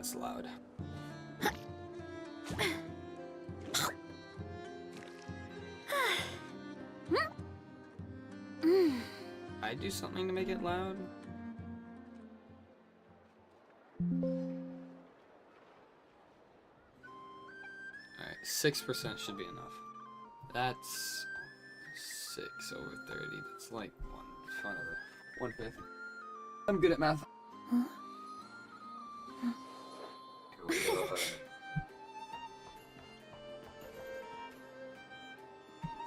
that's loud. I do something to make it loud? Alright, 6% should be enough. That's 6 over 30. That's like 1/5. I'm good at math. Here we go.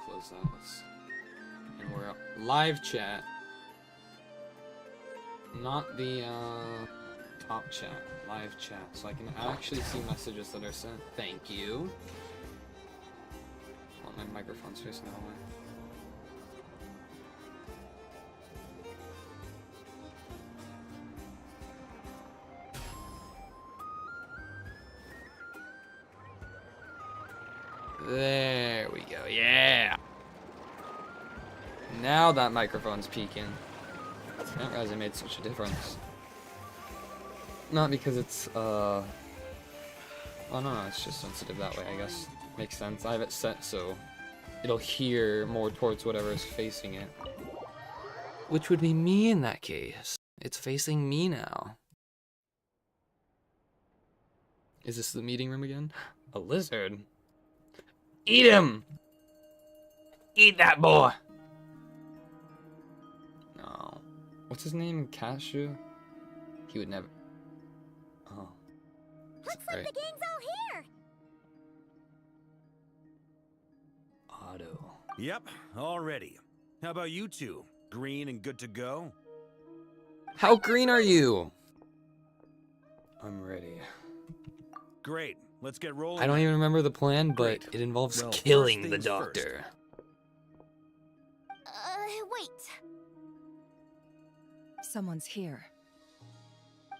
Close that. And we're up. Live chat. Not the top chat. Live chat. So I can actually see messages that are sent. Thank you. Oh, my microphone's facing that way. There we go, yeah! Now that microphone's peaking. I didn't realize it made such a difference. Not because it's, oh no, it's just sensitive that way, I guess. Makes sense. I have it set so it'll hear more towards whatever is facing it. Which would be me in that case. It's facing me now. Is this the meeting room again? A lizard? Eat him! Eat that boy! No. What's his name? Cashew? He would never... Oh. Looks like the gang's all here! Otto. Yep, all ready. How about you two? Green and good to go? How green are you? I'm ready. Great. Let's get rolling. I don't even remember the plan, but Great. it involves Well, killing first the things doctor. Wait. Someone's here.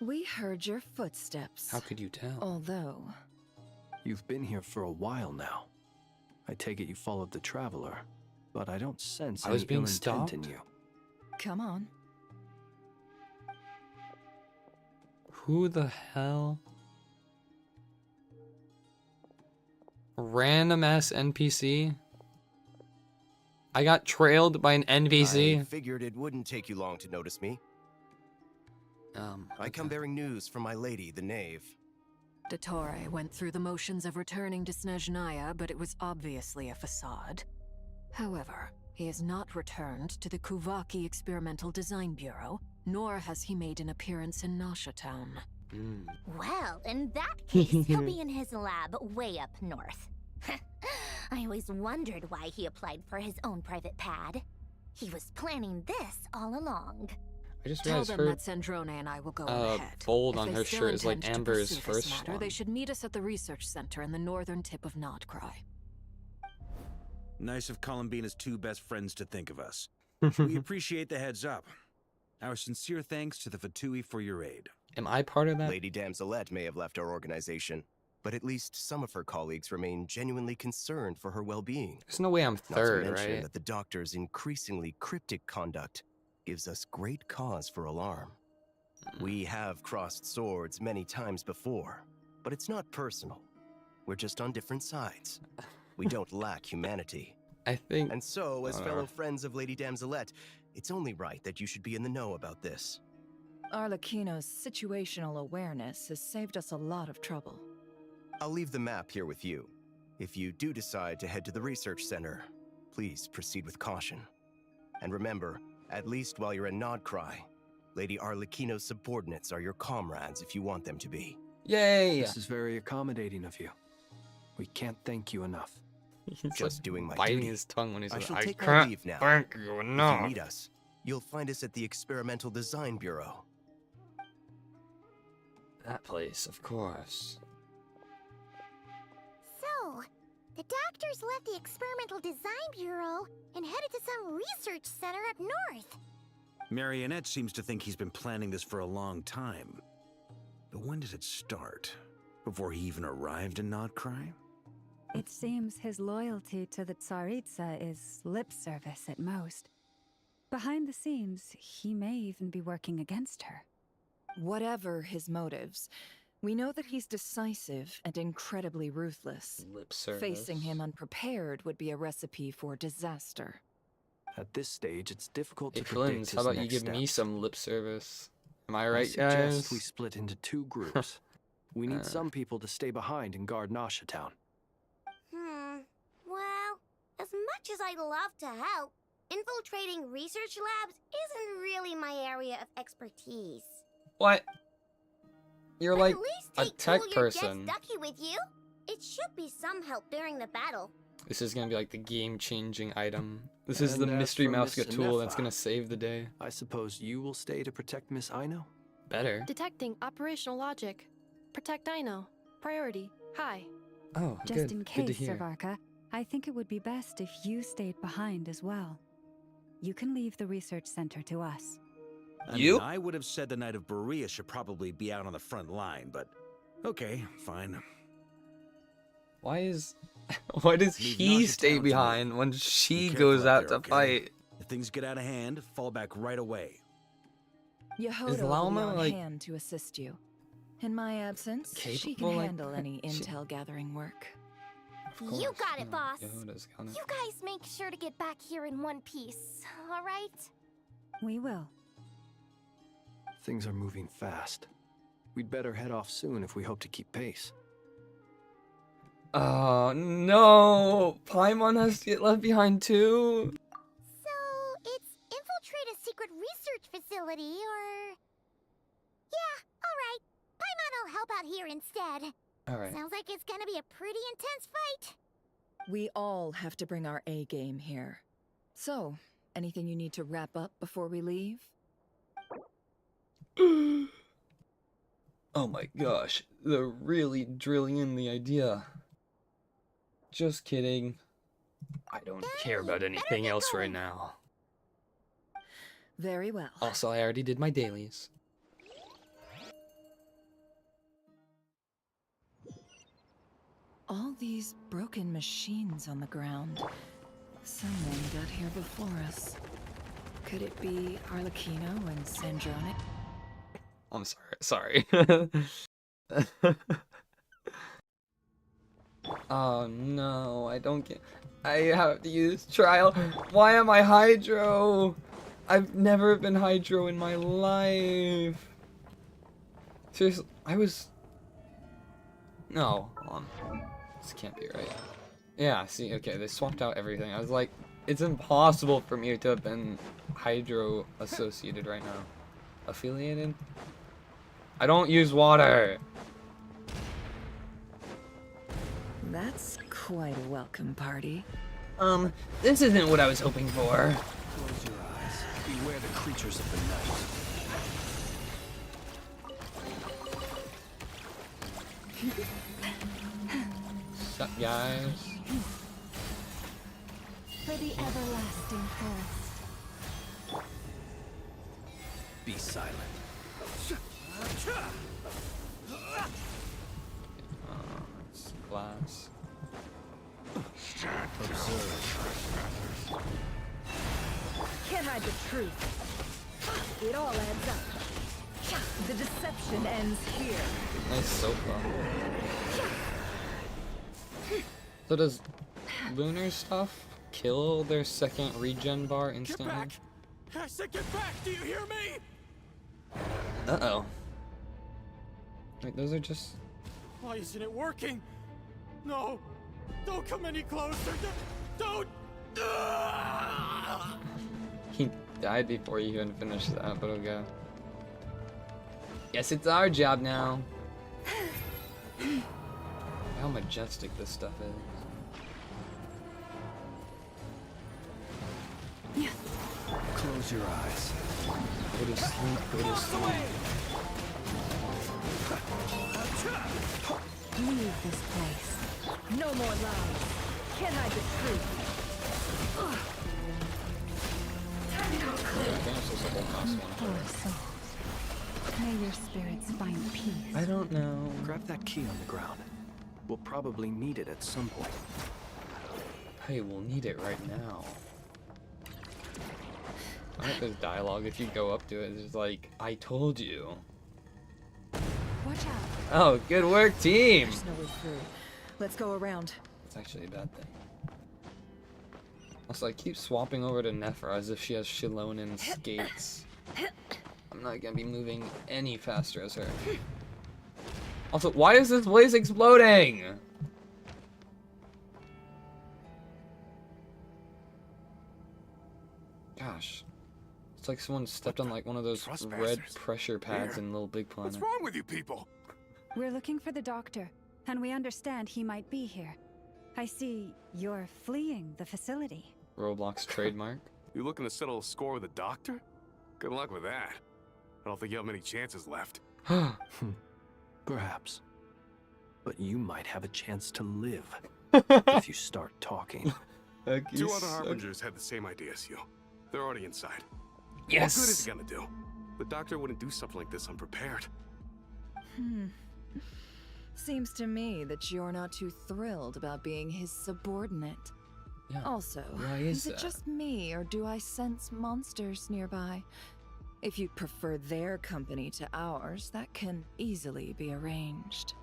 We heard your footsteps. How could you tell? Although... You've been here for a while now. I take it you followed the Traveler, but I don't sense I was any being ill intent in stalked? you. Come on. Who the hell? Random ass NPC? I got trailed by an NPC? I figured it wouldn't take you long to notice me. I come bearing news from my lady, the Knave. Dottore went through the motions of returning to Snezhnaya, but it was obviously a facade. However, he has not returned to the Kuvaki Experimental Design Bureau, nor has he made an appearance in Nasha Town. Well, in that case, he'll be in his lab way up north. I always wondered why he applied for his own private pad. He was planning this all along. I just Tell realized them her that Sandrone and I will go ahead. fold If on they her still shirt is like intend to Amber's pursue this first matter, one. They should meet us at the research center in the northern tip of Notcry. Nice of Columbina's two best friends to think of us. We appreciate the heads up. Our sincere thanks to the Fatui for your aid. Am I part of that? Lady Damselette may have left our organization, but at least some of her colleagues remain genuinely concerned for her well-being. There's no way I'm third, Not to mention right? that the Doctor's increasingly cryptic conduct gives us great cause for alarm. We have crossed swords many times before, but it's not personal. We're just on different sides. We don't lack humanity. I think... And so, as Whatever. fellow friends of Lady Damselette, it's only right that you should be in the know about this. Arlecchino's situational awareness has saved us a lot of trouble. I'll leave the map here with you. If you do decide to head to the research center, please proceed with caution. And remember, at least while you're in Nodcry, Lady Arlecchino's subordinates are your comrades if you want them to be. Yay! This is very accommodating of you. We can't thank you enough. He's Just like doing my biting duty. his tongue when he's I like, shall I take my can't leave now. thank you If you enough. need us, you'll find us at the Experimental Design Bureau. That place, of course. So, the doctors left the Experimental Design Bureau and headed to some research center up north. Marionette seems to think he's been planning this for a long time. But when did it start? Before he even arrived in Notcry? It seems his loyalty to the Tsaritsa is lip service at most. Behind the scenes, he may even be working against her. Whatever his motives, We know that he's decisive and incredibly ruthless. Lip service. Facing him unprepared would be a recipe for disaster. At this stage, it's difficult Hey, to predict Flims, his how about you next give me steps. some lip service? Am I I right, suggest guys? we split into 2 groups. We need some people to stay behind and guard Nasha Town. Well, as much as I'd love to help, infiltrating research labs isn't really my area of expertise. What? You're But like at least a take tech two of your person. Jet Stucky with you. It should be some help during the battle. This is gonna be like the game-changing item. This is And the as mystery for mouse Miss tool that's Nefa, gonna save the day. I suppose you will stay to protect Miss Aino? Better. Detecting operational logic. Protect Aino. Priority. High. Oh, Just good. in Good to case, hear. Savarka, I think it would be best if you stayed behind as well. You can leave the research center to us. You? I would have said the Knight of Berea should probably be out on the front line, but okay, fine. Why does Leave he Nasha stay Town to me. behind when she Be goes careful out out there, to okay? fight? If things get out of hand, fall back right away. Yehoda Is will be Lauma, on like, hand to assist you. In my absence, she capable can like handle that? any She- intel gathering work. Of You course, got it, boss. Yehuda's got it. You guys make sure to get back here in one piece, all right? We will. Things are moving fast. We'd better head off soon if we hope to keep pace. Oh no! Paimon has to get left behind too? So, it's infiltrate a secret research facility, or... Yeah, alright. Paimon will help out here instead. Alright. Sounds like it's gonna be a pretty intense fight. We all have to bring our A game here. So, anything you need to wrap up before we leave? Oh my gosh, they're really drilling in the idea. Just kidding. I don't care about anything else right now. Very well. Also, I already did my dailies. All these broken machines on the ground. Someone got here before us. Could it be Arlecchino and Sandrone? I'm sorry. Oh no, I don't get. I have to use trial. Why am I Hydro? I've never been Hydro in my life. Seriously, I was. No, hold on. This can't be right. Yeah, see, okay, they swapped out everything. I was like, it's impossible for me to have been Hydro associated right now. Affiliated? I don't use water. That's quite a welcome party. This isn't what I was hoping for. Close your eyes. Beware the creatures of the night. Sup, guys? For the everlasting forest. Be silent. It's glass. Observe. Can't hide the truth. It all adds up. The deception ends here. Nice sofa. So does lunar stuff kill their second regen bar instantly? I said get back! Do you hear me? Uh-oh. Wait, those are just... Why isn't it working? No! Don't come any closer! Don't! He died before you even finished that, but okay. Guess it's our job now. How majestic this stuff is. Close your eyes. Go to sleep, go to sleep. Leave this place. No more lies. Can't hide the truth. I think it's just a whole costume. Poor souls. May your spirits find peace. I don't know. Grab that key on the ground. We'll probably need it at some point. Hey, we'll need it right now. I like this dialogue. If you go up to it, it's just like, I told you. Watch out. Oh, good work, team! There's no way through. Let's go around. That's actually a bad thing. Also, I keep swapping over to Nephra as if she has Shilonen skates. I'm not gonna be moving any faster as her. Also, why is this place exploding? Gosh. It's like someone stepped on like one of those red pressure pads in Little Big Planet. What's wrong with you people? We're looking for the doctor, and we understand he might be here. I see you're fleeing the facility. Roblox trademark. You looking to settle a score with a doctor? Good luck with that. I don't think you have many chances left. Perhaps. But you might have a chance to live if you start talking. Two other Harbingers had the same idea as you. They're already inside. Yes. What good is it gonna do? The doctor wouldn't do something like this unprepared. Seems to me that you're not too thrilled about being his subordinate. Yeah. Also, Why is is it just me, or do I sense monsters nearby? If you prefer their company to ours, that can easily be arranged.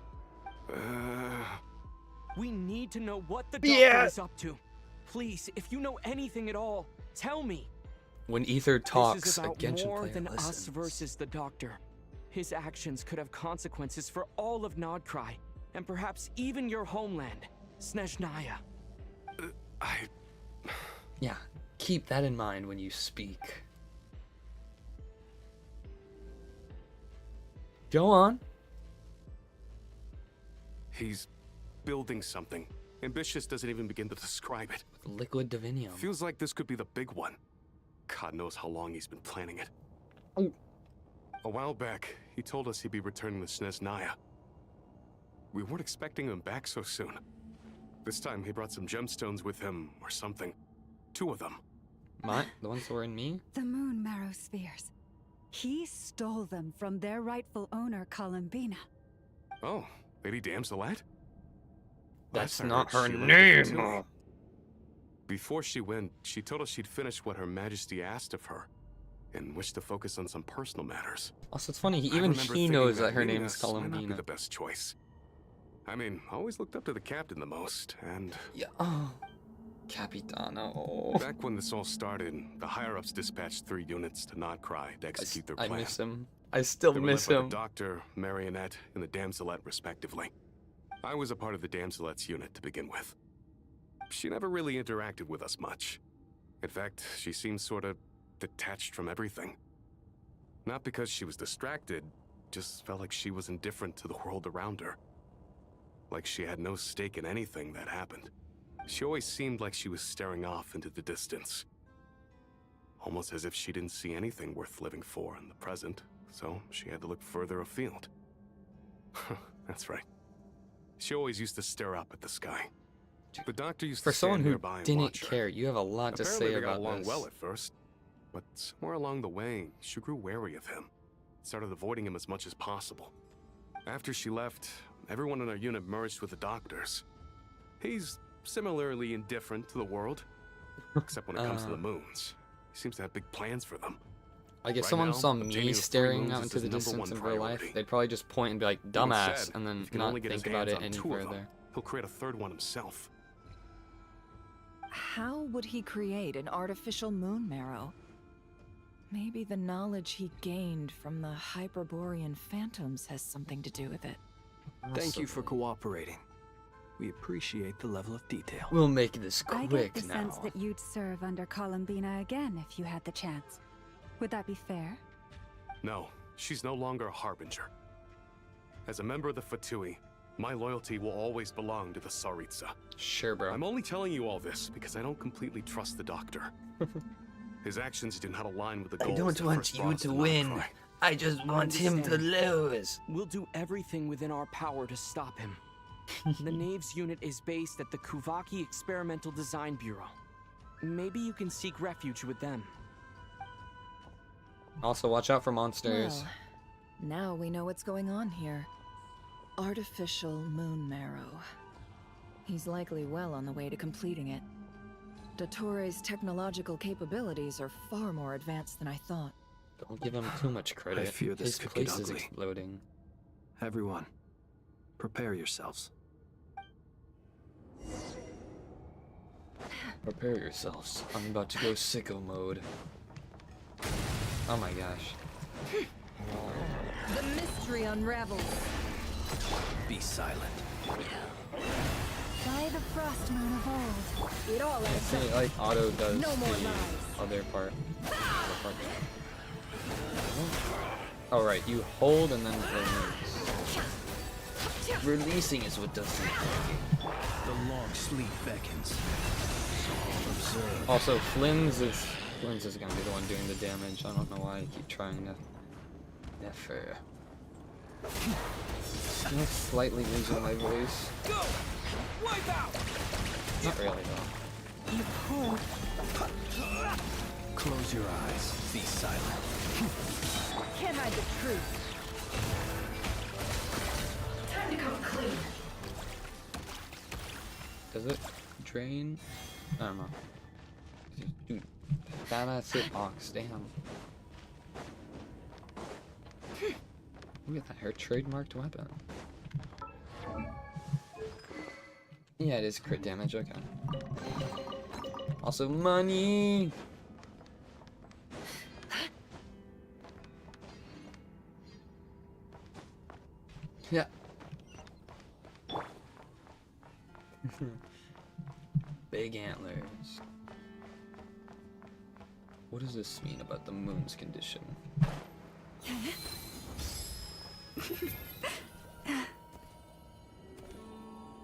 We need to know what the doctor is up to. Please, if you know anything at all, tell me. When Ether talks, this is a about Genshin more player than listens. us versus the doctor. His actions could have consequences for all of Nodcry, and perhaps even your homeland, Snezhnaya. Yeah, keep that in mind when you speak. Go on. He's building something. Ambitious doesn't even begin to describe it. Liquid divinium. Feels like this could be the big one. God knows how long he's been planning it. Oh. A while back, he told us he'd be returning to Snezhnaya. We weren't expecting him back so soon. This time he brought some gemstones with him, or something. 2 of them. The ones that were in me? The moon marrow spheres. He stole them from their rightful owner, Columbina. Oh, Lady Damselette? That's Last I not heard, her she left the name. Fatui. Before she went, she told us she'd finished what Her Majesty asked of her, and wished to focus on some personal matters. Also, it's funny, I even remember he thinking knows that her leaving name is us might not be Columbina. the best choice. I mean, I always looked up to the captain the most, and Yeah. Oh. Capitano. back when this all started, the higher-ups dispatched 3 units to Nodcry to execute their I plan. miss him. I still They were miss led by him. the Doctor, Marionette, and the Damselette, respectively. I was a part of the Damselette's unit to begin with. She never really interacted with us much. In fact, she seemed sort of detached from everything. Not because she was distracted, just felt like she was indifferent to the world around her. Like she had no stake in anything that happened. She always seemed like she was staring off into the distance. Almost as if she didn't see anything worth living for in the present, so she had to look further afield. That's right. She always used to stare up at the sky. The doctor used For to someone stand who nearby and didn't watch her. care, you have a lot to Apparently say they got about along this. well at first, but somewhere along the way, she grew wary of him. Started avoiding him as much as possible. After she left, everyone in our unit merged with the doctors. He's similarly indifferent to the world, except when it comes to the moons. He seems to have big plans for them. Like if Right someone now, saw obtaining me the 3 staring moons out is into the his number distance one in real life, priority. they'd probably just point and be like, Even dumbass, said, and then if he can not only get his think about hands it on any 2 of them, further. he'll create a 3rd one himself. How would he create an artificial moon marrow? Maybe the knowledge he gained from the Hyperborean phantoms has something to do with it. Thank you for cooperating. We appreciate the level of detail. We'll make this I get quick the now. sense that you'd serve under Columbina again if you had the chance. Would that be fair? No, she's no longer a Harbinger. As a member of the Fatui, my loyalty will always belong to the Tsaritsa. Sure, bro. I'm only telling you all this because I don't completely trust the Doctor. His actions do not align with the goals I don't that want first you brought us to to win. Nodcry. I just want him to lose. We'll do everything within our power to stop him. The Knave's unit is based at the Kuvaki Experimental Design Bureau. Maybe you can seek refuge with them. Also, watch out for monsters. Well, now we know what's going on here. Artificial moon marrow. He's likely well on the way to completing it. Dottore's technological capabilities are far more advanced than I thought. Don't give him too much credit. I fear this His could get place is ugly. exploding. Everyone, prepare yourselves. Prepare yourselves. I'm about to go sicko mode. Oh my gosh. The mystery unravels. Be silent. By the frost moon of old. It all adds See, up. like auto does No more the lies. other part. Oh right, you hold and then release. Releasing is what does the thinking. The long sleep beckons. Also, Flynn's is gonna be the one doing the damage. I don't know why I keep trying to never. I'm slightly losing my voice. Go! Wipe out! Not really though. You poor. Close your eyes. Be silent. Can't hide the truth. Time to come clean. Does it drain? I don't know. Dude, that's hitbox, damn. Look at that, her trademarked weapon. Yeah, it is crit damage, okay. Also, money! Yeah. Big antlers. What does this mean about the moon's condition?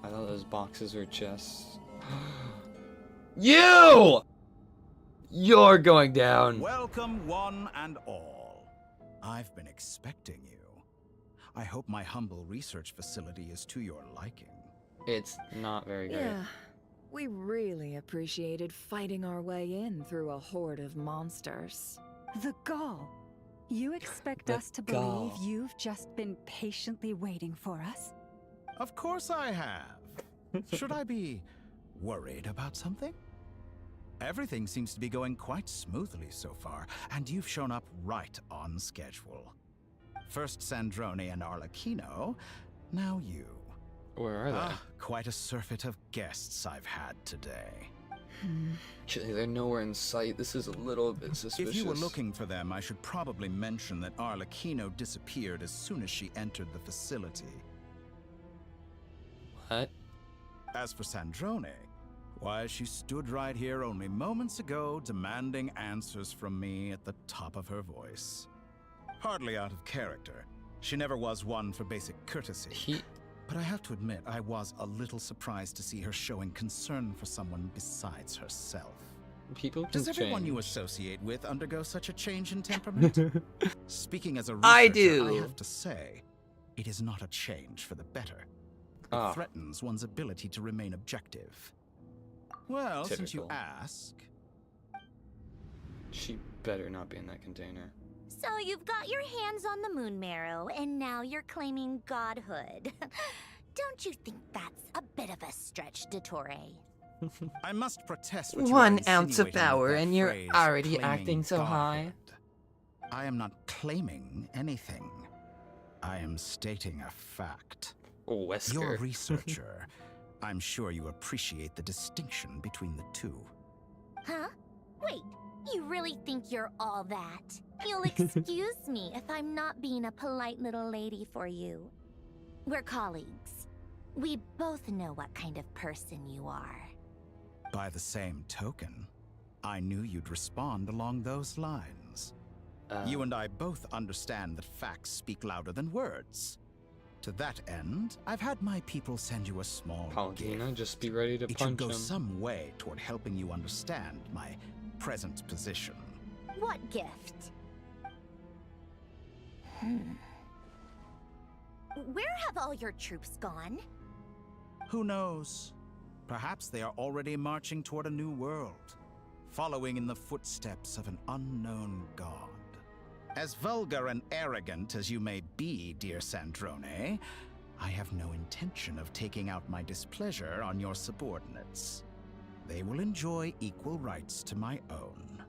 I thought those boxes were chests. You! You're going down. Welcome, one and all. I've been expecting you. I hope my humble research facility is to your liking. It's not very great. Yeah, we really appreciated fighting our way in through a horde of monsters. The gall. You expect The us to believe gall. you've just been patiently waiting for us? Of course I have. Should I be worried about something? Everything seems to be going quite smoothly so far, and you've shown up right on schedule. First Sandrone and Arlecchino, now you. Where are they? Quite a surfeit of guests I've had today. Actually, they're nowhere in sight. This is a little bit suspicious. If you were looking for them, I should probably mention that Arlecchino disappeared as soon as she entered the facility. What? As for Sandrone, why, she stood right here only moments ago demanding answers from me at the top of her voice. Hardly out of character. She never was one for basic courtesy. But I have to admit, I was a little surprised to see her showing concern for someone besides herself. People can Does everyone you change. associate with undergo such a change in temperament? Speaking as a I researcher, do. I have to say, it is not a change for the better. It Ah. threatens one's ability to remain objective. Well, since you Typical. ask, She better not be in that container. So you've got your hands on the moon marrow, and now you're claiming godhood. Don't you think that's a bit of a stretch, Dottore? I must protest what you are 1 ounce of insinuating with power that and you're phrase, already claiming acting so high. godhood. I am not claiming anything. I am stating a fact. Oh, Wesker. You're a researcher. I'm sure you appreciate the distinction between the two. Huh? Wait, you really think you're all that? You'll excuse me if I'm not being a polite little lady for you. We're colleagues. We both know what kind of person you are. By the same token, I knew you'd respond along those lines. You and I both understand that facts speak louder than words. To that end, I've had my people send you a small Paladina, gift. just be ready to It should punch go him. some way toward helping you understand my present position. What gift? Where have all your troops gone? Who knows? Perhaps they are already marching toward a new world, following in the footsteps of an unknown god. As vulgar and arrogant as you may be, dear Sandrone, I have no intention of taking out my displeasure on your subordinates. They will enjoy equal rights to my own.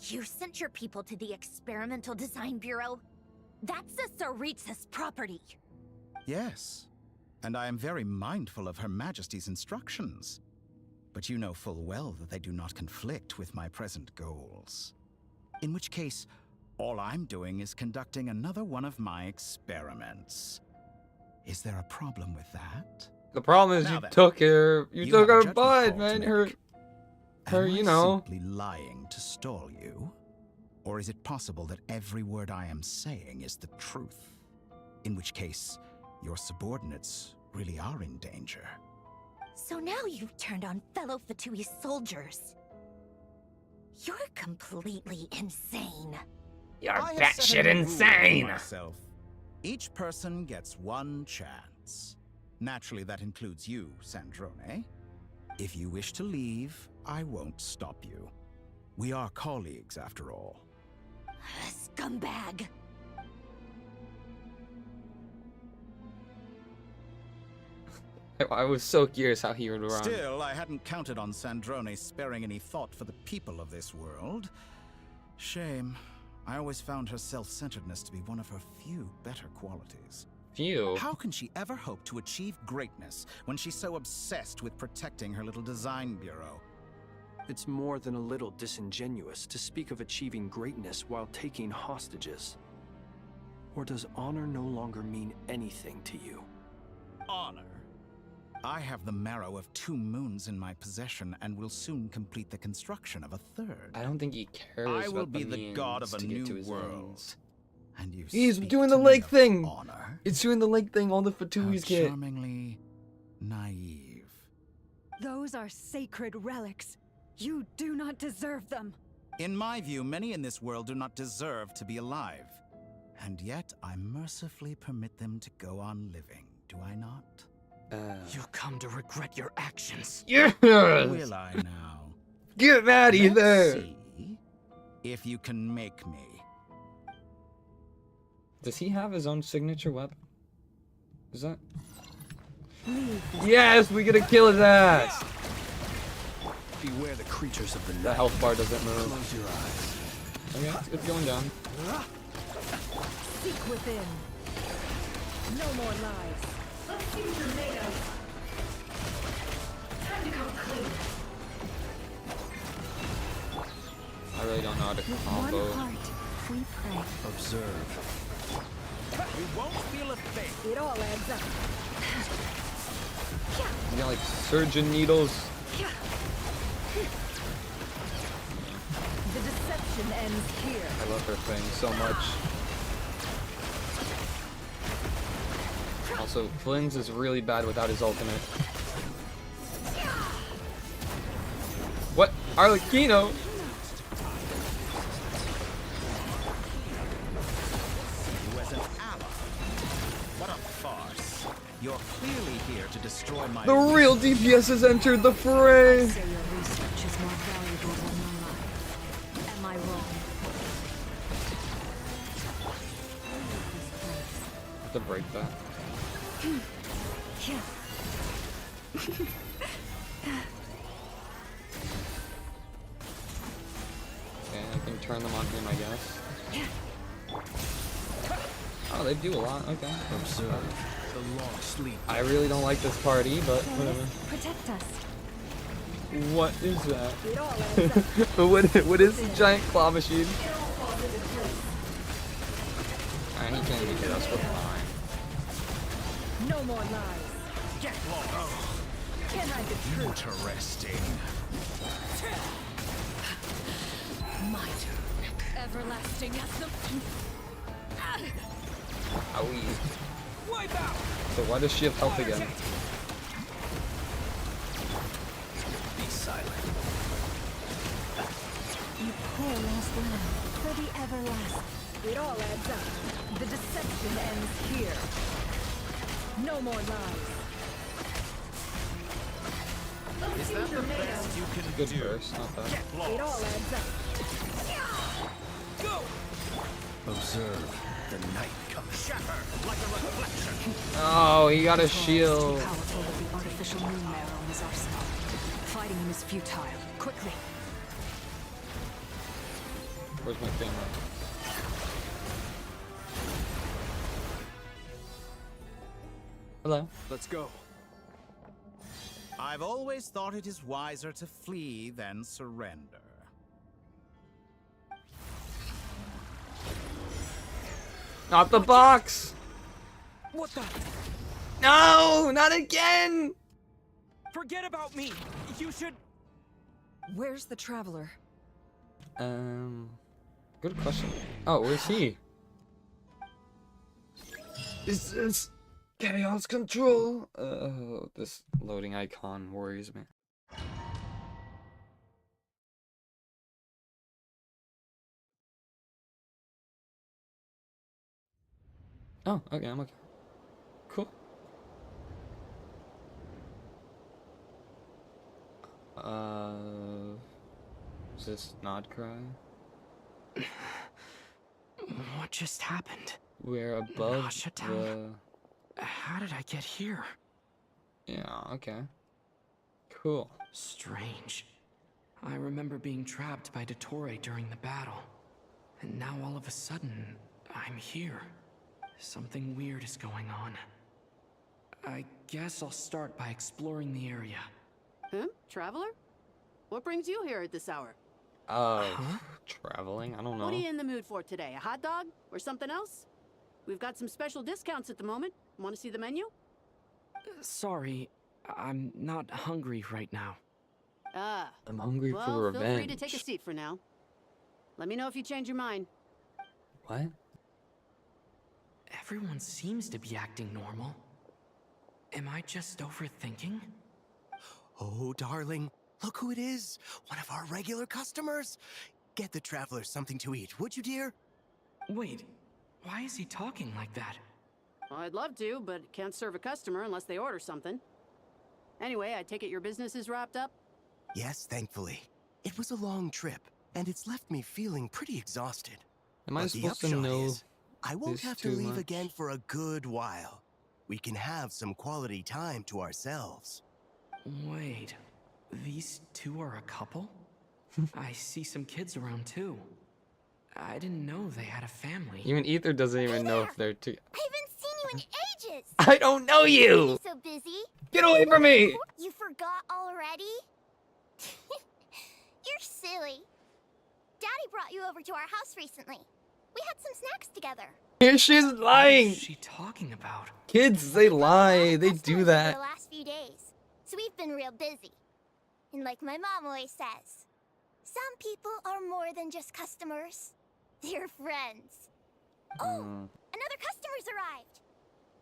You sent your people to the Experimental Design Bureau? That's a Saritsa's property. Yes, and I am very mindful of Her Majesty's instructions. But you know full well that they do not conflict with my present goals. In which case, all I'm doing is conducting another one of my experiments. Is there a problem with that? The problem is Now you then, took her you have a judgment butt, call man. to Her, make. Am you I know. simply lying to stall you? Or is it possible that every word I am saying is the truth? In which case, your subordinates really are in danger. So now you've turned on fellow Fatui soldiers. You're completely insane. You're I have set batshit a rule for insane. myself. Each person gets one chance. Naturally, that includes you, Sandrone. If you wish to leave, I won't stop you. We are colleagues, after all. Scumbag. I was so curious how he would run. Still, I hadn't counted on Sandrone sparing any thought for the people of this world. Shame. I always found her self-centeredness to be one of her few better qualities. Few? How can she ever hope to achieve greatness when she's so obsessed with protecting her little design bureau? It's more than a little disingenuous to speak of achieving greatness while taking hostages. Or does honor no longer mean anything to you? Honor? I have the marrow of 2 moons in my possession and will soon complete the construction of a 3rd. I don't think he cares I will about be the the god of means a to get to new his world. ends. And you He's speak doing to the me leg of thing. Honor? It's doing the leg thing all the How Fatuis get. charmingly naive. Those are sacred relics. You do not deserve them. In my view, many in this world do not deserve to be alive. And yet, I mercifully permit them to go on living, do I not? You'll come to regret your actions. Yes! Will I now? Get Maddie Let's there! see if you can make me. Does he have his own signature weapon? Is that... Leave. Yes! We get to kill his ass! Beware the creatures of the The night. health bar doesn't move. Close your eyes. Okay, it's going down. Seek within. No more lies. Let's see what you're made of. Time to come clean. I really don't know how to With combo. one heart, we pray. Observe. You won't feel a thing. It all adds up. You got like surgeon needles. The deception ends here. I love her thing so much. Also, Flynn's is really bad without his ultimate. What? Arlecchino? You as an ally. What a farce. You're clearly here to destroy my... The real DPS has entered the fray! Say your research is more valuable than your life. Am I wrong? To break that. Okay, I can turn them on him, I guess. Oh, they do a lot. Okay. Observe the long sleep. I really don't like this party, but whatever. Protect us. What is that? It all adds up. what is this giant claw machine? Alright, he can't even hit us. We're fine. No more lies. Get lost. Can I be true? Interesting. My turn. Everlasting as the... Owie. So why does she have health again? Be silent. You poor lost lamb. For the everlasting. It all adds up. The deception ends here. No more lies. Is that the best you can Good do? burst, not bad. Get lost. It all adds up. Observe the night coming. Shatter like a reflection. Oh, he got a Too shield. powerful with the artificial moon marrow in his arsenal. Fighting him is futile. Quickly. Where's my camera? Hello. Let's go. I've always thought it is wiser to flee than surrender. Not the box! What the? No! Not again! Forget about me! You should... Where's the traveler? Good question. Oh, where's he? Is this chaos control? This loading icon worries me. Oh, okay, I'm okay. Cool. Is this Nod Cry? What just happened? We're above Nasha the... Town. How did I get here? Yeah, okay. Cool. Strange. I remember being trapped by Dottore during the battle. And now all of a sudden, I'm here. Something weird is going on. I guess I'll start by exploring the area. Huh? Traveler? What brings you here at this hour? Traveling? I don't know. What are you in the mood for today? A hot dog? Or something else? We've got some special discounts at the moment. Want to see the menu? Sorry, I'm not hungry right now. Ah. I'm hungry well, for revenge. Feel free to take a seat for now. Let me know if you change your mind. What? Everyone seems to be acting normal. Am I just overthinking? Oh, darling, look who it is. One of our regular customers. Get the traveler something to eat, would you, dear? Wait, why is he talking like that? Well, I'd love to, but can't serve a customer unless they order something. Anyway, I take it your business is wrapped up? Yes, thankfully. It was a long trip, and it's left me feeling pretty exhausted. Am I But the supposed to upshot know is, I won't this have to too leave much? again for a good while. We can have some quality time to ourselves. Wait, these two are a couple? I see some kids around too. I didn't know they had a family. Even Ether doesn't even know if they're two. I haven't seen you in ages! I don't know you! So busy? Get away from me! You forgot already? You're silly. Daddy brought you over to our house recently. We had some snacks together. Here she's lying! What is she talking about? Kids, they lie. They do For that. the last few days, so we've been real busy. And like my mom always says, some people are more than just customers. They're friends. Oh, another customer's arrived.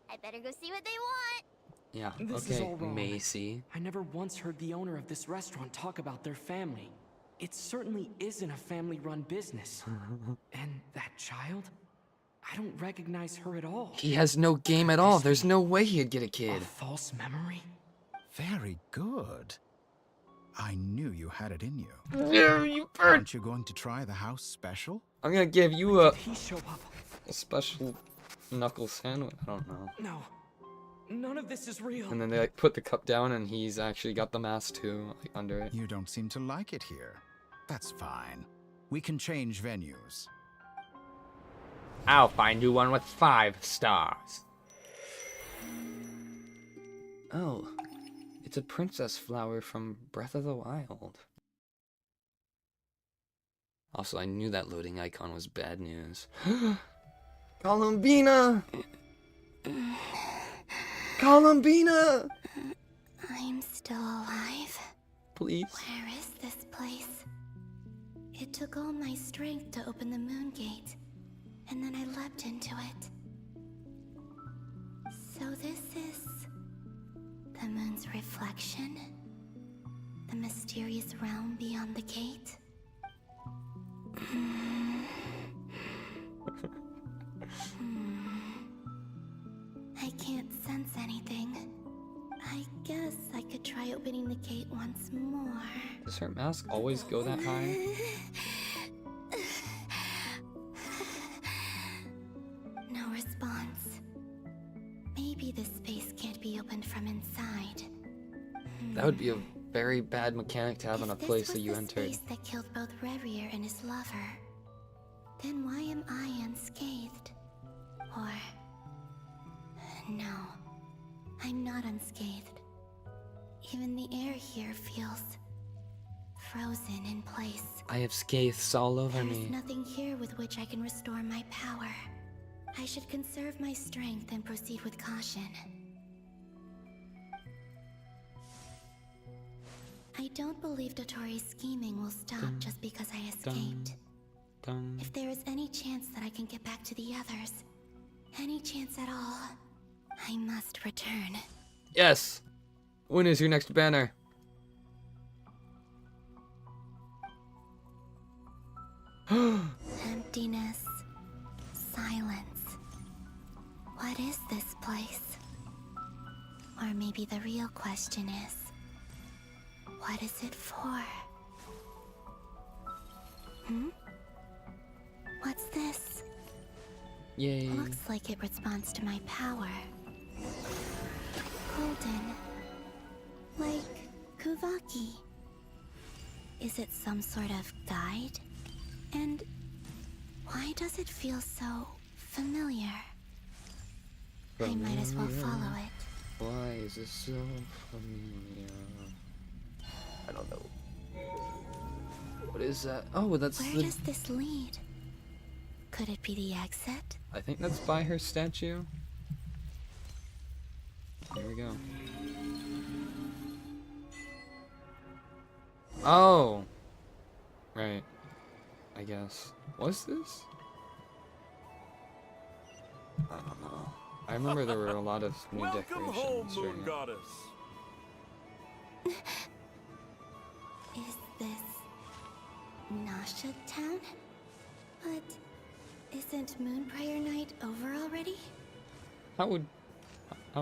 I better go see what they want. Yeah, This is okay, all wrong. Macy. I never once heard the owner of this restaurant talk about their family. It certainly isn't a family-run business. And that child? I don't recognize her at all. He has no game at all. There's no way he'd get a kid. A false memory? Very good. I knew you had it in you. Yeah, you bird. Aren't you going to try the house special? I'm gonna give you a He show up. special knuckle sandwich. I don't know. No. None of this is real. And then they like put the cup down, and he's actually got the mask too, like under it. You don't seem to like it here. That's fine. We can change venues. I'll find you one with 5 stars. Oh, it's a princess flower from Breath of the Wild. Also, I knew that loading icon was bad news. Columbina! Columbina! I'm still alive. Please? Where is this place? It took all my strength to open the moon gate, and then I leapt into it. So this is the moon's reflection? The mysterious realm beyond the gate? I can't sense anything. I guess I could try opening the gate once more. Does her mask always go that high? No response. Maybe this space can't be opened from inside. That would be a very bad mechanic to have in a place that you entered. This was the space that killed both Revier and his lover. Then why am I unscathed? Or... no. I'm not unscathed. Even the air here feels frozen in place. I have scaths all over There's me. nothing here with which I can restore my power. I should conserve my strength and proceed with caution. I don't believe Dotori's scheming will stop just because I escaped. If there is any chance that I can get back to the others, any chance at all, I must return. Yes! When is your next banner? Emptiness. Silence. What is this place? Or maybe the real question is, what is it for? What's this? Yay. Looks like it responds to my power. Golden. Like Kuvaki. Is it some sort of guide? And why does it feel so familiar? I might as well follow it. Why is it so familiar? I don't know. What is that? Oh, that's Where does this lead? Could it be the exit? I think that's by her statue. Here we go. Oh! Right. I guess. What's this? I don't know. I remember there were a lot of new decorations. Welcome home, Moon during Goddess. Is this Nasha Town? But isn't Moonbriar Night over already? How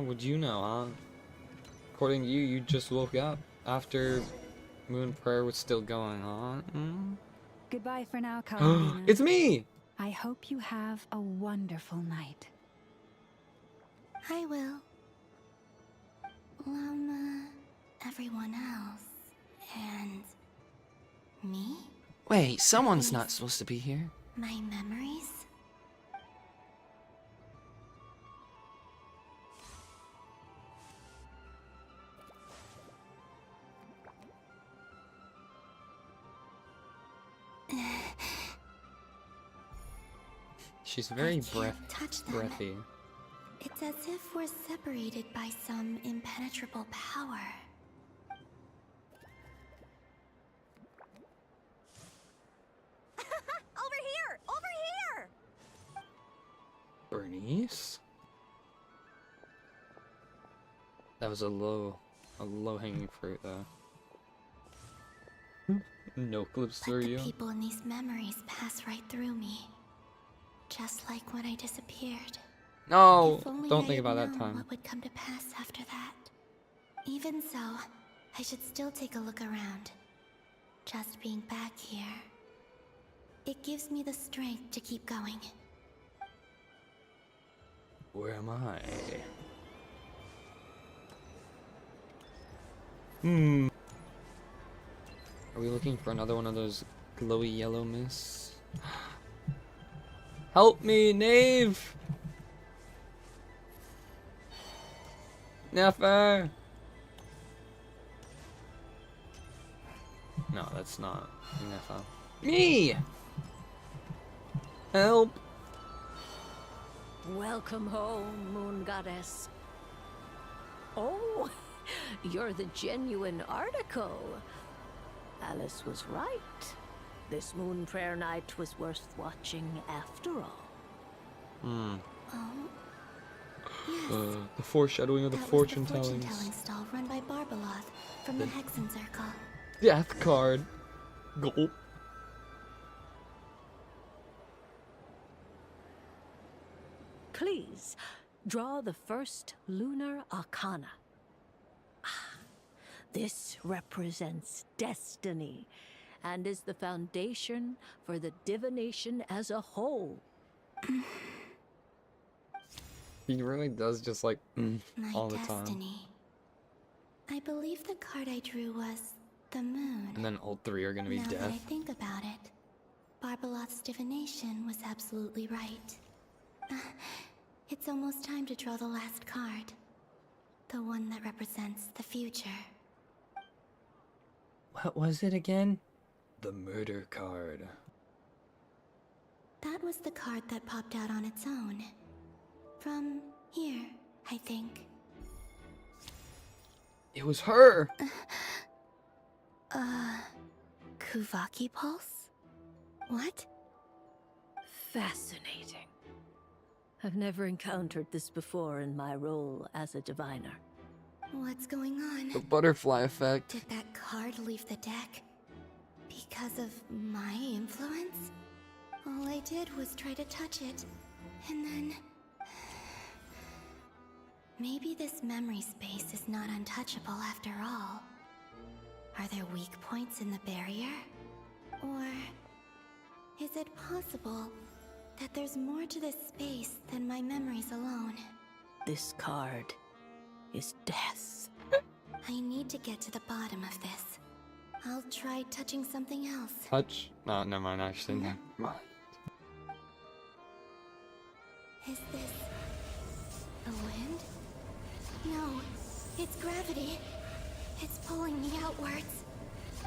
would you know, huh? According to you, you just woke up after Moon Prayer was still going on. Goodbye for now, Columbina. It's me! I hope you have a wonderful night. I will. Everyone else. And me? Wait, someone's not supposed to be here. My memories? She's very touch them. breathy. It's as if we're separated by some impenetrable power. Over here! Over here! Bernice? That was a low-hanging fruit, though. No clips through you. People in these memories pass right through me. Just like when I disappeared. No! If only Don't I think had about that known time. What would come to pass after that? Even so, I should still take a look around. Just being back here, it gives me the strength to keep going. Where am I? Are we looking for another one of those glowy yellow mists? Help me, Knave! Never! No, that's not Nefa. Me! Help! Welcome home, Moon Goddess. Oh, you're the genuine article. Alice was right. This Moon Prayer Night was worth watching after all. The foreshadowing of the fortune That was the tellings. fortune-telling stall run by Barbaloth from the Hexen Circle. Death card. Gulp. Please, draw the first lunar arcana. This represents destiny and is the foundation for the divination as a whole. He really does just like My all the time. destiny. I believe the card I drew was the moon. And then all three are gonna be Now that I death. think about it, Barbaloth's divination was absolutely right. It's almost time to draw the last card. The one that represents the future. What was it again? The murder card. That was the card that popped out on its own. From here, I think. It was her! Kuvaki Pulse? What? Fascinating. I've never encountered this before in my role as a diviner. What's going on? The butterfly effect. Did that card leave the deck because of my influence? All I did was try to touch it, and then... Maybe this memory space is not untouchable after all. Are there weak points in the barrier? Or is it possible that there's more to this space than my memories alone? This card is death. I need to get to the bottom of this. I'll try touching something else. Touch? No, never mind, actually, never mind. Is this the wind? No, it's gravity. It's pulling me outwards.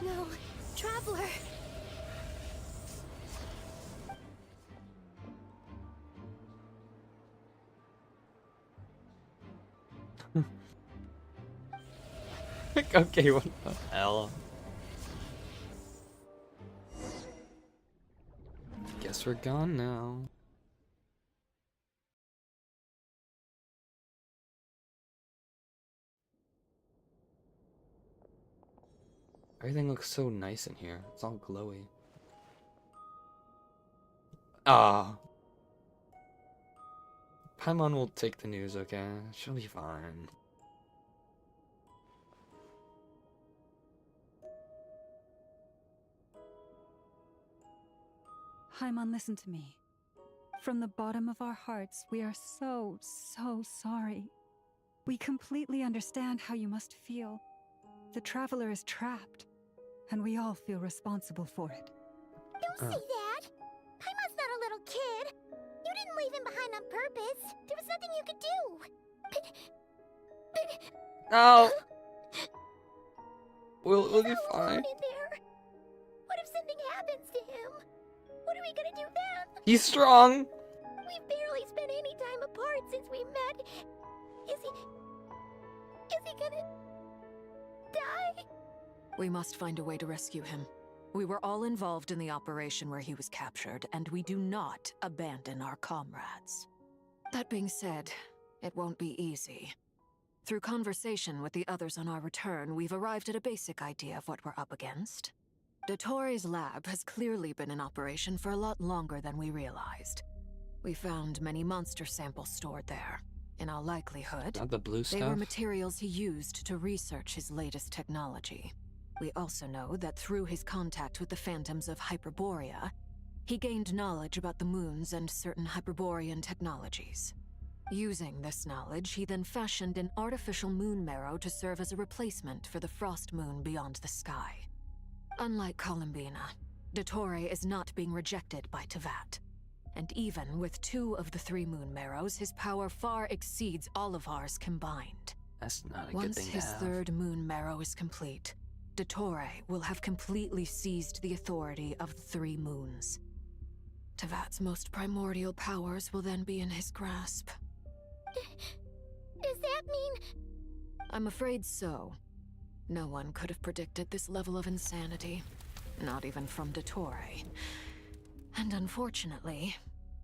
No, Traveler! Okay, what the hell? Guess we're gone now. Everything looks so nice in here. It's all glowy. Ah. Paimon will take the news, okay? She'll be fine. Paimon, listen to me. From the bottom of our hearts, we are so sorry. We completely understand how you must feel. The Traveler is trapped, and we all feel responsible for it. Don't say that! Paimon's not a little kid! You didn't leave him behind on purpose! There was nothing you could do! No! We'll be fine. In there. What if something happens to him? What are we gonna do then? He's strong! We've barely spent any time apart since we met. Is he gonna... die? We must find a way to rescue him. We were all involved in the operation where he was captured, and we do not abandon our comrades. That being said, it won't be easy. Through conversation with the others on our return, we've arrived at a basic idea of what we're up against. Dottore's lab has clearly been in operation for a lot longer than we realized. We found many monster samples stored there. In all likelihood, Not the blue they were stuff? materials he used to research his latest technology. We also know that through his contact with the phantoms of Hyperborea, he gained knowledge about the moons and certain Hyperborean technologies. Using this knowledge, he then fashioned an artificial moon marrow to serve as a replacement for the frost moon beyond the sky. Unlike Columbina, Dottore is not being rejected by Teyvat. And even with 2 of the 3 moon marrows, his power far exceeds all of ours combined. That's not a good Once thing to his have. 3rd moon marrow is complete, Dottore will have completely seized the authority of the 3 moons. Teyvat's most primordial powers will then be in his grasp. Does that mean... I'm afraid so. No one could have predicted this level of insanity. Not even from Dottore. And unfortunately,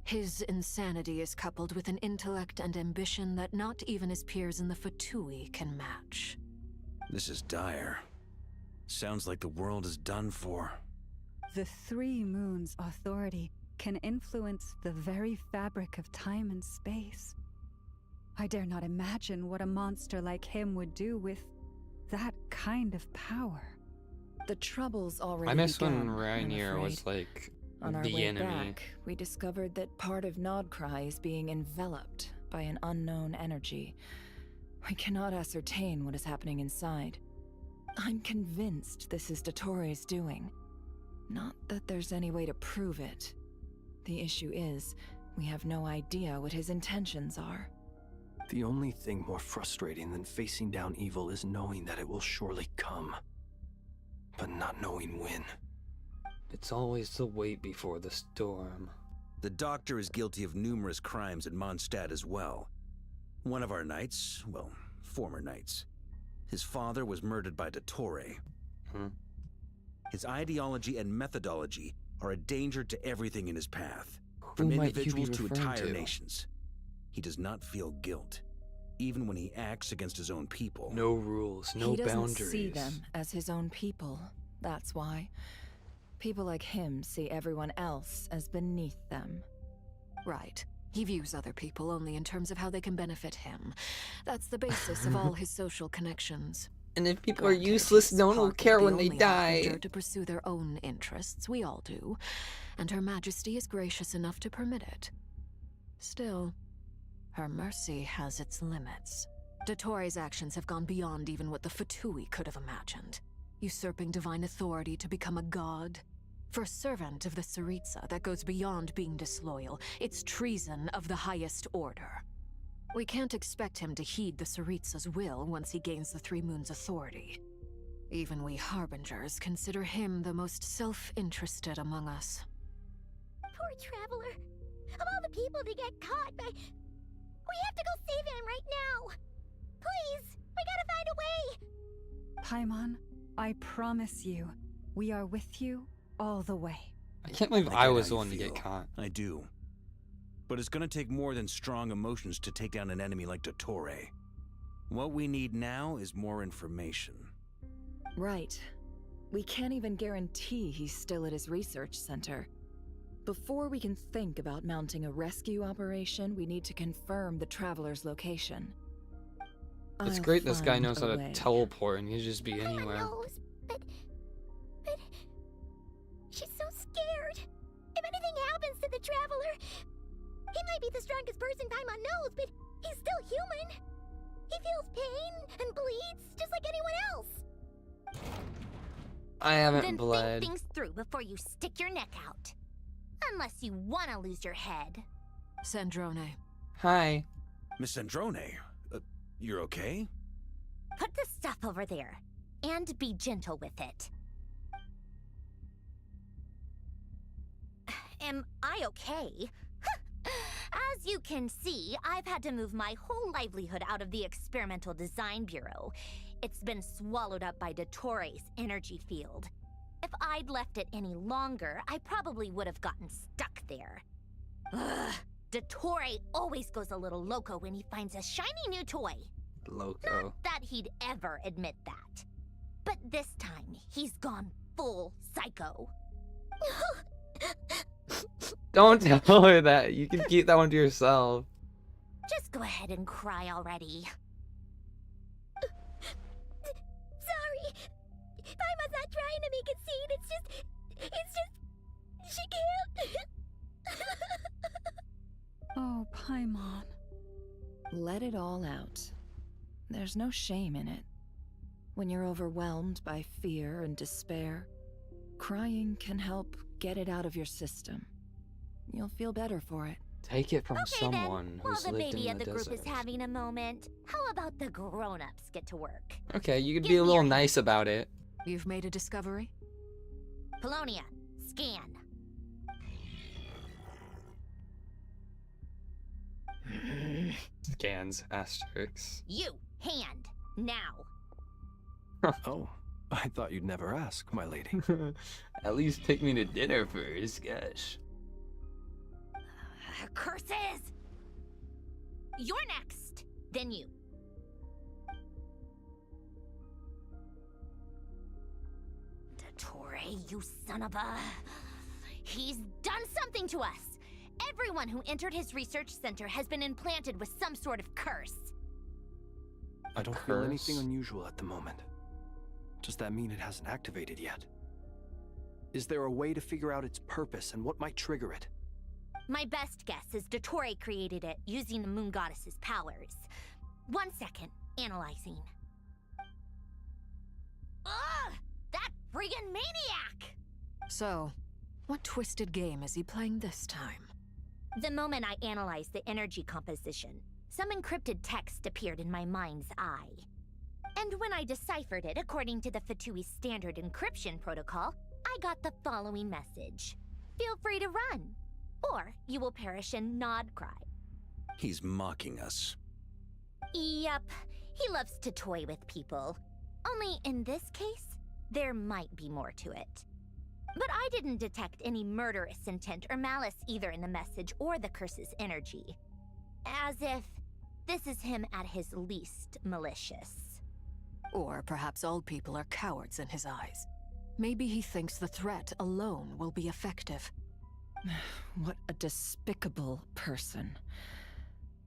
his insanity is coupled with an intellect and ambition that not even his peers in the Fatui can match. This is dire. Sounds like the world is done for. The 3 moons' authority can influence the very fabric of time and space. I dare not imagine what a monster like him would do with that kind of power. The trouble's already I miss when begun, I'm Rainier was afraid. like On our the way enemy. back, we discovered that part of Nodcry is being enveloped by an unknown energy. We cannot ascertain what is happening inside. I'm convinced this is Dottore's doing. Not that there's any way to prove it. The issue is, we have no idea what his intentions are. The only thing more frustrating than facing down evil is knowing that it will surely come, but not knowing when. It's always the wait before the storm. The doctor is guilty of numerous crimes in Mondstadt as well. One of our knights, well, former knights, his father was murdered by Dottore. His ideology and methodology are a danger to everything in his path, from individuals to entire nations. He does not feel guilt, even when he acts against his own people. No rules, no boundaries. He doesn't see them as his own people, that's why. People like him see everyone else as beneath them. Right. He views other people only in terms of how they can benefit him. That's the basis of all his social connections. And if people are useless, no one will care when they die. To pursue their own interests, we all do, and Her Majesty is gracious enough to permit it. Still, her mercy has its limits. Dottore's actions have gone beyond even what the Fatui could have imagined. Usurping divine authority to become a god. For a servant of the Tsaritsa, that goes beyond being disloyal. It's treason of the highest order. We can't expect him to heed the Tsaritsa's will once he gains the Three Moons' authority. Even we Harbingers consider him the most self-interested among us. Poor Traveler. Of all the people to get caught by... We have to go save him right now. Please, we gotta find a way. Paimon, I promise you, we are with you all the way. I can't believe I was the one to get caught. I do. But it's gonna take more than strong emotions to take down an enemy like Dottore. What we need now is more information. Right. We can't even guarantee he's still at his research center. Before we can think about mounting a rescue operation, we need to confirm the Traveler's location. It's great this guy knows how to teleport and he can just be anywhere. Knows, but she's so scared. If anything happens to the Traveler, he might be the strongest person Paimon knows, but he's still human. He feels pain and bleeds just like anyone else. I haven't then bled. Think things through before you stick your neck out. Unless you want to lose your head. Sandrone. Hi. Miss Sandrone, you're okay? Put the stuff over there, and be gentle with it. Am I okay? As you can see, I've had to move my whole livelihood out of the Experimental Design Bureau. It's been swallowed up by Dottore's energy field. If I'd left it any longer, I probably would have gotten stuck there. Ugh. Dottore always goes a little loco when he finds a shiny new toy. Loco. Not that he'd ever admit that. But this time, he's gone full psycho. Don't tell her that. You can keep that one to yourself. Just go ahead and cry already. Sorry. Paimon's not trying to make it seem. It's just... She can't. Oh, Paimon. Let it all out. There's no shame in it. When you're overwhelmed by fear and despair, crying can help get it out of your system. You'll feel better for it. Take it from someone then, who's while the lived baby in of the the group desert. is having a moment, how about the grown-ups get to work? Okay, you could be a little nice about it. You've made a discovery? Polonia, scan. Scans, asterisks. You, hand, now. Oh, I thought you'd never ask, my lady. At least take me to dinner first, gosh. Curses! You're next, then you. Dottore, you son of a... He's done something to us! Everyone who entered his research center has been implanted with some sort of curse. I don't feel anything unusual at the moment. Does that mean it hasn't activated yet? Is there a way to figure out its purpose and what might trigger it? My best guess is Dottore created it using the Moon Goddess's powers. 1 second, analyzing. Ugh! That friggin' maniac! So, what twisted game is he playing this time? The moment I analyzed the energy composition, some encrypted text appeared in my mind's eye. And when I deciphered it according to the Fatui standard encryption protocol, I got the following message. Feel free to run, or you will perish in nod cry. He's mocking us. Yep, he loves to toy with people. Only in this case, there might be more to it. But I didn't detect any murderous intent or malice either in the message or the curse's energy. As if this is him at his least malicious. Or perhaps all people are cowards in his eyes. Maybe he thinks the threat alone will be effective. What a despicable person.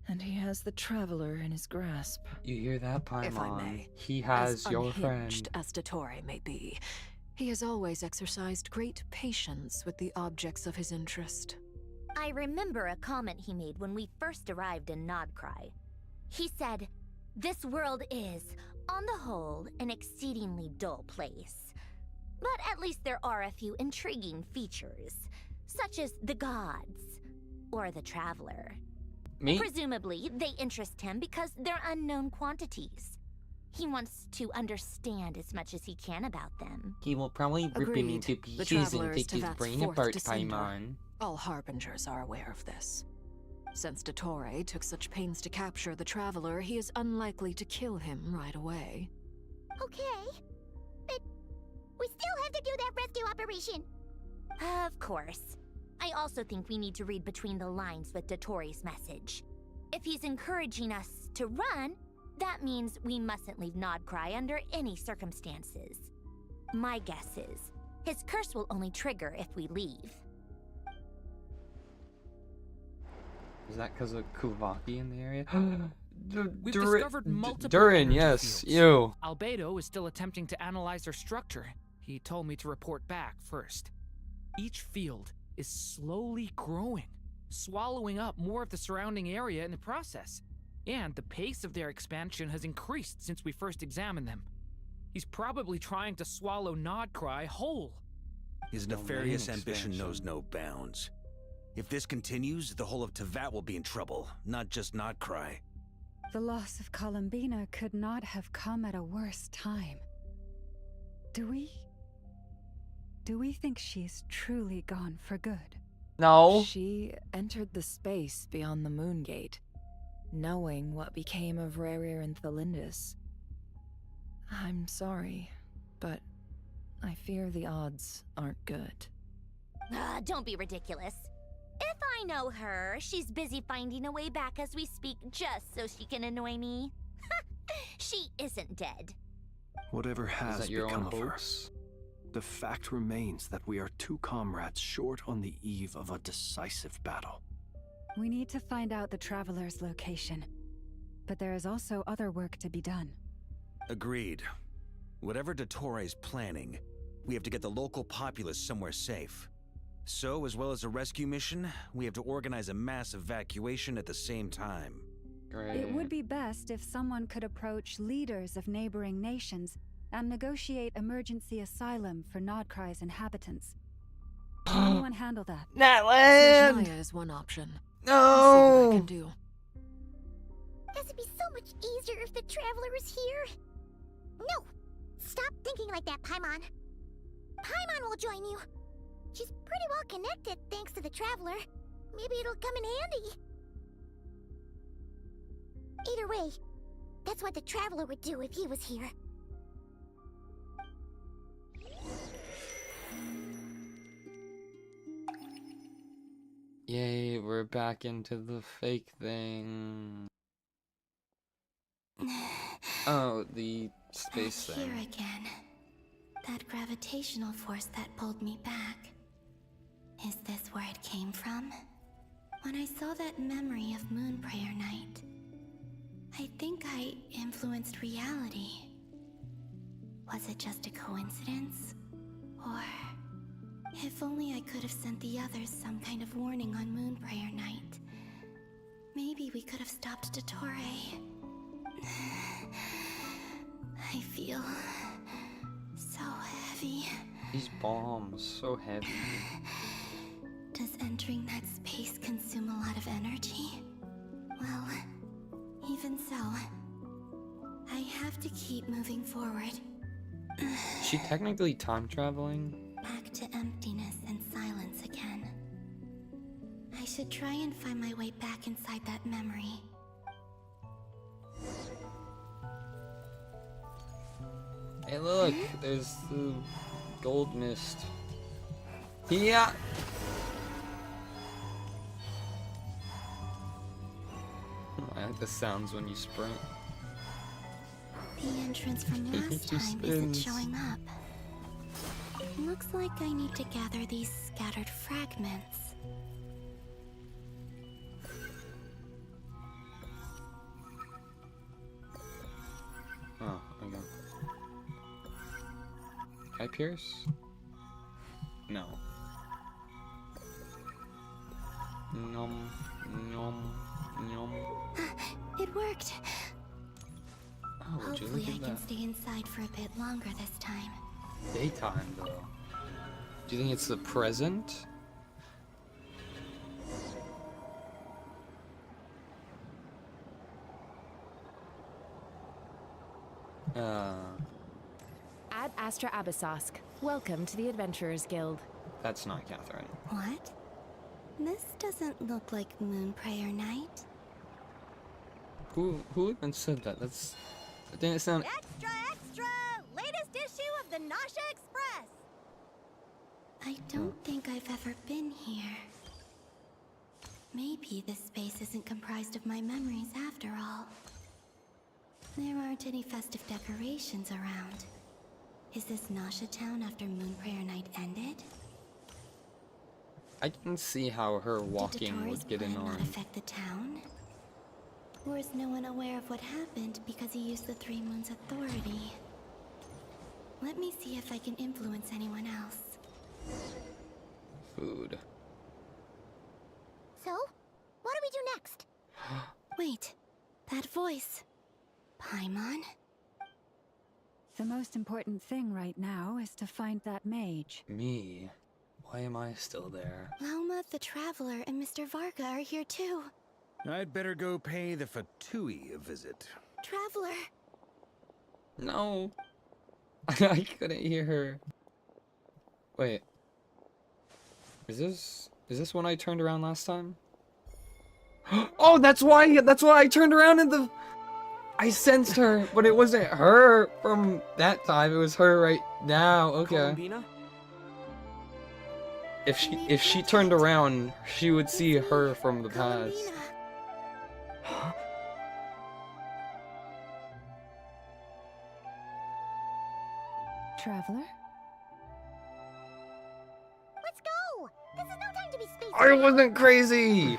And he has the Traveler in his grasp. You hear that, Paimon? If I may, he has as your unhinged friend. as Dottore may be, he has always exercised great patience with the objects of his interest. I remember a comment he made when we first arrived in Nodcry. He said, "This world is, on the whole, an exceedingly dull place. But at least there are a few intriguing features, such as the gods, or the Traveler. Me? Presumably, they interest him because they're unknown quantities. He wants to understand as much as he can about them." He will probably rip him into The pieces and Traveler is take his Tevat's brain fourth apart, descender. Paimon. All Harbingers are aware of this. Since Dottore took such pains to capture the Traveler, he is unlikely to kill him right away. Okay, but we still have to do that rescue operation. Of course. I also think we need to read between the lines with Dottore's message. If he's encouraging us to run, that means we mustn't leave Nodcry under any circumstances. My guess is, his curse will only trigger if we leave. Is that because of Kuvaki in the area? We've discovered multiple Durin, energy yes, fields. you. Albedo is still attempting to analyze their structure. He told me to report back first. Each field is slowly growing, swallowing up more of the surrounding area in the process. And the pace of their expansion has increased since we first examined them. He's probably trying to swallow Nodcry whole. His nefarious ambition knows no bounds. If this continues, the whole of Tevat will be in trouble, not just Nodcry. The loss of Columbina could not have come at a worse time. Do we think she's truly gone for good? No. She entered the space beyond the Moon Gate, knowing what became of Rerir and Thalindus. I'm sorry, but I fear the odds aren't good. Don't be ridiculous. If I know her, she's busy finding a way back as we speak just so she can annoy me. She isn't dead. Whatever has that your become own of her, hoax? the fact remains that we are two comrades short on the eve of a decisive battle. We need to find out the Traveler's location. But there is also other work to be done. Agreed. Whatever Dottore is planning, we have to get the local populace somewhere safe. So, as well as a rescue mission, we have to organize a mass evacuation at the same time. Great. It would be best if someone could approach leaders of neighboring nations and negotiate emergency asylum for Nodcry's inhabitants. Can anyone handle that? Natland! Snezhnaya is one option. No! I'll see what I can do. This would be so much easier if the Traveler was here. No! Stop thinking like that, Paimon. Paimon will join you. She's pretty well connected thanks to the Traveler. Maybe it'll come in handy. Either way, that's what the Traveler would do if he was here. Yay, we're back into the fake thing. Oh, the space I'm thing. here again. That gravitational force that pulled me back. Is this where it came from? When I saw that memory of Moon Prayer Night, I think I influenced reality. Was it just a coincidence? Or if only I could have sent the others some kind of warning on Moon Prayer Night. Maybe we could have stopped Dottore. I feel so heavy. These bombs, so heavy. Does entering that space consume a lot of energy? Well, Even so, I have to keep moving forward. Is she technically time traveling? Back to emptiness and silence again. I should try and find my way back inside that memory. Hey look, there's the gold mist. Yeah! I like the sounds when you sprint. The entrance from last time isn't showing up. Looks like I need to gather these scattered fragments. Oh, okay. Can I pierce? No. Nom, nom, nom. It worked. Oh, would you Hopefully look I at can that? stay inside for a bit longer this time. Daytime, though. Do you think it's the present? Ad Astra Abyssosk. Welcome to the Adventurers Guild. That's not Catherine. What? This doesn't look like Moonprayer Night. Who even said that? That didn't sound. Extra, extra! Latest issue of the Nasha Express! I don't think I've ever been here. Maybe this space isn't comprised of my memories after all. There aren't any festive decorations around. Is this Nasha Town after Moonprayer Night ended? I can see how her walking Did would get in plan on. not affect the town? Or is no one aware of what happened because he used the Three Moons' authority? Let me see if I can influence anyone else. Food. So, what do we do next? Wait, that voice. Paimon? The most important thing right now is to find that mage. Me? Why am I still there? Lauma the Traveler and Mr. Varga are here too. I'd better go pay the Fatui a visit. Traveler! No. I couldn't hear her. Wait. Is this when I turned around last time? Oh, that's why I turned around in the. I sensed her, but it wasn't her from that time. It was her right now. Okay. Columbina? If she turned around, she would see her from the past. Traveler? Let's go! This is no time to be space. I wasn't crazy!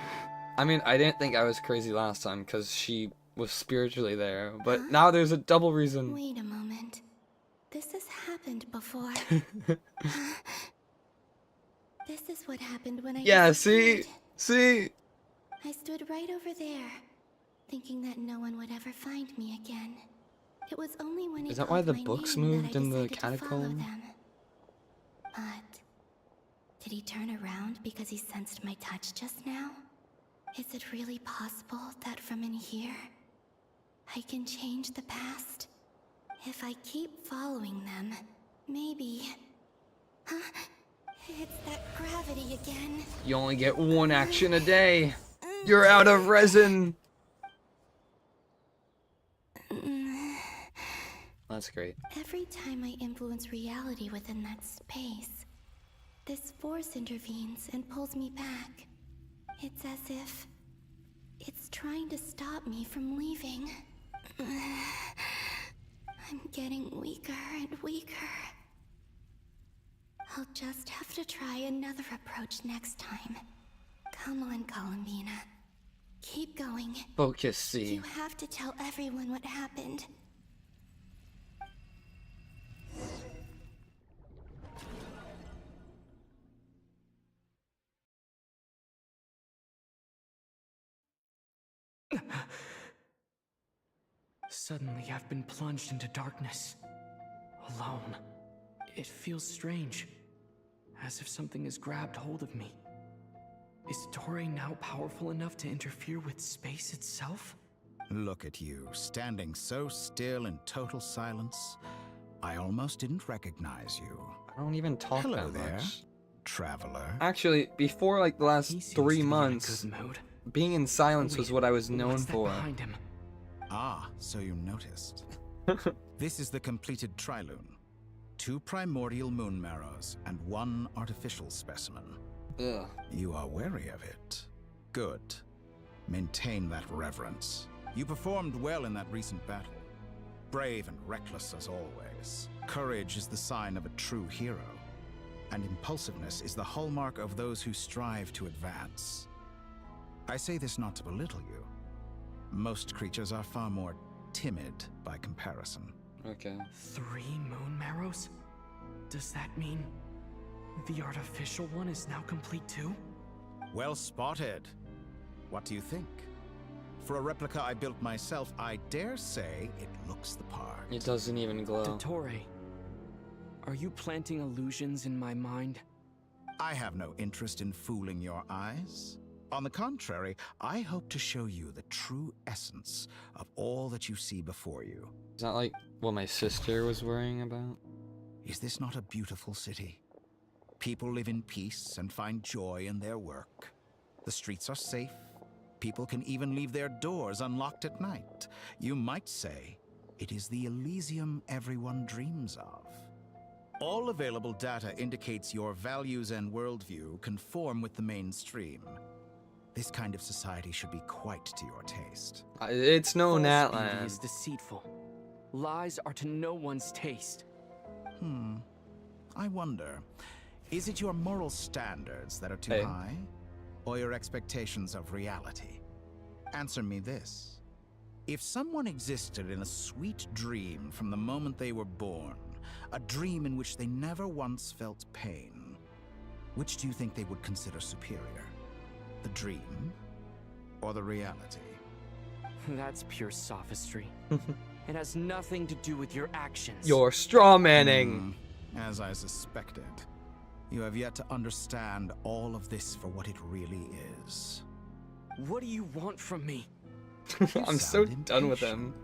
I mean, I didn't think I was crazy last time because she was spiritually there, but now there's a double reason. Wait a moment. This has happened before. This is what happened when I Yeah, see? I stood right over there, thinking that no one would ever find me again. It was only when Is that why the books moved in the catacomb? But did he turn around because he sensed my touch just now? Is it really possible that from in here, I can change the past? If I keep following them, maybe... Huh? It's that gravity again. You only get one action a day. You're out of resin. That's great. Every time I influence reality within that space, this force intervenes and pulls me back. It's as if it's trying to stop me from leaving. I'm getting weaker and weaker. I'll just have to try another approach next time. Come on, Columbina. Keep going. Focus, C. You have to tell everyone what happened. Suddenly, I've been plunged into darkness. Alone. It feels strange. As if something has grabbed hold of me. Is Torre now powerful enough to interfere with space itself? Look at you, standing so still in total silence. I almost didn't recognize you. I don't even talk Hello that there, much. traveler. Actually, before like the last 3 months, being in silence was what I was known for. Ah, so you noticed. This is the completed Trilune. 2 primordial moon marrows and 1 artificial specimen. Ugh. You are wary of it. Good. Maintain that reverence. You performed well in that recent battle. Brave and reckless as always. Courage is the sign of a true hero. And impulsiveness is the hallmark of those who strive to advance. I say this not to belittle you. Most creatures are far more timid by comparison. Okay. 3 moon marrows? Does that mean the artificial one is now complete too? Well spotted. What do you think? For a replica I built myself, I dare say it looks the part. It doesn't even glow. Dottore, are you planting illusions in my mind? I have no interest in fooling your eyes. On the contrary, I hope to show you the true essence of all that you see before you. Is that like what my sister was worrying about? Is this not a beautiful city? People live in peace and find joy in their work. The streets are safe. People can even leave their doors unlocked at night. You might say it is the Elysium everyone dreams of. All available data indicates your values and worldview conform with the mainstream. This kind of society should be quite to your taste. It's no False Natland. beauty is deceitful. Lies are to no one's taste. I wonder, is it your moral standards that are too high? Or your expectations of reality? Answer me this. If someone existed in a sweet dream from the moment they were born, a dream in which they never once felt pain, which do you think they would consider superior? The dream or the reality? That's pure sophistry. It has nothing to do with your actions. You're strawmanning. As I suspected. You have yet to understand all of this for what it really is. What do you want from me? I'm so done with him.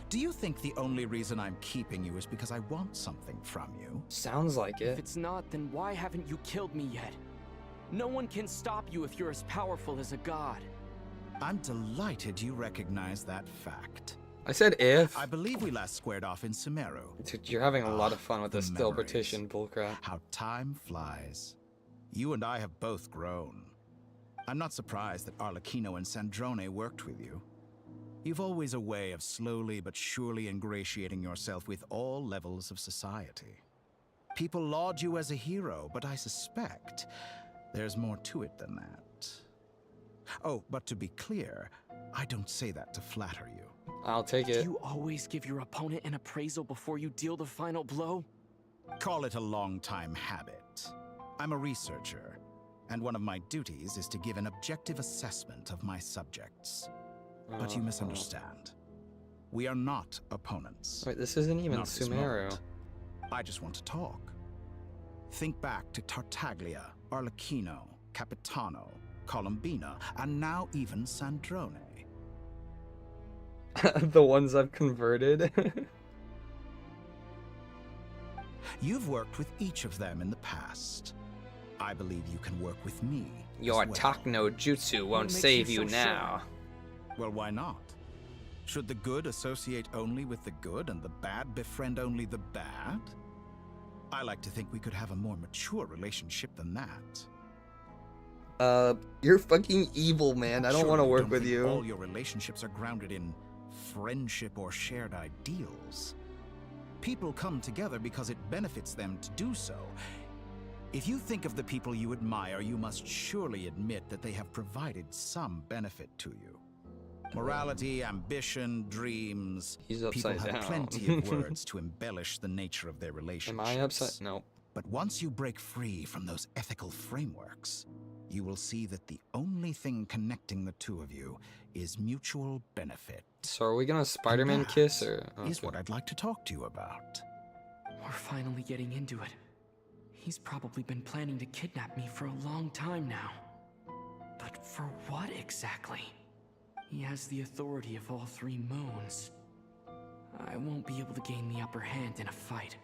Do you think the only reason I'm keeping you is because I want something from you? Sounds like it. If it's not, then why haven't you killed me yet? No one can stop you if you're as powerful as a god. I'm delighted you recognize that fact. I said if. I believe we last squared off in Sumeru. Dude, you're having a lot of fun with this still partition bullcrap. How time flies. You and I have both grown. I'm not surprised that Arlecchino and Sandrone worked with you. You've always a way of slowly but surely ingratiating yourself with all levels of society. People laud you as a hero, but I suspect there's more to it than that. Oh, but to be clear, I don't say that to flatter you. I'll take it. Do you always give your opponent an appraisal before you deal the final blow? Call it a long-time habit. I'm a researcher, and one of my duties is to give an objective assessment of my subjects. But you misunderstand. We are not opponents. Wait, this isn't even Not this Sumeru. moment. I just want to talk. Think back to Tartaglia, Arlecchino, Capitano, Columbina, and now even Sandrone. The ones I've converted. You've worked with each of them in the past. I believe you can work with me. Your as well. Takno Jutsu won't save you now. Well, why not? Should the good associate only with the good and the bad befriend only the bad? I like to think we could have a more mature relationship than that. You're fucking evil, man. I don't want to work with you. All your relationships are grounded in friendship or shared ideals. People come together because it benefits them to do so. If you think of the people you admire, you must surely admit that they have provided some benefit to you. Morality, ambition, dreams. He's upside People have down. plenty of words to embellish the nature of their relationships. Am I upside? No. But once you break free from those ethical frameworks, you will see that the only thing connecting the two of you is mutual benefit. So are we gonna Spider-Man And kiss or? that is what I'd like to talk to you about. We're finally getting into it. He's probably been planning to kidnap me for a long time now. But for what exactly? He has the authority of all three moons. I won't be able to gain the upper hand in a fight.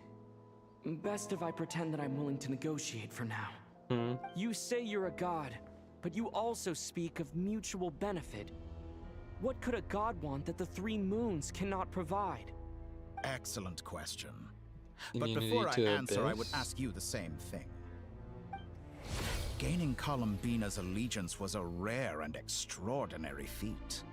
Best if I pretend that I'm willing to negotiate for now. You say you're a god, but you also speak of mutual benefit. What could a god want that the three moons cannot provide? Excellent question. But Immunity before I to answer, I would Abyss? ask you the same thing. Gaining Columbina's allegiance was a rare and extraordinary feat.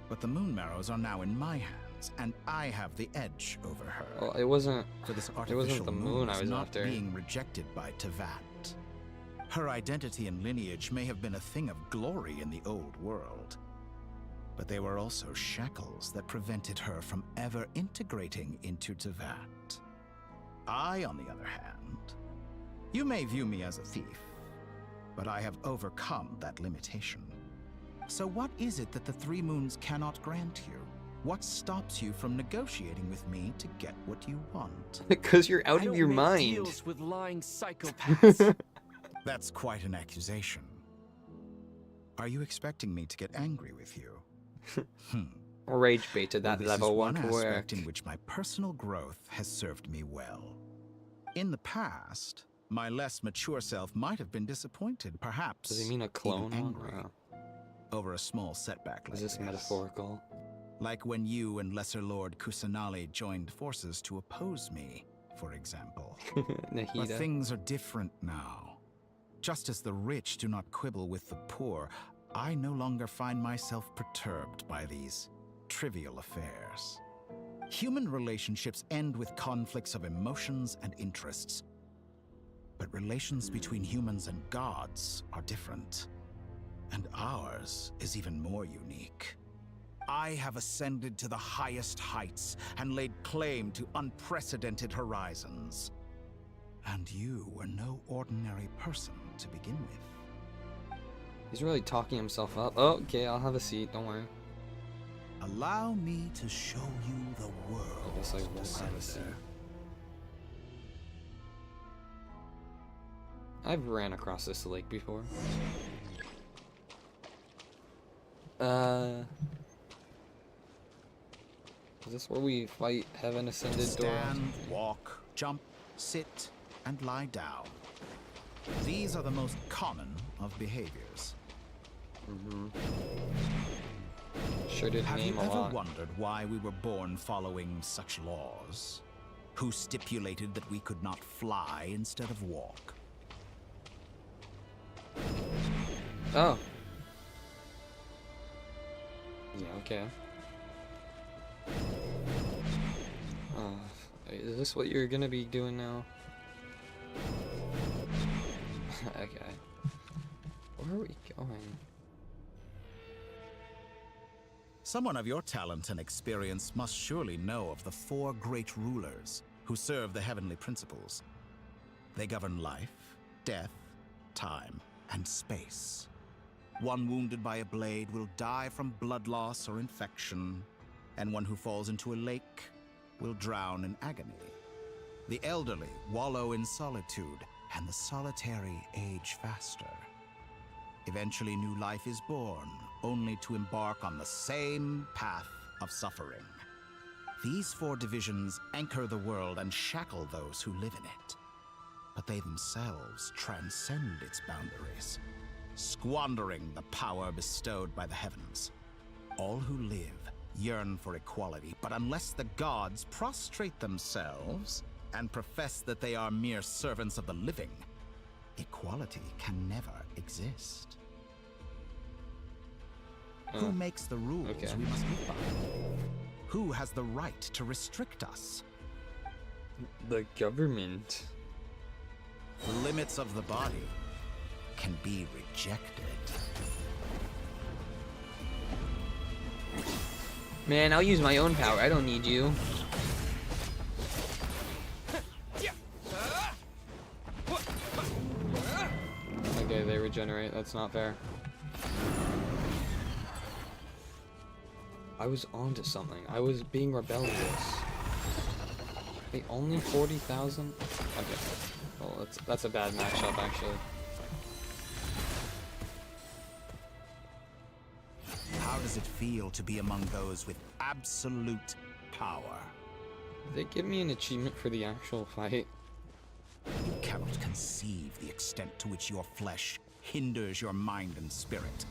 But the Moon Marrows are now in my hands, and I have the edge over her. Well, it wasn't. For this It artificial wasn't the moon I is was not after. being rejected by Tevat. Her identity and lineage may have been a thing of glory in the old world, but they were also shackles that prevented her from ever integrating into Tevat. I, on the other hand, you may view me as a thief, but I have overcome that limitation. So what is it that the Three Moons cannot grant you? What stops you from negotiating with me to get what you want? Because you're out of your mind. Deals with lying psychopaths. That's quite an accusation. Are you expecting me to get angry with you? Rage bait to that Well, level this is one won't work. aspect in which my personal growth has served me well. In the past, my less mature self might have been disappointed, perhaps Does he mean a even clone? angry, Or over a small setback like is this metaphorical? Like when you and Lesser Lord Kusanali joined forces to oppose me, for example. But Nahida. things are different now. Just as the rich do not quibble with the poor, I no longer find myself perturbed by these trivial affairs. Human relationships end with conflicts of emotions and interests. But relations between humans and gods are different. And ours is even more unique. I have ascended to the highest heights and laid claim to unprecedented horizons. And you were no ordinary person to begin with. He's really talking himself up. Oh, okay, I'll have a seat. Don't worry. Allow me to show you the world. I guess I won't have a seat. I've ran across this lake before. Is this where we fight Heaven Ascended Dora? Stand, walk, jump, sit, and lie down. These are the most common of behaviors. Sure did Have name you a ever lot. wondered why we were born following such laws? Who stipulated that we could not fly instead of walk? Oh. Yeah, okay. Is this what you're gonna be doing now? Okay. Where are we going? Someone of your talent and experience must surely know of the four great rulers who serve the heavenly principles. They govern life, death, time, and space. One wounded by a blade will die from blood loss or infection, and one who falls into a lake will drown in agony. The elderly wallow in solitude, and the solitary age faster. Eventually, new life is born, only to embark on the same path of suffering. These four divisions anchor the world and shackle those who live in it. But they themselves transcend its boundaries, squandering the power bestowed by the heavens. All who live yearn for equality, but unless the gods prostrate themselves and profess that they are mere servants of the living, equality can never exist. Who makes the rules we must live by? Who has the right to restrict us? The government. The limits of the body can be rejected. Man, I'll use my own power. I don't need you. Okay, they regenerate. That's not fair. I was onto something. I was being rebellious. Wait, only 40,000? Okay. Well, that's a bad matchup, actually. How does does it feel to be among those with absolute power? They give me an achievement for the actual fight. You cannot conceive the extent to which your flesh hinders your mind and spirit.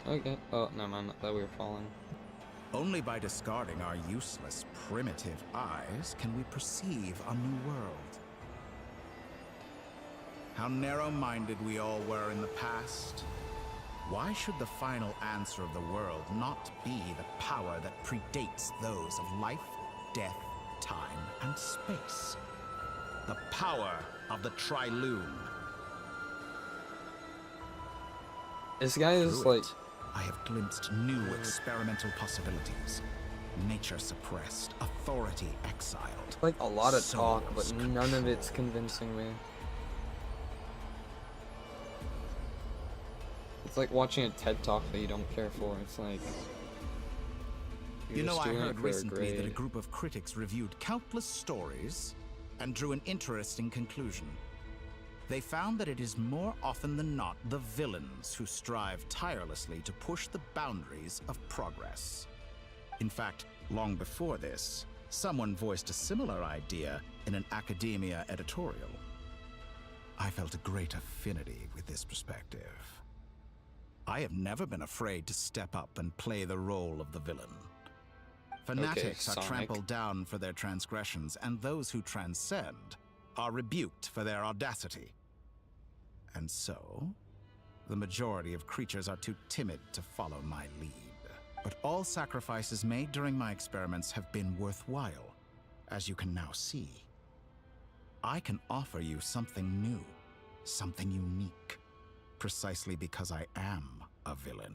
Okay. Oh, no, man. I thought we were falling. Only by discarding our useless, primitive eyes can we perceive a new world. How narrow-minded we all were in the past. Why should the final answer of the world not be the power that predates those of life, death, time, and space? The power of the Triloon. This guy is Through like... it, I have glimpsed new experimental possibilities. Nature suppressed, authority exiled. Like a lot of talk, but souls none of it's convincing me. It's like watching a TED Talk that you don't care for. It's like... You know, I heard for a recently that a grade. group of critics reviewed countless stories and drew an interesting conclusion. They found that it is more often than not the villains who strive tirelessly to push the boundaries of progress. In fact, long before this, someone voiced a similar idea in an academia editorial. I felt a great affinity with this perspective. I have never been afraid to step up and play the role of the villain. Fanatics are Sonic. trampled down for their transgressions, and those who transcend are rebuked for their audacity. And so, the majority of creatures are too timid to follow my lead. But all sacrifices made during my experiments have been worthwhile, as you can now see. I can offer you something new, something unique, precisely because I am a villain.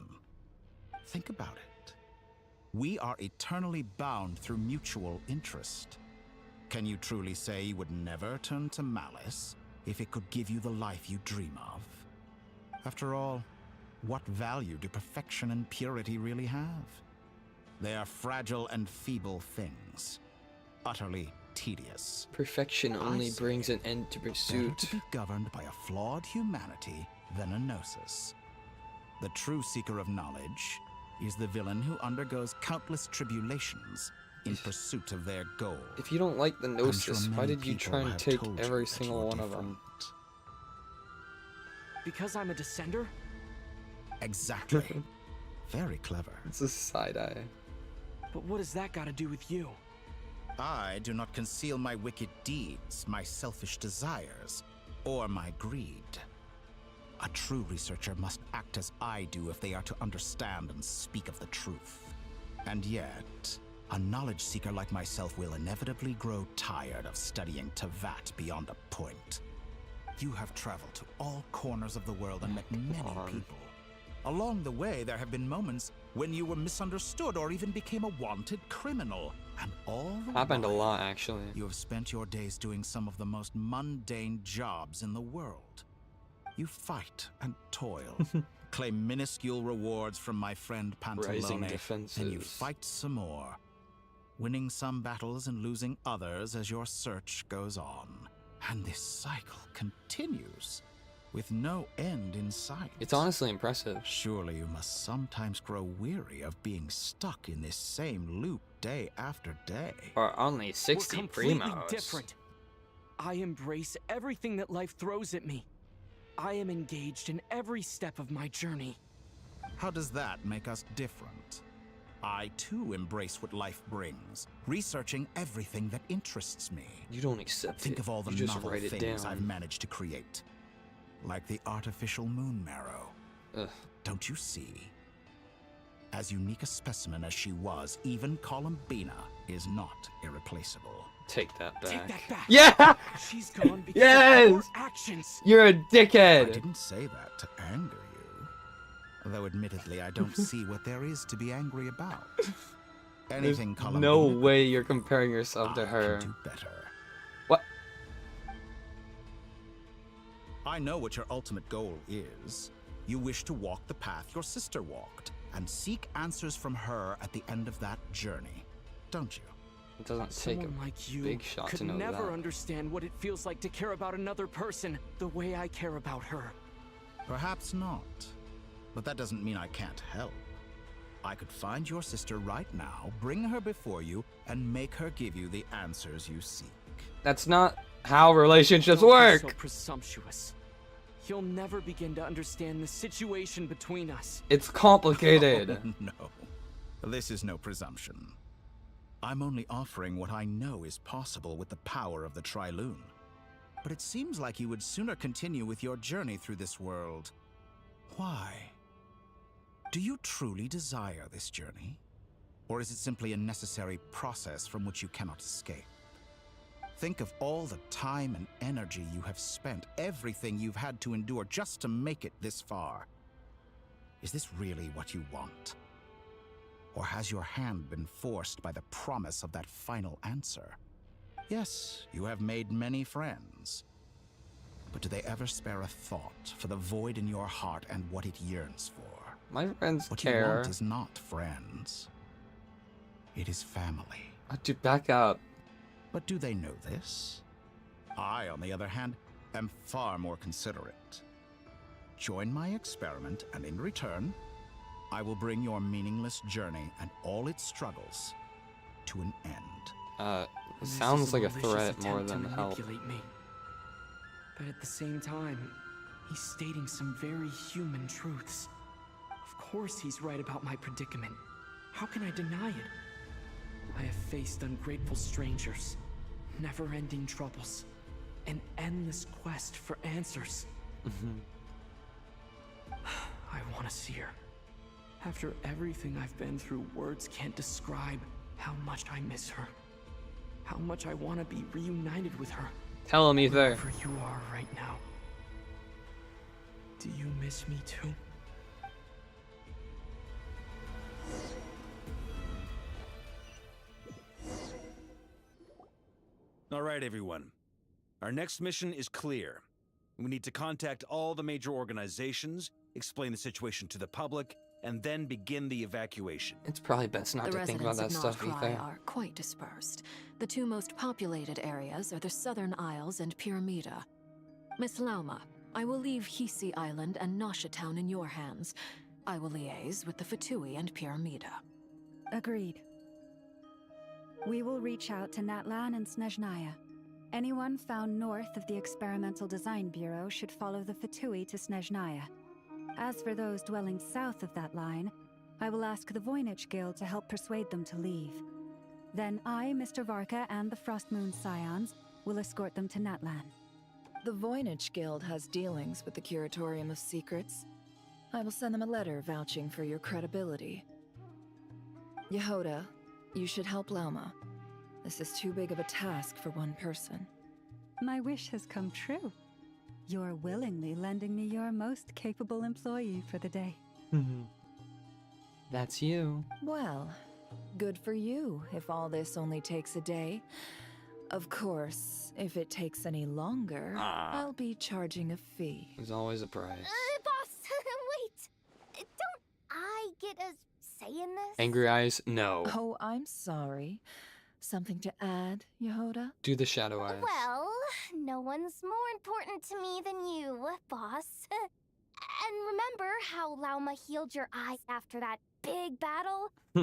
Think about it. We are eternally bound through mutual interest. Can you truly say you would never turn to malice if it could give you the life you dream of? After all, what value do perfection and purity really have? They are fragile and feeble things, utterly tedious. Perfection only brings an end to Better pursuit. to be governed by a flawed humanity than a gnosis. The true seeker of knowledge is the villain who undergoes countless tribulations in pursuit of their goal. If you don't like the I'm sure Gnosis, why many did you people try and have take told you every that single you're one of them? Because I'm a descender? Exactly. Very clever. It's a side eye. But what has that got to do with you? I do not conceal my wicked deeds, my selfish desires, or my greed. A true researcher must act as I do if they are to understand and speak of the truth. And yet, a knowledge seeker like myself will inevitably grow tired of studying Tavat beyond a point. You have traveled to all corners of the world and met many people. Along the way, there have been moments when you were misunderstood or even became a wanted criminal. And all the Happened a while, lot, actually. you have spent your days doing some of the most mundane jobs in the world. You fight and toil, claim minuscule rewards from my friend Rising Pantalone, defenses. and you fight some more, winning some battles and losing others as your search goes on. And this cycle continues, with no end in sight. It's honestly impressive. Surely you must sometimes grow weary of being stuck in this same loop day after day. Or only 60 We're completely primos. different. I embrace everything that life throws at me. I am engaged in every step of my journey. How does that make us different? I too embrace what life brings, researching everything that interests me. You don't accept Think it. of all the You just novel write it things down. I've managed to create. Like the artificial moon marrow. Ugh. Don't you see? As unique a specimen as she was, even Columbina is not irreplaceable. Take that back. Take that back. Yeah! She's gone because Yes! of your actions. You're a dickhead! I didn't say that to anger you. Though admittedly, I don't see what there is to be angry about. Anything There's Columbina no could way you're comparing yourself to I her. can do better. What? I know what your ultimate goal is. You wish to walk the path your sister walked, and seek answers from her at the end of that journey, don't you? It doesn't take Someone a like you big shot could to know never that. understand what it feels like to care about another person the way I care about her. Perhaps not. But that doesn't mean I can't help. I could find your sister right now, bring her before you, and make her give you the answers you seek. That's not how relationships Don't work. be so presumptuous. You'll never begin to understand the situation between us. It's complicated. Oh, no. This is no presumption. I'm only offering what I know is possible with the power of the Trilune. But it seems like you would sooner continue with your journey through this world. Why? Do you truly desire this journey? Or is it simply a necessary process from which you cannot escape? Think of all the time and energy you have spent, everything you've had to endure just to make it this far. Is this really what you want? Or has your hand been forced by the promise of that final answer? Yes, you have made many friends. But do they ever spare a thought for the void in your heart and what it yearns for? My friends What care. you want is not friends. It is family. Dude, back up. But do they know this? I, on the other hand, am far more considerate. Join my experiment, and in return, I will bring your meaningless journey and all its struggles to an end. It sounds like a malicious threat more attempt to than help. manipulate me. But at the same time, he's stating some very human truths. Of course he's right about my predicament. How can I deny it? I have faced ungrateful strangers, never-ending troubles, an endless quest for answers. I want to see her. After everything I've been through, words can't describe how much I miss her. How much I want to be reunited with her. Tell him, Ether. Wherever you are right now. Do you miss me too? All right, everyone. Our next mission is clear. We need to contact all the major organizations, explain the situation to the public, and then begin the evacuation. It's probably best not The to think about that residents of stuff, Notfry Ether. are quite dispersed. The two most populated areas are the Southern Isles and Pyramida. Miss Lauma, I will leave Hisi Island and Nasha Town in your hands. I will liaise with the Fatui and Pyramida. Agreed. We will reach out to Natlan and Snezhnaya. Anyone found north of the Experimental Design Bureau should follow the Fatui to Snezhnaya. As for those dwelling south of that line, I will ask the Voynich Guild to help persuade them to leave. Then I, Mr. Varka, and the Frostmoon Scions will escort them to Natlan. The Voynich Guild has dealings with the Curatorium of Secrets. I will send them a letter vouching for your credibility. Yehoda, you should help Lauma. This is too big of a task for one person. My wish has come true. You're willingly lending me your most capable employee for the day. That's you. Well, good for you if all this only takes a day. Of course, if it takes any longer, I'll be charging a fee. There's always a price. Boss, wait. Don't I get a say in this? Angry eyes? No. Oh, I'm sorry. Something to add, Yehoda? Do the shadow eyes. Well, no one's more important to me than you, boss. And remember how Lauma healed your eyes after that big battle? I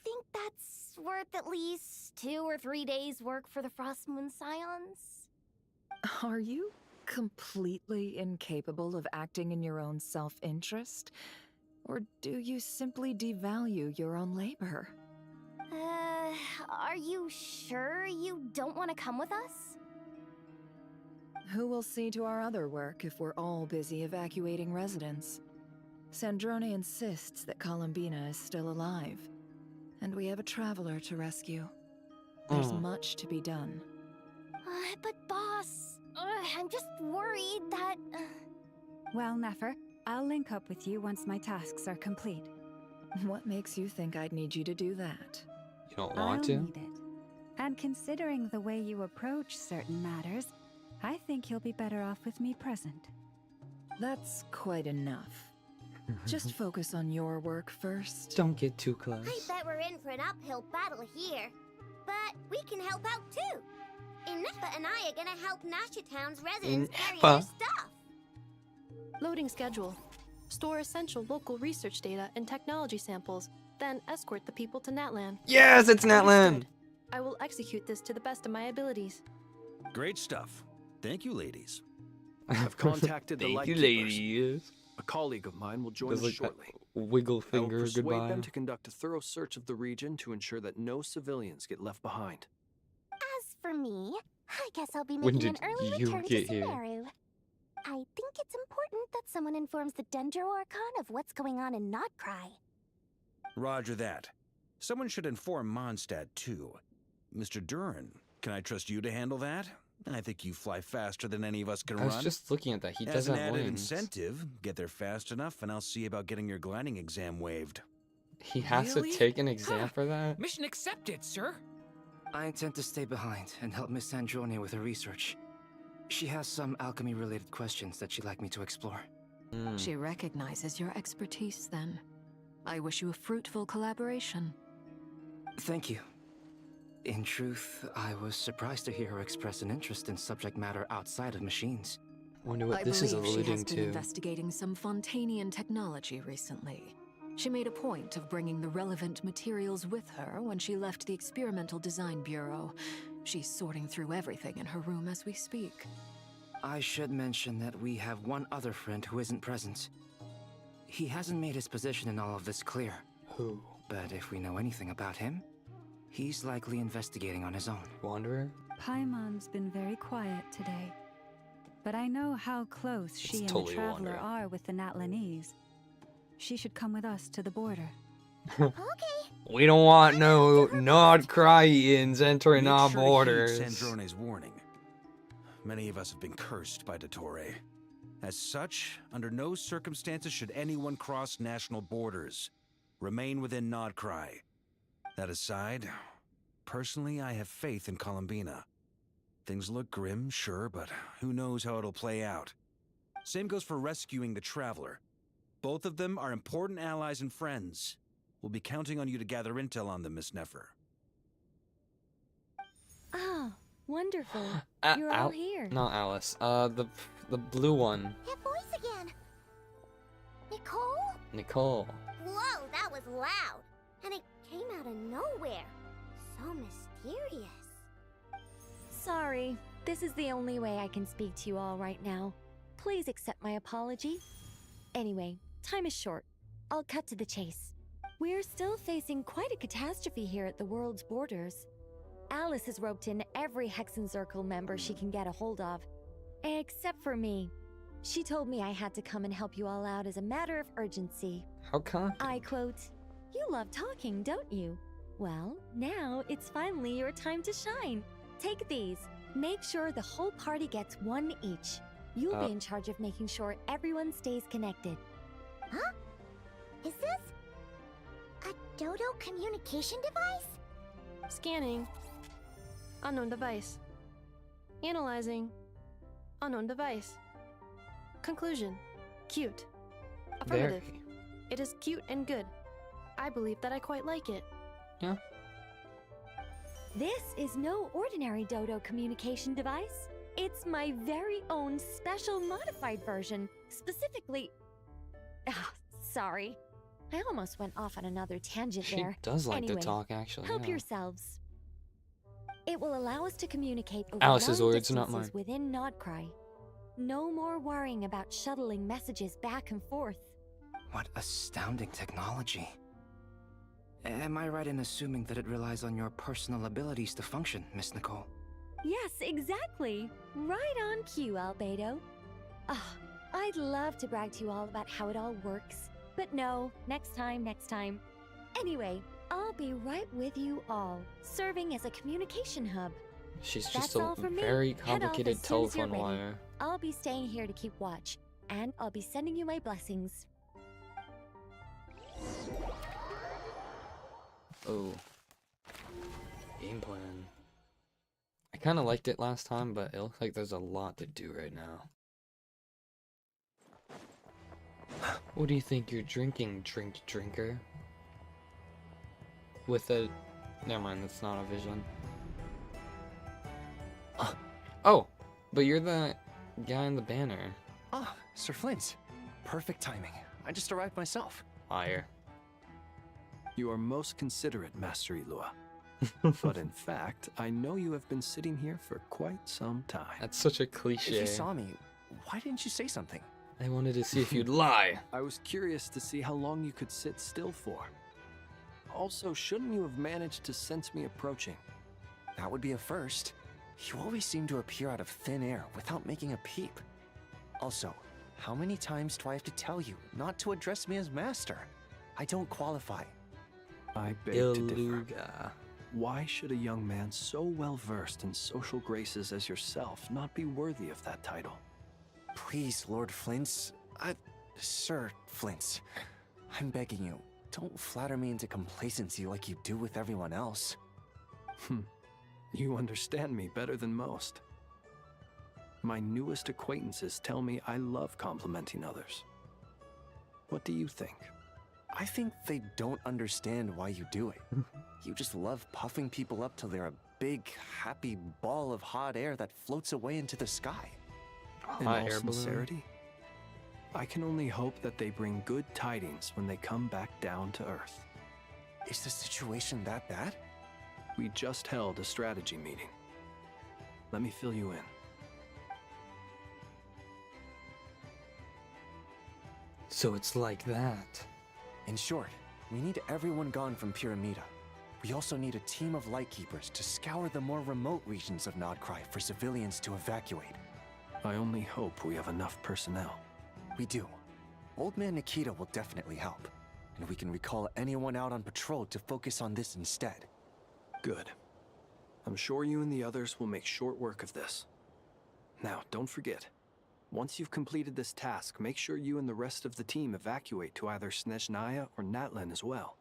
think that's worth at least 2 or 3 days' work for the Frostmoon Scions. Are you completely incapable of acting in your own self-interest? Or do you simply devalue your own labor? Are you sure you don't want to come with us? Who will see to our other work if we're all busy evacuating residents? Sandrone insists that Columbina is still alive, and we have a traveler to rescue. There's much to be done. But boss, I'm just worried that... Well, Nefer, I'll link up with you once my tasks are complete. What makes you think I'd need you to do that? You don't want I'll to? need it. And considering the way you approach certain matters, I think you'll be better off with me present. That's quite enough. Just focus on your work first. Don't get too close. I bet we're in for an uphill battle here. But we can help out too. Ineffa and I are gonna help Nasha Town's residents carry Ineffa? their stuff. Loading schedule. Store essential local research data and technology samples, then escort the people to Natlan. Yes, it's Natlan! Understood. I will execute this to the best of my abilities. Great stuff. Thank you, ladies. I've contacted the Thank you, Lightkeepers. ladies. A colleague of mine will join Does us like that shortly. wiggle I will finger persuade goodbye. them to conduct a thorough search of the region to ensure that no civilians get left behind. As for me, I guess I'll be When making an did early you return to get here? Sumeru. I think it's important that someone informs the Dendro Archon of what's going on in Notcry. Roger that. Someone should inform Mondstadt, too. Mr. Duran, can I trust you to handle that? I think you fly faster than any of us can I was run. just looking at that. He As does an have added wings. incentive, get there fast enough, and I'll see about getting your gliding exam waived. He has Really? to take an exam for that? Mission accepted, sir. I intend to stay behind and help Miss Sandrone with her research. She has some alchemy-related questions that she'd like me to explore. She recognizes your expertise then. I wish you a fruitful collaboration. Thank you. In truth, I was surprised to hear her express an interest in subject matter outside of machines. Wonder what I this is believe she alluding has been to. investigating some Fontanian technology recently. She made a point of bringing the relevant materials with her when she left the Experimental Design Bureau. She's sorting through everything in her room as we speak. I should mention that we have one other friend who isn't present. He hasn't made his position in all of this clear. Who? But if we know anything about him, he's likely investigating on his own. Wanderer? Paimon's been very quiet today. But I know how close she and totally the Traveler Wanderer. are with the Natlanese. She should come with us to the border. We don't want no Nordcryans entering Make our sure to heed borders. Sandrone's warning. Many of us have been cursed by Dottore. As such, under no circumstances should anyone cross national borders. Remain within Nordcry. That aside, personally, I have faith in Columbina. Things look grim, sure, but who knows how it'll play out. Same goes for rescuing the Traveler. Both of them are important allies and friends. We'll be counting on you to gather intel on them, Miss Nefer. Oh, wonderful. You're all Al- here. Not Alice. The blue one. That voice again. Nicole? Nicole. Whoa, that was loud. And it came out of nowhere. So mysterious. Sorry, this is the only way I can speak to you all right now. Please accept my apology. Anyway, time is short. I'll cut to the chase. We're still facing quite a catastrophe here at the world's borders. Alice has roped in every Hexen Circle member she can get a hold of. Except for me. She told me I had to come and help you all out as a matter of urgency. How come? I quote, "You love talking, don't you? Well, now it's finally your time to shine. Take these. Make sure the whole party gets one each. You'll be in charge of making sure everyone stays connected." Huh? Is this a Dodo communication device? Scanning. Unknown device. Analyzing. Unknown device. Conclusion. Cute. Affirmative. Very. It is cute and good. I believe that I quite like it. Yeah. This is no ordinary Dodo communication device. It's my very own special modified version. Specifically... Ah, sorry. I almost went off on another tangent She there. does like to Anyway, talk, actually, help yeah. yourselves. It will allow us to communicate over Alice's long words, not distances mine. within Nodcry. No more worrying about shuttling messages back and forth. What astounding technology. Am I right in assuming that it relies on your personal abilities to function, Miss Nicole? Yes, exactly. Right on cue, Albedo. Ah, I'd love to brag to you all about how it all works. But no, next time. Anyway, I'll be right with you all, serving as a communication hub. She's That's just all a from me. very Head off complicated as soon as you're telephone ready. wire. I'll be staying here to keep watch, and I'll be sending you my blessings. Oh. Game plan. I kind of liked it last time, but it looks like there's a lot to do right now. What do you think you're drinking, drinker? With a... Never mind, that's not a vision. Oh, but you're the guy in the banner. Ah, Sir Flint. Perfect timing. I just arrived myself. Liar. You are most considerate, Master Ilua. But in fact, I know you have been sitting here for quite some time. That's such a cliche. If you saw me, why didn't you say something? I wanted to see if you'd lie. I was curious to see how long you could sit still for. Also, shouldn't you have managed to sense me approaching? That would be a first. You always seem to appear out of thin air without making a peep. Also, how many times do I have to tell you not to address me as master? I don't qualify. I beg to differ. Why should a young man so well versed in social graces as yourself not be worthy of that title? Please, Lord Flint's... Sir Flint's. I'm begging you, don't flatter me into complacency like you do with everyone else. You understand me better than most. My newest acquaintances tell me I love complimenting others. What do you think? I think they don't understand why you do it. You just love puffing people up till they're a big, happy ball of hot air that floats away into the sky. In all sincerity, I can only hope that they bring good tidings when they come back down to Earth. Is the situation that bad? We just held a strategy meeting. Let me fill you in. So it's like that. In short, we need everyone gone from Pyramida. We also need a team of Lightkeepers to scour the more remote regions of Nodcry for civilians to evacuate. I only hope we have enough personnel. We do. Old Man Nikita will definitely help, and we can recall anyone out on patrol to focus on this instead. Good. I'm sure you and the others will make short work of this. Now, don't forget, once you've completed this task, make sure you and the rest of the team evacuate to either Snezhnaya or Natlan as well.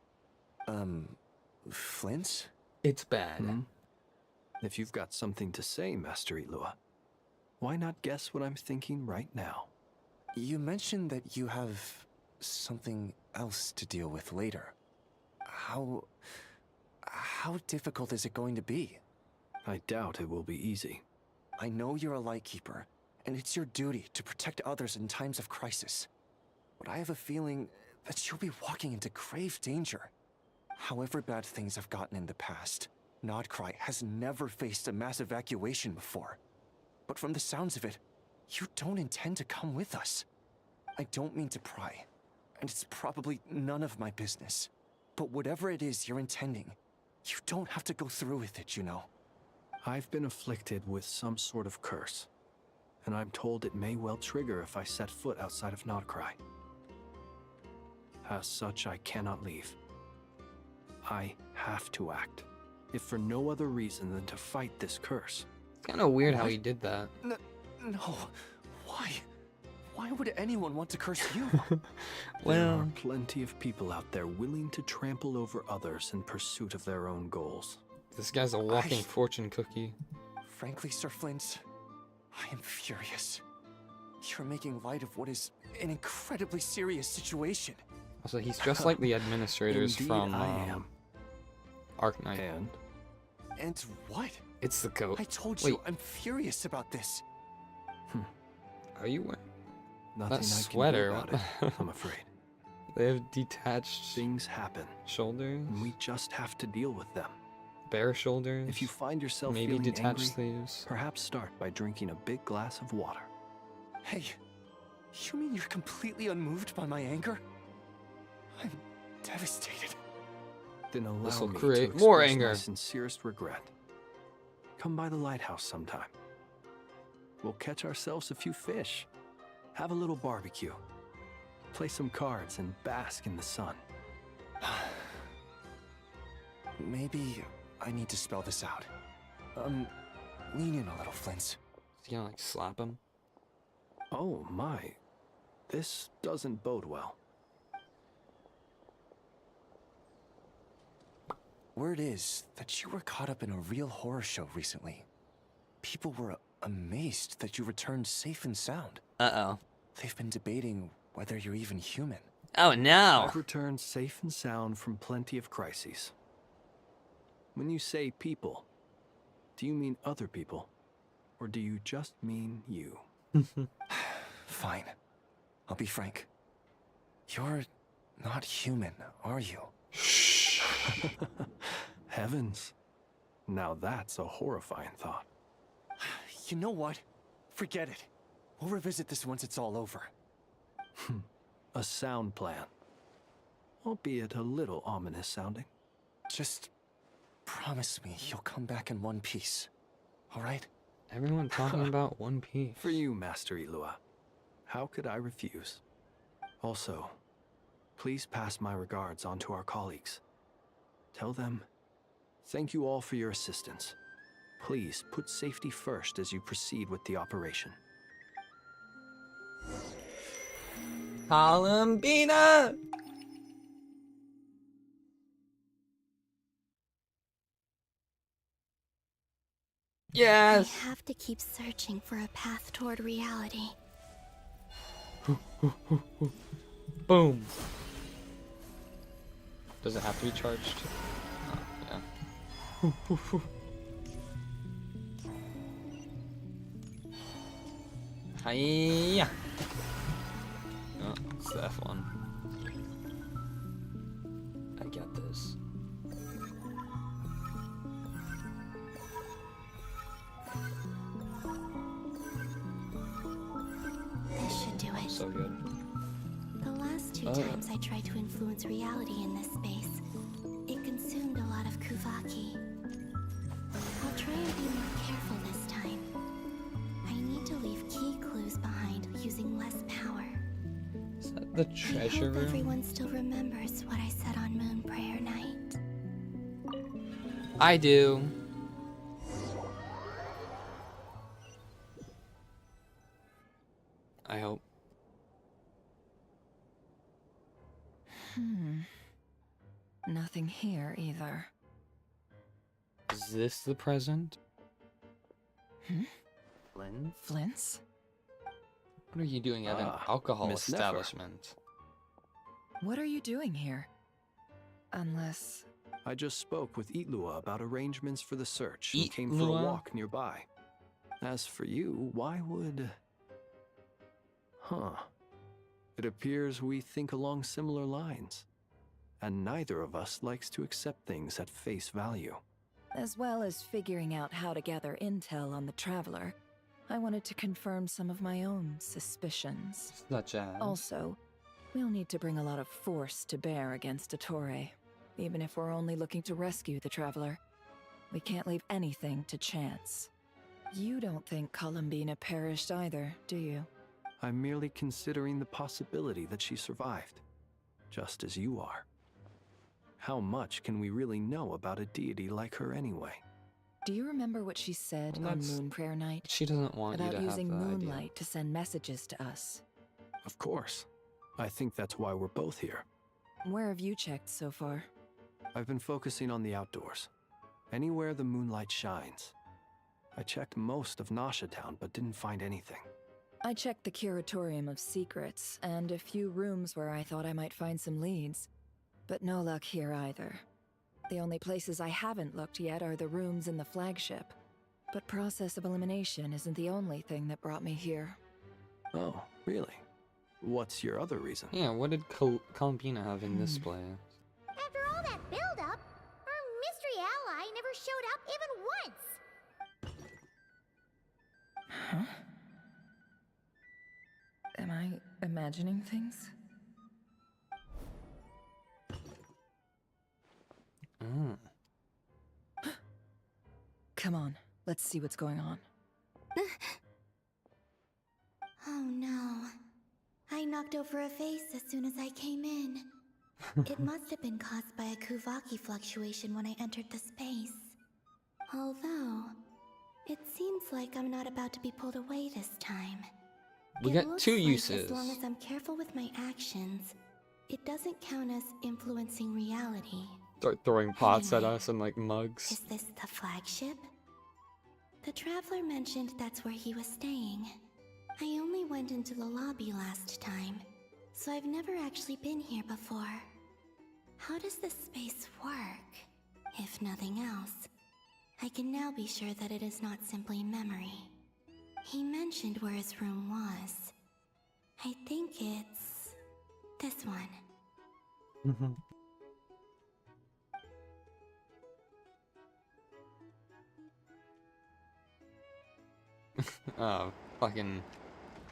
Flint? It's bad. If you've got something to say, Master Ilua, why not guess what I'm thinking right now? You mentioned that you have something else to deal with later. How difficult is it going to be? I doubt it will be easy. I know you're a Lightkeeper, and it's your duty to protect others in times of crisis. But I have a feeling that you'll be walking into grave danger. However bad things have gotten in the past, Nodcry has never faced a mass evacuation before. But from the sounds of it, you don't intend to come with us. I don't mean to pry, and it's probably none of my business. But whatever it is you're intending, you don't have to go through with it, you know. I've been afflicted with some sort of curse, and I'm told it may well trigger if I set foot outside of Nodcry. As such, I cannot leave. I have to act, if for no other reason than to fight this curse. It's kind of weird how he did that. No. Why? Why would anyone want to curse you? There are plenty of people out there willing to trample over others in pursuit of their own goals. This guy's a walking fortune cookie. Frankly, Sir Flint, I am furious. You're making light of what is an incredibly serious situation. Also, he's just like the administrators Indeed, from I am. Arknight. And what? It's the coat. I told you, I'm furious about this. Are you wearing Nothing that I can do sweater? about What it, I'm afraid. They have detached things happen. Shoulders. And we just have to deal with them. Bare shoulders. If you find yourself maybe feeling detached angry, sleeves. perhaps start by drinking a big glass of water. Hey, you mean you're completely unmoved by my anger? I'm devastated. Then allow This'll me create to more express anger. my sincerest regret. Come by the lighthouse sometime. We'll catch ourselves a few fish, have a little barbecue, play some cards, and bask in the sun. Maybe I need to spell this out. Lean in a little, Flint. Is he gonna like slap him? Oh my, this doesn't bode well. Word is that you were caught up in a real horror show recently. People were amazed that you returned safe and sound. Uh-oh. They've been debating whether you're even human. Oh no! I've returned safe and sound from plenty of crises. When you say people, do you mean other people? Or do you just mean you? Fine. I'll be frank. You're not human, are you? Heavens. Now that's a horrifying thought. You know what? Forget it. We'll revisit this once it's all over. A sound plan. Albeit a little ominous sounding. Just promise me you'll come back in one piece. All right? Everyone talking about One Piece. For you, Master Ilua. How could I refuse? Also, please pass my regards on to our colleagues. Tell them, thank you all for your assistance. Please put safety first as you proceed with the operation. Columbina! Yes! I have to keep searching for a path toward reality. Boom. Does it have to be charged? Oh, yeah. Hiya! Oh, it's the F1. I get this. This should do it. So good. The last two times I tried to influence reality in this space, it consumed a lot of Kuvaki. I'll try and be more careful this time. I need to leave key clues behind using less power. Is that the treasure I hope room? everyone still remembers what I said on Moon Prayer Night. I do. I hope. Nothing here either. Is this the present? Flynn? Flints? What are you doing at an alcohol Miss Nefer. establishment? What are you doing here? Unless... I just spoke with Itlua about arrangements for the search and came for a Itlua? walk nearby. As for you, why would... Huh. It appears we think along similar lines. And neither of us likes to accept things at face value. As well as figuring out how to gather intel on the Traveler, I wanted to confirm some of my own suspicions. Such as? Also, we'll need to bring a lot of force to bear against Dottore, even if we're only looking to rescue the Traveler. We can't leave anything to chance. You don't think Columbina perished either, do you? I'm merely considering the possibility that she survived, just as you are. How much can we really know about a deity like her anyway? Do you remember what she said on Moon Prayer Night? She doesn't want you about to have using the moonlight idea. to send messages to us. Of course. I think that's why we're both here. Where have you checked so far? I've been focusing on the outdoors. Anywhere the moonlight shines. I checked most of Nasha Town, but didn't find anything. I checked the Curatorium of Secrets, and a few rooms where I thought I might find some leads. But no luck here either. The only places I haven't looked yet are the rooms in the flagship. But process of elimination isn't the only thing that brought me here. Oh, really? What's your other reason? Yeah, what did Columbina have in this place? After all that build-up, our mystery ally never showed up even once. Huh? Am I imagining things? Come on, let's see what's going on. Oh no. I knocked over a vase as soon as I came in. It must have been caused by a Kuvaki fluctuation when I entered the space. Although, it seems like I'm not about to be pulled away this time. We It got looks two like uses. As long as I'm careful with my actions, it doesn't count as influencing reality. Start throwing pots at us and like mugs. Is this the flagship? The Traveler mentioned that's where he was staying. I only went into the lobby last time, so I've never actually been here before. How does this space work? If nothing else, I can now be sure that it is not simply memory. He mentioned where his room was. I think it's this one. Oh, fucking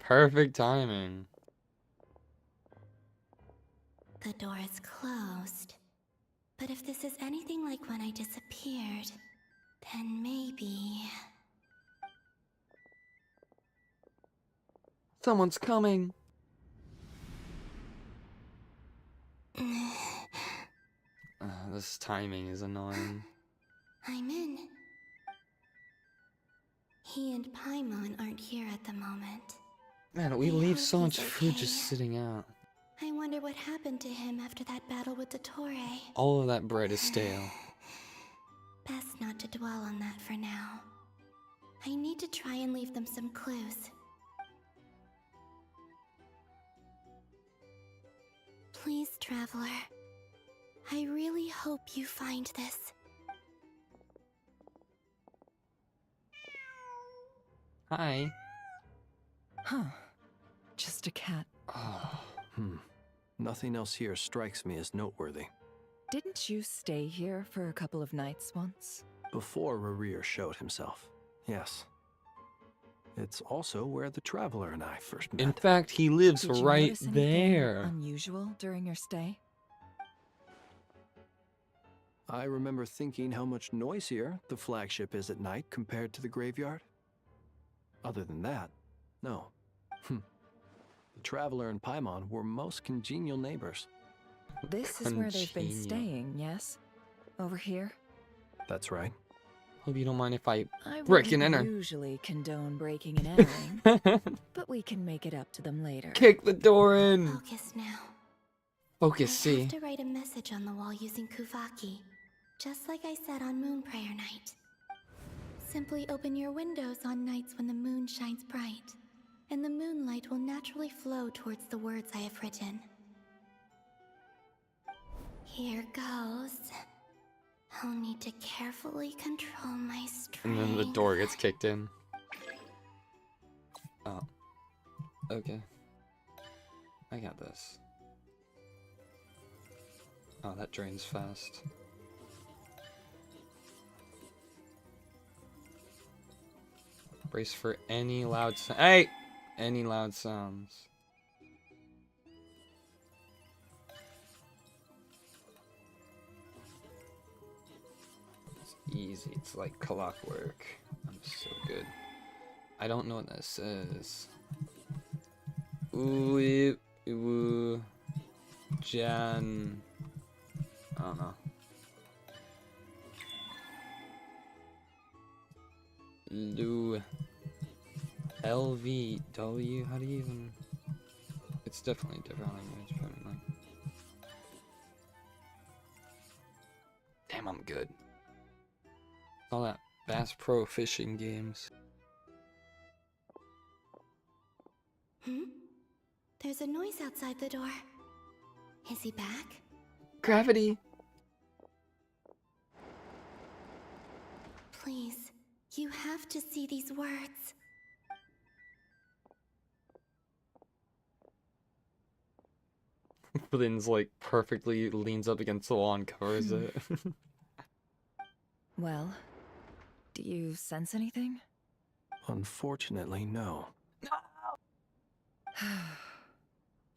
perfect timing. The door is closed. But if this is anything like when I disappeared, then maybe... Someone's coming. This timing is annoying. I'm in. He and Paimon aren't here at the moment. Man, we I leave hope so much he's food okay. just sitting out. I wonder what happened to him after that battle with Dottore. All of that bread is stale. Best not to dwell on that for now. I need to try and leave them some clues. Please, Traveler. I really hope you find this. Hi. Huh. Just a cat. Nothing else here strikes me as noteworthy. Didn't you stay here for a couple of nights once? Before Rerir showed himself, yes. It's also where the Traveler and I first met. In fact, he lives Did you right notice anything there. unusual during your stay? I remember thinking how much noisier the flagship is at night compared to the graveyard. Other than that, no. The Traveler and Paimon were most congenial neighbors. This is where they've been staying, yes? Over here? That's right. Hope you don't mind if I I break and wouldn't enter. usually condone breaking and entering, but we can make it up to them later. Kick the door in. Focus now. Focus, I see. have to write a message on the wall using Kuvaki, just like I said on Moonprayer Night. Simply open your windows on nights when the moon shines bright, and the moonlight will naturally flow towards the words I have written. Here goes. I'll need to carefully control my strength. And then the door gets kicked in. Oh. Okay. I got this. Oh, that drains fast. Brace for any loud sound. Hey! Any loud sounds. It's easy. It's like clockwork. I'm so good. I don't know what this is. Ooh, ooh, Jan. I don't know. Lu. LVW. How do you even? It's definitely a different language, apparently. Damn, I'm good. All that Bass Pro fishing games. There's a noise outside the door. Is he back? Gravity. Please, you have to see these words. Lynn's like perfectly leans up against the wall and covers it. Well, do you sense anything? Unfortunately, no.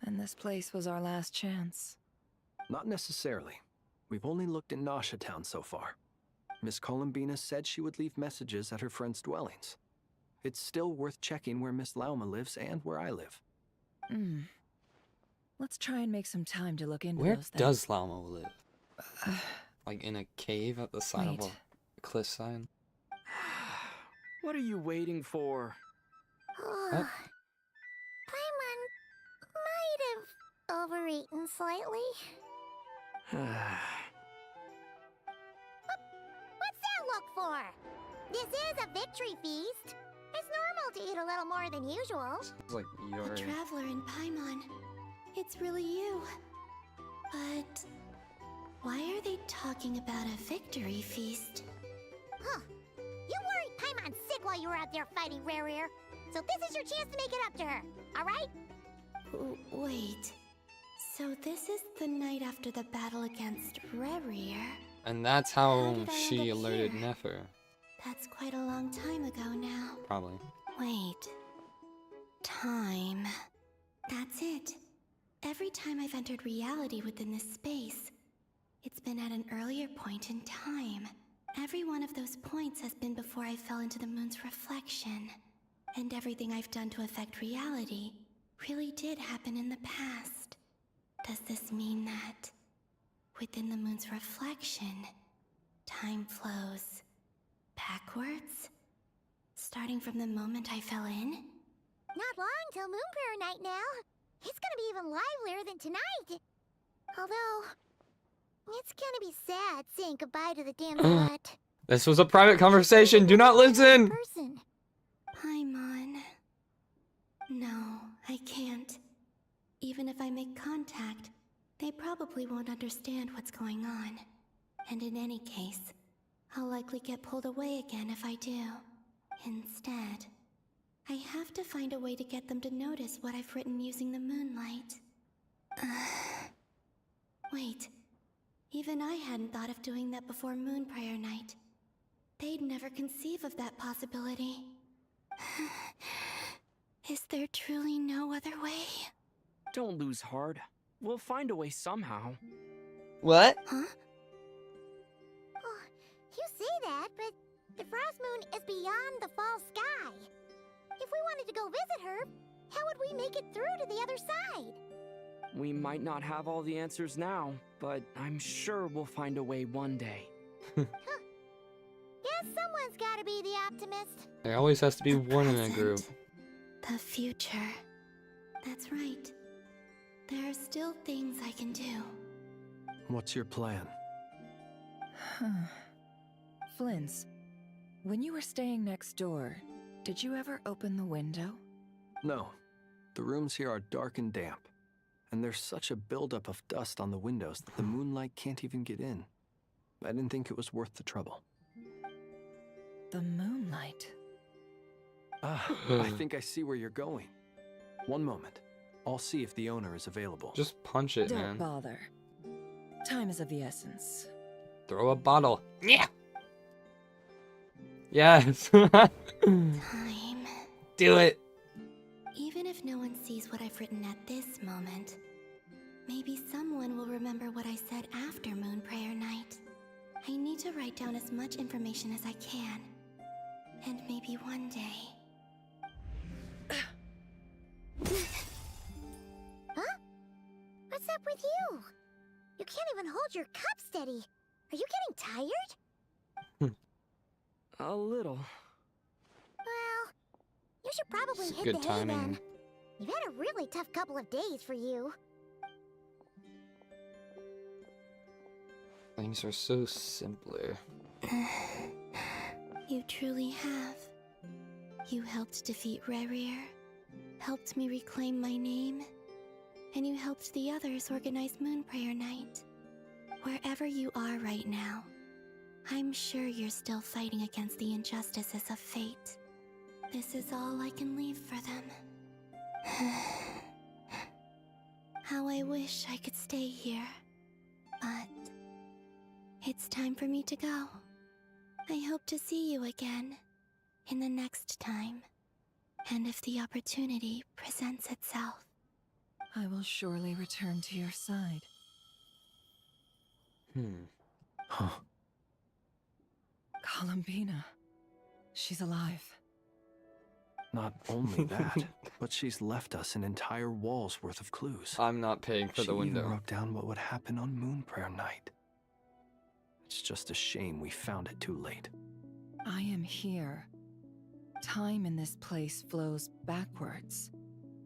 And this place was our last chance. Not necessarily. We've only looked in Nasha Town so far. Miss Columbina said she would leave messages at her friends' dwellings. It's still worth checking where Miss Lauma lives and where I live. Let's try and make some time to look into Where those things. does Lauma live? Like in a cave at the side of a cliffside? What are you waiting for? Paimon might have overeaten slightly. What's that look for? This is a victory feast. It's normal to eat a little more than usual. It's like The Traveler and Paimon. It's really you. But why are they talking about a victory feast? Huh. You worried Paimon sick while you were out there fighting Rerir. So this is your chance to make it up to her, alright? Wait. So this is the night after the battle against Rerir. And that's how she alerted Nefer. That's quite a long time ago now. Probably. Wait. Time. That's it. Every time I've entered reality within this space, it's been at an earlier point in time. Every one of those points has been before I fell into the moon's reflection. And everything I've done to affect reality really did happen in the past. Does this mean that within the moon's reflection, time flows backwards? Starting from the moment I fell in? Not long till Moonprayer Night now. It's gonna be even livelier than tonight. Although, it's gonna be sad saying goodbye to the damselette. This was a private conversation. Do not listen. Paimon. No, I can't. Even if I make contact, they probably won't understand what's going on. And in any case, I'll likely get pulled away again if I do. Instead, I have to find a way to get them to notice what I've written using the moonlight. Wait, even I hadn't thought of doing that before Moonprayer Night. They'd never conceive of that possibility. Is there truly no other way? Don't lose heart. We'll find a way somehow. What? Huh? Oh, you say that, but the Frost Moon is beyond the fall sky. If we wanted to go visit her, how would we make it through to the other side? We might not have all the answers now, but I'm sure we'll find a way one day. Guess someone's gotta be the optimist. There always has to be one in a group. The future. That's right. There are still things I can do. What's your plan? Flint's, when you were staying next door, did you ever open the window? No. The rooms here are dark and damp. And there's such a buildup of dust on the windows that the moonlight can't even get in. I didn't think it was worth the trouble. The moonlight. I think I see where you're going. One moment. I'll see if the owner is available. Just punch it, Don't man. bother. Time is of the essence. Throw a bottle. Yeah. Yes. Time. Do it. Even if no one sees what I've written at this moment, maybe someone will remember what I said after Moonprayer Night. I need to write down as much information as I can. And maybe one day... Huh? What's up with you? You can't even hold your cup steady. Are you getting tired? A little. Well, you should probably It's hit good the hay timing. then. You've had a really tough couple of days for you. Things are so simpler. You truly have. You helped defeat Rerir, helped me reclaim my name, and you helped the others organize Moonprayer Night. Wherever you are right now, I'm sure you're still fighting against the injustices of fate. This is all I can leave for them. How I wish I could stay here. But it's time for me to go. I hope to see you again in the next time. And if the opportunity presents itself. I will surely return to your side. Huh. Columbina. She's alive. Not only that, but she's left us an entire wall's worth of clues. I'm not paying for the She even window. wrote down what would happen on Moonprayer Night. It's just a shame we found it too late. I am here. Time in this place flows backwards.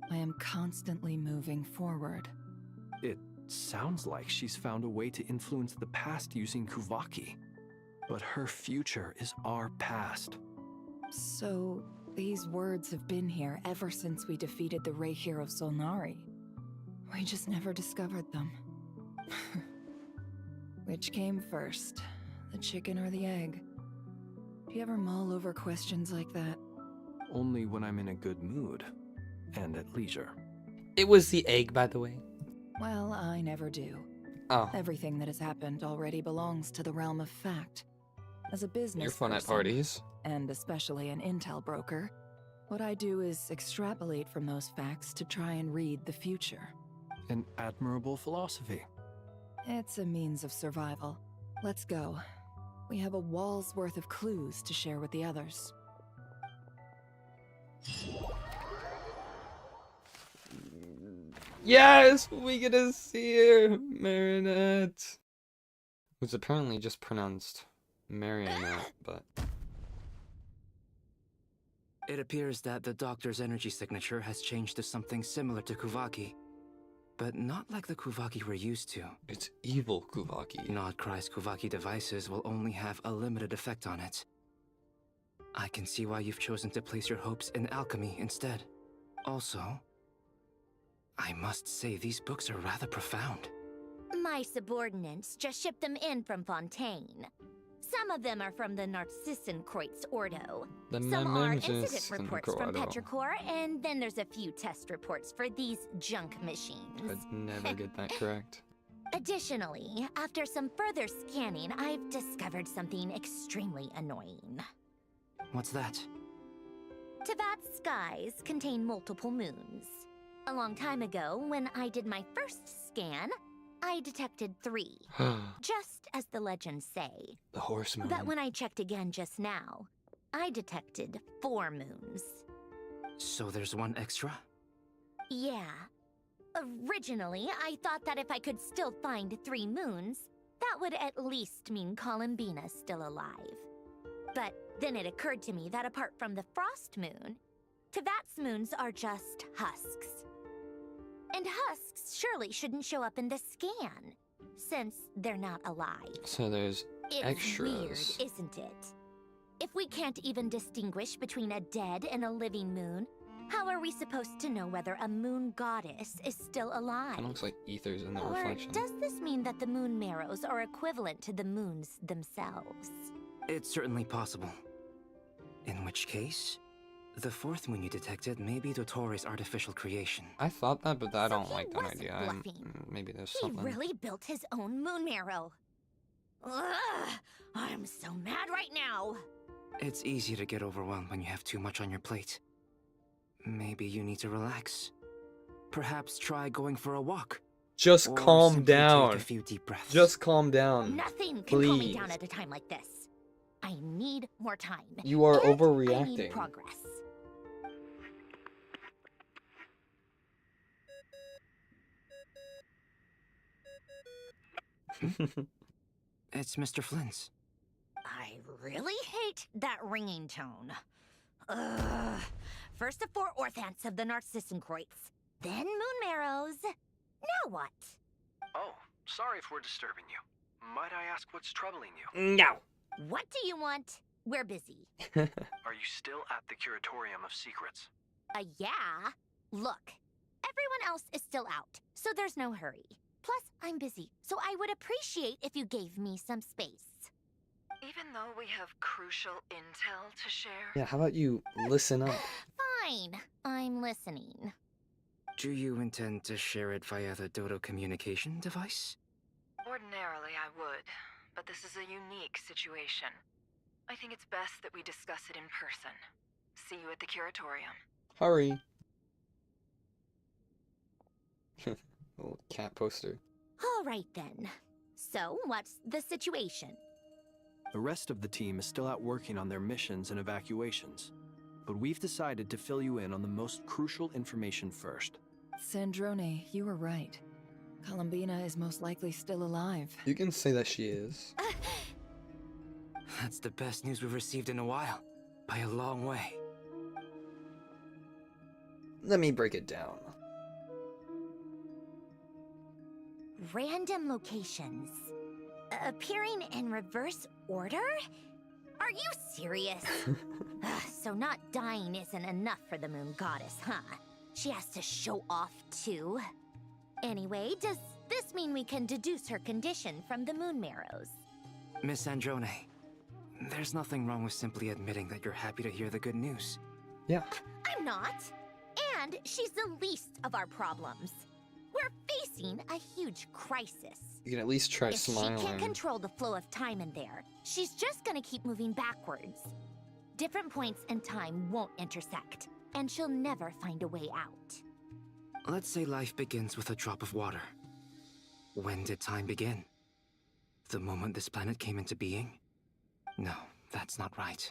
I am constantly moving forward. It sounds like she's found a way to influence the past using Kuvaki. But her future is our past. So, these words have been here ever since we defeated the Ray Hero Solnari. We just never discovered them. Which came first, the chicken or the egg? Do you ever mull over questions like that? only when I'm in a good mood and at leisure. It was the egg, by the way. Well, I never do. Oh. Everything that has happened already belongs to the realm of fact. As a business You're fun at person, parties. and especially an intel broker, what I do is extrapolate from those facts to try and read the future. An admirable philosophy. It's a means of survival. Let's go. We have a wall's worth of clues to share with the others. Yes, we get to see her, Marinette. Who's apparently just pronounced marionette, but... It appears that the doctor's energy signature has changed to something similar to Kuvaki. But not like the Kuvaki we're used to. It's evil Kuvaki. Nodcry's Kuvaki devices will only have a limited effect on it. I can see why you've chosen to place your hopes in alchemy instead. Also, I must say these books are rather profound. My subordinates just shipped them in from Fontaine. Some of them are from the Narcissenkreuz Ordo. Some are incident reports from Petrichor, and then there's a few test reports for these junk machines. I'd never get that correct. Additionally, after some further scanning, I've discovered something extremely annoying. What's that? Teyvat's skies contain multiple moons. A long time ago, when I did my first scan, I detected 3. Just as the legends say. The horse moon. But when I checked again just now, I detected 4 moons. So there's one extra? Yeah. Originally, I thought that if I could still find 3 moons, that would at least mean Columbina's still alive. But then it occurred to me that apart from the frost moon, Teyvat's moons are just husks. And husks surely shouldn't show up in the scan, since they're not alive. So there's extras. It's weird, isn't it? If we can't even distinguish between a dead and a living moon, how are we supposed to know whether a moon goddess is still alive? It looks like ethers in the Or reflection. does this mean that the moon marrows are equivalent to the moons themselves? It's certainly possible. In which case, the 4th moon you detected may be Dottores' artificial creation. I thought that, but I So don't he like that wasn't idea. bluffing. Maybe there's He something. really built his own moon marrow. Ugh, I'm so mad right now. It's easy to get overwhelmed when you have too much on your plate. Maybe you need to relax. Perhaps try going for a walk. Just Or calm simply down. Take a few deep breaths. Just calm down. Nothing can Please. calm me down at a time like this. I need more time. You are and I overreacting. need progress. It's Mr. Flynn's. I really hate that ringing tone. Ugh. First the 4 orthants of the Narcissenkreuz, then moon marrows. Now what? Oh, sorry if we're disturbing you. Might I ask what's troubling you? No. What do you want? We're busy. Are you still at the Curatorium of Secrets? Yeah. Look, everyone else is still out, so there's no hurry. Plus, I'm busy, so I would appreciate if you gave me some space. Even though we have crucial intel to share? Yeah, how about you listen up? Fine, I'm listening. Do you intend to share it via the Dodo communication device? Ordinarily, I would, but this is a unique situation. I think it's best that we discuss it in person. See you at the Curatorium. Hurry. Little cat poster. All right then. So, what's the situation? The rest of the team is still out working on their missions and evacuations, but we've decided to fill you in on the most crucial information first. Sandrone, you were right. Columbina is most likely still alive. You can say that she is. That's the best news we've received in a while. By a long way. Let me break it down. Random locations. Appearing in reverse order? Are you serious? So not dying isn't enough for the moon goddess, huh? She has to show off too. Anyway, does this mean we can deduce her condition from the moon marrows? Miss Sandrone, there's nothing wrong with simply admitting that you're happy to hear the good news. Yeah. I'm not. And she's the least of our problems. We're facing a huge crisis. You can at least try If smiling. she can't control the flow of time in there, she's just gonna keep moving backwards. Different points in time won't intersect, and she'll never find a way out. Let's say life begins with a drop of water. When did time begin? The moment this planet came into being? No, that's not right.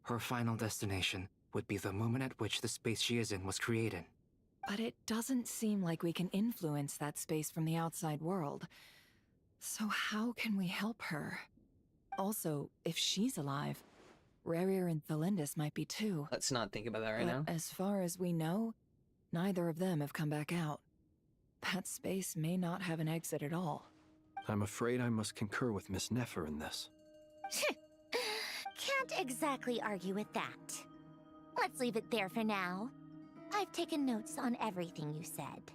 Her final destination would be the moment at which the space she is in was created. But it doesn't seem like we can influence that space from the outside world. So how can we help her? Also, if she's alive, Rerir and Thalindis might be too. Let's not think about that right But now. as far as we know, neither of them have come back out. That space may not have an exit at all. I'm afraid I must concur with Miss Nefer in this. Can't exactly argue with that. Let's leave it there for now. I've taken notes on everything you said.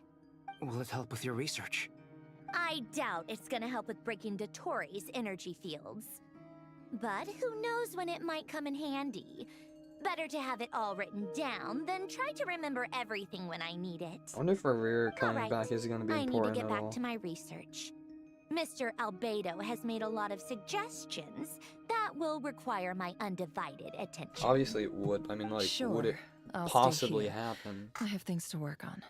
Will it help with your research? I doubt it's gonna help with breaking Dotori's energy fields. But who knows when it might come in handy. Better to have it all written down than try to remember everything when I need it. I wonder if our rear coming Alright, back is going to be I need to important get at back all. to my research. Mr. Albedo has made a lot of suggestions that will require my undivided attention. Obviously it would. I mean, like, Sure, would it I'll stay possibly here. happen? I have things to work on.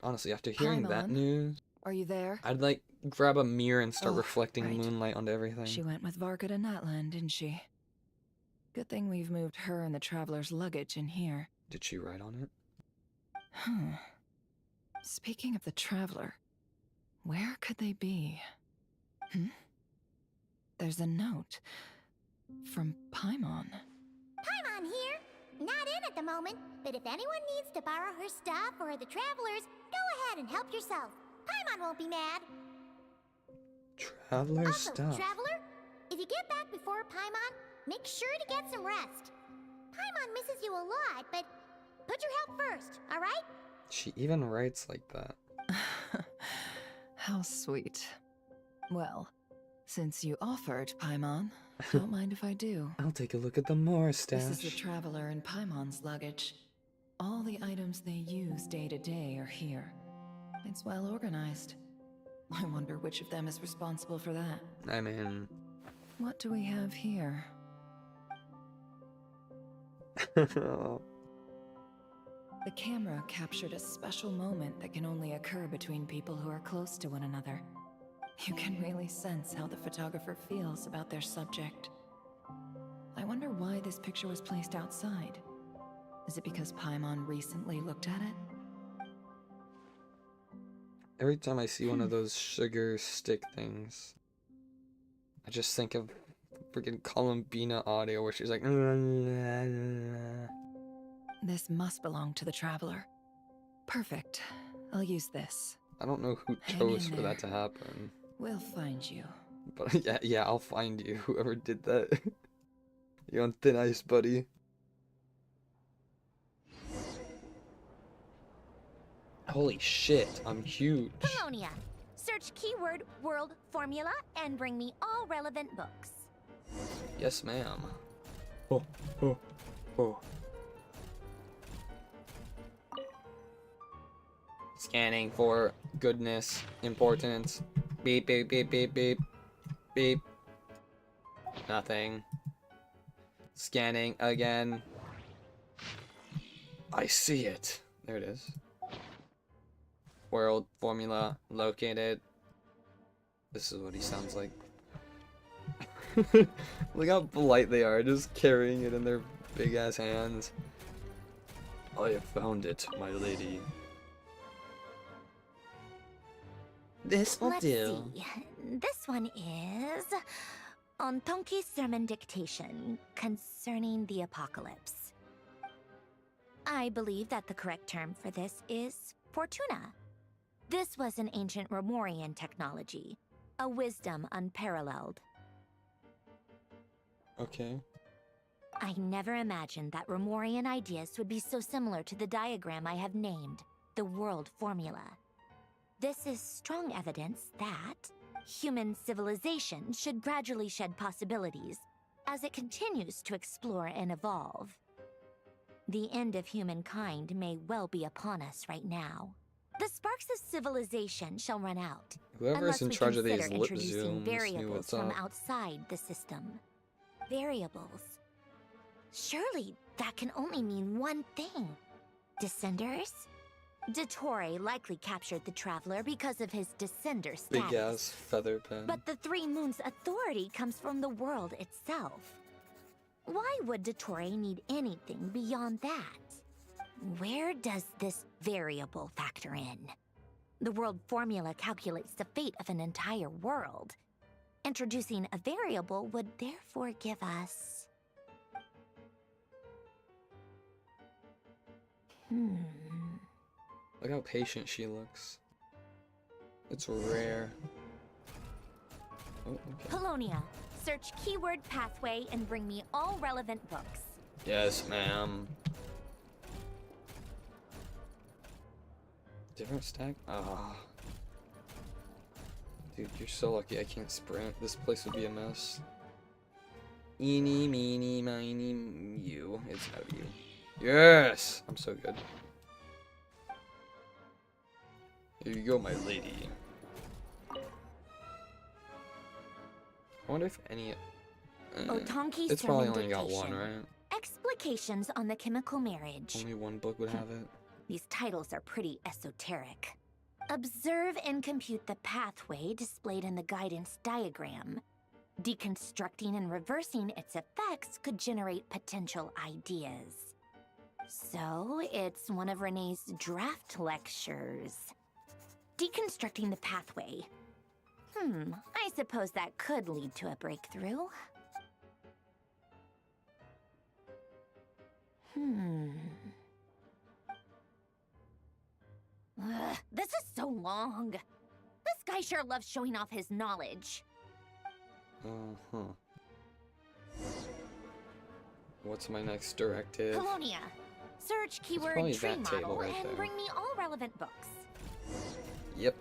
Honestly, after hearing that Paimon, news, are you there? I'd like grab a mirror and start Oh, reflecting right. moonlight onto everything. She went with Varka to Natland, didn't she? Good thing we've moved her and the Traveler's luggage in here. Did she write on it? Hmm. Speaking of the Traveler, where could they be? There's a note from Paimon. Paimon here. Not in at the moment, but if anyone needs to borrow her stuff or the Travelers, go ahead and help yourself. Paimon won't be mad. Traveler Also, stuff. Traveler, if you get back before Paimon, make sure to get some rest. Paimon misses you a lot, but put your health first, alright? She even writes like that. How sweet. Well, since you offered, Paimon, don't mind if I do. I'll take a look at the more stash. This is the Traveler and Paimon's luggage. All the items they use day to day are here. It's well organized. I wonder which of them is responsible for that. I mean... What do we have here? The camera captured a special moment that can only occur between people who are close to one another. You can really sense how the photographer feels about their subject. I wonder why this picture was placed outside. Is it because Paimon recently looked at it? Every time I see one of those sugar stick things, I just think of freaking Columbina audio where she's like... This must belong to the Traveler. Perfect. I'll use this. I don't know who Hang chose in for that to there. happen. We'll find you. But yeah, I'll find you, whoever did that. You're on thin ice, buddy. Holy shit, I'm huge. Bologna. Search keyword world formula and bring me all relevant books. Yes, ma'am. Oh, oh, oh. Scanning for goodness, importance. Beep, beep, beep, beep, beep. Beep. Nothing. Scanning again. I see it. There it is. World formula located. This is what he sounds like. Look how polite they are, just carrying it in their big ass hands. I have found it, my lady. This will Let's do. see. This one is on Tonki's sermon dictation concerning the apocalypse. I believe that the correct term for this is Fortuna. This was an ancient Romorian technology, a wisdom unparalleled. Okay. I never imagined that Romorian ideas would be so similar to the diagram I have named, the world formula. This is strong evidence that human civilization should gradually shed possibilities as it continues to explore and evolve. The end of humankind may well be upon us right now. The sparks of civilization shall run out Whoever's unless in we charge of consider these introducing zooms knew variables what's from up. outside the system. Variables. Surely that can only mean one thing. Descenders? Dottore likely captured the Traveler because of his Descender status. Big ass feather pen. But the Three Moons' authority comes from the world itself. Why would Dottore need anything beyond that? Where does this variable factor in? The world formula calculates the fate of an entire world. Introducing a variable would therefore give us... Look how patient she looks. It's rare. Oh, okay. Polonia, search keyword pathway and bring me all relevant books. Yes, ma'am. Different stack? Ah. Dude, you're so lucky I can't sprint. This place would be a mess. Eeny, meeny, miny, you. It's no you. Yes! I'm so good. Here you go, my lady. I wonder if any... Otanki's it's probably only Sermon got one, Dictation. right? Explications on the chemical marriage. Only one book would have it. These titles are pretty esoteric. Observe and compute the pathway displayed in the guidance diagram. Deconstructing and reversing its effects could generate potential ideas. So, it's one of Renee's draft lectures. Deconstructing the pathway. I suppose that could lead to a breakthrough. This is so long. This guy sure loves showing off his knowledge. What's my next directive? Polonia, search keyword probably tree that table model right and there. bring me all relevant books. Yep.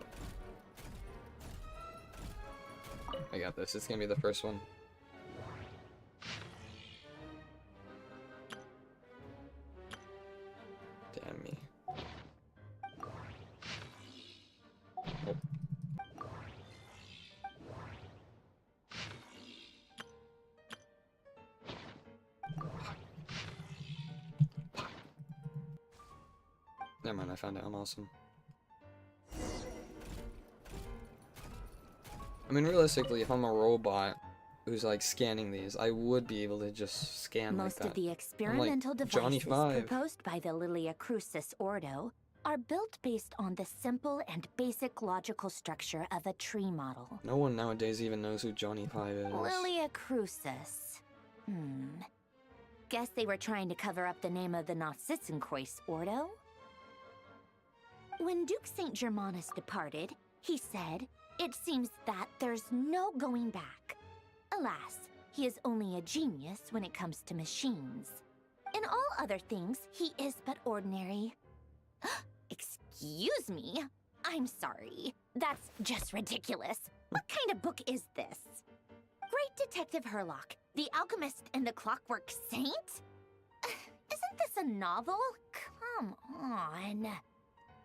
I got this. It's gonna be the first one. Damn me. Oh. Never mind, I found it. I'm awesome. I mean, realistically, if I'm a robot who's like scanning these, I would be able to just scan like Most that. of the I'm experimental like Johnny devices 5. proposed by the Lilia Crucis Ordo are built based on the simple and basic logical structure of a tree model. No one nowadays even knows who Johnny 5 is. Lilia Crucis. Guess they were trying to cover up the name of the Nautitzenkreuz Ordo? When Duke St. Germanus departed, he said, "It seems that there's no going back." Alas, he is only a genius when it comes to machines. In all other things, he is but ordinary. Excuse me? I'm sorry. That's just ridiculous. What kind of book is this? Great Detective Herlock, the Alchemist and the Clockwork Saint? Isn't this a novel? Come on.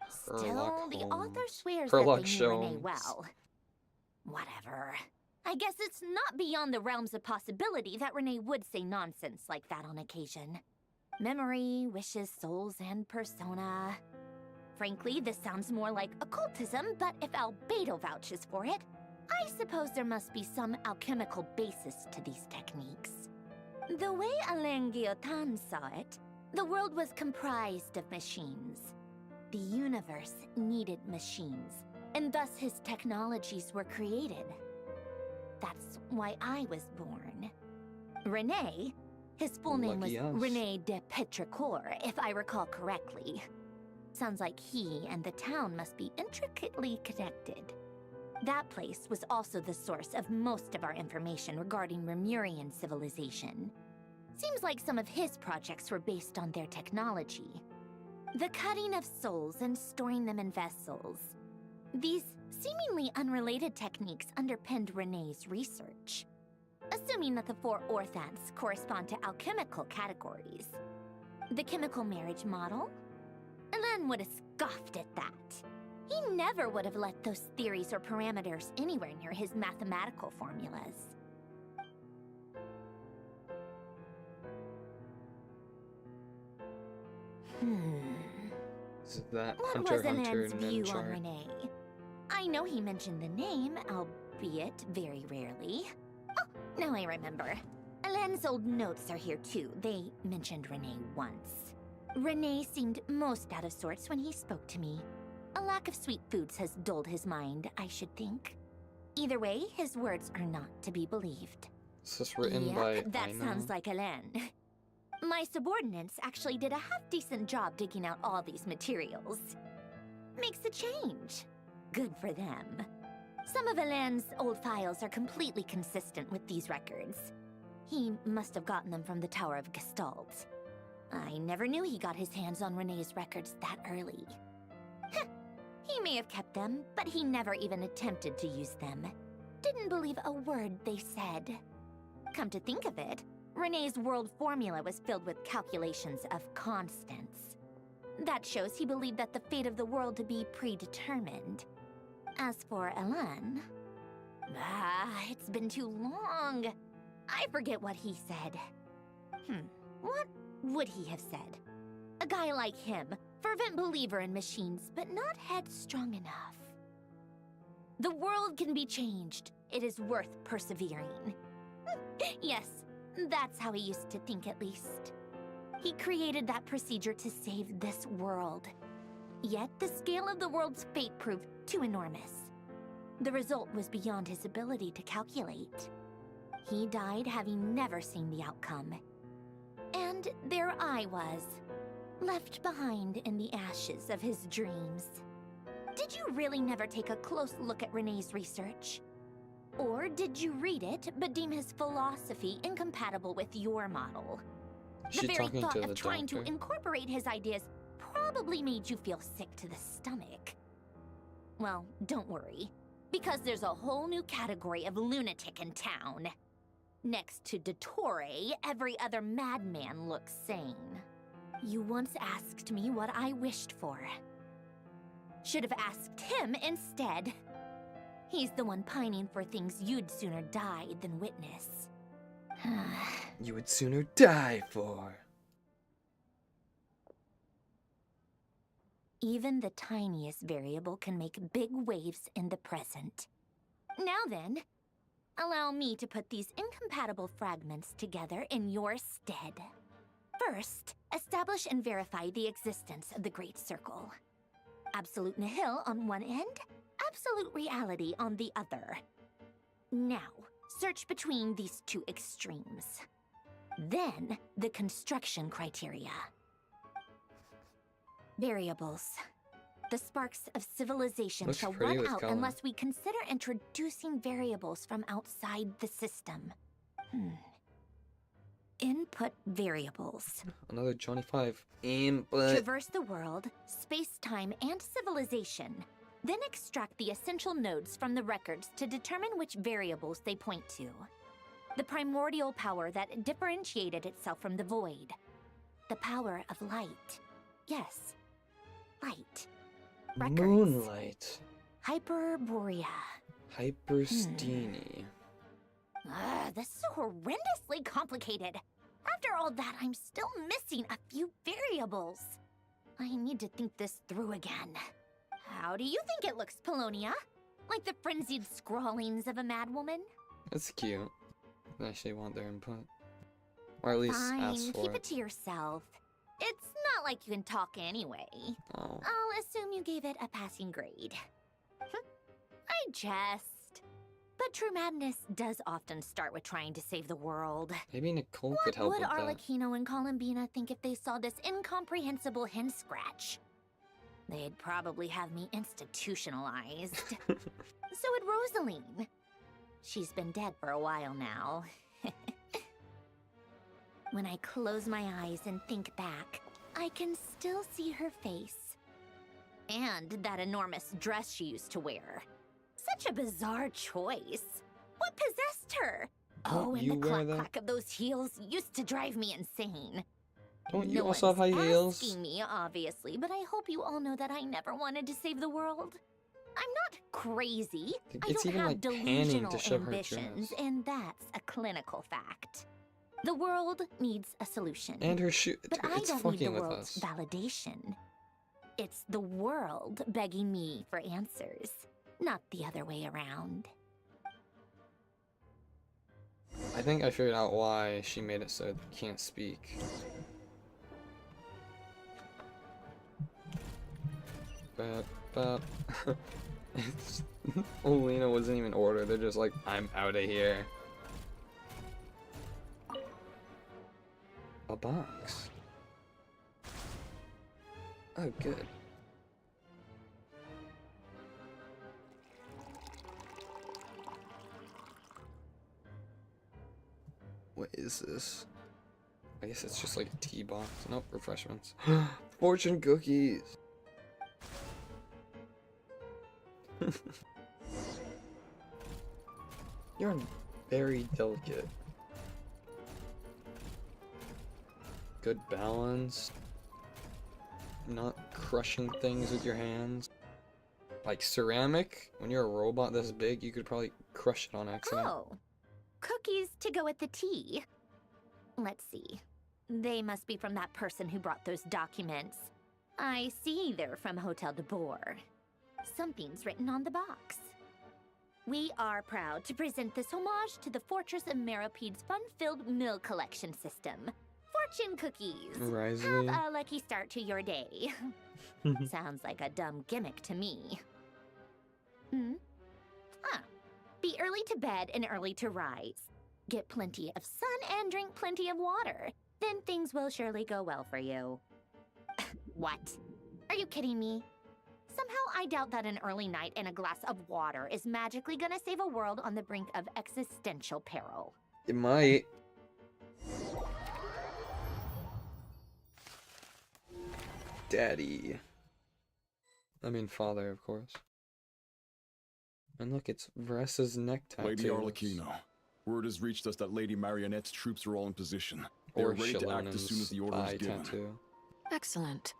Still, the author swears that Herlock they knew Renee Sholmes. well. Whatever. I guess it's not beyond the realms of possibility that Renee would say nonsense like that on occasion. Memory, wishes, souls, and persona. Frankly, this sounds more like occultism, but if Albedo vouches for it, I suppose there must be some alchemical basis to these techniques. The way Alain Guillotin saw it, the world was comprised of machines. The universe needed machines, and thus his technologies were created. That's why I was born. René, his full name was Lucky us. René de Petrichor, if I recall correctly. Sounds like he and the town must be intricately connected. That place was also the source of most of our information regarding Remurian civilization. Seems like some of his projects were based on their technology. The cutting of souls and storing them in vessels. These seemingly unrelated techniques underpinned Renee's research. Assuming that the 4 orthants correspond to alchemical categories. The chemical marriage model? Elen would have scoffed at that. He never would have let those theories or parameters anywhere near his mathematical formulas. Is that What Hunter was x Hunter Elen's view on chart? Renee? I know he mentioned the name, albeit very rarely. Oh, now I remember. Elen's old notes are here too. They mentioned Renee once. Renee seemed most out of sorts when he spoke to me. A lack of sweet foods has dulled his mind, I should think. Either way, his words are not to be believed. Is this written by That Aina? sounds like Elen. My subordinates actually did a half-decent job digging out all these materials. Makes a change. Good for them. Some of Elen's old files are completely consistent with these records. He must have gotten them from the Tower of Gestalt. I never knew he got his hands on Renee's records that early. He may have kept them, but he never even attempted to use them. Didn't believe a word they said. Come to think of it, Renee's world formula was filled with calculations of constants. That shows he believed that the fate of the world to be predetermined. As for Elen... it's been too long. I forget what he said. What would he have said? A guy like him, fervent believer in machines, but not headstrong enough. The world can be changed. It is worth persevering. Yes, that's how he used to think at least. He created that procedure to save this world. Yet the scale of the world's fate proved too enormous. The result was beyond his ability to calculate. He died having never seen the outcome. And there I was, left behind in the ashes of his dreams. Did you really never take a close look at Renee's research? Or did you read it but deem his philosophy incompatible with your model? The very thought of trying to incorporate his ideas probably made you feel sick to the stomach. Well, don't worry, because there's a whole new category of lunatic in town. Next to Dottore, every other madman looks sane. You once asked me what I wished for. Should have asked him instead. He's the one pining for things you'd sooner die than witness. You would sooner die for. Even the tiniest variable can make big waves in the present. Now then, allow me to put these incompatible fragments together in your stead. First, establish and verify the existence of the Great Circle. Absolute nihil on one end, absolute reality on the other. Now, search between these two extremes. Then, the construction criteria. Variables. The sparks of civilization Looks shall pretty run with out color. unless we consider introducing variables from outside the system. Input variables. Another Johnny 5. Input. Traverse the world, space-time, and civilization. Then extract the essential nodes from the records to determine which variables they point to. The primordial power that differentiated itself from the void. The power of light. Yes, light. Records. Moonlight. Hyperborea. Hyperstini. This is so horrendously complicated. After all that, I'm still missing a few variables. I need to think this through again. How do you think it looks, Polonia? Like the frenzied scrawlings of a madwoman? That's cute. I actually want their input. Or at least ask Fine, for keep it. it to yourself. It's not like you can talk anyway. Oh. I'll assume you gave it a passing grade. I jest. But true madness does often start with trying to save the world. Maybe Nicole What could help would with that. Arlecchino and Columbina think if they saw this incomprehensible hen scratch? They'd probably have me institutionalized. So would Rosaline. She's been dead for a while now. When I close my eyes and think back, I can still see her face. And that enormous dress she used to wear. Such a bizarre choice. What possessed her? Don't And you the wear clack of those heels used to drive me insane. Don't you No also have high one's heels? asking me, obviously, but I hope you all know that I never wanted to save the world. I'm not crazy. I It's don't even have like panning delusional to show her ambitions, dress. and that's a clinical fact. The world needs a solution. And her shoe. But I It's don't need the fucking with world's us. validation. It's the world begging me for answers, not the other way around. I think I figured out why she made it so they can't speak. But Olena wasn't even ordered. They're just like, I'm out of here. A box. Oh, good. What is this? I guess it's just like a tea box. Nope, refreshments. Fortune cookies. You're very delicate. Good balance. Not crushing things with your hands. Like ceramic, when you're a robot this big, you could probably crush it on accident. Oh, cookies to go with the tea. Let's see. They must be from that person who brought those documents. I see they're from Hotel de Boer. Something's written on the box. We are proud to present this homage to the Fortress of Meropede's fun-filled mill collection system. Fortune cookies. Risley. Have a lucky start to your day. Sounds like a dumb gimmick to me. Be early to bed and early to rise. Get plenty of sun and drink plenty of water. Then things will surely go well for you. What? Are you kidding me? Somehow I doubt that an early night and a glass of water is magically gonna save a world on the brink of existential peril. It might. Daddy. I mean father, of course. And look, it's Vressa's neck tattoo. Lady Arlecchino, word has reached us that Lady Marionette's troops are all in position. They are ready to act as soon as the order is given. Tattoo. Excellent.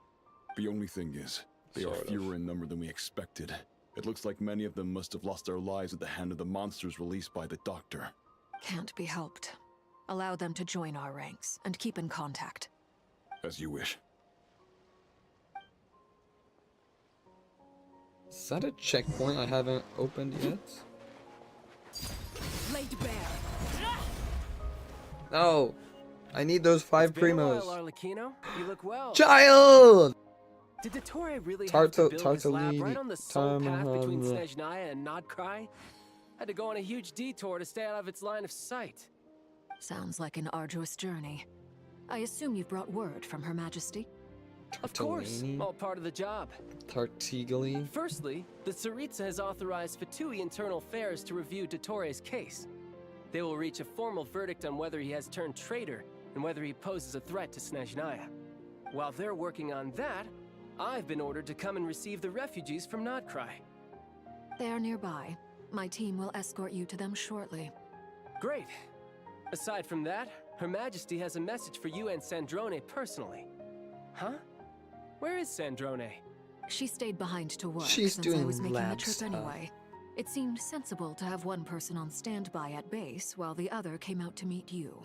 The only thing is, they are fewer in number than we expected. It looks like many of them must have lost their lives at the hand of the monsters released by the Doctor. Can't be helped. Allow them to join our ranks and keep in contact. As you wish. Is that a checkpoint I haven't opened yet? Laid bare. No! I need those 5 primos. Arlecchino. You look well. Child! Did Dottore really have to build his lab right on the sole path between Snezhnaya and Nodcry? Had to go on a huge detour to stay out of its line of sight. Sounds like an arduous journey. I assume you've brought word from Her Majesty? Of course, all part of the job. Tartigli. Firstly, the Tsaritsa has authorized Fatui Internal Affairs to review Dottore's case. They will reach a formal verdict on whether he has turned traitor and whether he poses a threat to Snezhnaya. While they're working on that, I've been ordered to come and receive the refugees from Nodcry. They are nearby. My team will escort you to them shortly. Great. Aside from that, Her Majesty has a message for you and Sandrone personally. Huh? Where is Sandrone? She stayed behind to work She's since doing I was making the lab trip stuff. anyway. It seemed sensible to have one person on standby at base while the other came out to meet you.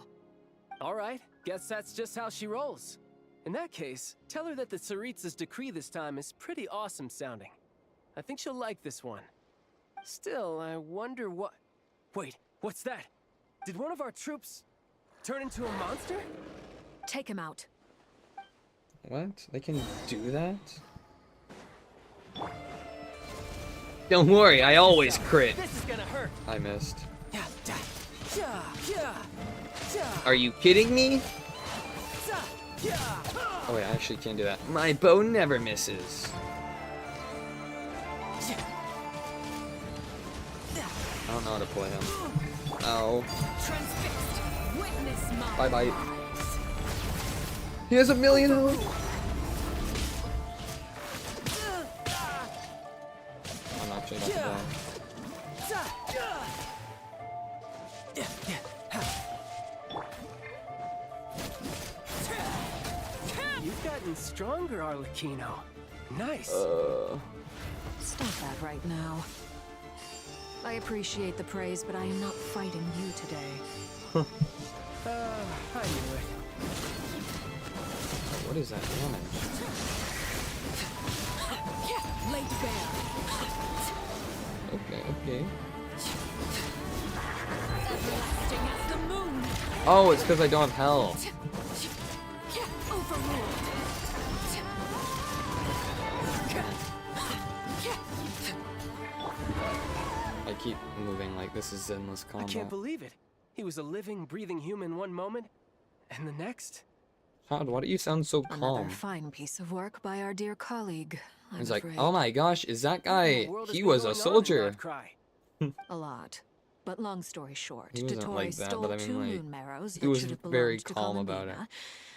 All right, guess that's just how she rolls. In that case, tell her that the Tsaritsa's decree this time is pretty awesome sounding. I think she'll like this one. Still, I wonder what... Wait, what's that? Did one of our troops turn into a monster? Take him out. What? They can do that? Don't worry, I always crit. This is gonna hurt. I missed. Yeah, yeah, yeah, yeah. Are you kidding me? Yeah. Oh wait, I actually can't do that. My bow never misses. I don't know how to play him. Ow. Bye bye. He has 1,000,000 health. Straight off the bat. You've gotten stronger, Arlecchino. Nice. Stop that right now. I appreciate the praise, but I am not fighting you today. I knew it. What is that damage? Laid bare. Okay. Everlasting as the moon. Oh, it's because I don't have health. Overruled. I keep moving like this is endless I combat. can't believe it. He was a living, breathing human one moment, and the next. Todd, why do you sound so Another calm? fine piece of work by our dear colleague. He's like, oh my gosh, is that guy? He was a soldier. A lot. But long story short, He wasn't Dottore like that, stole but I mean, 2 like, moon marrows he that was should have very belonged to calm about Columbina,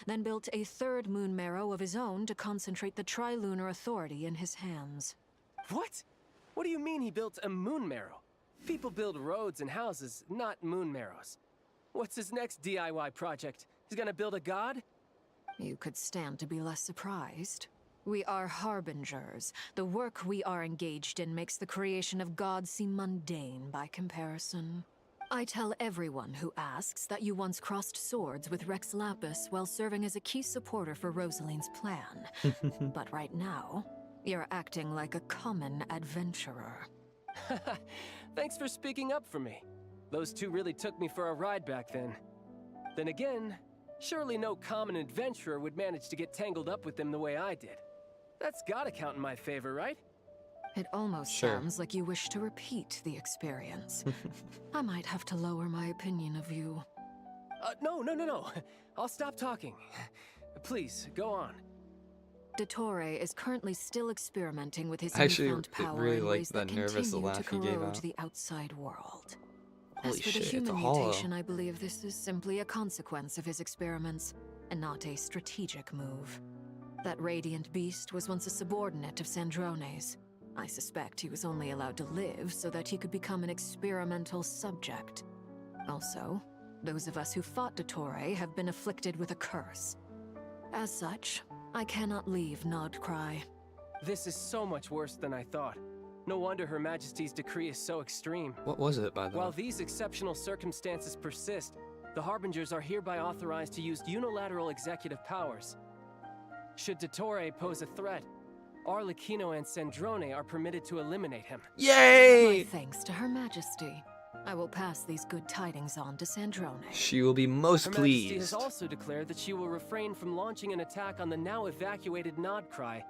then built a 3rd moon marrow of his own to concentrate the Trilunar Authority in his hands. What? What do you mean he built a moon marrow? People build roads and houses, not moon marrows. What's his next DIY project? He's gonna build a god? You could stand to be less surprised. We are harbingers. The work we are engaged in makes the creation of gods seem mundane by comparison. I tell everyone who asks that you once crossed swords with Rex Lapis while serving as a key supporter for Rosaline's plan. But right now, you're acting like a common adventurer. Thanks for speaking up for me. Those two really took me for a ride back then. Then again, surely no common adventurer would manage to get tangled up with them the way I did. That's gotta count in my favor, right? It almost Sure. sounds like you wish to repeat the experience. I might have to lower my opinion of you. No. I'll stop talking. Please, go on. Dottore is currently still experimenting with his I actually newfound power really in liked ways that that nervous continue to laugh he gave corrode out. the outside world. Holy As for the shit, it's human a hollow. mutation, I believe this is simply a consequence of his experiments, and not a strategic move. That radiant beast was once a subordinate of Sandrone's. I suspect he was only allowed to live so that he could become an experimental subject. Also, those of us who fought Dottore have been afflicted with a curse. As such, I cannot leave Nodcry. This is so much worse than I thought. No wonder Her Majesty's decree is so extreme. What was it, by the While way? these exceptional circumstances persist, the Harbingers are hereby authorized to use unilateral executive powers. Should Dottore pose a threat, Arlecchino and Sandrone are permitted to eliminate him. Yay! My thanks to Her Majesty. I will pass these good tidings on to Sandrone. She will be most Her Majesty pleased. has also declared that she will refrain from launching an attack on the now evacuated Nodcry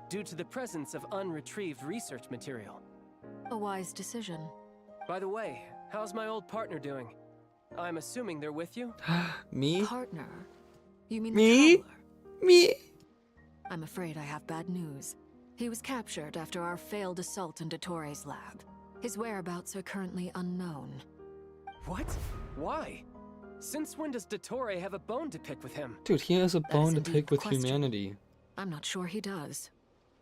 due to the presence of unretrieved research material. A wise decision. By the way, how's my old partner doing? I'm assuming they're with you? Me? Partner? You mean Me? the traveler? Me? I'm afraid I have bad news. He was captured after our failed assault in Dottore's lab. His whereabouts are currently unknown. What? Why? Since when does Dottore have a bone to pick with him? Dude, he has a is bone to indeed pick the with question. humanity. I'm not sure he does.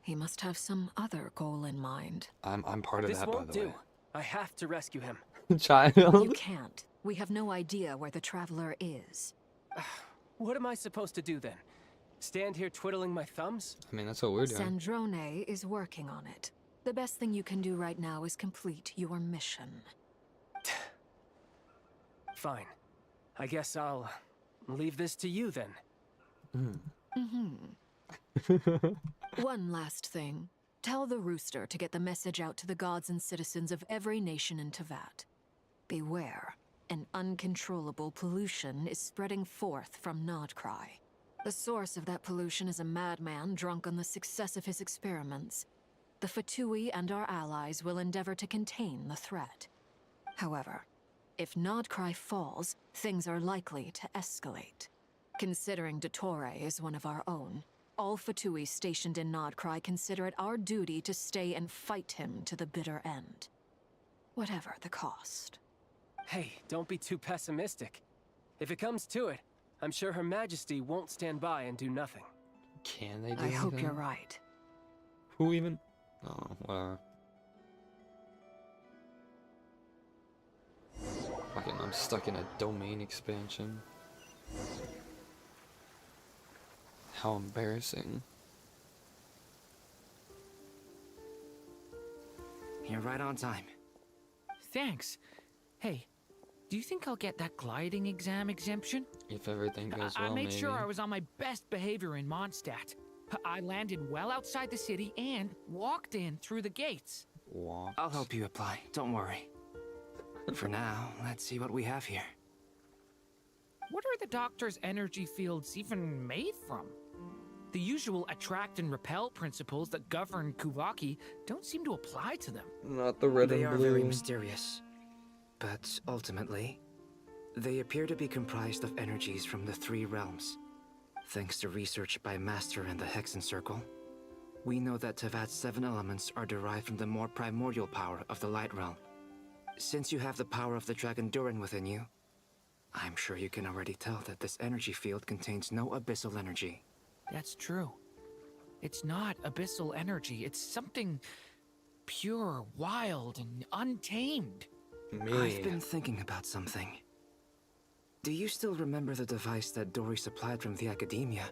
He must have some other goal in mind. I'm part of This that, by won't the do. way. I have to rescue him. You Child. can't. We have no idea where the traveler is. What am I supposed to do then? Stand here twiddling my thumbs? I mean, that's what we're doing. Sandrone is working on it. The best thing you can do right now is complete your mission. Fine. I guess I'll leave this to you then. One last thing. Tell the rooster to get the message out to the gods and citizens of every nation in Tevat. Beware. An uncontrollable pollution is spreading forth from Nodcry. The source of that pollution is a madman drunk on the success of his experiments. The Fatui and our allies will endeavor to contain the threat. However, if Nodcry falls, things are likely to escalate. Considering Dottore is one of our own, all Fatui stationed in Nodcry consider it our duty to stay and fight him to the bitter end. Whatever the cost. Hey, don't be too pessimistic. If it comes to it, I'm sure Her Majesty won't stand by and do nothing. Can they do I hope anything? you're right. Who even? Oh, whatever. Fucking, I'm stuck in a domain expansion. How embarrassing. You're right on time. Thanks. Hey, do you think I'll get that gliding exam exemption? If everything goes I well, made maybe. sure I was on my best behavior in Mondstadt. I landed well outside the city and walked in through the gates. I'll help you apply, don't worry. For now, let's see what we have here. What are the doctor's energy fields even made from? The usual attract and repel principles that govern Kuvaki don't seem to apply to them. Not the red They and are blue. very mysterious. But ultimately, they appear to be comprised of energies from the 3 realms. Thanks to research by Master and the Hexen Circle, we know that Tevat's 7 elements are derived from the more primordial power of the Light Realm. Since you have the power of the Dragon Durin within you, I'm sure you can already tell that this energy field contains no abyssal energy. That's true. It's not abyssal energy. It's something pure, wild, and untamed. I've been thinking about something. Do you still remember the device that Dory supplied from the Academia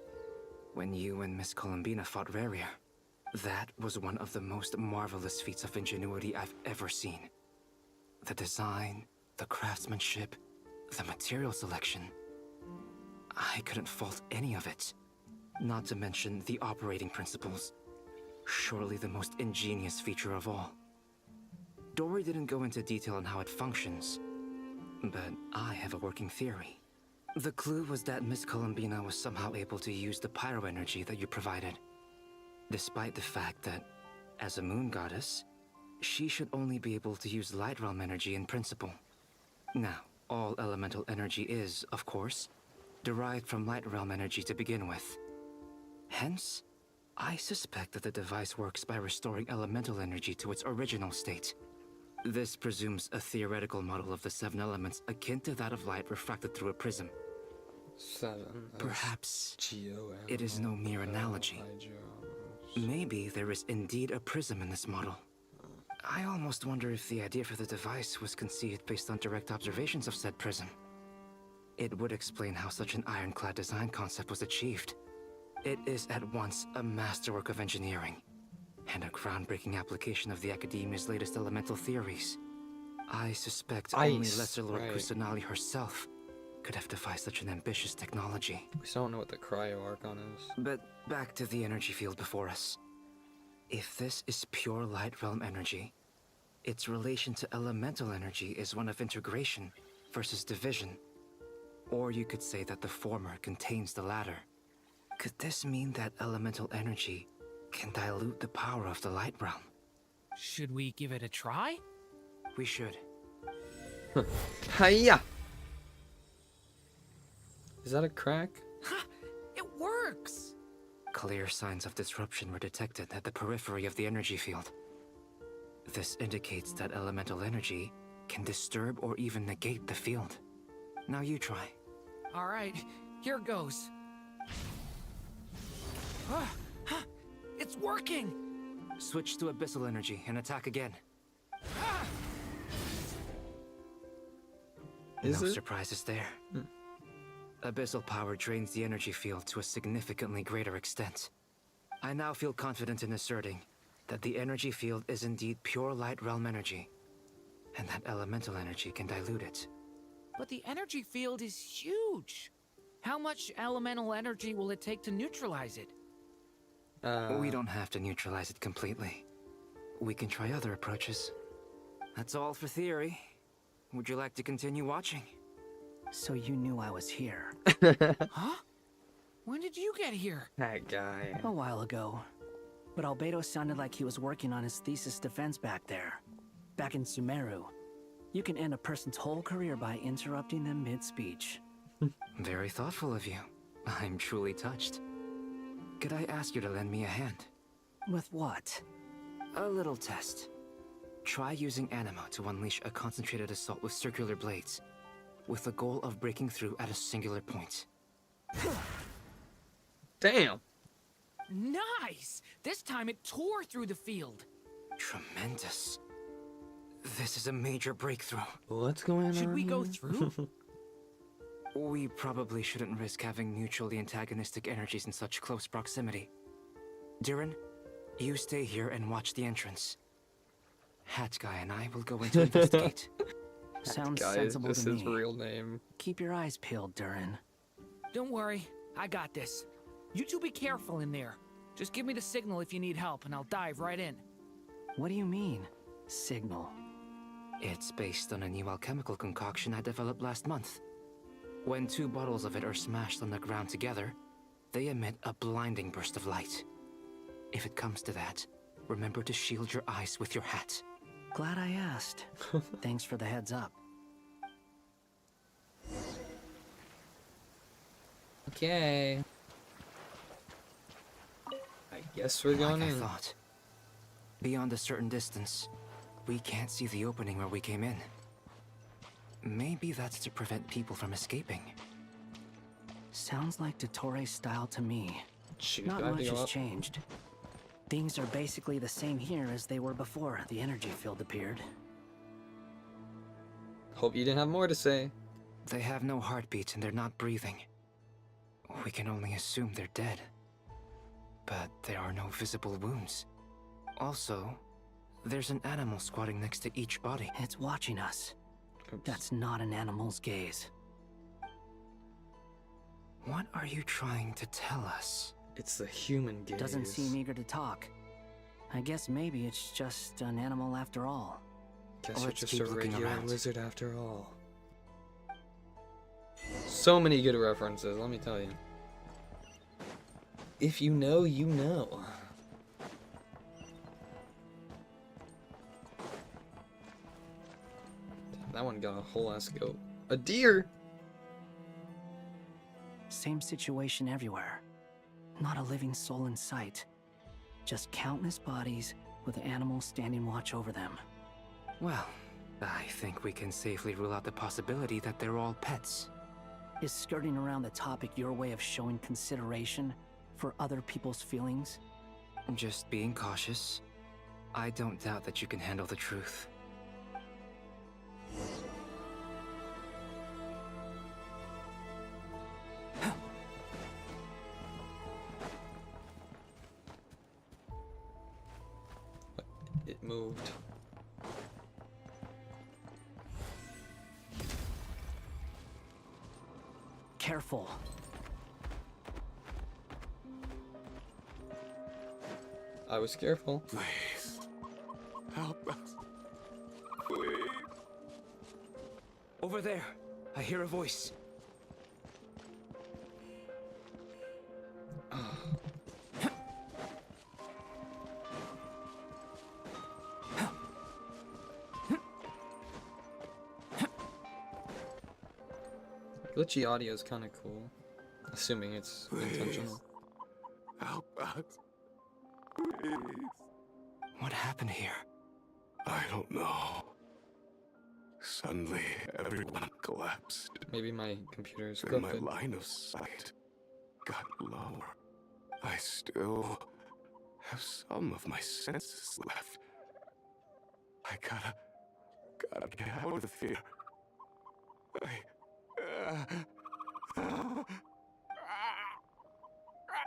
when you and Miss Columbina fought Rarier? That was one of the most marvelous feats of ingenuity I've ever seen. The design, the craftsmanship, the material selection. I couldn't fault any of it. Not to mention the operating principles. Surely the most ingenious feature of all. Dory didn't go into detail on how it functions, but I have a working theory. The clue was that Miss Columbina was somehow able to use the pyro energy that you provided, despite the fact that, as a moon goddess, she should only be able to use light realm energy in principle. Now, all elemental energy is, of course, derived from light realm energy to begin with. Hence, I suspect that the device works by restoring elemental energy to its original state. This presumes a theoretical model of the 7 elements akin to that of light refracted through a prism. 7. Perhaps it is no mere analogy. Maybe there is indeed a prism in this model. I almost wonder if the idea for the device was conceived based on direct observations of said prism. It would explain how such an ironclad design concept was achieved. It is at once a masterwork of engineering and a groundbreaking application of the Academia's latest elemental theories. I suspect only Lesser Lord Kusanali herself could have devised such an ambitious technology. We still don't know what the Cryo Archon is. But back to the energy field before us. If this is pure light realm energy, its relation to elemental energy is one of integration versus division. Or you could say that the former contains the latter. Could this mean that elemental energy can dilute the power of the light realm? Should we give it a try? We should. Hiya! Is that a crack? It works! Clear signs of disruption were detected at the periphery of the energy field. This indicates that elemental energy can disturb or even negate the field. Now you try. Alright, here goes. It's working! Switch to abyssal energy and attack again. No surprises there. Abyssal power drains the energy field to a significantly greater extent. I now feel confident in asserting that the energy field is indeed pure light realm energy, and that elemental energy can dilute it. But the energy field is huge! How much elemental energy will it take to neutralize it? We don't have to neutralize it completely. We can try other approaches. That's all for theory. Would you like to continue watching? So you knew I was here. Huh? When did you get here? That guy. A while ago. But Albedo sounded like he was working on his thesis defense back there. Back in Sumeru. You can end a person's whole career by interrupting them mid-speech. Very thoughtful of you. I'm truly touched. Could I ask you to lend me a hand? With what? A little test. Try using Anima to unleash a concentrated assault with circular blades, with the goal of breaking through at a singular point. Damn! Nice! This time it tore through the field. Tremendous. This is a major breakthrough. What's going on? Should we go through? We probably shouldn't risk having mutually antagonistic energies in such close proximity. Durin, you stay here and watch the entrance. Hat Guy and I will go in to investigate. Sounds Guy is sensible just to his me. real name. Keep your eyes peeled, Durin. Don't worry, I got this. You two be careful in there. Just give me the signal if you need help, and I'll dive right in. What do you mean, signal? It's based on a new alchemical concoction I developed last month. When 2 bottles of it are smashed on the ground together, they emit a blinding burst of light. If it comes to that, remember to shield your eyes with your hat. Glad I asked. Thanks for the heads up. Okay. I guess we're going like in. I thought. Beyond a certain distance, we can't see the opening where we came in. Maybe that's to prevent people from escaping. Sounds like Dottore style to me. Shoot, Not gotta much go has up. changed. Things are basically the same here as they were before the energy field appeared. Hope you didn't have more to say. They have no heartbeats and they're not breathing. We can only assume they're dead. But there are no visible wounds. Also, there's an animal squatting next to each body. It's watching us. Oops. That's not an animal's gaze. What are you trying to tell us? It's the human gaze. Doesn't seem eager to talk. I guess maybe it's just an animal after all. Guess you're Let's just keep a looking regular around. lizard after all. So many good references, let me tell you. If you know, you know. That one got a whole ass goat. A deer! Same situation everywhere. Not a living soul in sight. Just countless bodies with animals standing watch over them. Well, I think we can safely rule out the possibility that they're all pets. Is skirting around the topic your way of showing consideration for other people's feelings? Just being cautious. I don't doubt that you can handle the truth. It moved. Careful. I was careful. Please. Help us. Please. Over there, I hear a voice. Glitchy audio is kind of cool, assuming it's intentional. Help us. Please. What happened here? I don't know. Suddenly, everyone collapsed. Maybe my computer is Then my crooked. line of sight got lower. I still have some of my senses left. I gotta get out of the fear.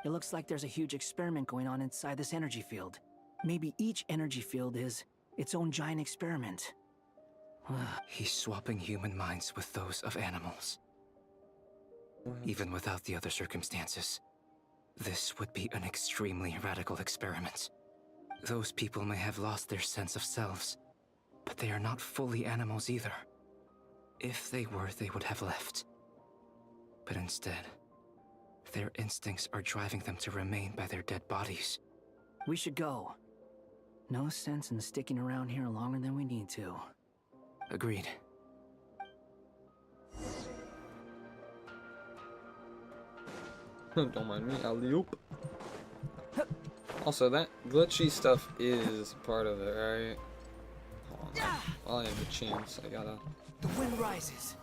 It looks like there's a huge experiment going on inside this energy field. Maybe each energy field is its own giant experiment. He's swapping human minds with those of animals. Even without the other circumstances, this would be an extremely radical experiment. Those people may have lost their sense of selves, but they are not fully animals either. If they were, they would have left. But instead, their instincts are driving them to remain by their dead bodies. We should go. No sense in sticking around here longer than we need to. Agreed. Don't mind me, alley-oop. Also, that glitchy stuff is part of it, right? Hold on. While I have a chance, I gotta... The wind rises.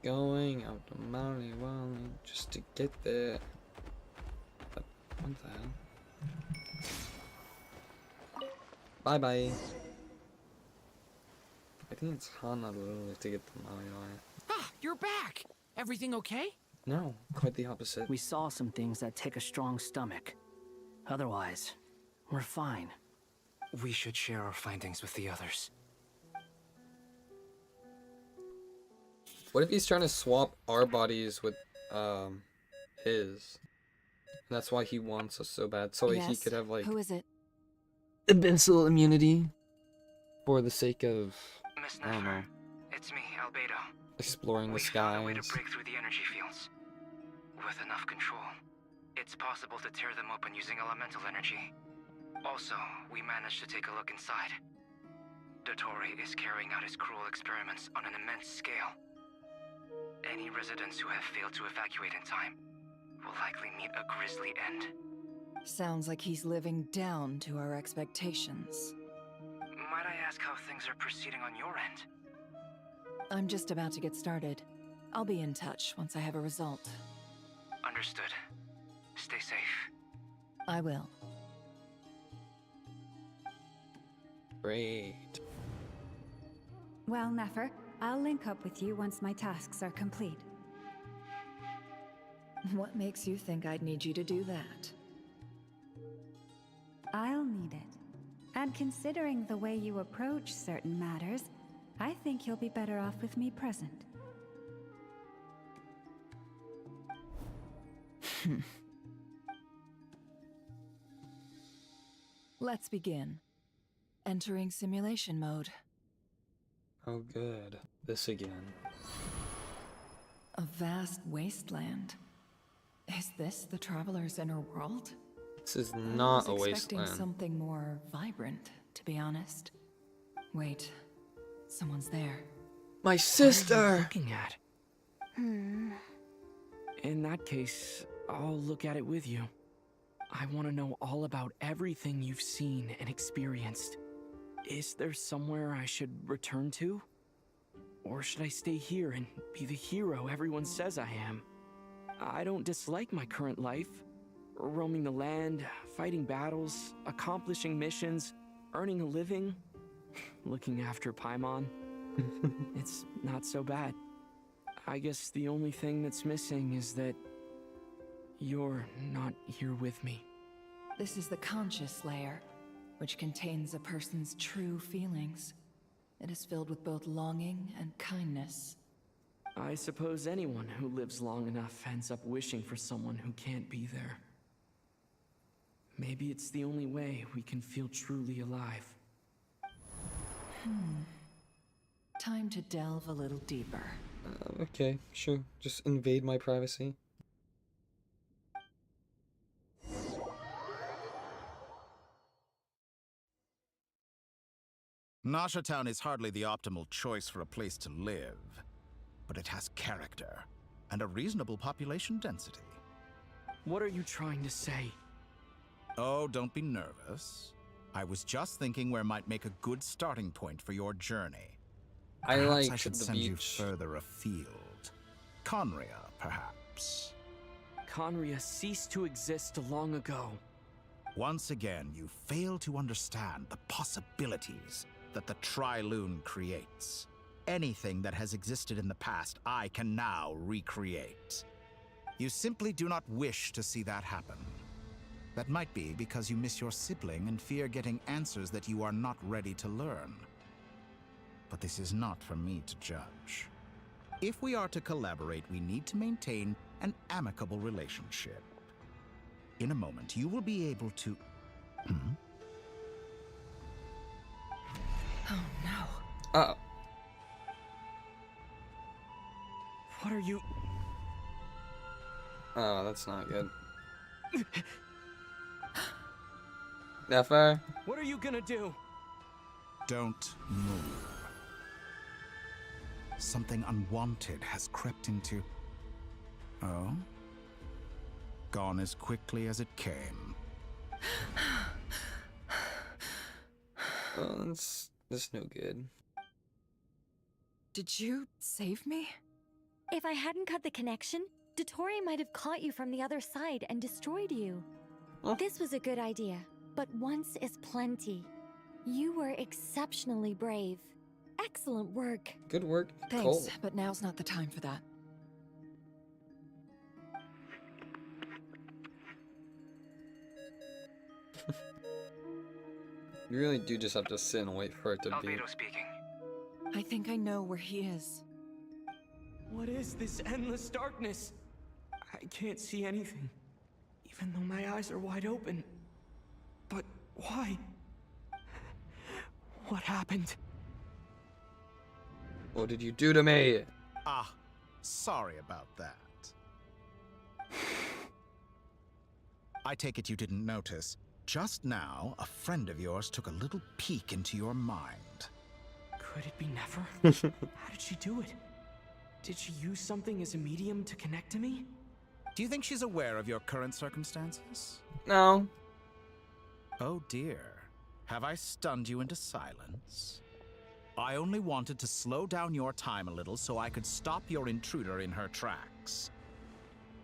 Going out the mountain valley just to get there. What the hell? Bye-bye. I think it's Honolulu to get the Maui. Ah, you're back! Everything okay? No, quite the opposite. We saw some things that take a strong stomach. Otherwise, we're fine. We should share our findings with the others. What if he's trying to swap our bodies with, his? And that's why he wants us so bad, so he could have, like... Who is it? Invincible immunity. For the sake of... I don't know. It's me, Albedo. Exploring the We skies. found a way to break through the energy fields. With enough control, it's possible to tear them open using elemental energy. Also, we managed to take a look inside. Dottore is carrying out his cruel experiments on an immense scale. Any residents who have failed to evacuate in time will likely meet a grisly end. Sounds like he's living down to our expectations. Might I ask how things are proceeding on your end? I'm just about to get started. I'll be in touch once I have a result. Understood. Stay safe. I will. Great. Well, Nefer, I'll link up with you once my tasks are complete. What makes you think I'd need you to do that? I'll need it. And considering the way you approach certain matters, I think you'll be better off with me present. Let's begin. Entering simulation mode. Oh good. This again. A vast wasteland. Is this the Traveler's inner world? This is not a I was expecting wasteland. something more vibrant, to be honest. Wait, someone's there. My What are you sister! looking at? In that case, I'll look at it with you. I want to know all about everything you've seen and experienced. Is there somewhere I should return to? Or should I stay here and be the hero everyone says I am? I don't dislike my current life. Roaming the land, fighting battles, accomplishing missions, earning a living, looking after Paimon. It's not so bad. I guess the only thing that's missing is that you're not here with me. This is the conscious layer, which contains a person's true feelings. It is filled with both longing and kindness. I suppose anyone who lives long enough ends up wishing for someone who can't be there. Maybe it's the only way we can feel truly alive. Time to delve a little deeper. Okay, sure. Just invade my privacy. Nasha Town is hardly the optimal choice for a place to live, but it has character and a reasonable population density. What are you trying to say? Oh, don't be nervous. I was just thinking where might make a good starting point for your journey. I Perhaps like I should the send you beach. further afield. Conria, perhaps. Conria ceased to exist long ago. Once again, you fail to understand the possibilities that the Tri-Lune creates. Anything that has existed in the past, I can now recreate. You simply do not wish to see that happen. That might be because you miss your sibling and fear getting answers that you are not ready to learn. But this is not for me to judge. If we are to collaborate, we need to maintain an amicable relationship. In a moment, you will be able to... Oh no. Uh-oh. What are you... Oh, that's not good. Nefer? What are you gonna do? Don't move. Something unwanted has crept into... Oh? Gone as quickly as it came. Oh, that's no good. Did you save me? If I hadn't cut the connection, Dottore might have caught you from the other side and destroyed you. This was a good idea, but once is plenty. You were exceptionally brave. Excellent work. Good work, Thanks, Cole. but now's not the time for that. You really do just have to sit and wait for it to be. speaking. I think I know where he is. What is this endless darkness? I can't see anything, even though my eyes are wide open. But why? What happened? What did you do to me? Ah, sorry about that. I take it you didn't notice. Just now, a friend of yours took a little peek into your mind. Could it be Never? How did she do it? Did she use something as a medium to connect to me? Do you think she's aware of your current circumstances? No. Oh dear. Have I stunned you into silence? I only wanted to slow down your time a little so I could stop your intruder in her tracks.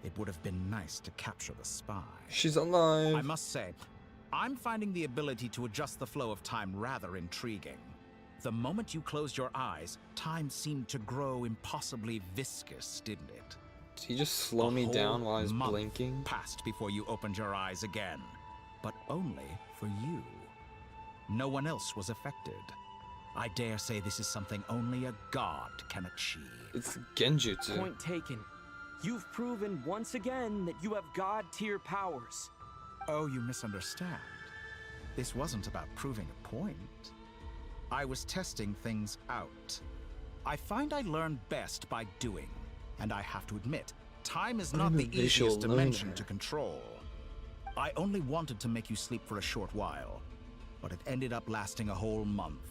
It would have been nice to capture the spy. She's alive. I must say, I'm finding the ability to adjust the flow of time rather intriguing. The moment you closed your eyes, time seemed to grow impossibly viscous, didn't it? Did he just slow me down while I was blinking? Passed before you opened your eyes again, but only for you. No one else was affected. I dare say this is something only a god can achieve. It's Genjutsu. Point taken. You've proven once again that you have god-tier powers. Oh, you misunderstand. This wasn't about proving a point. I was testing things out. I find I learn best by doing, and I have to admit, time is not the easiest dimension to control. I only wanted to make you sleep for a short while, but it ended up lasting a whole month.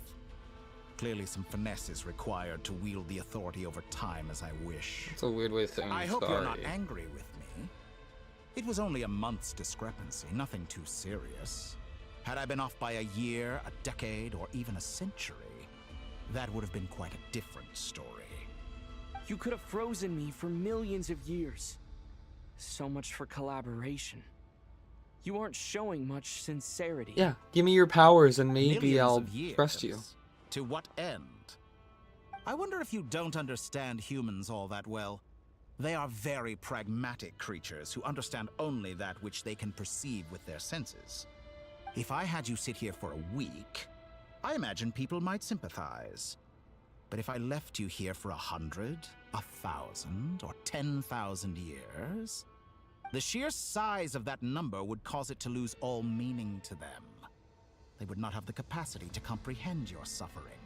Clearly some finesse is required to wield the authority over time as I wish. It's a weird way of saying I sorry. hope you're not angry with me. It was only a month's discrepancy, nothing too serious. Had I been off by a year, a decade, or even a century, that would have been quite a different story. You could have frozen me for millions of years. So much for collaboration. You aren't showing much sincerity. Yeah, give me your powers and maybe Millions I'll of years. trust you. To what end? I wonder if you don't understand humans all that well. They are very pragmatic creatures who understand only that which they can perceive with their senses. If I had you sit here for a week, I imagine people might sympathize. But if I left you here for 100, 1,000, or 10,000 years, the sheer size of that number would cause it to lose all meaning to them. They would not have the capacity to comprehend your suffering,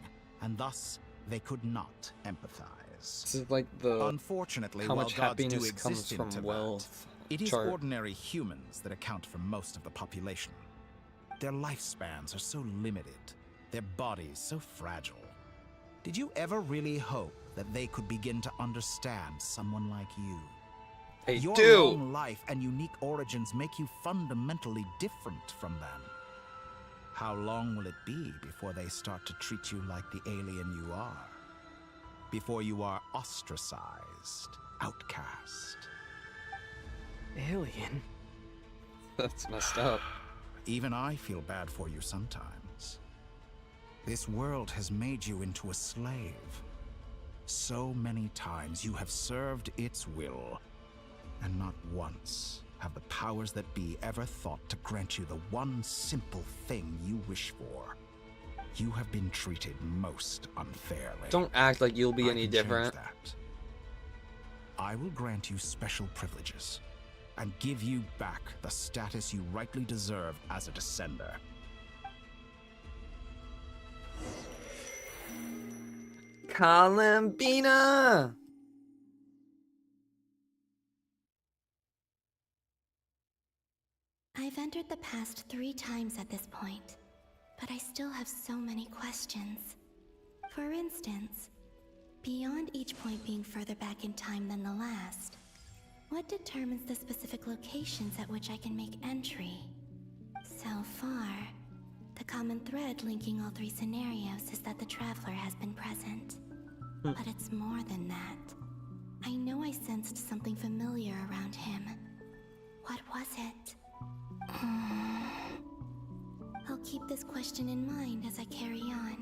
and thus they could not empathize. This is like the Unfortunately, how while much gods do happiness comes exist from in Tibet, wealth it is chart. ordinary humans that account for most of the population. Their lifespans are so limited, their bodies so fragile. Did you ever really hope that they could begin to understand someone like you? They Your do. long life and unique origins make you fundamentally different from them. How long will it be before they start to treat you like the alien you are? Before you are ostracized, outcast? Alien? That's messed up. Even I feel bad for you sometimes. This world has made you into a slave. So many times you have served its will, and not once have the powers that be ever thought to grant you the one simple thing you wish for. You have been treated most unfairly. Don't act like you'll be I any can change different. that. I will grant you special privileges and give you back the status you rightly deserve as a descender. Columbina! I've entered the past 3 times at this point, but I still have so many questions. For instance, beyond each point being further back in time than the last, what determines the specific locations at which I can make entry? So far, the common thread linking all 3 scenarios is that the Traveler has been present. But it's more than that. I know I sensed something familiar around him. What was it? I'll keep this question in mind as I carry on.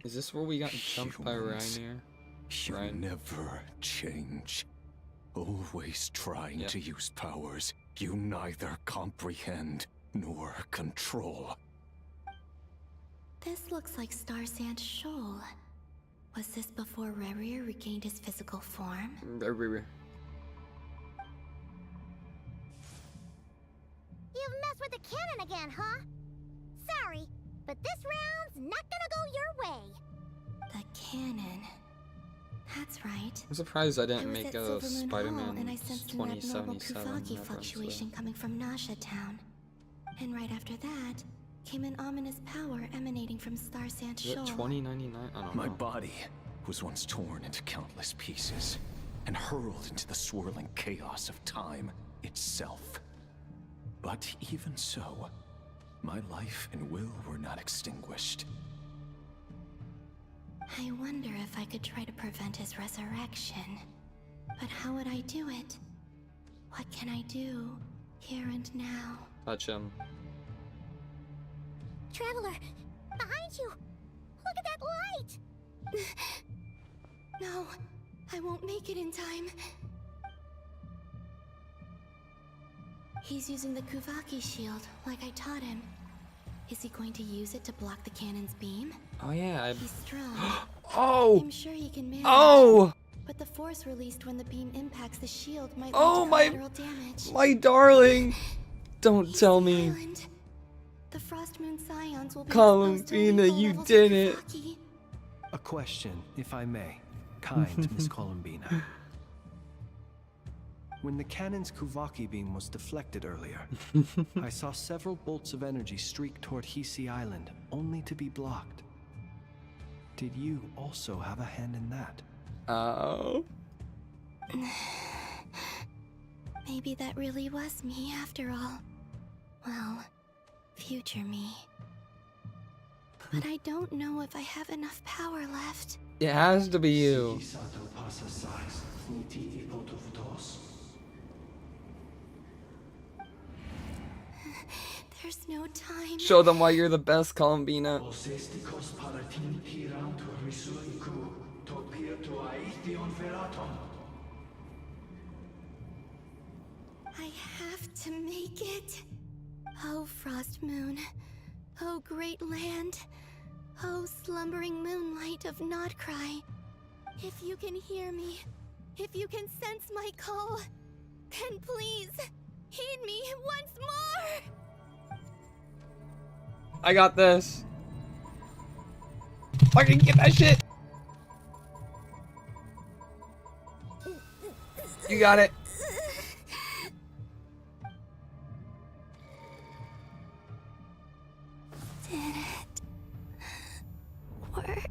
Is this where we got jumped by Rainier? You never change. Always trying to use powers you neither comprehend nor control. This looks like Star Sand Shoal. Was this before Rerir regained his physical form? Rerir. You've messed with the cannon again, huh? Sorry, but this round's not gonna go your way. The cannon. That's right. I'm surprised I I didn't was make at a Silver Moon Hall, and I Spider-Man sensed an abnormal 2077 Kuvaki reference. fluctuation coming from Nasha Town. And right after that, came an ominous power emanating from Star Sand Is it Shoal. 2099? I don't know. My body was once torn into countless pieces and hurled into the swirling chaos of time itself. But even so, my life and will were not extinguished. I wonder if I could try to prevent his resurrection. But how would I do it? What can I do, here and now? Touch him. Traveler, behind you! Look at that light! No, I won't make it in time. He's using the Kuvaki shield, like I taught him. Is he going to use it to block the cannon's beam? Oh yeah, He's strong. Oh! I'm sure he can manage. Oh! But the force released when the beam impacts the shield might Oh, lead to my- collateral damage. My darling! Don't tell me. Island. The Frost Moon Scions will be Columbina, you did it. A question, if I may. Kind Miss Columbina. When the cannon's Kuvaki beam was deflected earlier, I saw several bolts of energy streak toward Hisi Island, only to be blocked. Did you also have a hand in that? Oh. Maybe that really was me after all. Well, future me. But I don't know if I have enough power left. It has to be you. There's no time. Show them why you're the best, Columbina. I have to make it. Oh, Frost Moon. Oh, great land. Oh, slumbering moonlight of Nodcry. If you can hear me, if you can sense my call, then please, heed me once more! I got this. Fucking get that shit. You got it. Did it work?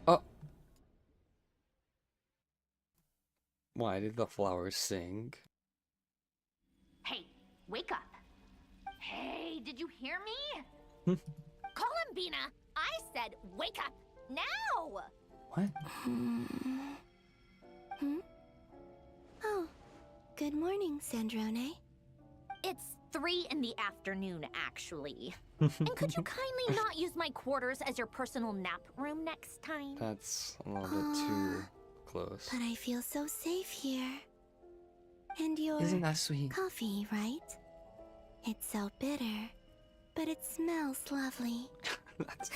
Oh. Why did the flowers sing? Hey, wake up. Hey, did you hear me? Columbina, I said wake up now! What? Oh, good morning, Sandrone. It's 3 in the afternoon, actually. And could you kindly not use my quarters as your personal nap room next time? That's a little bit too close. But I feel so safe here. And your Isn't that sweet? coffee, right? It's so bitter, but it smells lovely. That's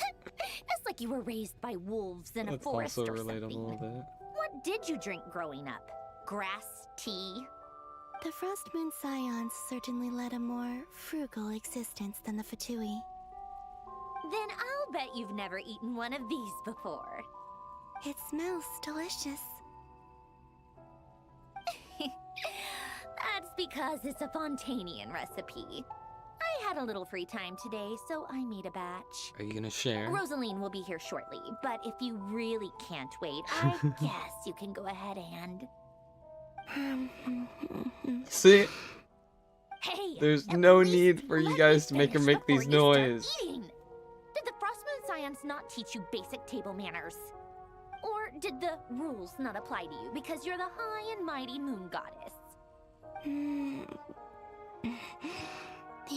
like you were raised by wolves in a That's forest also or relatable something. a bit. What did you drink growing up? Grass tea? The Frost Moon Scions certainly led a more frugal existence than the Fatui. Then I'll bet you've never eaten one of these before. It smells delicious. That's because it's a Fontanian recipe. I had a little free time today, so I made a batch. Are you gonna share? Rosaline will be here shortly, but if you really can't wait, I guess you can go ahead and... See? Hey! There's no need for you guys to make her make these noises. Eating. Did the Frost Moon Scions not teach you basic table manners? Or did the rules not apply to you because you're the high and mighty moon goddess?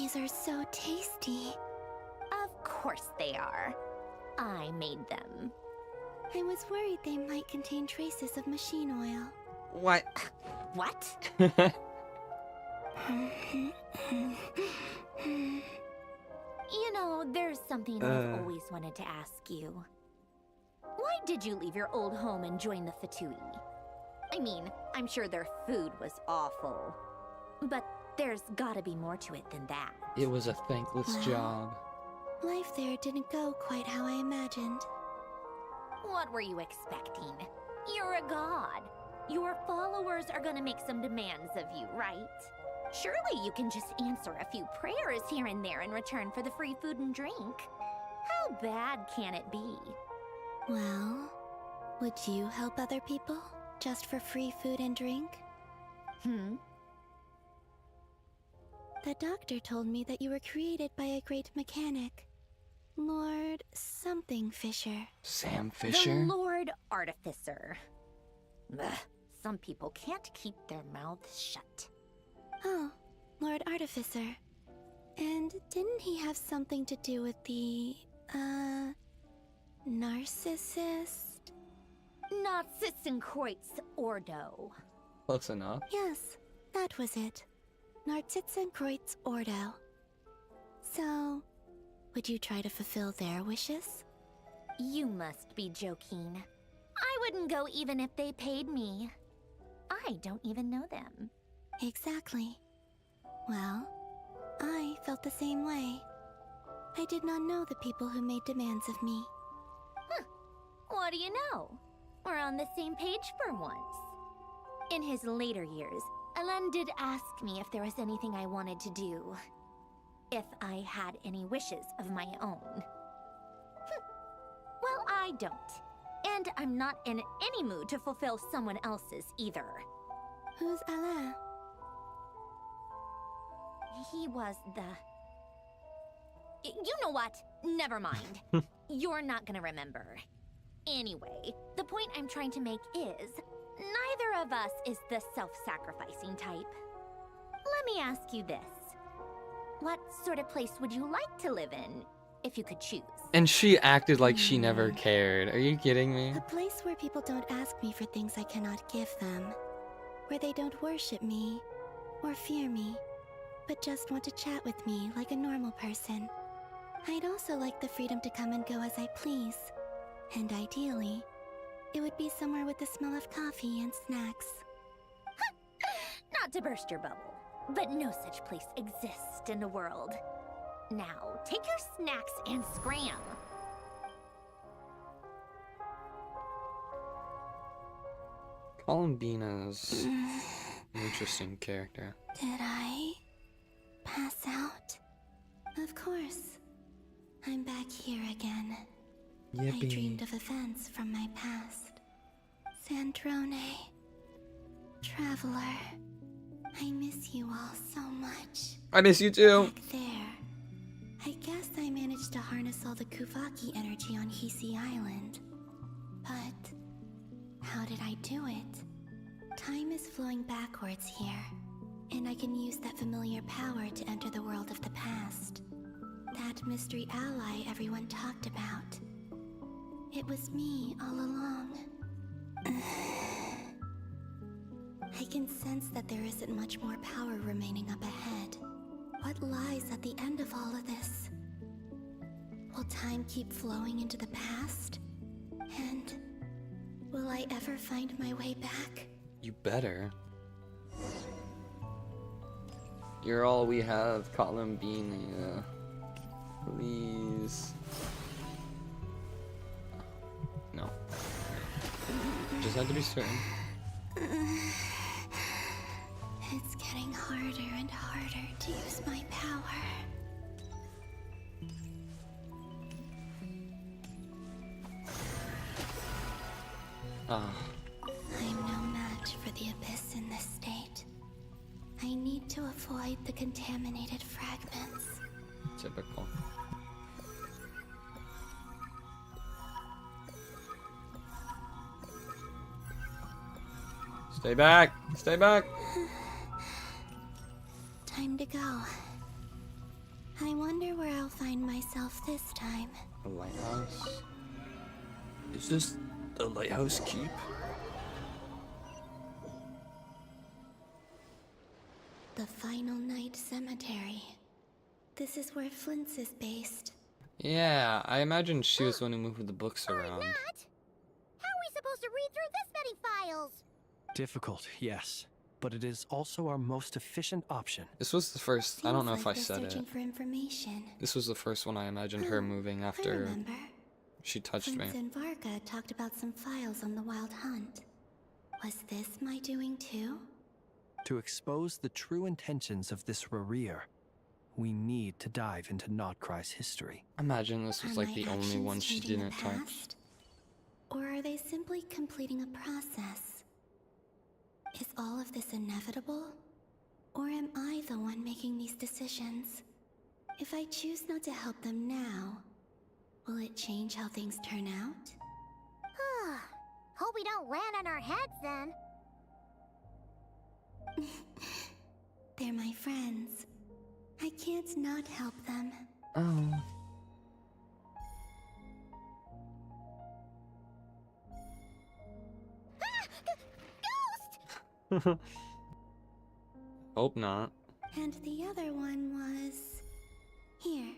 brownies are so tasty. Of course they are. I made them. I was worried they might contain traces of machine oil. What? What? You know, there's something I've always wanted to ask you. Why did you leave your old home and join the Fatui? I mean, I'm sure their food was awful. But there's gotta be more to it than that. It was a thankless job. Life there didn't go quite how I imagined. What were you expecting? You're a god. Your followers are gonna make some demands of you, right? Surely you can just answer a few prayers here and there in return for the free food and drink. How bad can it be? Well, would you help other people just for free food and drink? The doctor told me that you were created by a great mechanic. Lord something Fisher. Sam Fisher? The Lord Artificer. Ugh, some people can't keep their mouths shut. Oh, Lord Artificer. And didn't he have something to do with the, narcissist? Narcissenkreuz Ordo. Close enough. Yes, that was it. Narcissenkreuz Ordo. So, would you try to fulfill their wishes? You must be joking. I wouldn't go even if they paid me. I don't even know them. Exactly. Well, I felt the same way. I did not know the people who made demands of me. What do you know? We're on the same page for once. In his later years, Alan did ask me if there was anything I wanted to do. If I had any wishes of my own. Well, I don't. And I'm not in any mood to fulfill someone else's either. Who's Alain? He was the... You know what? Never mind. You're not gonna remember. Anyway, the point I'm trying to make is, neither of us is the self-sacrificing type. Let me ask you this. What sort of place would you like to live in, if you could choose? And she acted like she never cared. Are you kidding me? A place where people don't ask me for things I cannot give them. Where they don't worship me, or fear me, but just want to chat with me like a normal person. I'd also like the freedom to come and go as I please. And ideally, it would be somewhere with the smell of coffee and snacks. Not to burst your bubble, but no such place exists in the world. Now, take your snacks and scram. Columbina's an interesting character. Did I pass out? Of course. I'm back here again. Yippee. I dreamed of events from my past. Sandrone. Traveler. I miss you all so much. I miss you too. Back there. I guess I managed to harness all the Kuvaki energy on Hisi Island. But how did I do it? Time is flowing backwards here, and I can use that familiar power to enter the world of the past. That mystery ally everyone talked about. It was me all along. I can sense that there isn't much more power remaining up ahead. What lies at the end of all of this? Will time keep flowing into the past? And will I ever find my way back? You better. You're all we have, Columbina. Please. No. Just had to be certain. It's getting harder and harder to use my power. Ah. I'm no match for the Abyss in this state. I need to avoid the contaminated fragments. Typical. Stay back! Stay back! Time to go. I wonder where I'll find myself this time. A lighthouse? Is this the lighthouse keep? The Final Night Cemetery. This is where Flint's is based. Yeah, I imagine she was the one who moved the books around. How are we supposed to read through this many files? Difficult, yes. But it is also our most efficient option. This was the first, I don't know if I Seems said like they're it. searching for information. This was the first one I imagined her moving I after remember. she touched me. Prince and Varga talked about some files on the Wild Hunt. Was this my doing too? To expose the true intentions of this Rereer, we need to dive into Notcry's history. Imagine this was Are like my the only actions one she changing the didn't touch. past? Or are they simply completing a process? Is all of this inevitable? Or am I the one making these decisions? If I choose not to help them now, will it change how things turn out? Hope we don't land on our heads then. They're my friends. I can't not help them. Oh. Hope not. And the other one was... here.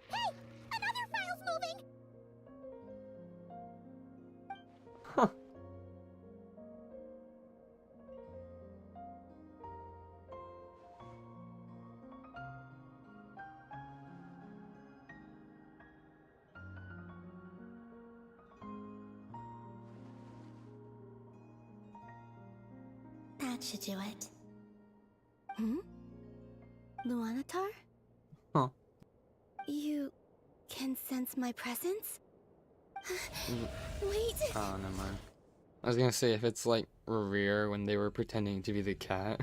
Hey! Another file's moving! Huh. That should do it. Luanatar? Huh. You can sense my presence? Wait! Oh, never mind. I was gonna say, if it's like Rereer when they were pretending to be the cat.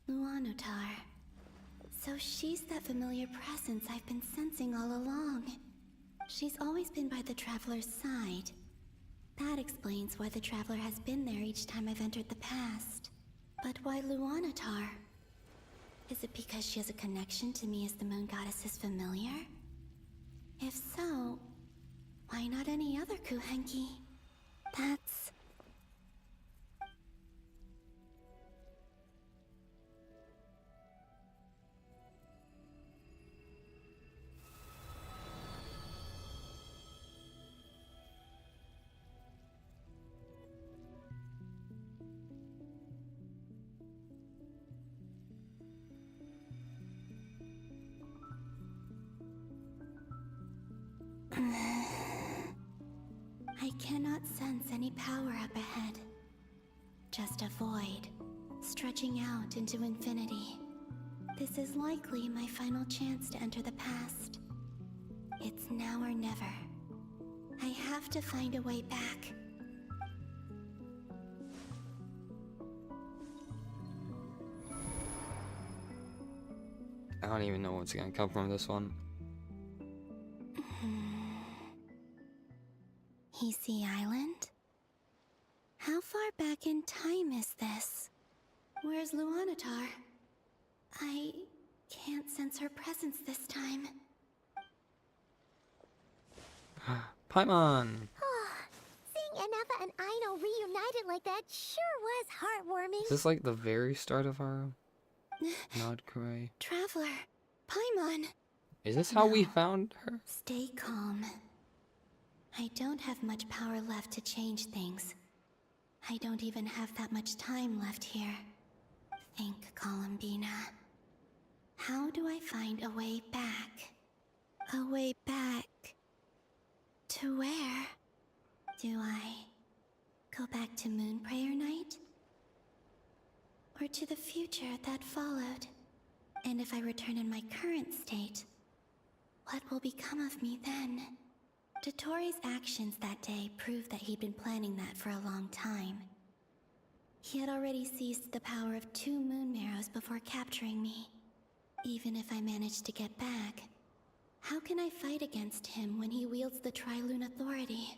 Luanatar. So she's that familiar presence I've been sensing all along. She's always been by the Traveler's side. That explains why the Traveler has been there each time I've entered the past. But why Luanatar? Is it because she has a connection to me as the Moon Goddess's familiar? If so, why not any other Kuhenki? That's... I cannot sense any power up ahead. Just a void, stretching out into infinity. This is likely my final chance to enter the past. It's now or never. I have to find a way back. I don't even know what's gonna come from this one. Easy Island? How far back in time is this? Where's Luanatar? I can't sense her presence this time. Paimon! Seeing Anafa and Aino reunited like that sure was heartwarming. Is this like the very start of our Notcry? Traveler, Paimon. Is this how we found her? Stay calm. I don't have much power left to change things. I don't even have that much time left here. Think, Columbina. How do I find a way back? A way back... to where? Do I go back to Moonprayer Night? Or to the future that followed? And if I return in my current state, what will become of me then? Dottoro's actions that day proved that he'd been planning that for a long time. He had already seized the power of 2 Moon Marrows before capturing me. Even if I managed to get back, how can I fight against him when he wields the Tri-Lune Authority?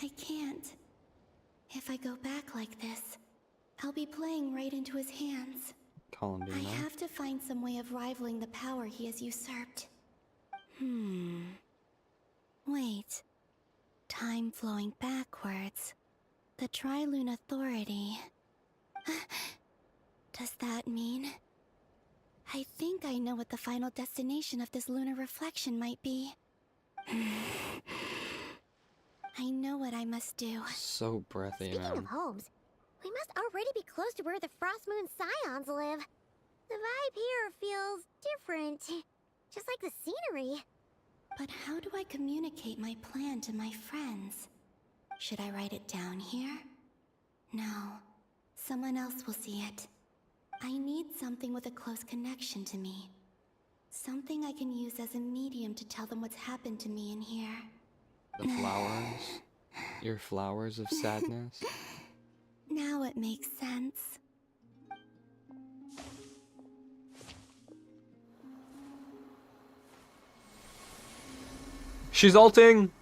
I can't. If I go back like this, I'll be playing right into his hands. Columbina. I have to find some way of rivaling the power he has usurped. Wait. Time flowing backwards. The Trilune Authority. Does that mean? I think I know what the final destination of this lunar reflection might be. I know what I must do. So breathy, Speaking man. of homes, we must already be close to where the Frost Moon Scions live. The vibe here feels different, just like the scenery. But how do I communicate my plan to my friends? Should I write it down here? No. Someone else will see it. I need something with a close connection to me. Something I can use as a medium to tell them what's happened to me in here. The flowers? Your flowers of sadness? Now it makes sense. She's ulting!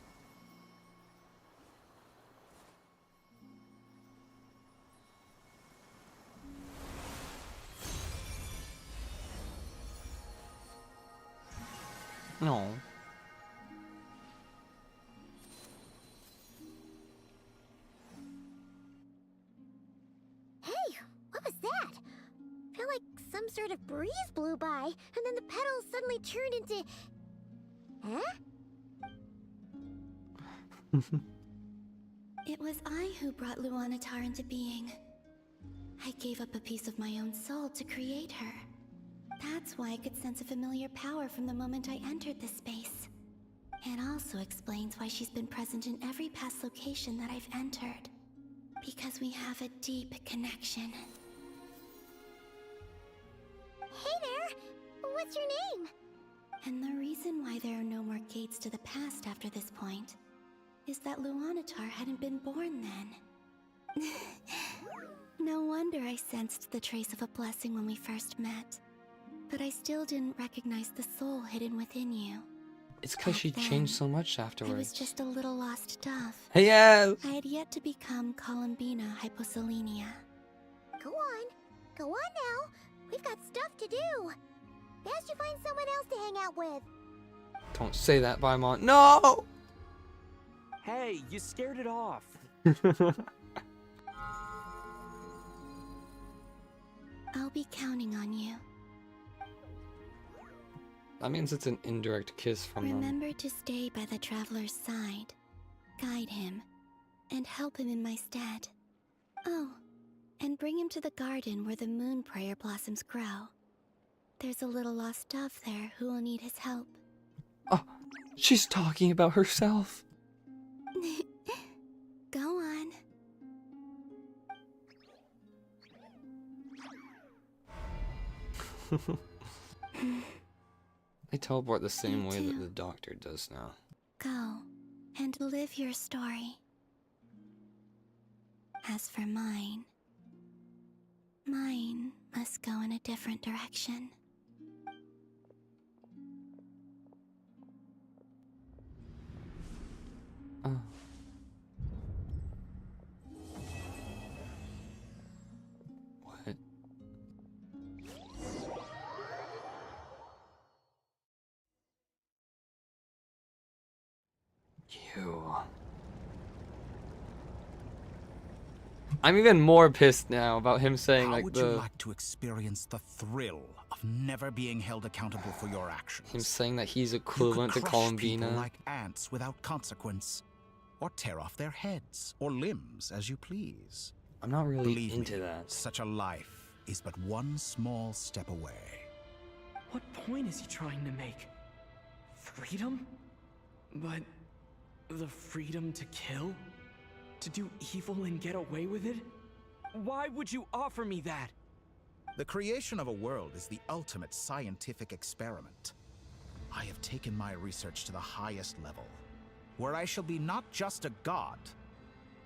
No. Hey, what was that? Felt like some sort of breeze blew by, and then the petals suddenly turned into... Huh? It was I who brought Luanatar into being. I gave up a piece of my own soul to create her. That's why I could sense a familiar power from the moment I entered this space. It also explains why she's been present in every past location that I've entered. Because we have a deep connection. Hey there! What's your name? And the reason why there are no more gates to the past after this point is that Luanatar hadn't been born then. No wonder I sensed the trace of a blessing when we first met. But I still didn't recognize the soul hidden within you. It's because she changed so much afterwards. I was just a little lost dove. Yes! I had yet to become Columbina Hyposelenia. Go on now. We've got stuff to do. Best you find someone else to hang out with. Don't say that, Paimon. No! Hey, you scared it off. I'll be counting on you. That means it's an indirect kiss from them. Remember to stay by the traveler's side, guide him, and help him in my stead. Oh, and bring him to the garden where the moon prayer blossoms grow. There's a little lost dove there who will need his help. Oh, she's talking about herself. Go on. They teleport the same way that the doctor does now. Go and live your story. As for mine must go in a different direction. Oh. What? You. I'm even more pissed now about him saying How would you like to experience the thrill of never being held accountable for your actions? Him saying that he's You equivalent could to crush people Columbina. like ants without consequence, or tear off their heads or limbs as you please. I'm not really Believe into me, that. Such a life is but one small step away. What point is he trying to make? Freedom? But the freedom to kill? To do evil and get away with it? Why would you offer me that? The creation of a world is the ultimate scientific experiment. I have taken my research to the highest level, where I shall be not just a god,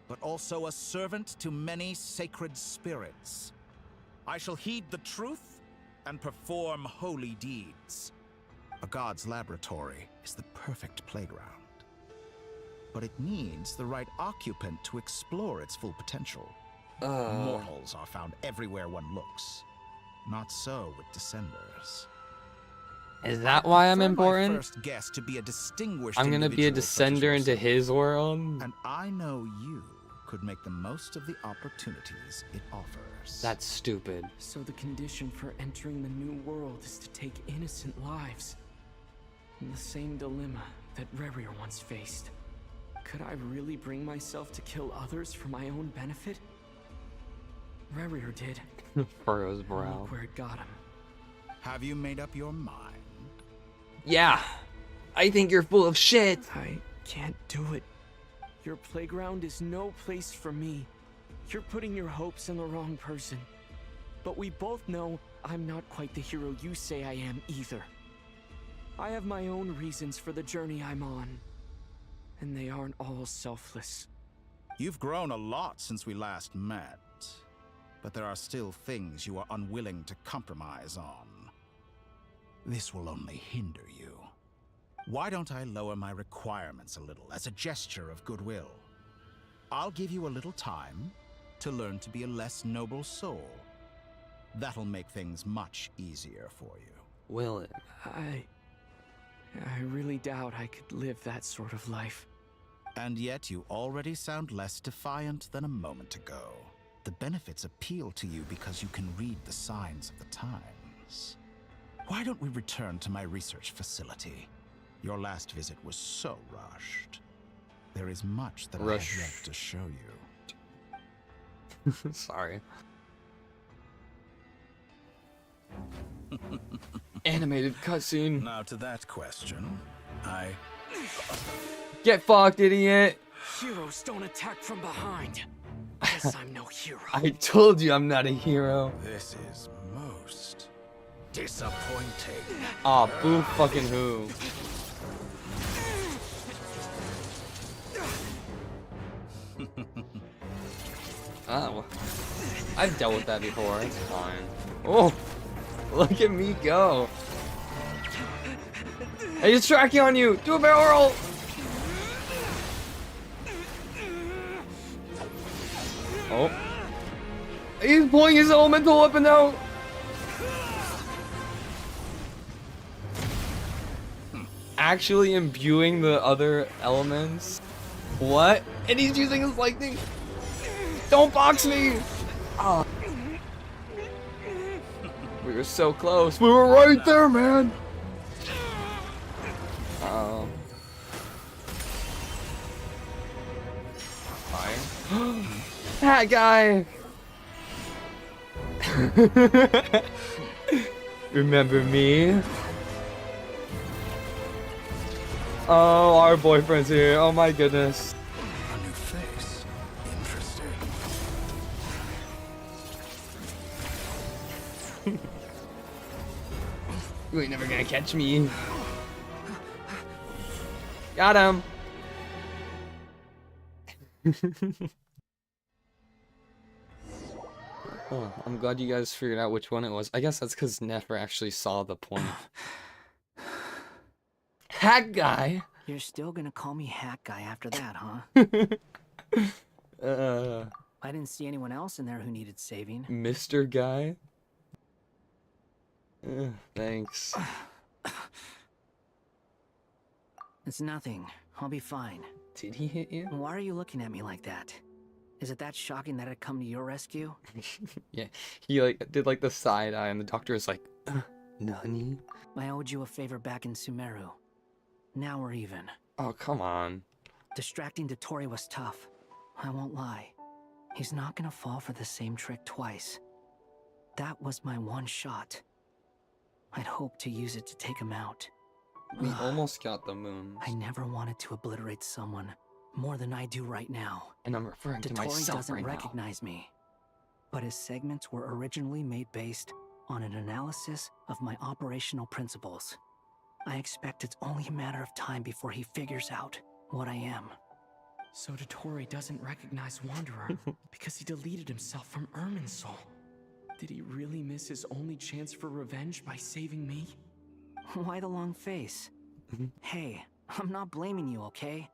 but also a servant to many sacred spirits. I shall heed the truth and perform holy deeds. A god's laboratory is the perfect playground. but it needs the right occupant to explore its full potential. Mortals are found everywhere one looks. Not so with Descenders. Is that why I'm important? My first guest to be a distinguished I'm gonna be a individual such as descender into yourself. his world? And I know you could make the most of the opportunities it offers. That's stupid. So the condition for entering the new world is to take innocent lives. The same dilemma that Rerir once faced. Could I really bring myself to kill others for my own benefit? Rerir did. Furrow's brow. Look where it got him. Have you made up your mind? Yeah. I think you're full of shit. I can't do it. Your playground is no place for me. You're putting your hopes in the wrong person. But we both know I'm not quite the hero you say I am either. I have my own reasons for the journey I'm on. And they aren't all selfless. You've grown a lot since we last met. But there are still things you are unwilling to compromise on. This will only hinder you. Why don't I lower my requirements a little as a gesture of goodwill? I'll give you a little time to learn to be a less noble soul. That'll make things much easier for you. Will it? I really doubt I could live that sort of life. And yet you already sound less defiant than a moment ago. The benefits appeal to you because you can read the signs of the times. Why don't we return to my research facility? Your last visit was so rushed. There is much that I have yet to show you. Sorry. Animated cutscene. Now to that question, Get fucked, idiot! Heroes don't attack from behind. Guess I'm no hero. I told you I'm not a hero. This is most disappointing. Aw, boo fucking who. Oh. I've dealt with that before, it's fine. Oh! Look at me go! Hey, he's tracking on you! Do a barrel roll! Oh. He's pulling his elemental weapon out! Actually imbuing the other elements? What? And he's using his lightning! Don't box me! Oh. We were so close. We were right there, man! Uh-oh. Fire. That guy! Remember me? Oh, our boyfriend's here. Oh my goodness. A new face. Interesting. You ain't never gonna catch me. Got him. Oh, I'm glad you guys figured out which one it was. I guess that's because Nefer actually saw the point. Hack guy. You're still gonna call me hack guy after that, huh? I didn't see anyone else in there who needed saving. Mr. Guy. Thanks. It's nothing. I'll be fine. Did he hit you? Why are you looking at me like that? Is it that shocking that I'd come to your rescue? Yeah, he like did like the side eye, and the doctor is like, Nani? I owed you a favor back in Sumeru. Now we're even. Oh, come on. Distracting Dottore was tough. I won't lie. He's not gonna fall for the same trick twice. That was my one shot. I'd hoped to use it to take him out. We almost got the moon. I never wanted to obliterate someone more than I do right now. And I'm referring to Dottore myself doesn't right recognize me. But his segments were originally made based on an analysis of my operational principles. I expect it's only a matter of time before he figures out what I am. So Dottore doesn't recognize Wanderer because he deleted himself from Irminsul. Did he really miss his only chance for revenge by saving me? Why the long face? Hey, I'm not blaming you, okay?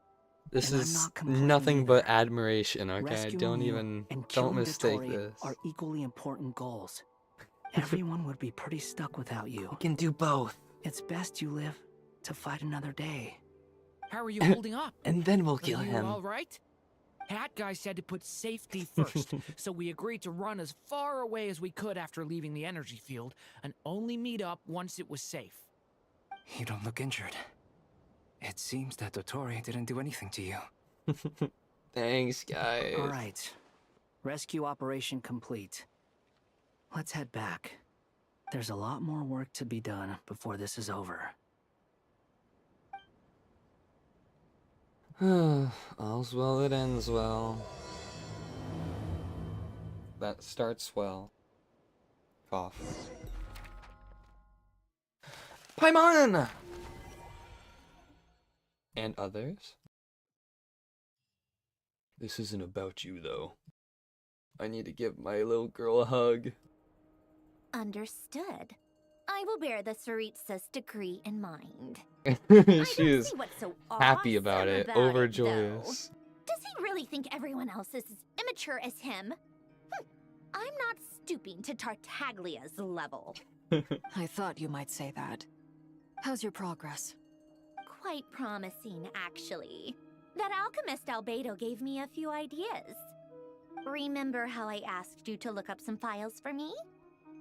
This And I'm is not complaining nothing but either. admiration, okay? Rescuing Don't you even, and don't killing mistake Dottore this. are equally important goals. Everyone would be pretty stuck without you. We can do both. It's best you live to fight another day. How are you holding up? And then we'll Are kill you him. all right? Hat Guy said to put safety first, so we agreed to run as far away as we could after leaving the energy field, and only meet up once it was safe. You don't look injured. It seems that Dottore didn't do anything to you. Thanks, guys. All right. Rescue operation complete. Let's head back. There's a lot more work to be done before this is over. All's well that ends well. That starts well. Cough. Paimon! And others? This isn't about you, though. I need to give my little girl a hug. Understood. I will bear the Tsaritsa's decree in mind. She is so happy about awesome it, about overjoyous. Does he really think everyone else is as immature as him? I'm not stooping to Tartaglia's level. I thought you might say that. How's your progress? Quite promising, actually. That alchemist Albedo gave me a few ideas. Remember how I asked you to look up some files for me?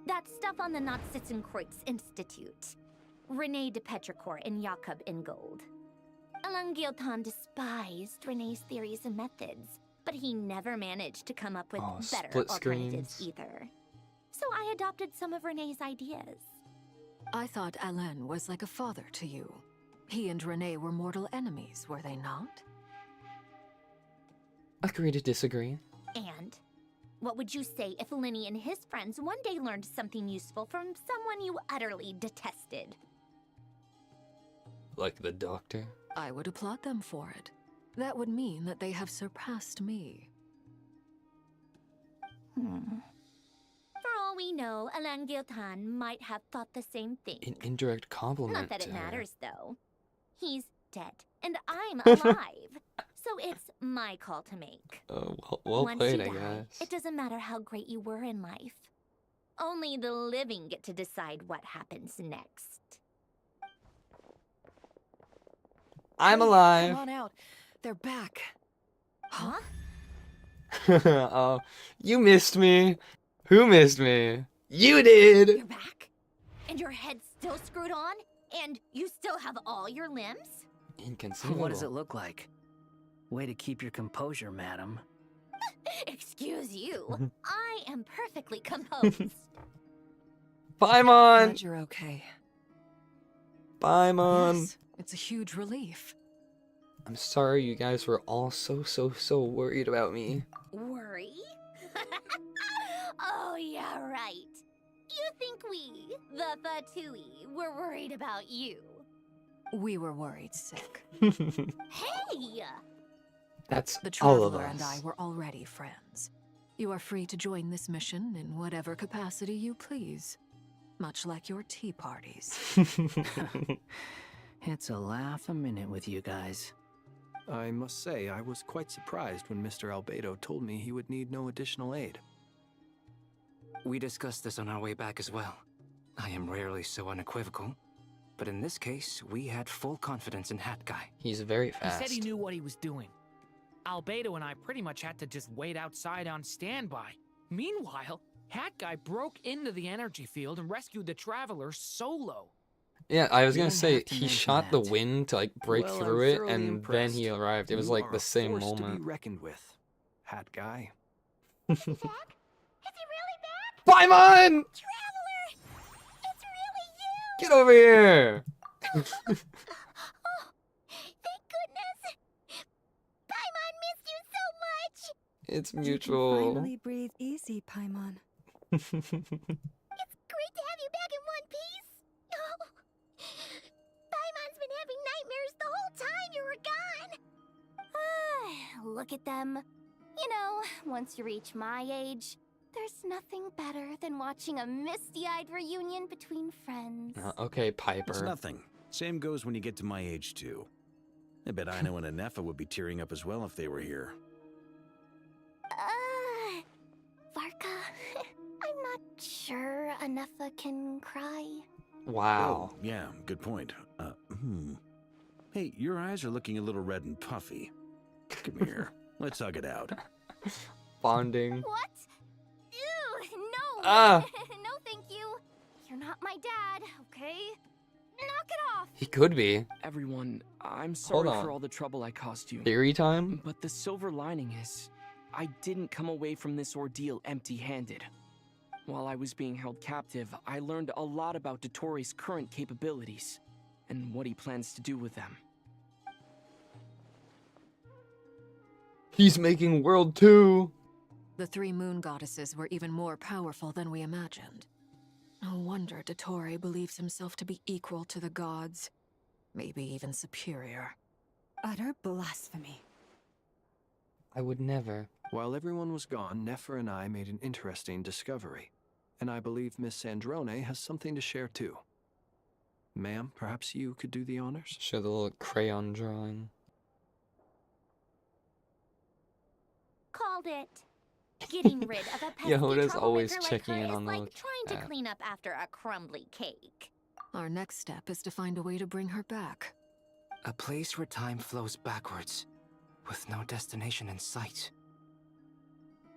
That stuff on the Nazi-Kreuz Institute. Rene de Petrichor and Jakob Ingold. Alain Guillotin despised Rene's theories and methods, but he never managed to come up with better split alternatives screens. either. So I adopted some of Rene's ideas. I thought Alain was like a father to you. He and Rene were mortal enemies, were they not? Agree to disagree. And what would you say if Lenny and his friends one day learned something useful from someone you utterly detested? Like the doctor? I would applaud them for it. That would mean that they have surpassed me. For all we know, Alain Guillotin might have thought the same thing. An indirect compliment Not that to it her. matters, though. He's dead, and I'm alive. So it's my call to make. Well Once played, you I die, guess. it doesn't matter how great you were in life. Only the living get to decide what happens next. I'm Come alive. on out. They're back. Huh? Oh, you missed me. Who missed me? You did. You're back? And your head's still screwed on? And you still have all your limbs? Inconceivable. What does it look like? Way to keep your composure, madam. Excuse you. I am perfectly composed. Paimon. Glad you're okay. Paimon. Yes, it's a huge relief. I'm sorry you guys were all so worried about me. Worry? Oh, yeah, right. You think we, the Fatui, were worried about you? We were worried sick. Hey! That's The all of Traveler and us. I were already friends. You are free to join this mission in whatever capacity you please. Much like your tea parties. It's a laugh a minute with you guys. I must say, I was quite surprised when Mr. Albedo told me he would need no additional aid. We discussed this on our way back as well. I am rarely so unequivocal, but in this case, we had full confidence in Hat Guy. He's very He fast. said he knew what he was doing. Albedo and I pretty much had to just wait outside on standby. Meanwhile, Hat Guy broke into the energy field and rescued the Traveler solo. Yeah, I was You gonna don't say have to he mention shot the that. wind to like break Well, through I'm it, thoroughly and impressed. then he arrived. It was You like are the a same force to be moment. reckoned with, Hat Guy. Is he really back? Paimon! Traveler! It's really you! Get over here! Oh, thank goodness! Paimon missed you so much! It's You mutual. can finally breathe easy, Paimon. It's great to have you back in one piece! Oh. Paimon's been having nightmares the whole time you were gone! Look at them. You know, once you reach my age, there's nothing better than watching a misty-eyed reunion between friends. Okay, It's Piper. nothing. Same goes when you get to my age, too. I bet Ino and Anefa would be tearing up as well if they were here. Varka, I'm not sure Anefa can cry. Wow. Oh, yeah, good point. Hey, your eyes are looking a little red and puffy. Come here. Let's hug it out. Bonding. What? Ew, no! Ah! No, thank you. You're not my dad, okay? Knock it off! He could be. Everyone, I'm sorry on. for all the trouble I caused you. Theory time? But the silver lining is, I didn't come away from this ordeal empty-handed. While I was being held captive, I learned a lot about Dottoro's current capabilities, and what he plans to do with them. He's making World 2! The three moon goddesses were even more powerful than we imagined. No wonder Dottore believes himself to be equal to the gods. Maybe even superior. Utter blasphemy. I would never. While everyone was gone, Nefer and I made an interesting discovery. And I believe Miss Sandrone has something to share too. Ma'am, perhaps you could do the honors? Show the little crayon drawing. Called it. Getting rid of a pesky Yehuda's troublemaker always like checking her in is on the like trying to clean up after a crumbly cake. Our next step is to find a way to bring her back. A place where time flows backwards, with no destination in sight.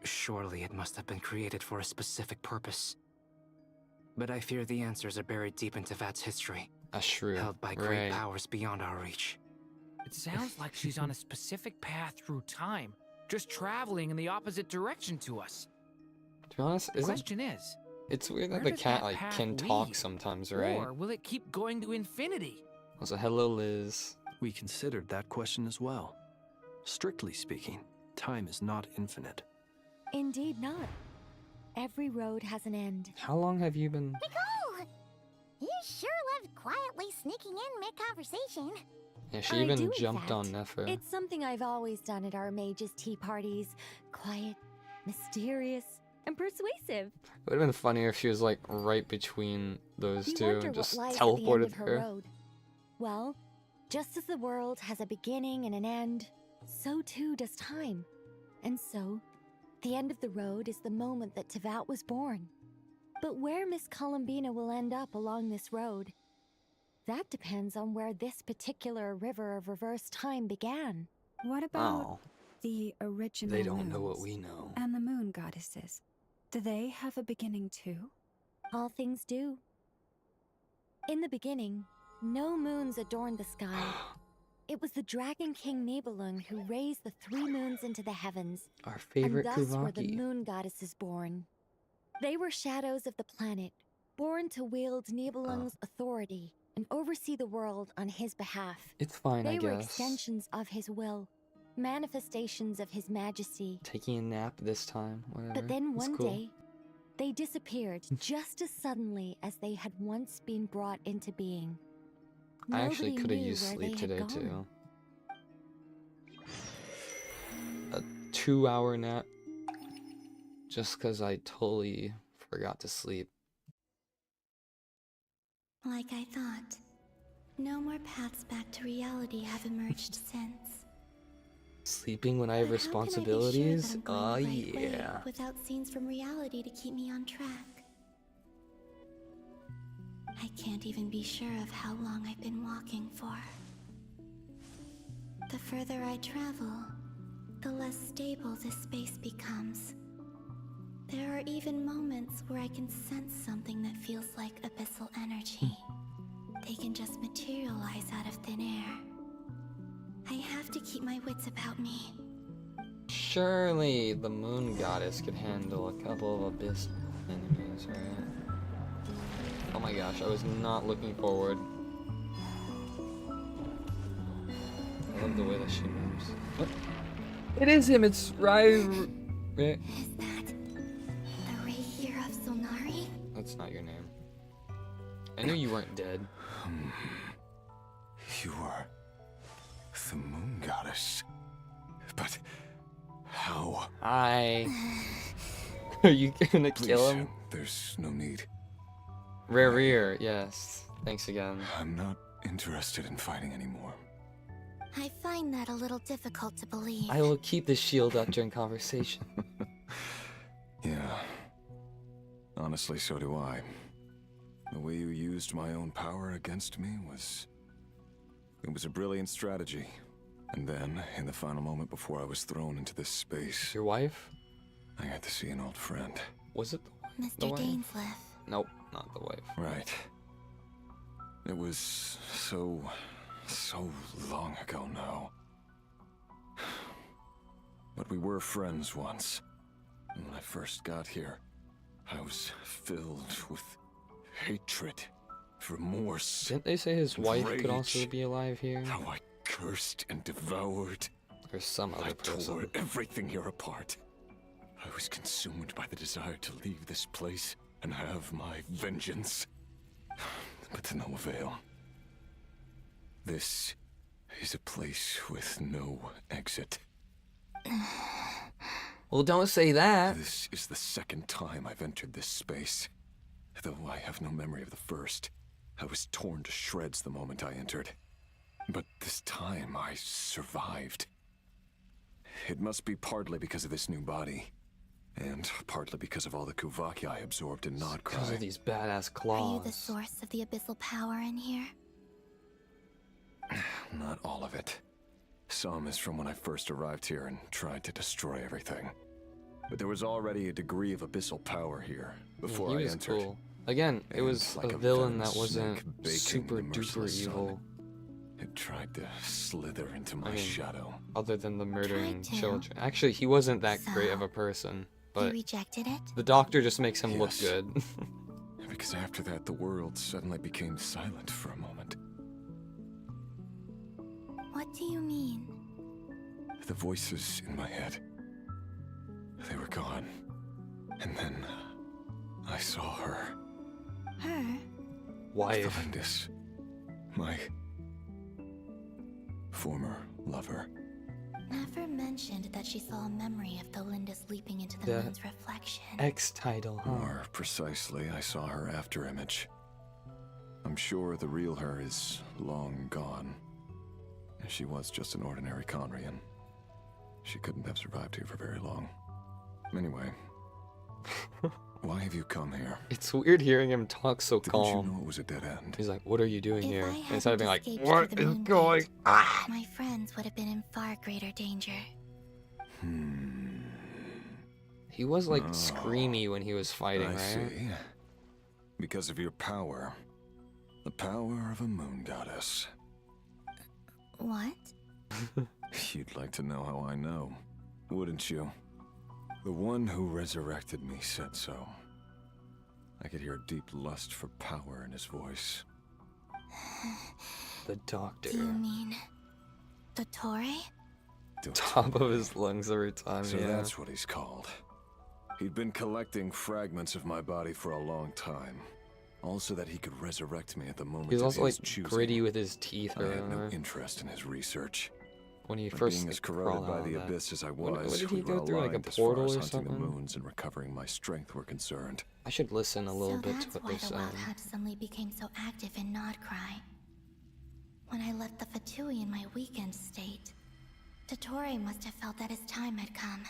Surely it must have been created for a specific purpose. But I fear the answers are buried deep in Tevat's history. True. Held by great powers beyond our reach. It sounds like she's on a specific path through time, just traveling in the opposite direction to us. To be honest, The question is, it's weird that where the does cat that like path can talk lead? sometimes, right? Or will it keep going to infinity? Also, hello, Liz. We considered that question as well. Strictly speaking, time is not infinite. Indeed not. Every road has an end. How long have you been? Nicole! You sure loved quietly sneaking in mid-conversation. Yeah, she I even do, in jumped fact. on Nefer. It's something I've always done at our mages' tea parties. Quiet, mysterious, and persuasive. It would have been funnier if she was like right between those You two wonder and just what lies at the end teleported of her there. road. Well, just as the world has a beginning and an end, so too does time. And so, the end of the road is the moment that Tevat was born. But where Miss Columbina will end up along this road, that depends on where this particular river of reverse time began. What about the original They don't know what moons we know. and the moon goddesses? Do they have a beginning too? All things do. In the beginning, no moons adorned the sky. It was the Dragon King Nibelung who raised the three moons into the heavens. Our favorite and thus were the Kuvaki. moon goddesses born. They were shadows of the planet, born to wield Nibelung's authority and oversee the world on his behalf. It's fine, They I were guess. extensions of his will, manifestations of his majesty. Taking a nap this time, whatever. But then It's one cool. day, they disappeared just as suddenly as they had once been brought into being. I actually Nobody could have knew used where sleep they had today gone. too. A 2-hour nap. Just because I totally forgot to sleep. Like I thought, no more paths back to reality have emerged since. Sleeping when I have But how can I be sure that responsibilities? I'm going Oh the right way yeah. without scenes from reality to keep me on track? I can't even be sure of how long I've been walking for. The further I travel, the less stable this space becomes. There are even moments where I can sense something that feels like abyssal energy. They can just materialize out of thin air. I have to keep my wits about me. Surely the moon goddess could handle a couple of abyss enemies, right? Oh my gosh, I was not looking forward. I love the way that she moves. What? It is him, it's Rai. The Rahier of Solnari? That's not your name. I knew you weren't dead. You are the moon goddess. But how? Are you gonna kill him? There's no need. Rear, yes. Thanks again. I'm not interested in fighting anymore. I find that a little difficult to believe. I will keep the shield up during conversation. Yeah. Honestly, so do I. The way you used my own power against me was... It was a brilliant strategy. And then, in the final moment before I was thrown into this space... Your wife? I got to see an old friend. Was it the Mr. wife? Dainsleif. Nope, not the wife. Right. It was so long ago now. But we were friends once. And when I first got here, I was filled with hatred, remorse. Didn't they say his wife rage. could also be alive here? How I cursed and devoured. Or some other person. I tore everything here apart. I was consumed by the desire to leave this place and have my vengeance. But to no avail. This is a place with no exit. Well, don't say that. This is the second time I've entered this space. Though I have no memory of the first. I was torn to shreds the moment I entered. But this time I survived. It must be partly because of this new body. And partly because of all the Kuvaki I absorbed in Nodcry. Because of these badass claws. Are you the source of the abyssal power in here? Not all of it. Some is from when I first arrived here and tried to destroy everything. But there was already a degree of abyssal power here before he I was entered. cool. Again, it was like a villain venomous that wasn't snake baking super in the duper merciless sun. evil. It tried to slither into my I mean, shadow. Other than the murdering Tried to. children. Actually, he wasn't that great of a person. You But rejected it? the doctor just makes him look Yes. good. Because after that, the world suddenly became silent for a moment. What do you mean? The voices in my head, they were gone. And then I saw her. Her? Wife. Lindis, my former lover. Never mentioned that she saw a memory of Tholindis leaping into the The moon's reflection. X title, huh? More precisely, I saw her after image. I'm sure the real her is long gone. She was just an ordinary Conrian. She couldn't have survived here for very long. Anyway, why have you come here? It's weird hearing him talk so Didn't calm. you know it was a dead end? He's like, what are you doing If here? I And instead of being like, hadn't what escaped to is the moon going on? My friends would have been in far greater danger. He was like Oh, screamy when he was fighting, I right? see. Because of your power. The power of a moon goddess. What? You'd like to know how I know, wouldn't you? The one who resurrected me said so. I could hear a deep lust for power in his voice. The doctor. Do you mean Dottore? Top of his lungs every time, So yeah. that's what he's called. He'd been collecting fragments of my body for a long time. Also that he could resurrect me at the moment He's of also his like choosing. gritty with his teeth I or had no whatever. interest in his research. When he But first being like, as corroded crawled by out the of that. abyss as I What was, did he we go were through, like a aligned as far portal as or hunting the something? moons and recovering my strength were concerned. I should listen a little So bit that's to what why they're the saying. Wild Hunt suddenly became so active in Nodcry. When I left the Fatui in my weakened state, Dottore must have felt that his time had come.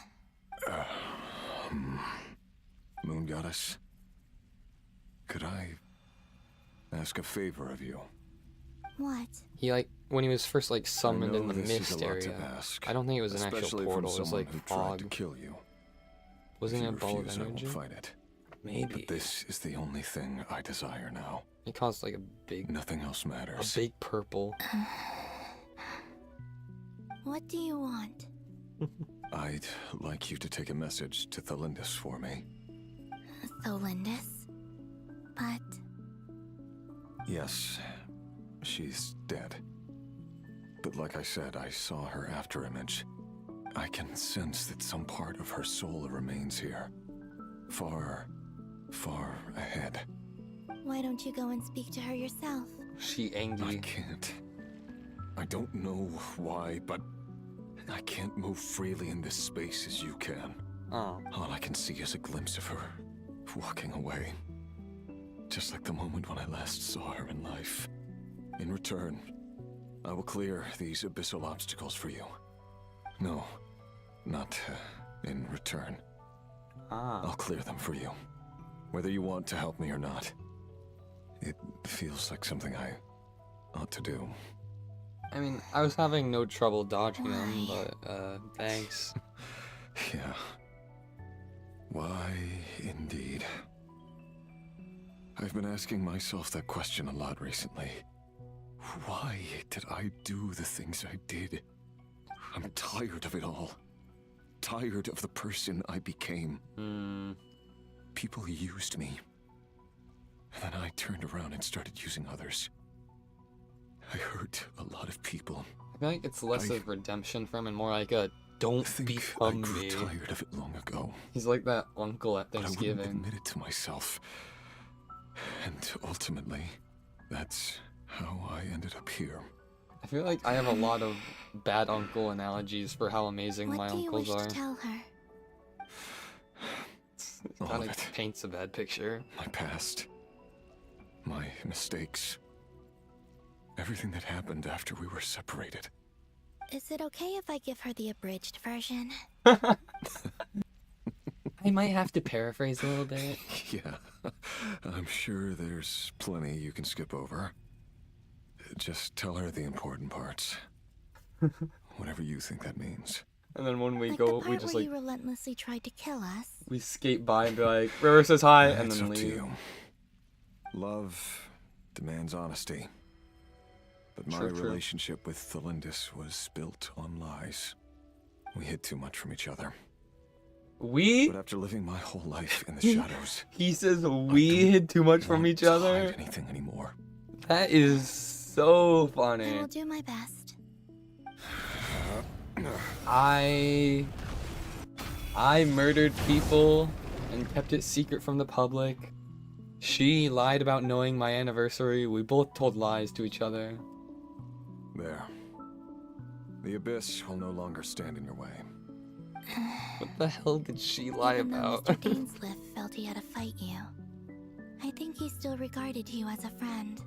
Moon goddess, could I ask a favor of you? What? He like when he was first like summoned in the this is mist a lot area. to ask, I don't think it was an actual especially portal. From It was someone like who tried to fog. kill you. Wasn't If it you a ball of refuse, I energy? won't fight it. Maybe. But this is the only thing I desire now. It caused like a big, Nothing else matters. a big purple. What do you want? I'd like you to take a message to Tholindis for me. Tholindis? But Yes, she's dead. But like I said, I saw her after image. I can sense that some part of her soul remains here. Far, far ahead. why don't you go and speak to her yourself? She I angry. can't. I don't know why, but I can't move freely in this space as you can. Oh. All I can see is a glimpse of her walking away. Just like the moment when I last saw her in life. In return, I will clear these abyssal obstacles for you. No, not in return. I'll clear them for you, whether you want to help me or not. It feels like something I ought to do. I mean, I was having no trouble dodging them, but, thanks. Yeah. Why, indeed. I've been asking myself that question a lot recently. Why did I do the things I did? I'm tired of it all. Tired of the person I became. People used me. And then I turned around and started using others. I hurt a lot of people. I feel like it's less of redemption from and more like a don't become I grew me. tired of it long ago. He's like that uncle at But I Thanksgiving. wouldn't admit it to myself. And ultimately, that's how I ended up here. I feel like I have a lot of bad uncle analogies for how amazing my What do you uncles wish are. to tell her? It kind of paints a bad picture. My past. My mistakes. Everything that happened after we were separated. Is it okay if I give her the abridged version? I might have to paraphrase a little bit. Yeah, I'm sure there's plenty you can skip over. Just tell her the important parts. Whatever you think that means. And then when we Like go, the we part just where like, you relentlessly tried to kill us. we skate by and be like, River says hi, and It's then up to leave. you. Love demands honesty. But my True, true. relationship with Thelindis was built on lies. We hid too much from each other. But after living my whole life in the shadows, He says we hid too much from each other. hide anything anymore. That is so I funny. will do my best. I murdered people and kept it secret from the public. She lied about knowing my anniversary. We both told lies to each other. There. The abyss will no longer stand in your way. What the hell did she lie Even though about? Mr. Dainsliff felt he had to fight you, I think he still regarded you as a friend.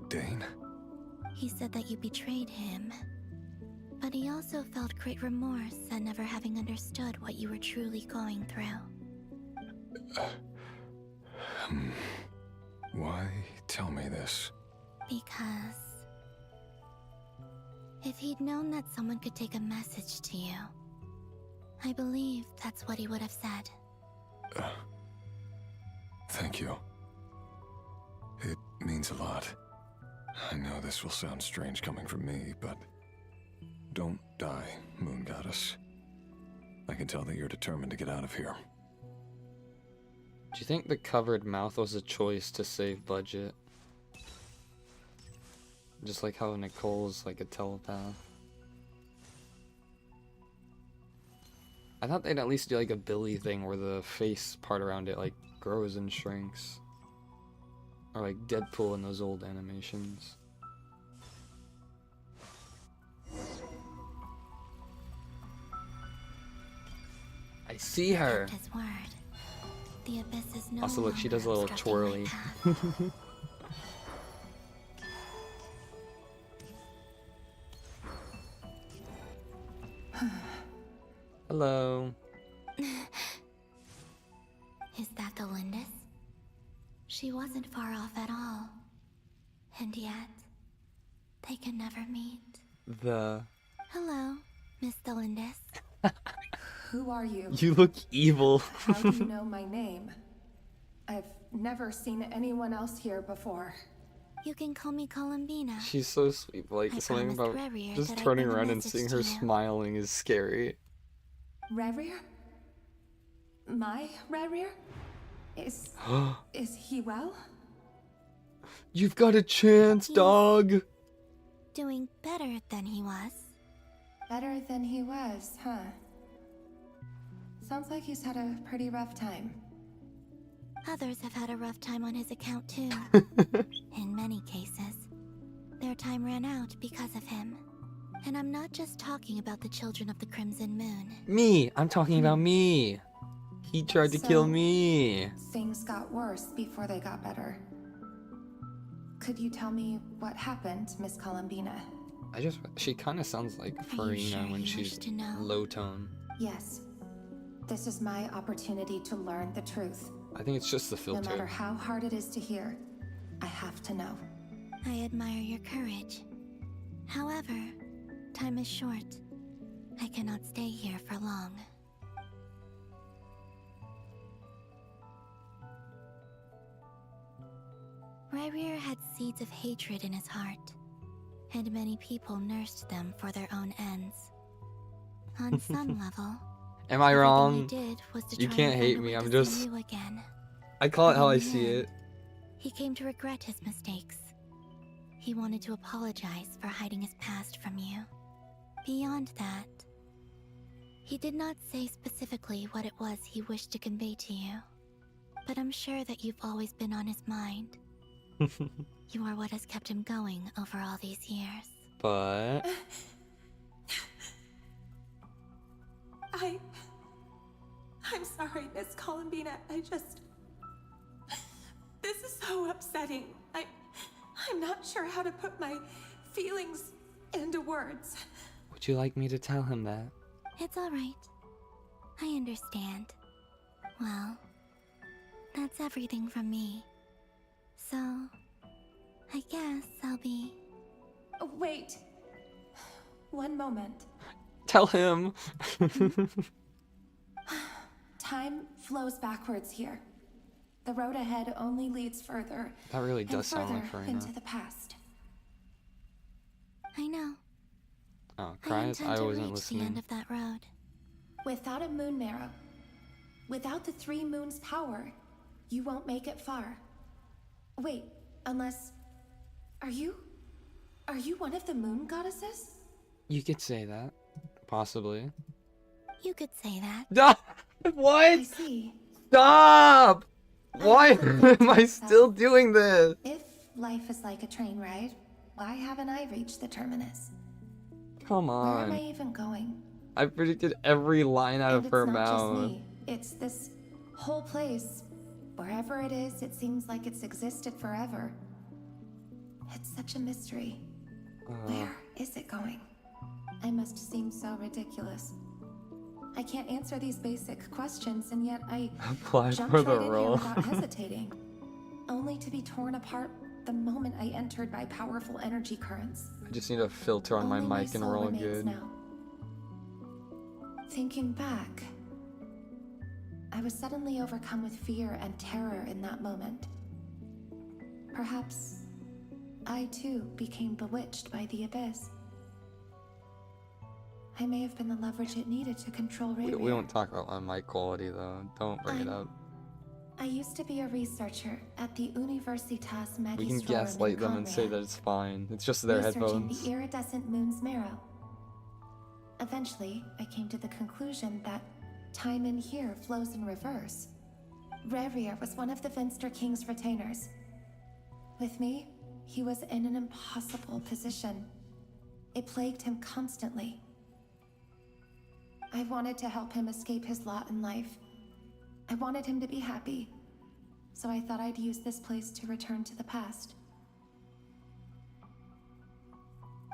Dane? He said that you betrayed him, but he also felt great remorse at never having understood what you were truly going through. Why tell me this? Because if he'd known that someone could take a message to you, I believe that's what he would have said. Thank you. It means a lot. I know this will sound strange coming from me, but don't die, Moon Goddess. I can tell that you're determined to get out of here. Do you think the covered mouth was a choice to save budget? Just like how Nicole's like a telepath. I thought they'd at least do like a Billy thing where the face part around it like grows and shrinks. Or like Deadpool in those old animations. I see her. His word. The abyss is no Also look, she does a longer little obstructing my twirly. path. Hello. Is that the Lindis? She wasn't far off at all. And yet, they can never meet. The... Hello, Miss Delindis. Who are you? You look evil. How do you know my name? I've never seen anyone else here before. You can call me Columbina. She's so sweet, but, like I something promised about Revier just that I'd turning bring a around and message seeing to her you. smiling is scary. Revier? My Revier? Is he well? You've got a chance, dog! Doing better than he was. Better than he was, huh? Sounds like he's had a pretty rough time. Others have had a rough time on his account too. In many cases, their time ran out because of him. And I'm not just talking about the children of the Crimson Moon. Me! I'm talking about me! He tried to kill me! Things got worse before they got better. Could you tell me what happened, Miss Columbina? She kind of sounds like Farina when she's low tone. Yes. This is my opportunity to learn the truth. I think it's just the filter. No matter how hard it is to hear, I have to know. I admire your courage. However, time is short. I cannot stay here for long. Ryrir had seeds of hatred in his heart, and many people nursed them for their own ends. On some level, Am I wrong? everything he did was to You try can't and hate find a me. way I'm to just. see you again. I call it But how in I the see end, it. He came to regret his mistakes. He wanted to apologize for hiding his past from you. Beyond that, he did not say specifically what it was he wished to convey to you. But I'm sure that you've always been on his mind. You are what has kept him going over all these years. But I'm sorry, Miss Columbina. This is so upsetting. I'm not sure how to put my feelings into words. would you like me to tell him that? It's all right. I understand. Well, that's everything from me. So, I guess I'll be... Wait. One moment. Tell him. Time flows backwards here. The road ahead only leads further. That really does and sound like further Farina. into the past. I know. Oh, I cries? intend I to wasn't reach listening. the end of that road. Without a moon marrow, without the 3 moons' power, you won't make it far. Wait, unless... Are you one of the moon goddesses? You could say that. Possibly. You could say that. What? I see. Stop! Why am I still doing this? If life is like a train ride, why haven't I reached the terminus? Come Where am I on. even going? I predicted every line out And of her it's not just mouth. me. It's this whole place. Wherever it is, it seems like it's existed forever. It's such a mystery. Where is it going? I must seem so ridiculous. I can't answer these basic questions, and yet I Apply jumped for right the in here role. without hesitating, only to be torn apart the moment I entered by powerful energy currents. I just need a filter on my Only mic and soul roll remains good. now. Thinking back, I was suddenly overcome with fear and terror in that moment. Perhaps I too became bewitched by the abyss. I may have been the leverage it needed to control Rayria. We don't talk about my mic quality though. Don't bring it up. I used to be a researcher at the Universitas Magistrorum We can gaslight them and say that it's fine. It's just their researching headphones. the iridescent moon's marrow. Eventually, I came to the conclusion that time in here flows in reverse. Rayria was one of the Vinster King's retainers. With me, he was in an impossible position. It plagued him constantly. I wanted to help him escape his lot in life. I wanted him to be happy, so I thought I'd use this place to return to the past.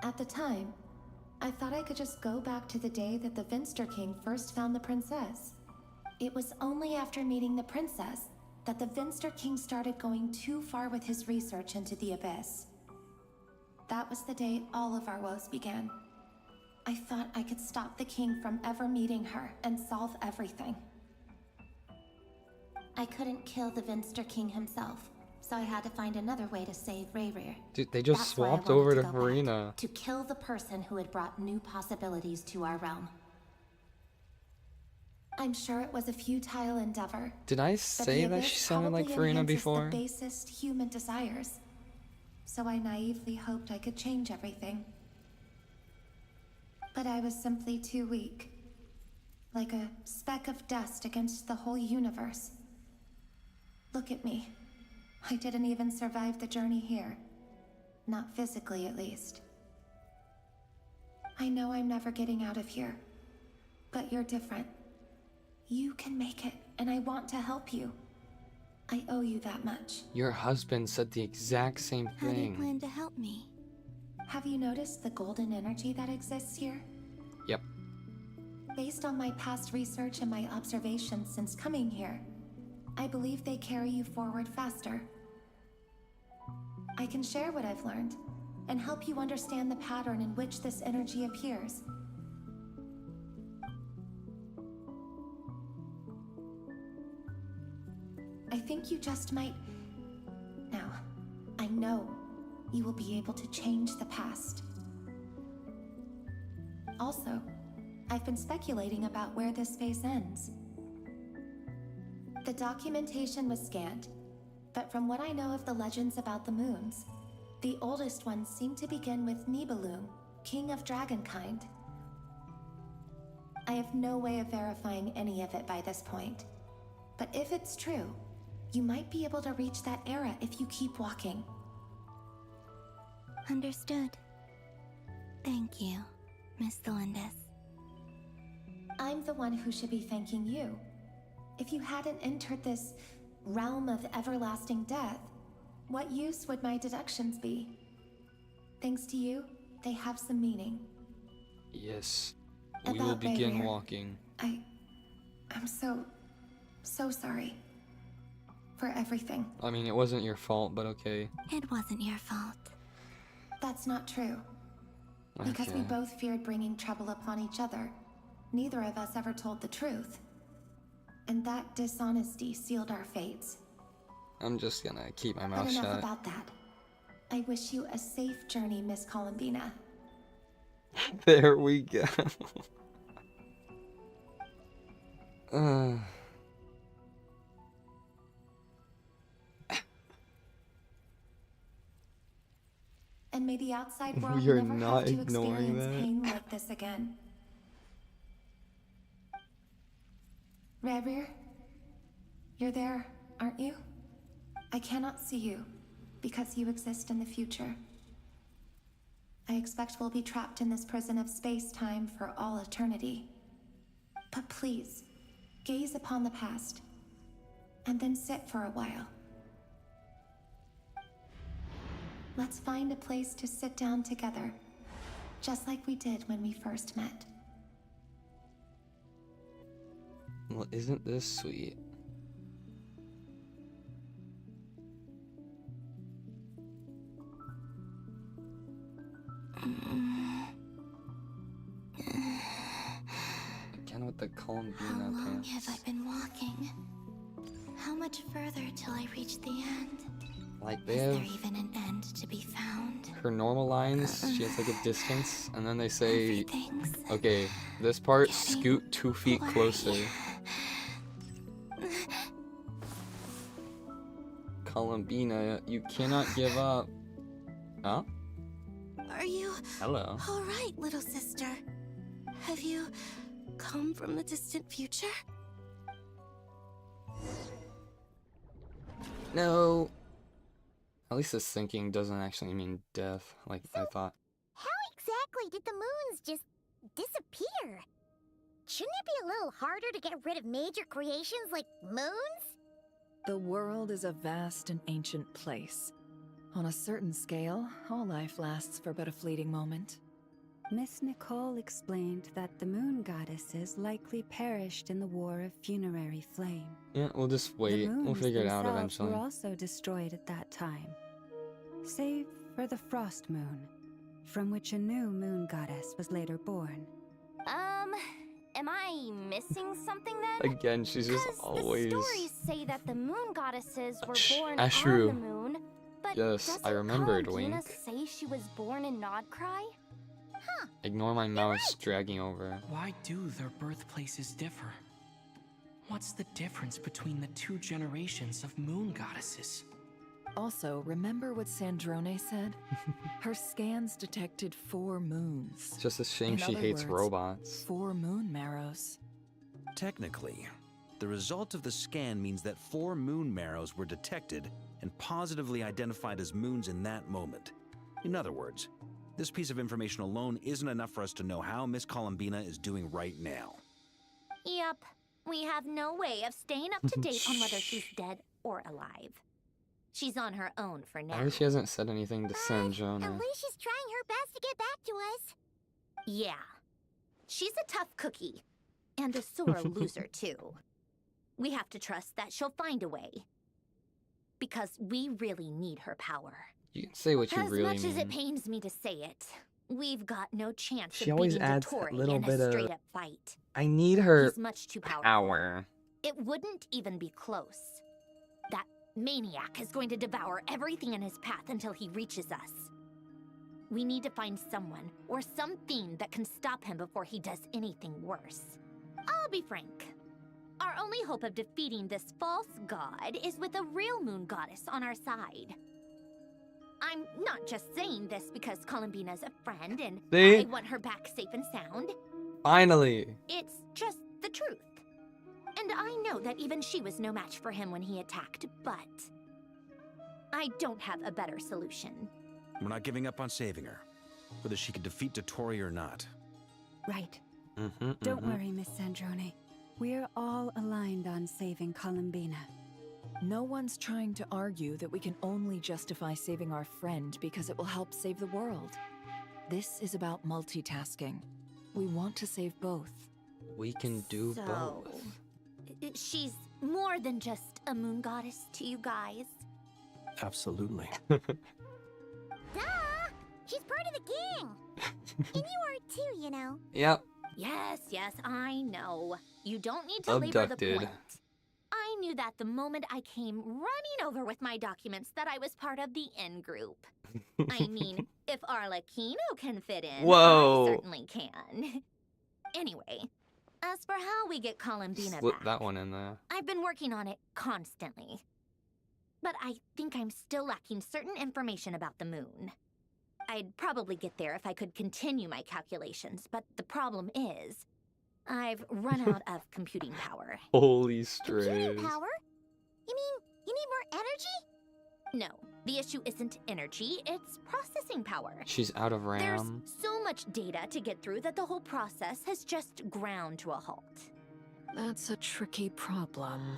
At the time, I thought I could just go back to the day that the Vinster King first found the princess. It was only after meeting the princess that the Vinster King started going too far with his research into the abyss. That was the day all of our woes began. I thought I could stop the king from ever meeting her and solve everything. I couldn't kill the Vinster King himself, so I had to find another way to save Rayrir. Dude, they just swapped over to Farina. To kill the person who had brought new possibilities to our realm. I'm sure it was a futile endeavor. Did I but say the that abyss she sounded like probably Farina enhances before? The basest human desires. So I naively hoped I could change everything. But I was simply too weak. Like a speck of dust against the whole universe. Look at me. I didn't even survive the journey here. Not physically, at least. I know I'm never getting out of here. But you're different. You can make it, and I want to help you. I owe you that much. Your husband said the exact same How do you thing. plan to help me? Have you noticed the golden energy that exists here? Yep. Based on my past research and my observations since coming here, I believe they carry you forward faster. I can share what I've learned and help you understand the pattern in which this energy appears. I think you just might... Now, I know you will be able to change the past. Also, I've been speculating about where this phase ends. The documentation was scanned, but from what I know of the legends about the moons, the oldest ones seem to begin with Nibelung, king of dragonkind. I have no way of verifying any of it by this point, but if it's true, you might be able to reach that era if you keep walking. Understood. Thank you, Miss Delindis. I'm the one who should be thanking you. If you hadn't entered this realm of everlasting death, what use would my deductions be? Thanks to you, they have some meaning. Yes. We About will begin Rainier. walking. I'm so sorry. For everything. I mean, it wasn't your fault, but okay. It wasn't your fault. That's not true. Because we Okay. both feared bringing trouble upon each other. Neither of us ever told the truth. And that dishonesty sealed our fates. I'm just gonna keep my But mouth enough shut. about that. I wish you a safe journey, Miss Columbina. There we go. And may the outside world We are never not have to ignoring experience that. pain like this again. Rerir, you're there, aren't you? I cannot see you, because you exist in the future. I expect we'll be trapped in this prison of space-time for all eternity. But please, gaze upon the past, and then sit for a while. Let's find a place to sit down together, just like we did when we first met. Well, isn't this sweet? Again with the Columbina How long pants. have I been walking? How much further till I reach the end? Like they Is have there even an end to be found? her normal lines, she has like a distance, and then they say, okay, this part, scoot 2 feet closer. Columbina, you cannot give up. Huh? Are you Hello. all right, little sister? Have you come from the distant future? No. At least this thinking doesn't actually mean death, like I thought. How exactly did the moons just disappear? Shouldn't it be a little harder to get rid of major creations like moons? The world is a vast and ancient place. On a certain scale, all life lasts for but a fleeting moment. Miss Nicole explained that the moon goddesses likely perished in the War of Funerary Flame. Yeah, we'll just The wait. We'll moons figure it out themselves eventually. were also destroyed at that time, save for the Frost Moon, from which a new moon goddess was later born. Am I missing something then? Again, she's just always... The stories say that the moon goddesses were born Ashru. on the moon, but Yes, I remembered, Columbina wink. say she was born in Nodcry? Ignore my mouse dragging over. Why do their birthplaces differ? What's the difference between the two generations of moon goddesses? Also, remember what Sandrone said? Her scans detected 4 moons. It's just a shame In she other hates words, robots. 4 moon marrows. Technically, the result of the scan means that 4 moon marrows were detected and positively identified as moons in that moment. In other words, this piece of information alone isn't enough for us to know how Miss Columbina is doing right now. Yep. We have no way of staying up to date on whether she's dead or alive. She's on her own for now. At least she hasn't said anything to San Jonas. At least she's trying her best to get back to us. Yeah. She's a tough cookie. And a sore loser, too. We have to trust that she'll find a way. Because we really need her power. You can say what you As really much mean. as it pains me to say it, we've got no chance She of always beating adds Dottore a little in bit a of, straight-up fight. I need her He's much too powerful. power. It wouldn't even be close. That maniac is going to devour everything in his path until he reaches us. We need to find someone or something that can stop him before he does anything worse. I'll be frank. Our only hope of defeating this false god is with a real moon goddess on our side. I'm not just saying this because Columbina's a friend and See? I want her back safe and sound. Finally. It's just the truth. And I know that even she was no match for him when he attacked, but I don't have a better solution. We're not giving up on saving her, whether she can defeat Dottore or not. Right. Don't worry, Miss Sandrone. We're all aligned on saving Columbina. No one's trying to argue that we can only justify saving our friend because it will help save the world. This is about multitasking. We want to save both. We can do So, both. She's more than just a moon goddess to you guys. Absolutely. Duh! She's part of the gang! And you are too, you know. Yep. Yes, I know. You don't need to labor the Abducted. point. I knew that the moment I came running over with my documents that I was part of the in-group. I mean, if Arlecchino can fit in, Whoa. I certainly can. Anyway, as for how we get Columbina Slip back, that one in there. I've been working on it constantly. But I think I'm still lacking certain information about the moon. I'd probably get there if I could continue my calculations, but the problem is, I've run out of computing power. Holy Computing strays. power? You mean, you need more energy? No, the issue isn't energy, it's processing power. She's out of RAM. There's so much data to get through that the whole process has just ground to a halt. That's a tricky problem.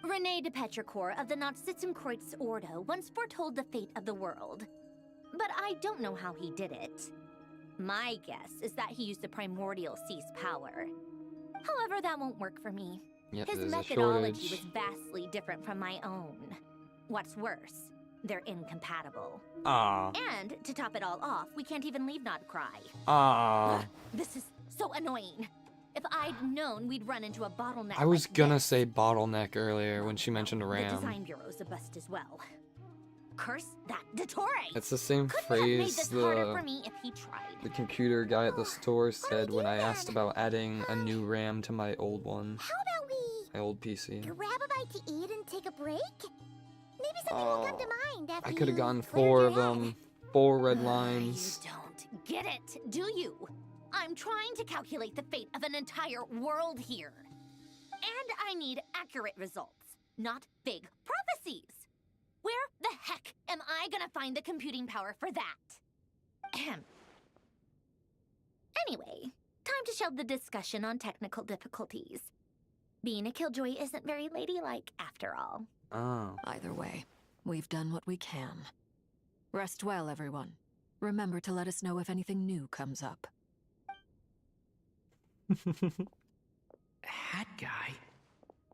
René de Petrichor of the Nazissenkreuz Ordo once foretold the fate of the world. But I don't know how he did it. My guess is that he used the primordial sea's power. However, that won't work for me. Yep, His there's a methodology was shortage. vastly different from my own. What's worse, they're incompatible. Ah. And to top it all off, we can't even leave Nodcry. Ah. This is so annoying. If I'd known we'd run into a bottleneck I was like gonna this, say bottleneck earlier when she mentioned the RAM. design bureau's a bust as well. Curse that Dottore! It's the same Couldn't have made phrase this harder for me if he tried. the computer guy at the store said when I asked about adding a new RAM to my old one. How about we My old PC. grab a bite to eat and take a break? Maybe something will come to mind after I could have you gotten cleared 4 your of head. them. 4 red lines. You don't get it, do you? I'm trying to calculate the fate of an entire world here. And I need accurate results, not big prophecies. Where the heck am I gonna find the computing power for that? Ahem. Anyway, time to shelve the discussion on technical difficulties. Being a killjoy isn't very ladylike, after all. Oh. Either way, we've done what we can. Rest well, everyone. Remember to let us know if anything new comes up. Hat guy?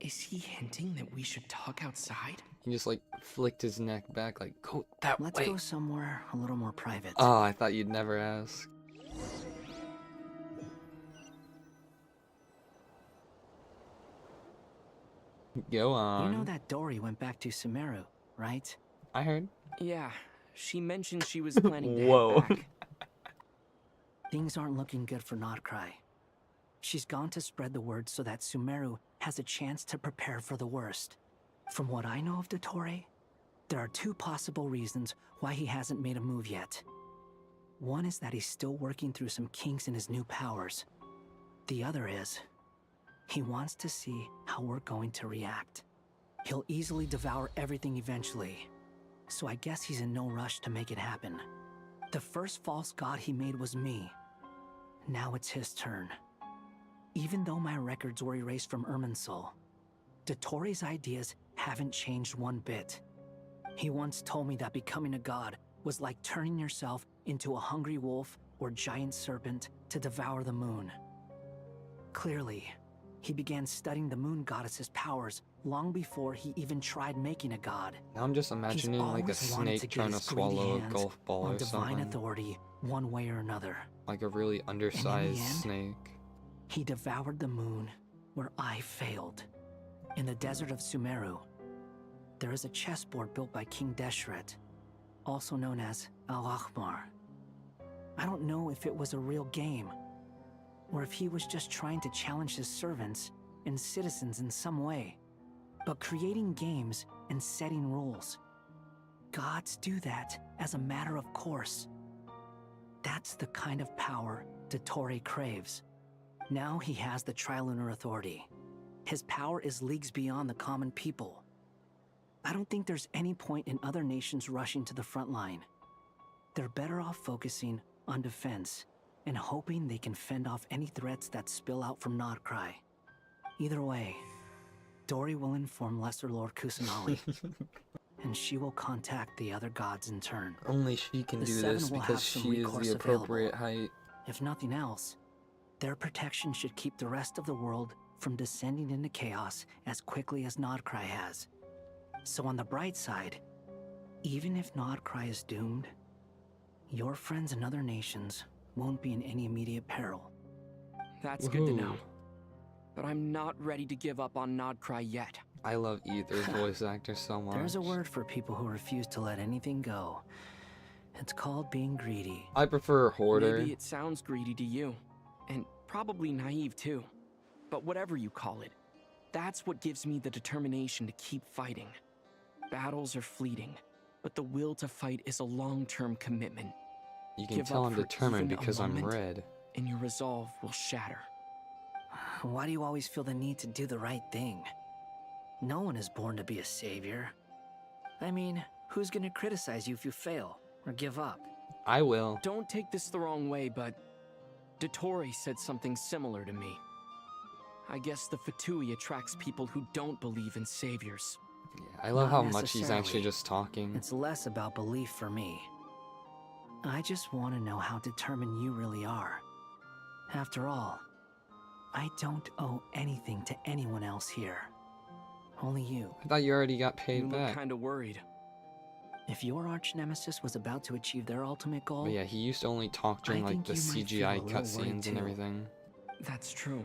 Is he hinting that we should talk outside? He just like flicked his neck back like, go that Let's way. go somewhere a little more private. Oh, I thought you'd never ask. Go on. You know that Dory went back to Sumeru, right? I heard. Yeah, she mentioned she was planning to Whoa. head back. Things aren't looking good for Nodcry. She's gone to spread the word so that Sumeru has a chance to prepare for the worst. From what I know of Dottore, there are 2 possible reasons why he hasn't made a move yet. One is that he's still working through some kinks in his new powers. The other is, he wants to see how we're going to react. He'll easily devour everything eventually, so I guess he's in no rush to make it happen. The first false god he made was me. Now it's his turn. Even though my records were erased from Irminsul, Dottoro's ideas haven't changed one bit. He once told me that becoming a god was like turning yourself into a hungry wolf or giant serpent to devour the moon. Clearly, he began studying the moon goddess's powers long before he even tried making a god. Now I'm just imagining like a snake trying to swallow a golf ball or divine something. authority, one way or another. Like a really undersized snake. He devoured the moon where I failed. In the desert of Sumeru, there is a chessboard built by King Deshret, also known as Al-Ahmar. I don't know if it was a real game, or if he was just trying to challenge his servants and citizens in some way. But creating games and setting rules, gods do that as a matter of course. That's the kind of power Dottore craves. Now he has the Trilunar Authority. His power is leagues beyond the common people. I don't think there's any point in other nations rushing to the front line. They're better off focusing on defense and hoping they can fend off any threats that spill out from Nodcry. Either way, Dory will inform Lesser Lord Kusanali, and she will contact the other gods in turn. Only she can The do Seven this will because have some she is recourse the appropriate available. height. If nothing else, their protection should keep the rest of the world from descending into chaos as quickly as Nodcry has. So on the bright side, even if Nodcry is doomed, your friends in other nations won't be in any immediate peril. That's good to know. But I'm not ready to give up on Nodcry yet. I love Ether's voice actor so much. There's a word for people who refuse to let anything go. It's called being greedy. I prefer Hoarder. Maybe it sounds greedy to you, and probably naive too. But whatever you call it, that's what gives me the determination to keep fighting. Battles are fleeting, but the will to fight is a long-term commitment. You can Give tell up I'm for determined even a because I'm moment, red. and your resolve will shatter. Why do you always feel the need to do the right thing? No one is born to be a savior. I mean, who's gonna criticize you if you fail or give up? I will. Don't take this the wrong way, but Dottore said something similar to me. I guess the Fatui attracts people who don't believe in saviors. I love Not how much he's actually necessarily. just talking. It's less about belief for me. I just want to know how determined you really are. After all, I don't owe anything to anyone else here. Only you. I thought you already got paid You look back. kinda worried. If your arch nemesis was about to achieve their ultimate goal, But yeah, he used to only talk during I like think the you might feel CGI a little worried cutscenes and too. everything. That's true.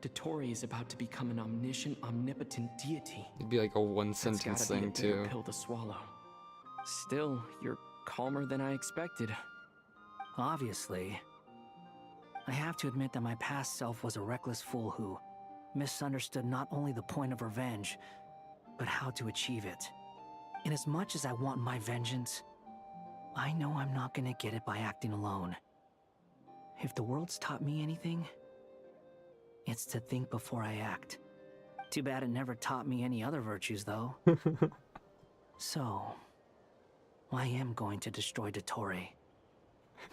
Dottore is about to become an omniscient, omnipotent deity. It'd be like a one That's sentence gotta be a thing bitter too. pill to swallow. Still, you're calmer than I expected. obviously. I have to admit that my past self was a reckless fool who misunderstood not only the point of revenge, but how to achieve it. And as much as I want my vengeance, I know I'm not gonna get it by acting alone. If the world's taught me anything, it's to think before I act. Too bad it never taught me any other virtues, though. So, I am going to destroy Dottore,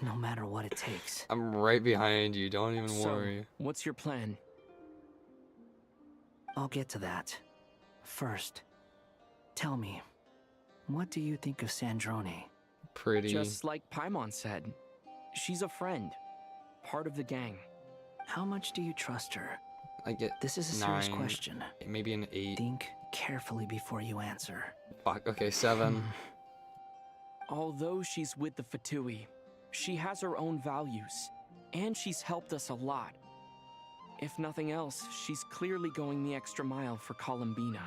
no matter what it takes. I'm right behind you, don't even So, worry. what's your plan? I'll get to that. First, tell me, what do you think of Sandrone? Pretty. Just like Paimon said, she's a friend, part of the gang. How much do you trust her? I get This is a 9, serious question. maybe an 8. Think carefully before you answer. Fuck, okay, 7. Although she's with the Fatui, she has her own values, and she's helped us a lot. If nothing else, she's clearly going the extra mile for Columbina.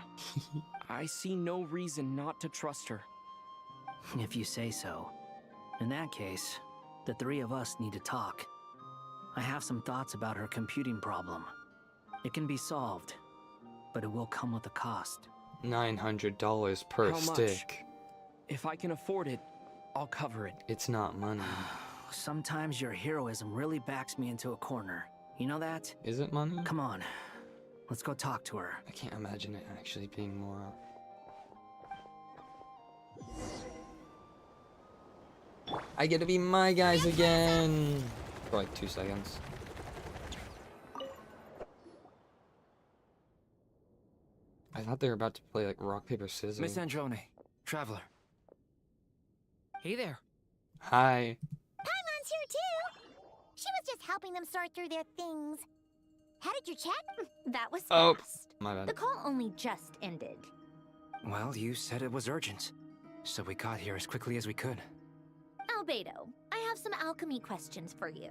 I see no reason not to trust her. If you say so. In that case, the three of us need to talk. I have some thoughts about her computing problem. It can be solved, but it will come with a cost. $900 per How much? stick. If I can afford it, I'll cover it. It's not money. Sometimes your heroism really backs me into a corner. You know that? Is it money? Come on, let's go talk to her. I can't imagine it actually being more. I get to be my guys again! For like 2 seconds. I thought they were about to play like rock, paper, scissors. Miss Androne, Traveler. Hey there. Hi. Paimon's here too! She was just helping them sort through their things. How did you check? That was Oh, fast. my bad. The call only just ended. Well, you said it was urgent, so we got here as quickly as we could. Albedo, I have some alchemy questions for you.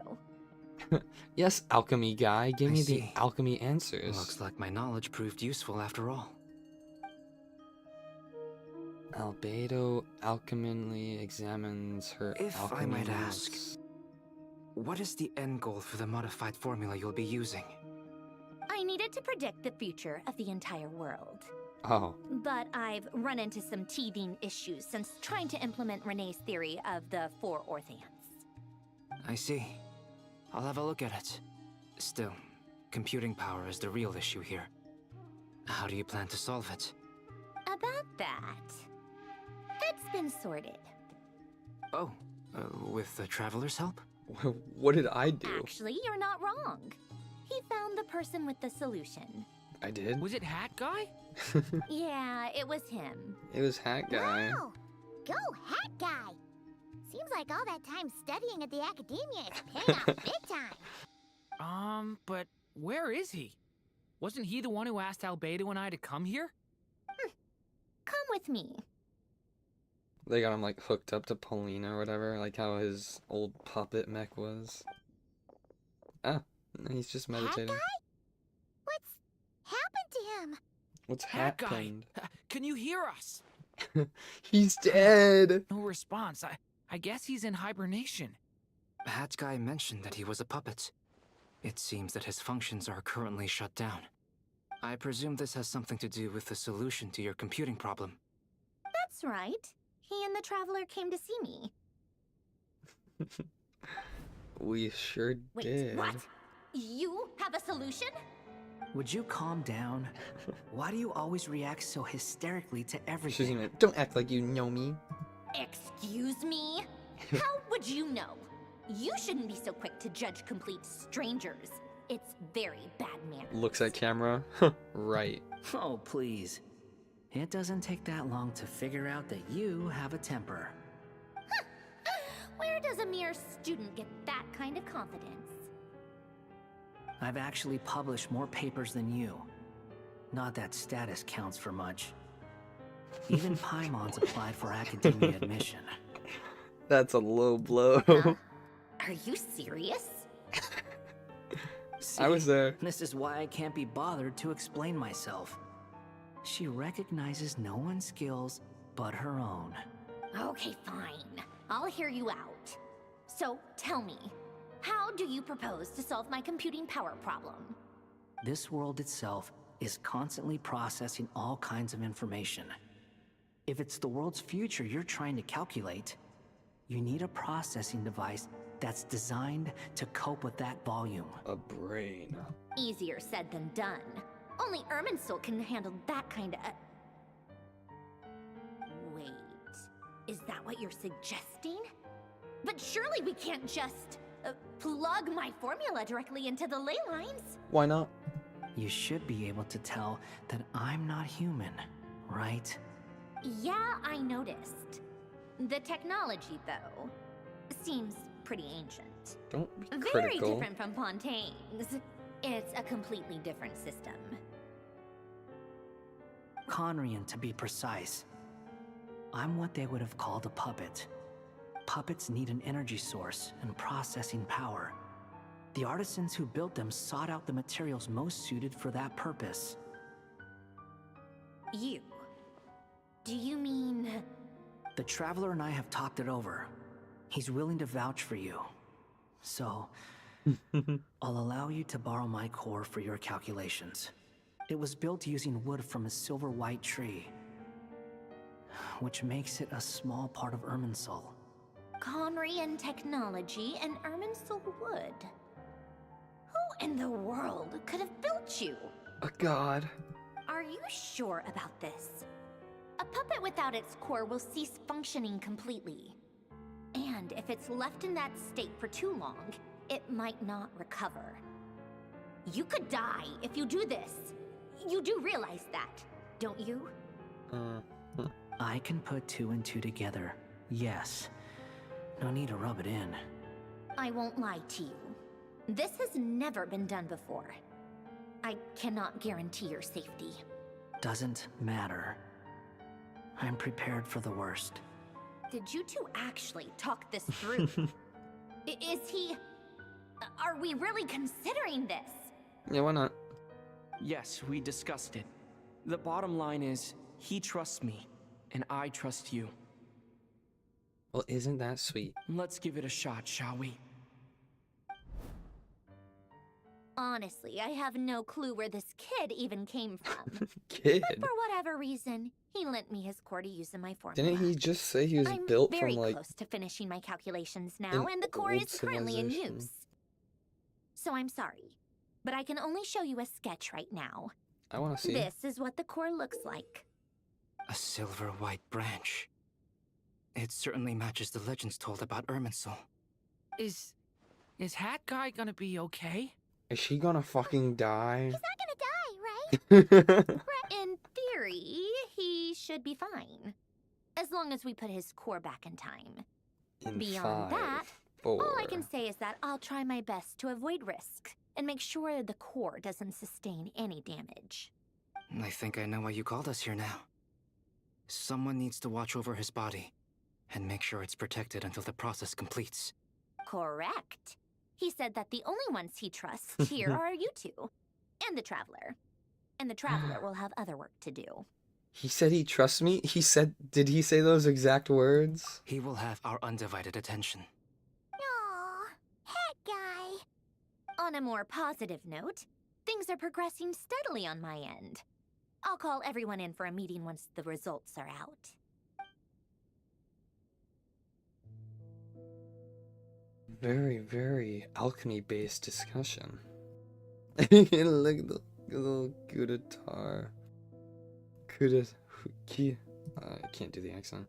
Yes, alchemy guy. Give I me see. the alchemy answers. Looks like my knowledge proved useful after all. Albedo alchemically examines her If alchemy I might notes. ask, what is the end goal for the modified formula you'll be using? I needed to predict the future of the entire world. Oh. But I've run into some teething issues since trying to implement Renee's theory of the 4 Orthants. I see. I'll have a look at it. Still, computing power is the real issue here. How do you plan to solve it? About that, it's been sorted. Oh, with the Traveler's help? What did I do? Actually, you're not wrong. He found the person with the solution. I did? Was it Hat Guy? Yeah, it was him. It was Hat Guy. Wow! Go Hat Guy! Seems like all that time studying at the academia is paying off big time. But where is he? Wasn't he the one who asked Albedo and I to come here? Come with me. They got him like hooked up to Paulina or whatever, like how his old puppet mech was. Ah, he's just meditating. Hat Guy? What's happened to him? What's Hat Guy, happened? can you hear us? He's dead. No response. I guess he's in hibernation. Hat Guy mentioned that he was a puppet. It seems that his functions are currently shut down. I presume this has something to do with the solution to your computing problem. That's right. He and the Traveler came to see me. We sure Wait, did. what? You have a solution? Would you calm down? Why do you always react so hysterically to She's everything? gonna, don't act like you know me. Excuse me? How would you know? You shouldn't be so quick to judge complete strangers. It's very bad manners. Looks at camera. Right. Oh, please. It doesn't take that long to figure out that you have a temper. Where does a mere student get that kind of confidence? I've actually published more papers than you. Not that status counts for much. Even Paimon's applied for academia admission. That's a low blow. Are you serious? See, I was there. This is why I can't be bothered to explain myself. She recognizes no one's skills but her own. Okay, fine. I'll hear you out. So, tell me, how do you propose to solve my computing power problem? This world itself is constantly processing all kinds of information. If it's the world's future you're trying to calculate, you need a processing device that's designed to cope with that volume. A brain. Easier said than done. Only Irminsul can handle that kind of... Wait, is that what you're suggesting? But surely we can't just plug my formula directly into the ley lines. Why not? You should be able to tell that I'm not human, right? Yeah, I noticed. The technology, though, seems pretty ancient. Don't be Very critical. different from Fontaine's. It's a completely different system. Conrian, to be precise. I'm what they would have called a puppet. Puppets need an energy source and processing power. The artisans who built them sought out the materials most suited for that purpose. You? Do you mean... The Traveler and I have talked it over. He's willing to vouch for you. So, I'll allow you to borrow my core for your calculations. It was built using wood from a silver white tree, which makes it a small part of Irminsul. Conrian technology and Irminsul wood. Who in the world could have built you? A god. Are you sure about this? A puppet without its core will cease functioning completely. And if it's left in that state for too long, it might not recover. You could die if you do this. You do realize that? don't you? I can put 2 and 2 together. Yes. No need to rub it in. I won't lie to you. This has never been done before. I cannot guarantee your safety. Doesn't matter. I'm prepared for the worst. Did you two actually talk this through? Is he... Are we really considering this? Yeah, why not? Yes, we discussed it. The bottom line is, he trusts me, and I trust you. Well, isn't that sweet? Let's give it a shot, shall we? Honestly, I have no clue where this kid even came from. Kid? But for whatever reason, he lent me his core to use in my formula. Didn't he just say he was I'm built very from, like... close to finishing my calculations now, an and the core old is currently in civilization? use. So I'm sorry, but I can only show you a sketch right now. I want to see. This is what the core looks like. A silver white branch. It certainly matches the legends told about Irminsul. Is Hat Guy gonna be okay? Is she gonna fucking die? He's not gonna die, right? In theory, he should be fine. As long as we put his core back in time. In Beyond 5, that, 4. all I can say is that I'll try my best to avoid risk and make sure the core doesn't sustain any damage. I think I know why you called us here now. Someone needs to watch over his body and make sure it's protected until the process completes. Correct. He said that the only ones he trusts here are you two. And the Traveler. And the Traveler will have other work to do. He said he trusts me? He said... Did he say those exact words? He will have our undivided attention. Aww, Hat Guy. On a more positive note, things are progressing steadily on my end. I'll call everyone in for a meeting once the results are out. Very, very alchemy-based discussion. Look at the little Kudatar. I can't do the accent.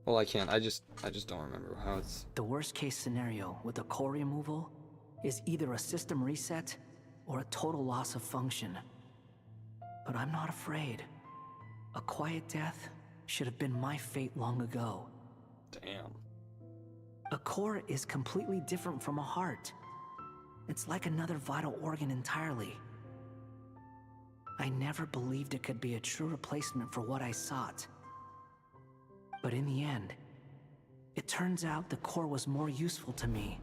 Well, I can't. I just don't remember how it's... The worst case scenario with the core removal is either a system reset or a total loss of function. But I'm not afraid. A quiet death should have been my fate long ago. Damn. A core is completely different from a heart. It's like another vital organ entirely. I never believed it could be a true replacement for what I sought. But in the end, it turns out the core was more useful to me.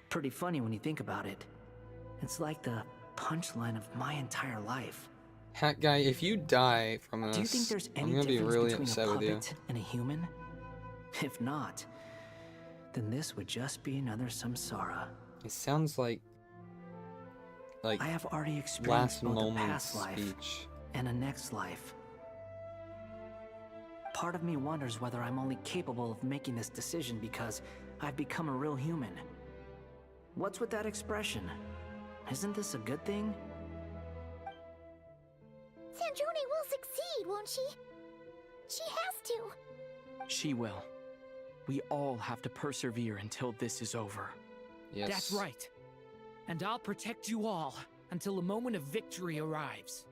Pretty funny when you think about it. It's like the punchline of my entire life. Hat Guy, if you die from this, Do you think there's any I'm gonna be difference really between upset a with you. puppet and a human? If not, then this would just be another samsara. It sounds like I have already experienced last both a moment past life speech. and a next life. Part of me wonders whether I'm only capable of making this decision because I've become a real human. What's with that expression? Isn't this a good thing? Sandrone will succeed, won't she? She has to. She will. We all have to persevere until this is over. Yes. That's right. And I'll protect you all until a moment of victory arrives.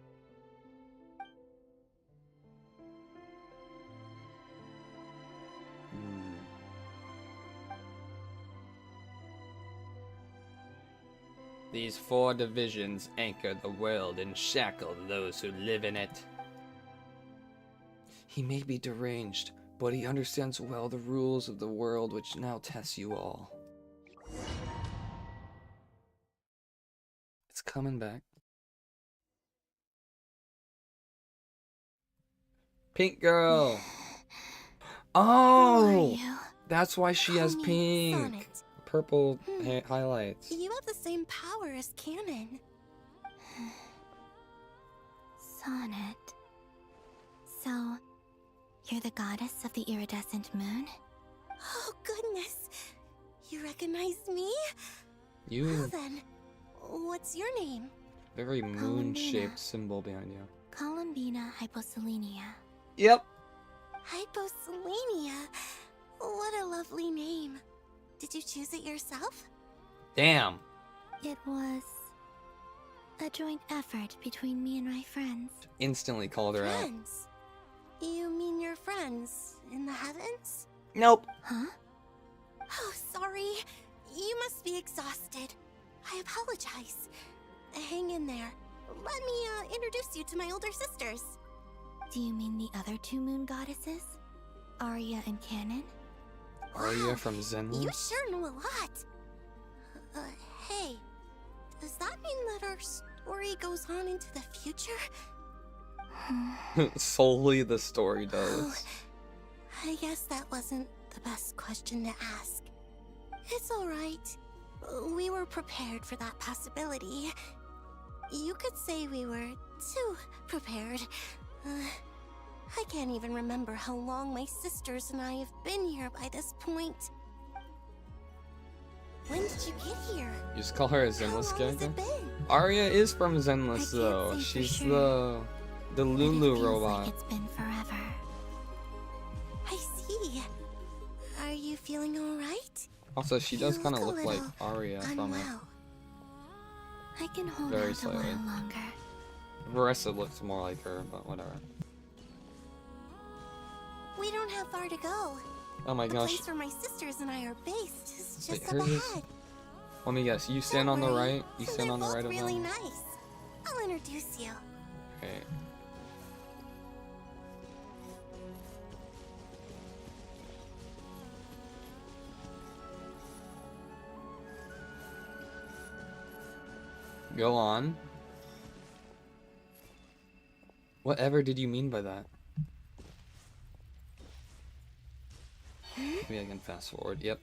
These 4 divisions anchor the world and shackle those who live in it. He may be deranged, but he understands well the rules of the world which now tests you all. It's coming back. Pink girl! Oh! That's why she has pink! Sonnet. Purple highlights. You have the same power as Canon. Sonnet. So, you're the goddess of the iridescent moon? Oh, goodness. You recognize me? You Well then, what's your name? very Columbina. moon-shaped symbol behind you. Columbina hyposelenia. Yep. Hyposelenia? What a lovely name. Did you choose it yourself? Damn. It was A joint effort between me and my friends. Instantly called her out. Friends? You mean your friends in the heavens? Nope. Huh? Oh, sorry. You must be exhausted. I apologize. Hang in there. Let me introduce you to my older sisters. Do you mean the other two moon goddesses? Arya and Canon? Arya from Zenless? You sure know a lot. Hey, does that mean that our story goes on into the future? Solely the story does. I guess that wasn't the best question to ask. It's alright. We were prepared for that possibility. You could say we were too prepared. I can't even remember how long my sisters and I have been here by this point. When did you get here? You just call her a Zenless How long has character? it been? Arya is from Zenless though. She's the Lulu robot. It's been forever. I see. Are you feeling alright? Also, she does kind of look a look like little Arya from it. I can hold Very out slightly. a while longer. Marissa looks more like her, but whatever. We don't have far to go. Oh my the gosh. place where my sisters and I are based is Wait, just up hers is... ahead. Let me guess. You stand on the right. You stand on the right of Really them. nice. I'll introduce you. Okay. Go on. Whatever did you mean by that? Maybe I can fast forward. Yep.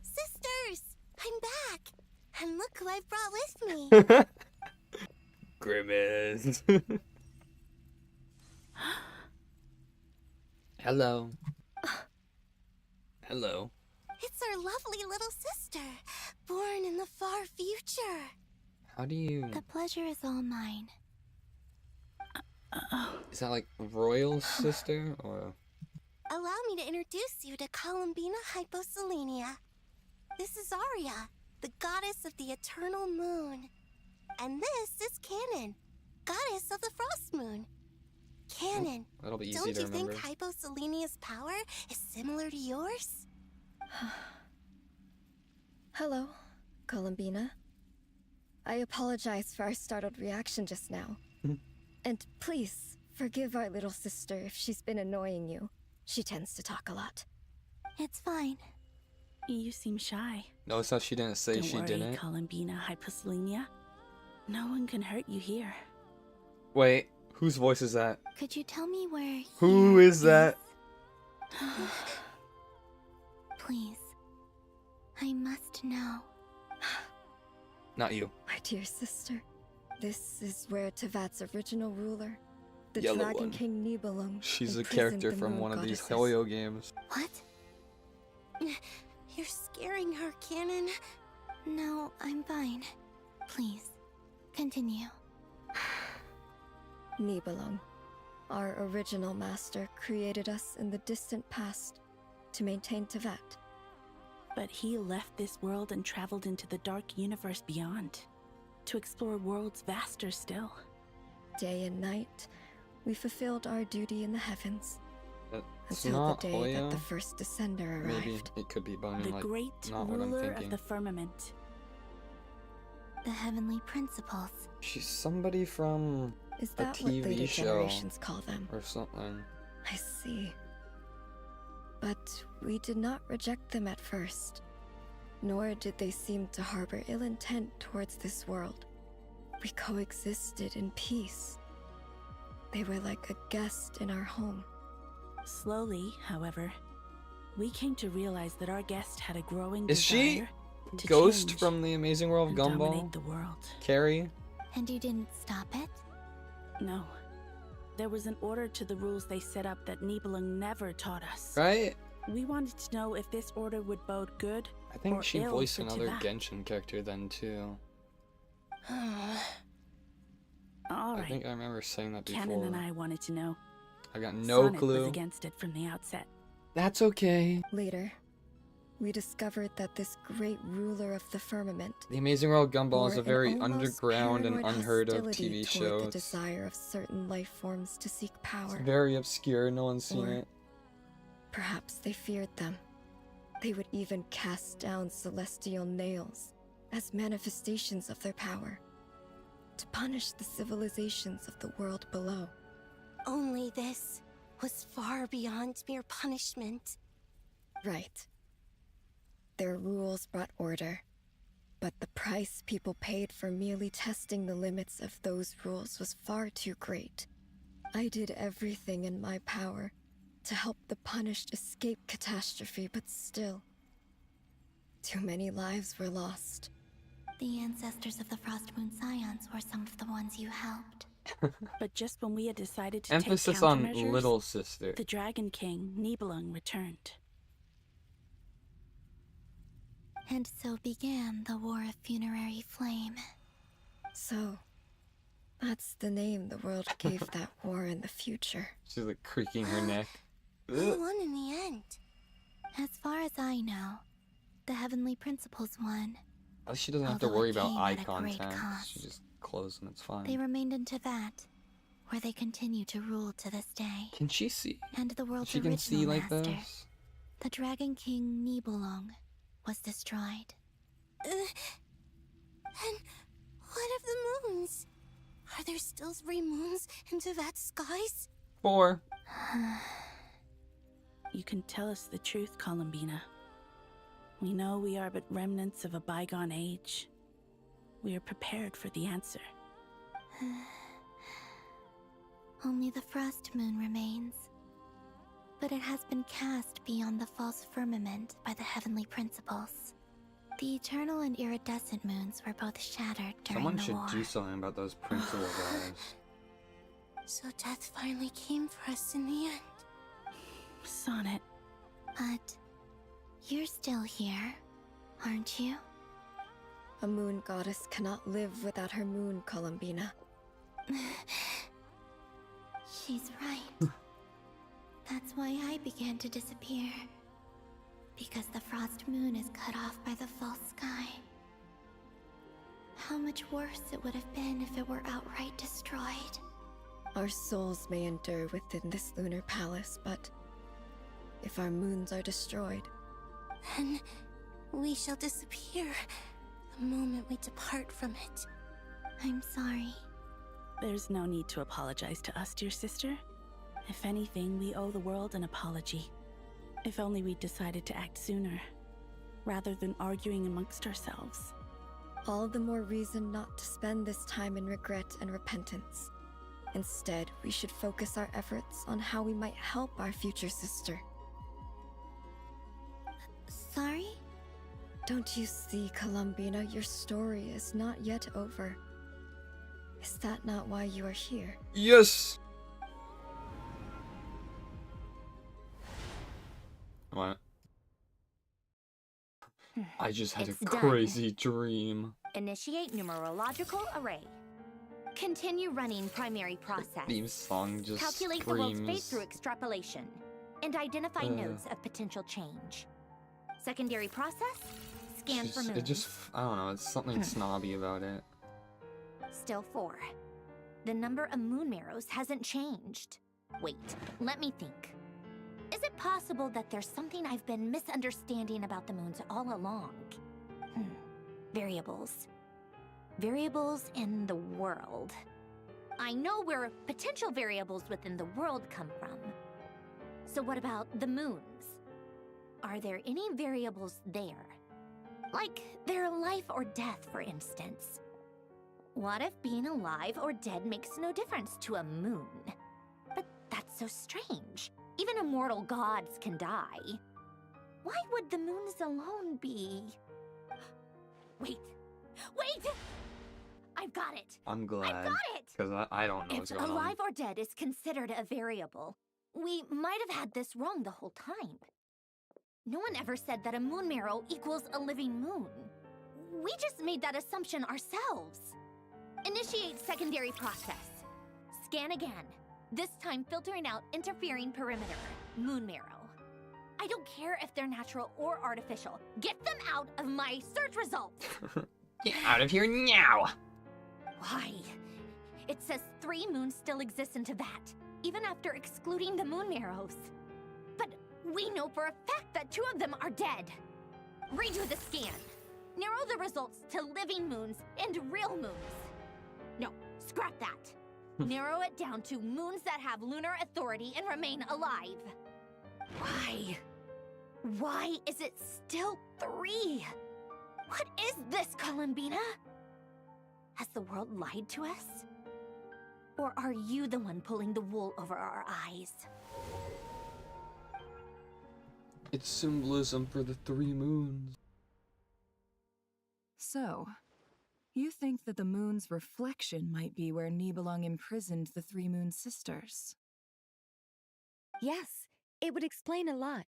Sisters, I'm back. And look who I brought with me. Grimace. Hello. Hello. It's our lovely little sister, born in the far future. How do you... The pleasure is all mine. Is that like royal sister or... Allow me to introduce you to Columbina Hyposelenia. This is Arya, the goddess of the eternal moon. And this is Canon, goddess of the frost moon. Canon, That'll be easy don't to you think remember. Hyposelenia's power is similar to yours? Hello, Columbina. I apologize for our startled reaction just now. And please, forgive our little sister if she's been annoying you. She tends to talk a lot. It's fine. You seem shy. Notice how she didn't say Don't she worry, didn't? Columbina Hyposelenia. No one can hurt you here. Wait, whose voice is that? Could you tell me where Who is that? Please. I must know. Not you. My dear sister, this is where Tevat's original ruler, the Yellow Dragon one. King Nibelung, She's a imprisoned character the from moon one of these goddesses. Helio games. What? You're scaring her, Canon. No, I'm fine. Please, continue. Nibelung, our original master, created us in the distant past to maintain Tevat. But he left this world and traveled into the dark universe beyond, to explore worlds vaster still. Day and night, we fulfilled our duty in the heavens. It's Until not the day Hoya. that the first descender arrived. Maybe it could be Bonin, The like, great not what I'm ruler thinking. of the firmament. The heavenly principles. She's somebody from Is a that what later TV show generations call them? or something. I see. But we did not reject them at first, nor did they seem to harbor ill intent towards this world. We coexisted in peace. They were like a guest in our home. Slowly, however, we came to realize that our guest had a growing Is she desire to Ghost change from the Amazing World of and Gumball? dominate the world. Carrie? And you didn't stop it? No. There was an order to the rules they set up that Nibelung never taught us. Right? We wanted to know if this order would bode good I think or she ill voiced for another Tevat. Genshin character then too. All I right. think I remember saying that before. Canon and I wanted to know. I got no Sonic clue. was against it from the outset. That's okay. Later, we discovered that this great ruler of the firmament, The Amazing World Gumball is bore a very an almost underground and paranoid unheard of hostility TV toward show. the It's desire of certain life forms to seek power. very obscure, no one's seen Or it. perhaps they feared them. They would even cast down celestial nails as manifestations of their power, to punish the civilizations of the world below. Only this was far beyond mere punishment. Right. Their rules brought order, but the price people paid for merely testing the limits of those rules was far too great. I did everything in my power to help the punished escape catastrophe, but still, too many lives were lost. The ancestors of the Frost Moon Scions were some of the ones you helped. But just when we had decided to Emphasis take on countermeasures, little sister. the Dragon King, Nibelung, returned. And so began the War of Funerary Flame. So, that's the name the world gave that war in the future. She's like creaking her neck. Who won in the end? As far as I know, the Heavenly Principles won. At least she doesn't have to Although worry it about came eye at a great contact. cost. She just closes them, it's fine. They remained in Tibet, where they continue to rule to this day. Can she see? And the world's She can original see like master, this? the Dragon King Nibelung, was destroyed. And what of the moons? Are there still 3 moons in Tibet's skies? 4. You can tell us the truth, Columbina. We know we are but remnants of a bygone age. We are prepared for the answer. Only the Frost Moon remains. But it has been cast beyond the false firmament by the Heavenly Principles. The eternal and iridescent moons were both shattered during Someone the should war. do something about those principal guys. So death finally came for us in the end. Sonnet. But you're still here, aren't you? A moon goddess cannot live without her moon, Columbina. She's right. That's why I began to disappear. Because the Frost Moon is cut off by the false sky. How much worse it would have been if it were outright destroyed. Our souls may endure within this lunar palace, but if our moons are destroyed, Then we shall disappear the moment we depart from it. I'm sorry. There's no need to apologize to us, dear sister. If anything, we owe the world an apology. If only we'd decided to act sooner, rather than arguing amongst ourselves. all the more reason not to spend this time in regret and repentance. Instead, we should focus our efforts on how we might help our future sister. Sorry? Don't you see, Columbina, your story is not yet over. Is that not why you are here? Yes! What? I just had It's a done. crazy dream. Initiate numerological array. Continue running primary process. Theme song just Calculate the world's fate screams. through extrapolation. And identify nodes of potential change. Secondary process? Scan for moons. I don't know, it's something snobby about it. Still 4. The number of moon marrows hasn't changed. Wait, let me think. Is it possible that there's something I've been misunderstanding about the moons all along? Variables. Variables in the world. I know where potential variables within the world come from. So what about the moons? Are there any variables there? Like their life or death, for instance. What if being alive or dead makes no difference to a moon? But that's so strange. Even immortal gods can die. Why would the moons alone be? Wait! Wait! I've got it! I'm glad. I've got it! Because I don't know what's If going alive or dead is considered a variable, we might have had this wrong the whole time. No one ever said that a moon marrow equals a living moon. We just made that assumption ourselves. Initiate secondary process. Scan again. This time filtering out interfering perimeter, moon marrow. I don't care if they're natural or artificial. Get them out of my search results! Get out of here now! Why? It says 3 moons still exist in Teyvat, even after excluding the moon marrows. But we know for a fact that 2 of them are dead. Redo the scan. Narrow the results to living moons and real moons. No, scrap that. Narrow it down to moons that have lunar authority and remain alive. Why? Why is it still 3? What is this, Columbina? Has the world lied to us? Or are you the one pulling the wool over our eyes? It's symbolism for the 3 moons. So, you think that the moon's reflection might be where Nibelung imprisoned the 3 moon sisters? Yes, it would explain a lot,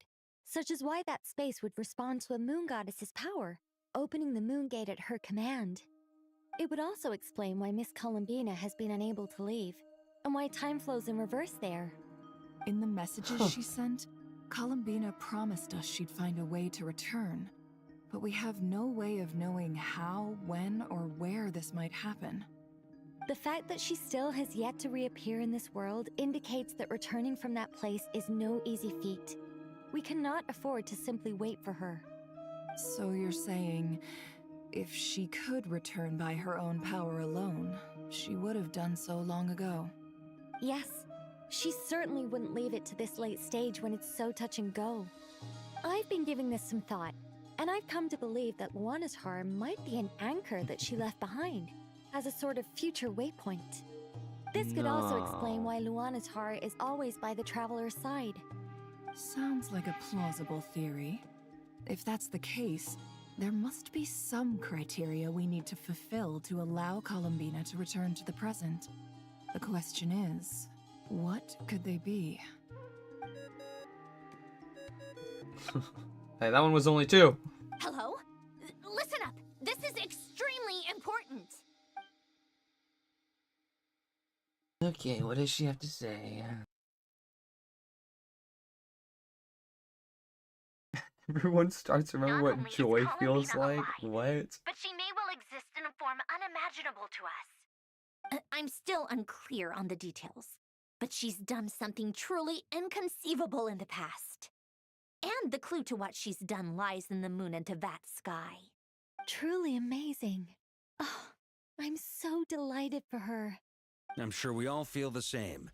such as why that space would respond to a moon goddess's power, opening the moon gate at her command. It would also explain why Miss Columbina has been unable to leave, and why time flows in reverse there. In the messages she sent, Columbina promised us she'd find a way to return, but we have no way of knowing how, when, or where this might happen. The fact that she still has yet to reappear in this world indicates that returning from that place is no easy feat. We cannot afford to simply wait for her. So you're saying, if she could return by her own power alone, she would have done so long ago? Yes, she certainly wouldn't leave it to this late stage when it's so touch and go. I've been giving this some thought, and I've come to believe that Luanatar might be an anchor that she left behind, as a sort of future waypoint. This could also explain why Luanatar is always by the Traveler's side. Sounds like a plausible theory. If that's the case, there must be some criteria we need to fulfill to allow Columbina to return to the present. The question is, what could they be? Hey, that one was only 2. Hello? Listen up! This is extremely important! Okay, what does she have to say? Everyone starts to remember what joy feels like. What? But she may well exist in a form unimaginable to us. I'm still unclear on the details, but she's done something truly inconceivable in the past. And the clue to what she's done lies in the moon and Teyvat sky. Truly amazing. Oh, I'm so delighted for her. I'm sure we all feel the same.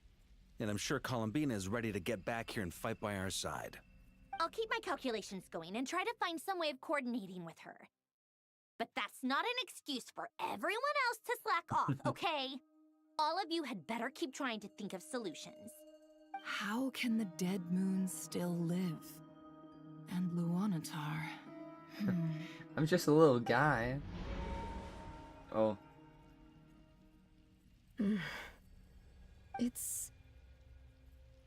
And I'm sure Columbina is ready to get back here and fight by our side. I'll keep my calculations going and try to find some way of coordinating with her. But that's not an excuse for everyone else to slack off, okay? All of you had better keep trying to think of solutions. How can the dead moons still live? And Luanatar... I'm just a little guy. Oh. It's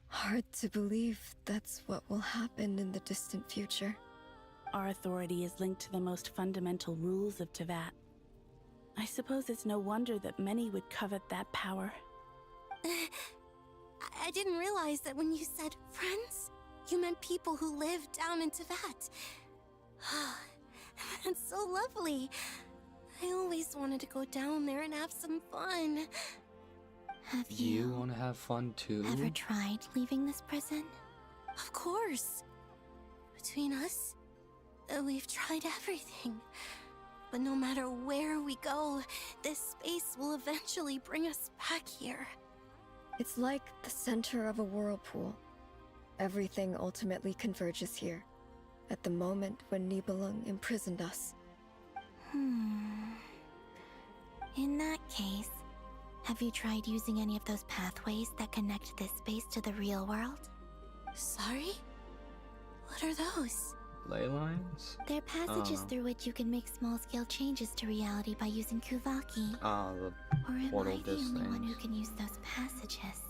hard to believe that's what will happen in the distant future. Our authority is linked to the most fundamental rules of Teyvat. I suppose it's no wonder that many would covet that power. I didn't realize that when you said friends, you meant people who live down in Teyvat. That's so lovely. I always wanted to go down there and have some fun. Have You want to have fun too? ever tried leaving this prison? Of course. Between us, we've tried everything. But no matter where we go, this space will eventually bring us back here. It's like the center of a whirlpool. Everything ultimately converges here, at the moment when Nibelung imprisoned us. In that case, have you tried using any of those pathways that connect this space to the real world? Sorry? What are those? Ley lines? They're passages know. through which you can make small-scale changes to reality by using Kuvaki. The Or am portal I the disc only one who things. can use those passages?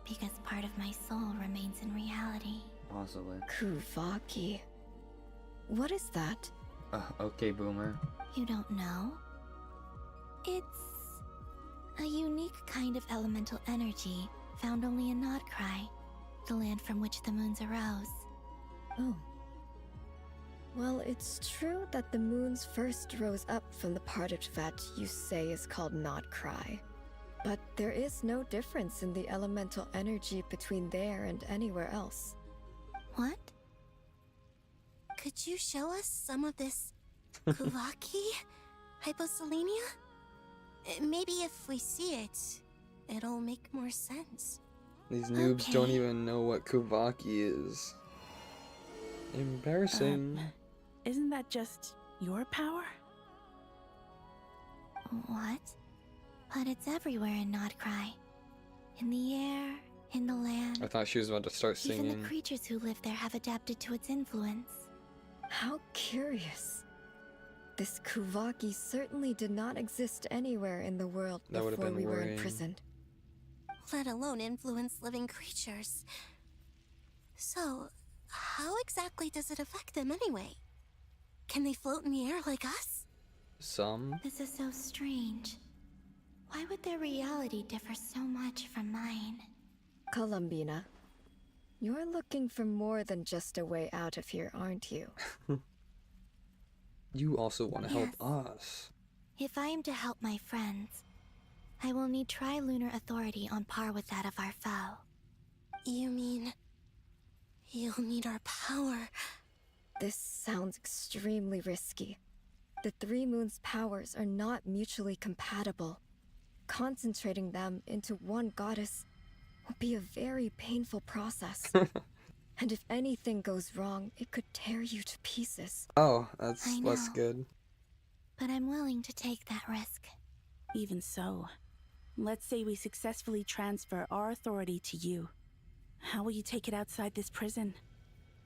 Because part of my soul remains in reality. Possibly. Kuvaki. What is that? Okay, boomer. You don't know? It's a unique kind of elemental energy found only in Nodcry, the land from which the moons arose. Oh. Well, it's true that the moons first rose up from the part that you say is called Not Cry. But there is no difference in the elemental energy between there and anywhere else. What? Could you show us some of this Kuvaki hyposelenia? Maybe if we see it, it'll make more sense. These noobs don't even know what Kuvaki is. Embarrassing. Isn't that just your power? What? But it's everywhere in Nodcry. In the air, in the land. I thought she was about to start singing. Even the creatures who live there have adapted to its influence. How curious. This Kuvaki certainly did not exist anywhere in the world That would have before been we were worrying. imprisoned. Let alone influence living creatures. So, how exactly does it affect them anyway? Can they float in the air like us? Some. This is so strange. Why would their reality differ so much from mine? Columbina, you're looking for more than just a way out of here, aren't you? You also want to Yes. help us. If I am to help my friends, I will need tri-lunar authority on par with that of our foe. You mean... you'll need our power? This sounds extremely risky. The Three Moons' powers are not mutually compatible. Concentrating them into one goddess will be a very painful process. And if anything goes wrong, it could tear you to pieces. Oh, that's I less know. good. But I'm willing to take that risk. Even so, let's say we successfully transfer our authority to you. How will you take it outside this prison?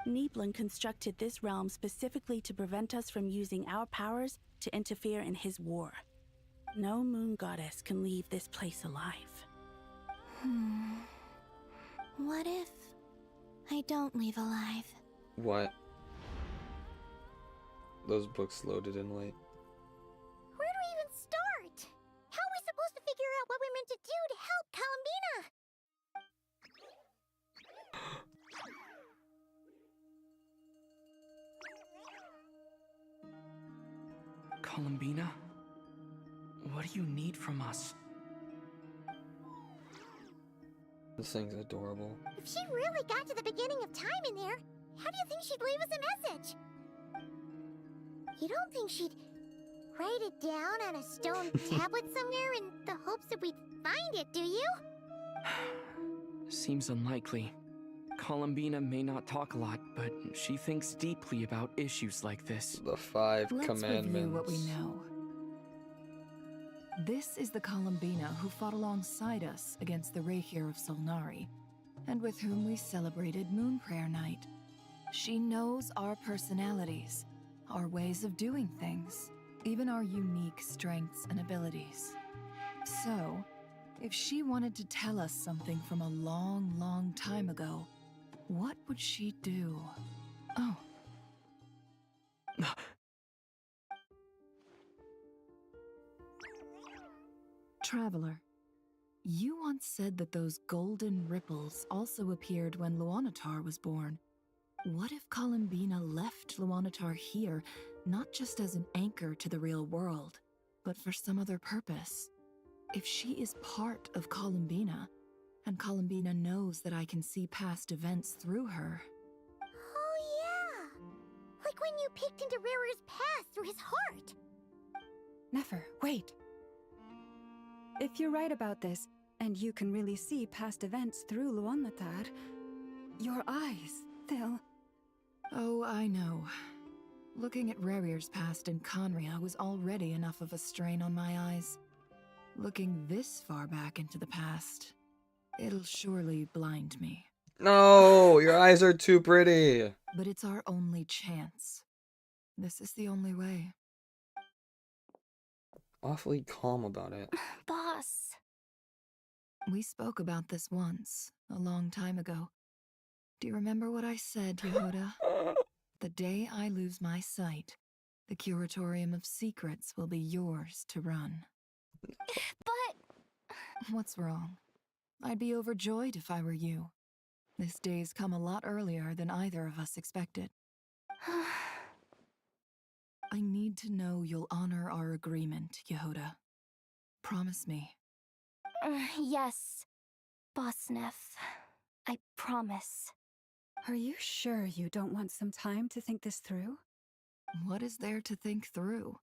Nibelung constructed this realm specifically to prevent us from using our powers to interfere in his war. No moon goddess can leave this place alive. What if I don't leave alive? What? Those books loaded in late. Where do we even start? How are we supposed to figure out what we're meant to do to help Columbina? Columbina? What do you need from us? This thing's adorable. If she really got to the beginning of time in there, how do you think she'd leave us a message? You don't think she'd write it down on a stone tablet somewhere in the hopes that we'd find it, do you? Seems unlikely. Columbina may not talk a lot, but she thinks deeply about issues like this. The Five Let's Commandments. review what we know. This is the Columbina who fought alongside us against the Rahir of Solnari, and with whom we celebrated Moon Prayer Night. She knows our personalities, our ways of doing things, even our unique strengths and abilities. So, if she wanted to tell us something from a long, long time ago, what would she do? Oh. Traveler, you once said that those golden ripples also appeared when Luanatar was born. What if Columbina left Luanatar here, not just as an anchor to the real world, but for some other purpose? If she is part of Columbina, and Columbina knows that I can see past events through her. Oh yeah! Like when you peeked into Rare's past through his heart! Nefer, wait! If you're right about this, and you can really see past events through Luanatar, your eyes, they'll... Oh, I know. Looking at Rarir's past in Conria was already enough of a strain on my eyes. Looking this far back into the past, it'll surely blind me. No, your eyes are too pretty. But it's our only chance. This is the only way. Awfully calm about it. Boss. We spoke about this once, a long time ago. Do you remember what I said, Yehuda? The day I lose my sight, the Curatorium of Secrets will be yours to run. But... What's wrong? I'd be overjoyed if I were you. This day's come a lot earlier than either of us expected. I need to know you'll honor our agreement, Yehoda. Promise me. Yes, Boss Neff. I promise. Are you sure you don't want some time to think this through? What is there to think through?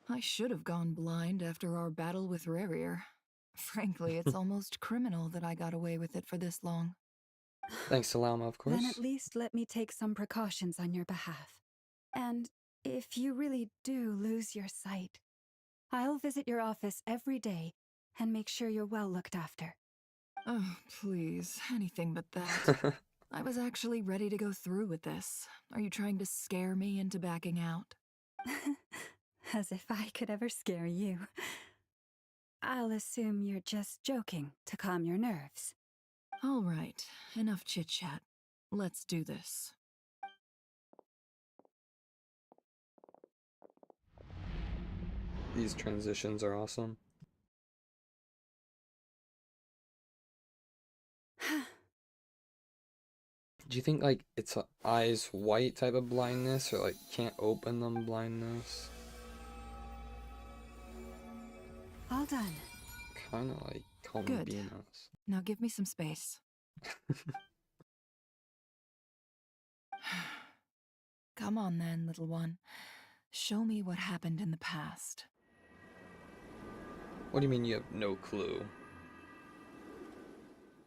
I should have gone blind after our battle with Rarier. Frankly, it's almost criminal that I got away with it for this long. Thanks to Lama, of course. Then at least let me take some precautions on your behalf. And if you really do lose your sight, I'll visit your office every day and make sure you're well looked after. Oh, please, anything but that. I was actually ready to go through with this. Are you trying to scare me into backing out? As if I could ever scare you. I'll assume you're just joking to calm your nerves. All right, enough chit-chat. Let's do this. These transitions are awesome. Do you think, like, it's a eyes white type of blindness, or, like, can't open them blindness? All done. Kinda like Columbinas. Now give me some space. Come on then, little one. Show me what happened in the past. What do you mean you have no clue?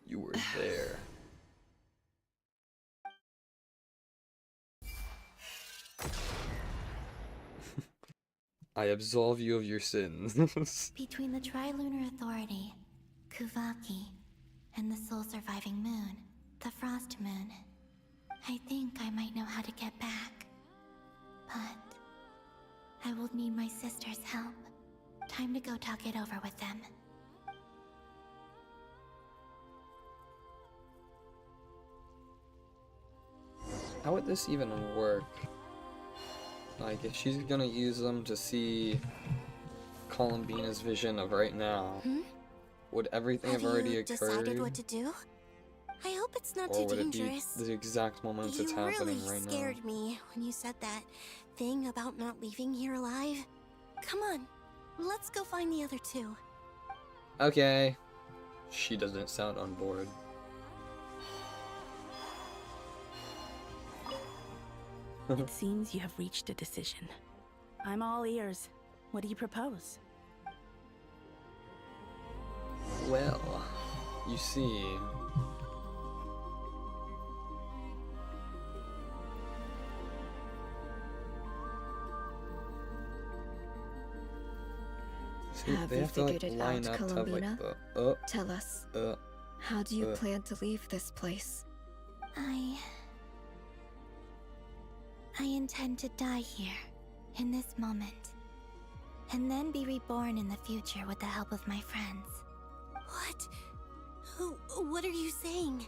You were there. I absolve you of your sins. Between the Trilunar Authority, Kuvaki, and the soul-surviving moon, the Frost Moon, I think I might know how to get back. But I will need my sister's help. Time to go talk it over with them. How would this even work? Like, if she's gonna use them to see Columbina's vision of right now, would everything have already occurred? Decided what to do? I hope it's not Or too would it be dangerous. the exact moment it's happening You right really scared me when you said that thing about not leaving here alive. Come on, let's go find the other two. now? Okay. She doesn't sound on board. It seems you have reached a decision. I'm all ears. What do you propose? Well, you see... See, Have they you have to, like, figured it line out, up to have, like, Columbina? the, Tell us, how do you plan to leave this place? I intend to die here, in this moment, and then be reborn in the future with the help of my friends. What? What are you saying?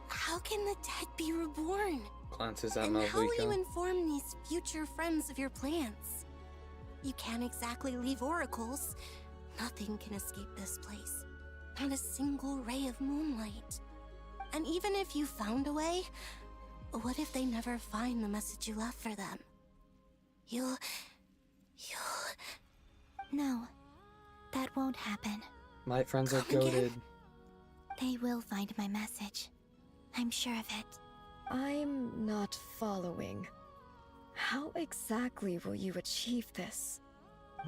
How can the dead be reborn? Glances at And how will you Malvika. inform these future friends of your plans? You can't exactly leave oracles. Nothing can escape this place. Not a single ray of moonlight. And even if you found a way, what if they never find the message you left for them? You'll... No, that won't happen. My friends are Come again? goated. They will find my message. I'm sure of it. I'm not following. How exactly will you achieve this?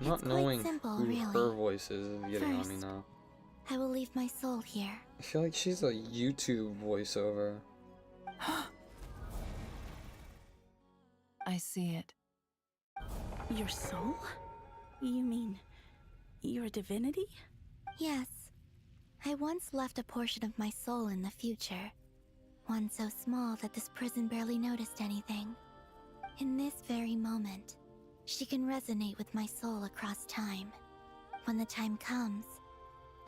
Not It's quite knowing simple, who really. her voice is getting on me First, now. I will leave my soul here. I feel like she's a YouTube voiceover. I see it. Your soul? You mean your divinity? Yes. I once left a portion of my soul in the future. One so small that this prison barely noticed anything. In this very moment, she can resonate with my soul across time. When the time comes,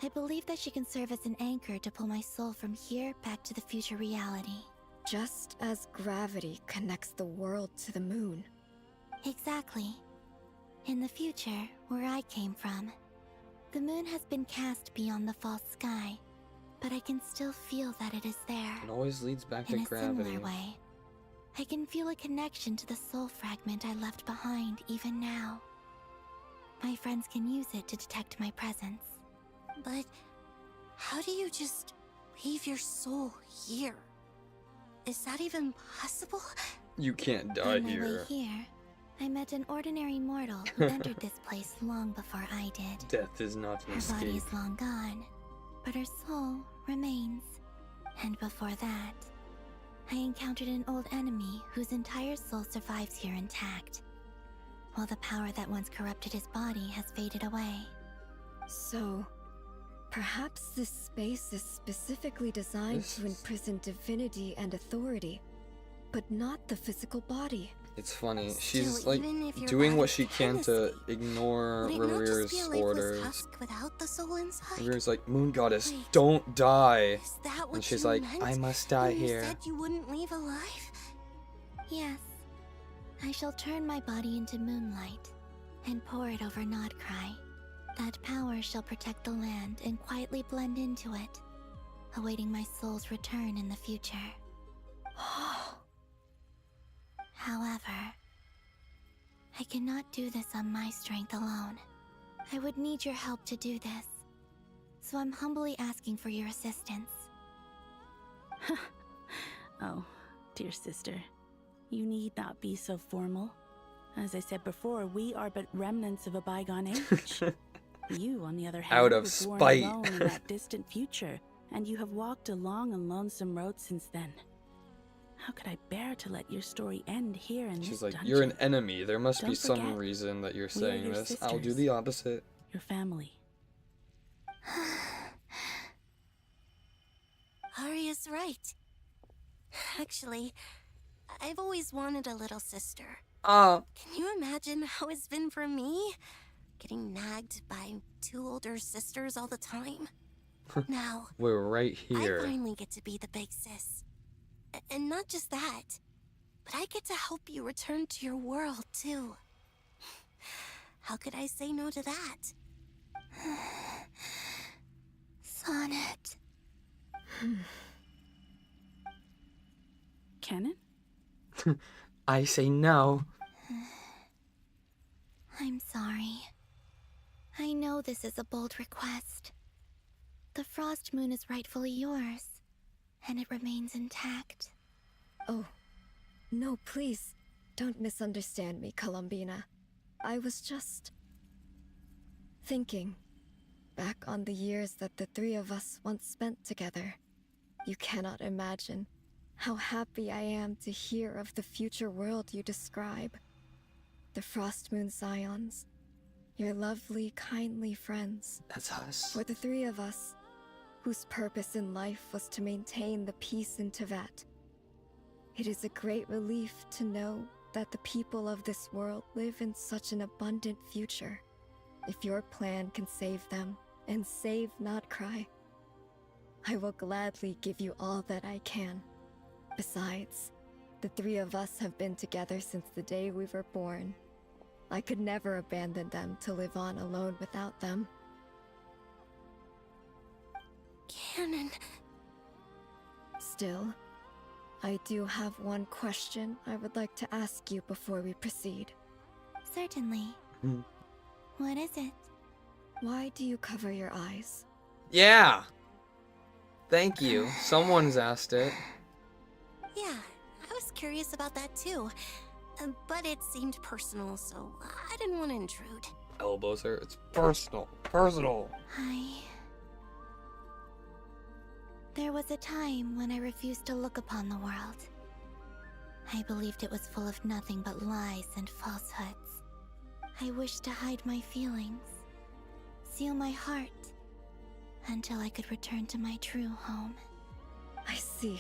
I believe that she can serve as an anchor to pull my soul from here back to the future reality. Just as gravity connects the world to the moon. Exactly. In the future, where I came from, the moon has been cast beyond the false sky, but I can still feel that it is there. It always leads back In to a gravity. similar way, I can feel a connection to the soul fragment I left behind even now. My friends can use it to detect my presence. But how do you just leave your soul here? Is that even possible? You can't die On my way here. here, I met an ordinary mortal who entered this place long before I did. Death is not an Her body escape. is long gone, but her soul remains. And before that, I encountered an old enemy whose entire soul survives here intact, while the power that once corrupted his body has faded away. So, perhaps this space is specifically designed to imprison divinity and authority, but not the physical body. It's funny. Still, She's like even if your doing what body she can to ignore Would it not just Revere's be a lifeless orders. husk without the soul inside? Revere's like, Moon Goddess, Wait, don't die. Is that what And she's you like, meant I must die when you here. said you wouldn't leave alive? Yes, I shall turn my body into moonlight and pour it over Nodcry. That power shall protect the land and quietly blend into it, awaiting my soul's return in the future. However, I cannot do this on my strength alone. I would need your help to do this, so I'm humbly asking for your assistance. Oh, dear sister, you need not be so formal. As I said before, we are but remnants of a bygone age. You, on the other hand, Out of were born spite. alone in that distant future, and you have walked a long and lonesome road since then. How could I bear to let your story end here in She's this like, dungeon? you're an enemy. There must be Don't some forget, reason that you're we are saying your this. I'll do sisters. the opposite. Your family. Arya's right. Actually, I've always wanted a little sister. Can you imagine how it's been for me? Getting nagged by two older sisters all the time. Now, We're right I here. finally get to be the big sis. And not just that, but I get to help you return to your world, too. How could I say no to that? Sonnet. Canon? I say no. I'm sorry. I know this is a bold request. The Frost Moon is rightfully yours, and it remains intact. Oh, no, please. Don't misunderstand me, Columbina. I was just thinking back on the years that the three of us once spent together. You cannot imagine how happy I am to hear of the future world you describe. The Frost Moon Scions, your lovely, kindly friends. That's us. For the three of us, whose purpose in life was to maintain the peace in Teyvat. It is a great relief to know that the people of this world live in such an abundant future. If your plan can save them, and save Nodcry, I will gladly give you all that I can. Besides, the three of us have been together since the day we were born. I could never abandon them to live on alone without them. Canon. Still, I do have one question I would like to ask you before we proceed. Certainly. What is it? Why do you cover your eyes? Yeah. Thank you. Someone's asked it. Yeah, I was curious about that too. But it seemed personal, so I didn't want to intrude. Elbows her. It's personal. Personal. There was a time when I refused to look upon the world. I believed it was full of nothing but lies and falsehoods. I wished to hide my feelings, seal my heart, until I could return to my true home. I see.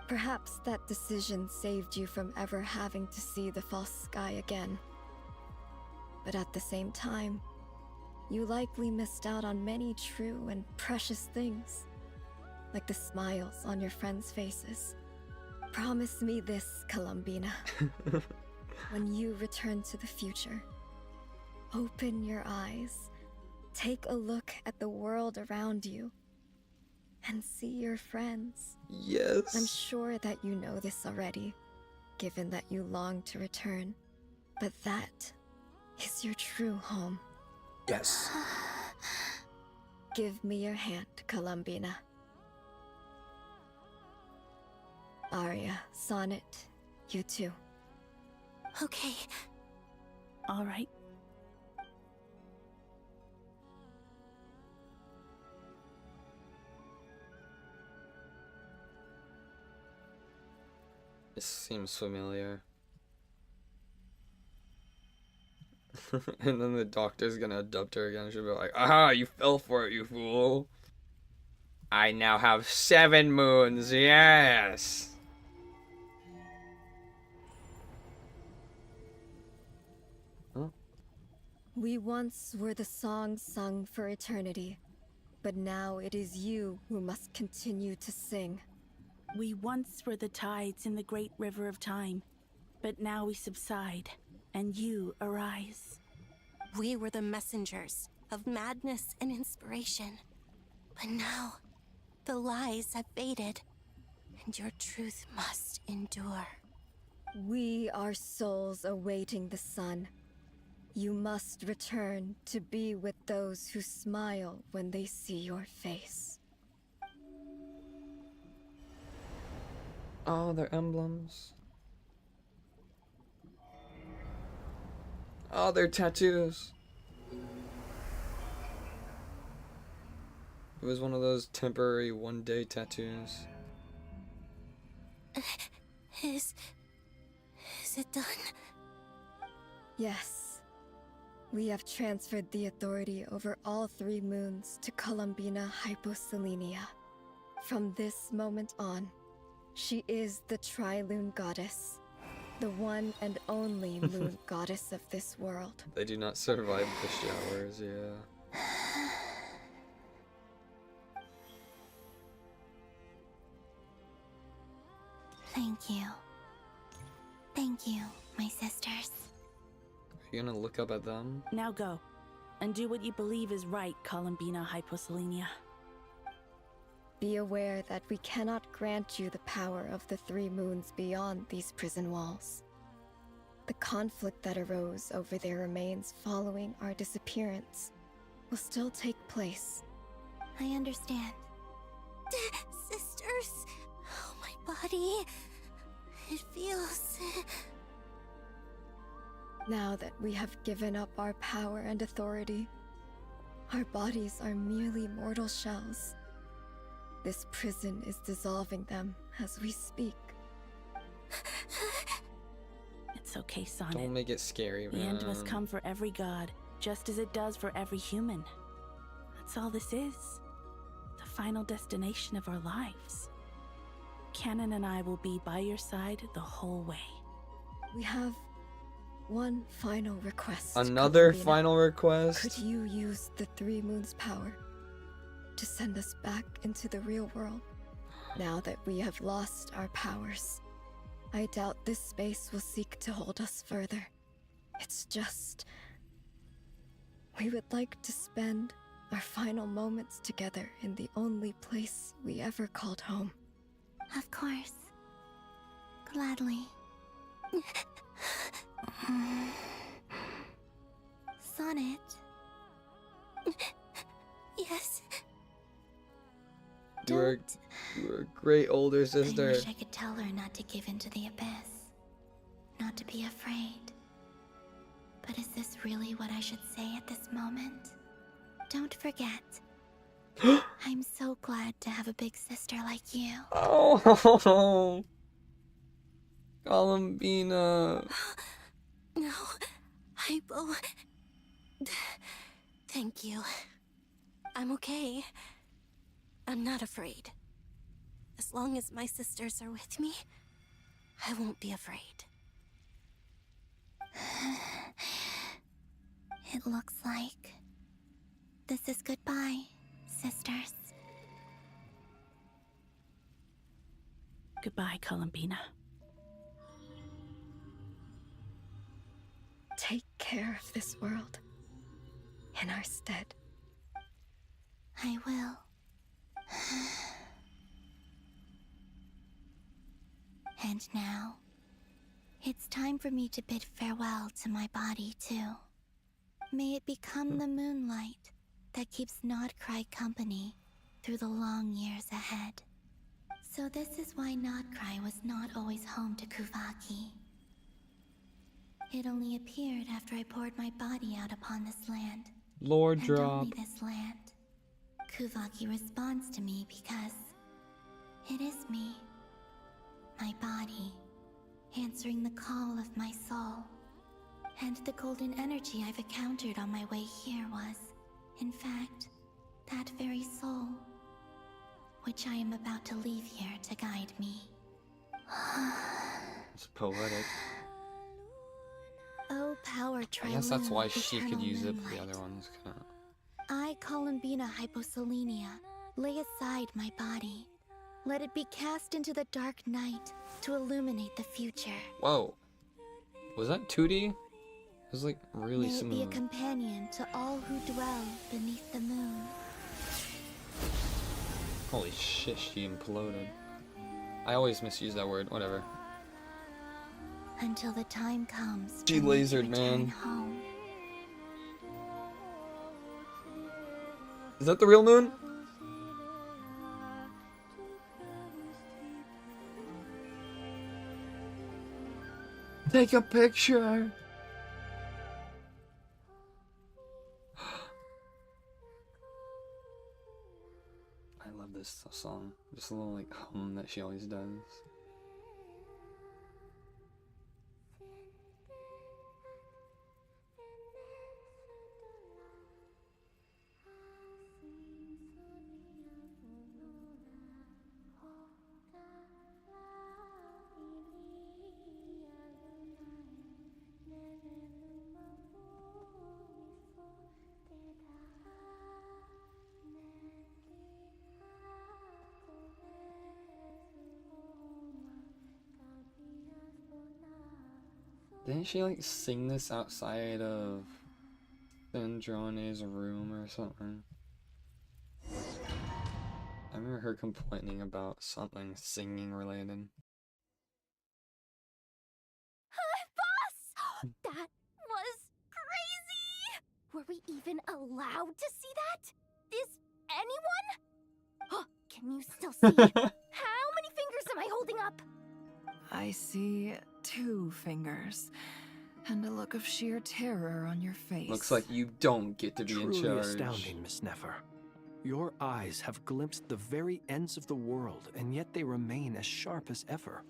Perhaps that decision saved you from ever having to see the false sky again. But at the same time, you likely missed out on many true and precious things, like the smiles on your friends' faces. Promise me this, Columbina. When you return to the future, open your eyes, take a look at the world around you, and see your friends. Yes. I'm sure that you know this already, given that you long to return. But that is your true home. Yes. Give me your hand, Columbina. Arya, Sonnet, you too. Okay. All right. This seems familiar. And then the doctor's gonna abduct her again. She'll be like, aha, you fell for it, you fool. I now have 7 moons, yes! Huh? We once were the songs sung for eternity, but now it is you who must continue to sing. We once were the tides in the great river of time, but now we subside, and you arise. We were the messengers of madness and inspiration, but now the lies have faded, and your truth must endure. We are souls awaiting the sun. You must return to be with those who smile when they see your face. Oh, they're emblems. Oh, they're tattoos. It was one of those temporary one-day tattoos. Is it done? Yes. We have transferred the authority over all 3 moons to Columbina Hyposelenia. From this moment on, she is the Tri-Lune Goddess, the one and only moon goddess of this world. They do not survive the showers, yeah. Thank you. Thank you, my sisters. Are you gonna look up at them? Now go, and do what you believe is right, Columbina Hyposelenia. Be aware that we cannot grant you the power of the 3 moons beyond these prison walls. The conflict that arose over their remains following our disappearance will still take place. I understand. Sisters, oh, my body. It feels... Now that we have given up our power and authority, our bodies are merely mortal shells. This prison is dissolving them as we speak. It's okay, Sonnet. Don't make it scary, man. The end must come for every god, just as it does for every human. That's all this is. The final destination of our lives. Canon and I will be by your side the whole way. We have one final request. Another Columbina. final request? Could you use the 3 moons' power to send us back into the real world? Now that we have lost our powers, I doubt this space will seek to hold us further. It's just... we would like to spend our final moments together in the only place we ever called home. Of course. Gladly. Sonnet. Yes. You were a great older sister. I wish I could tell her not to give in to the abyss. Not to be afraid. But is this really what I should say at this moment? Don't forget. I'm so glad to have a big sister like you. Oh, Columbina. No, Hypo. Thank you. I'm okay. I'm not afraid. As long as my sisters are with me, I won't be afraid. It looks like this is goodbye, sisters. Goodbye, Columbina. Take care of this world in our stead. I will. And now, it's time for me to bid farewell to my body, too. May it become the moonlight that keeps Notcry company through the long years ahead. So this is why Notcry was not always home to Kuvaki. It only appeared after I poured my body out upon this land. Lore and drop. only this land. Kuvaki responds to me because it is me, my body, answering the call of my soul. And the golden energy I've encountered on my way here was, in fact, that very soul, which I am about to leave here to guide me. It's poetic. Oh, power I guess that's Trilune, why she could eternal use it, but the moonlight. other ones couldn't. I, Columbina Hyposelenia, lay aside my body. Let it be cast into the dark night to illuminate the future. Whoa. Was that 2D? It was like really May it be a smooth. companion to all who dwell beneath the moon. Holy shit, she imploded. I always misuse that word, whatever. Until the time comes She for me to lasered, return man. home. Is that the real moon? Take a picture. I love this song. Just a little like hum that she always does. Didn't she like sing this outside of Androne's room or something? I remember her complaining about something singing related. Boss! That was crazy! Were we even allowed to see that? Is anyone? Can you still see? How many fingers am I holding up? I see 2 fingers, and a look of sheer terror on your face. Looks like you don't get to be in Truly charge. astounding, Miss Nefer. Your eyes have glimpsed the very ends of the world, and yet they remain as sharp as ever.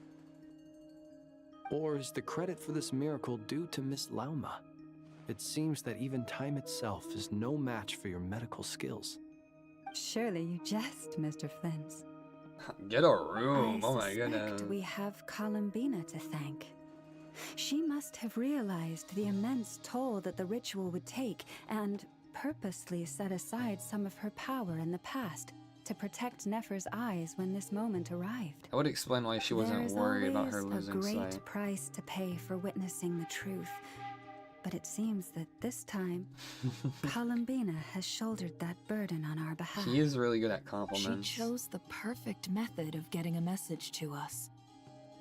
Or is the credit for this miracle due to Miss Lauma? It seems that even time itself is no match for your medical skills. Surely you jest, Mr. Flins. Get a room. I Oh my suspect goodness. we have Columbina to thank. She must have realized the immense toll that the ritual would take and purposely set aside some of her power in the past to protect Nefer's eyes when this moment arrived. I would explain why she wasn't There's worried about her always losing a great sight. price to pay for witnessing the truth. But it seems that this time, Columbina has shouldered that burden on our behalf. He is really good at She compliments. chose the perfect method of getting a message to us.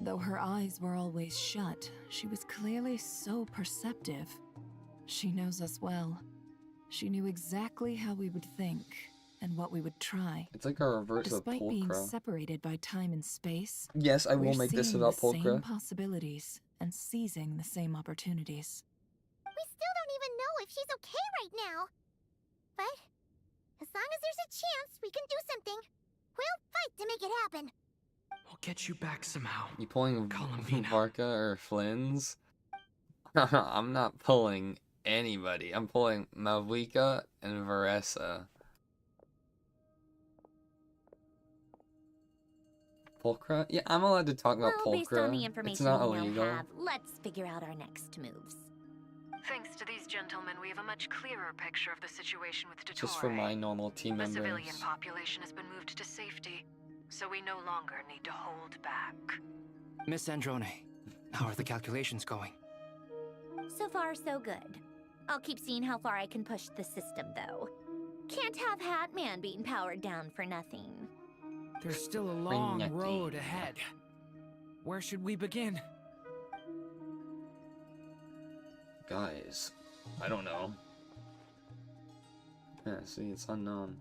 Though her eyes were always shut, she was clearly so perceptive. She knows us well. She knew exactly how we would think and what we would try. It's like a reverse of Despite being Pulchra. separated by time and space, Yes, I will we're make this seeing about the same Pulchra. possibilities and seizing the same opportunities. We still don't even know if she's okay right now. But as long as there's a chance we can do something, we'll fight to make it happen. We'll get you back somehow. You pulling Columbina. Varka or Flynn's? I'm not pulling anybody. I'm pulling Malvika and Varesa. Pulchra? Yeah, I'm allowed to talk about Well, based Pulchra. on the It's information not we now illegal. have, let's figure out our next moves. Thanks to these gentlemen, we have a much clearer picture of the situation with Dottore. Just for my normal team The members. civilian population has been moved to safety, so we no longer need to hold back. Miss Androne, how are the calculations going? So far, so good. I'll keep seeing how far I can push the system, though. Can't have Hatman being powered down for nothing. There's still a long Ring-necky. road ahead. Where should we begin? Guys, I don't know. Yeah, see, it's unknown.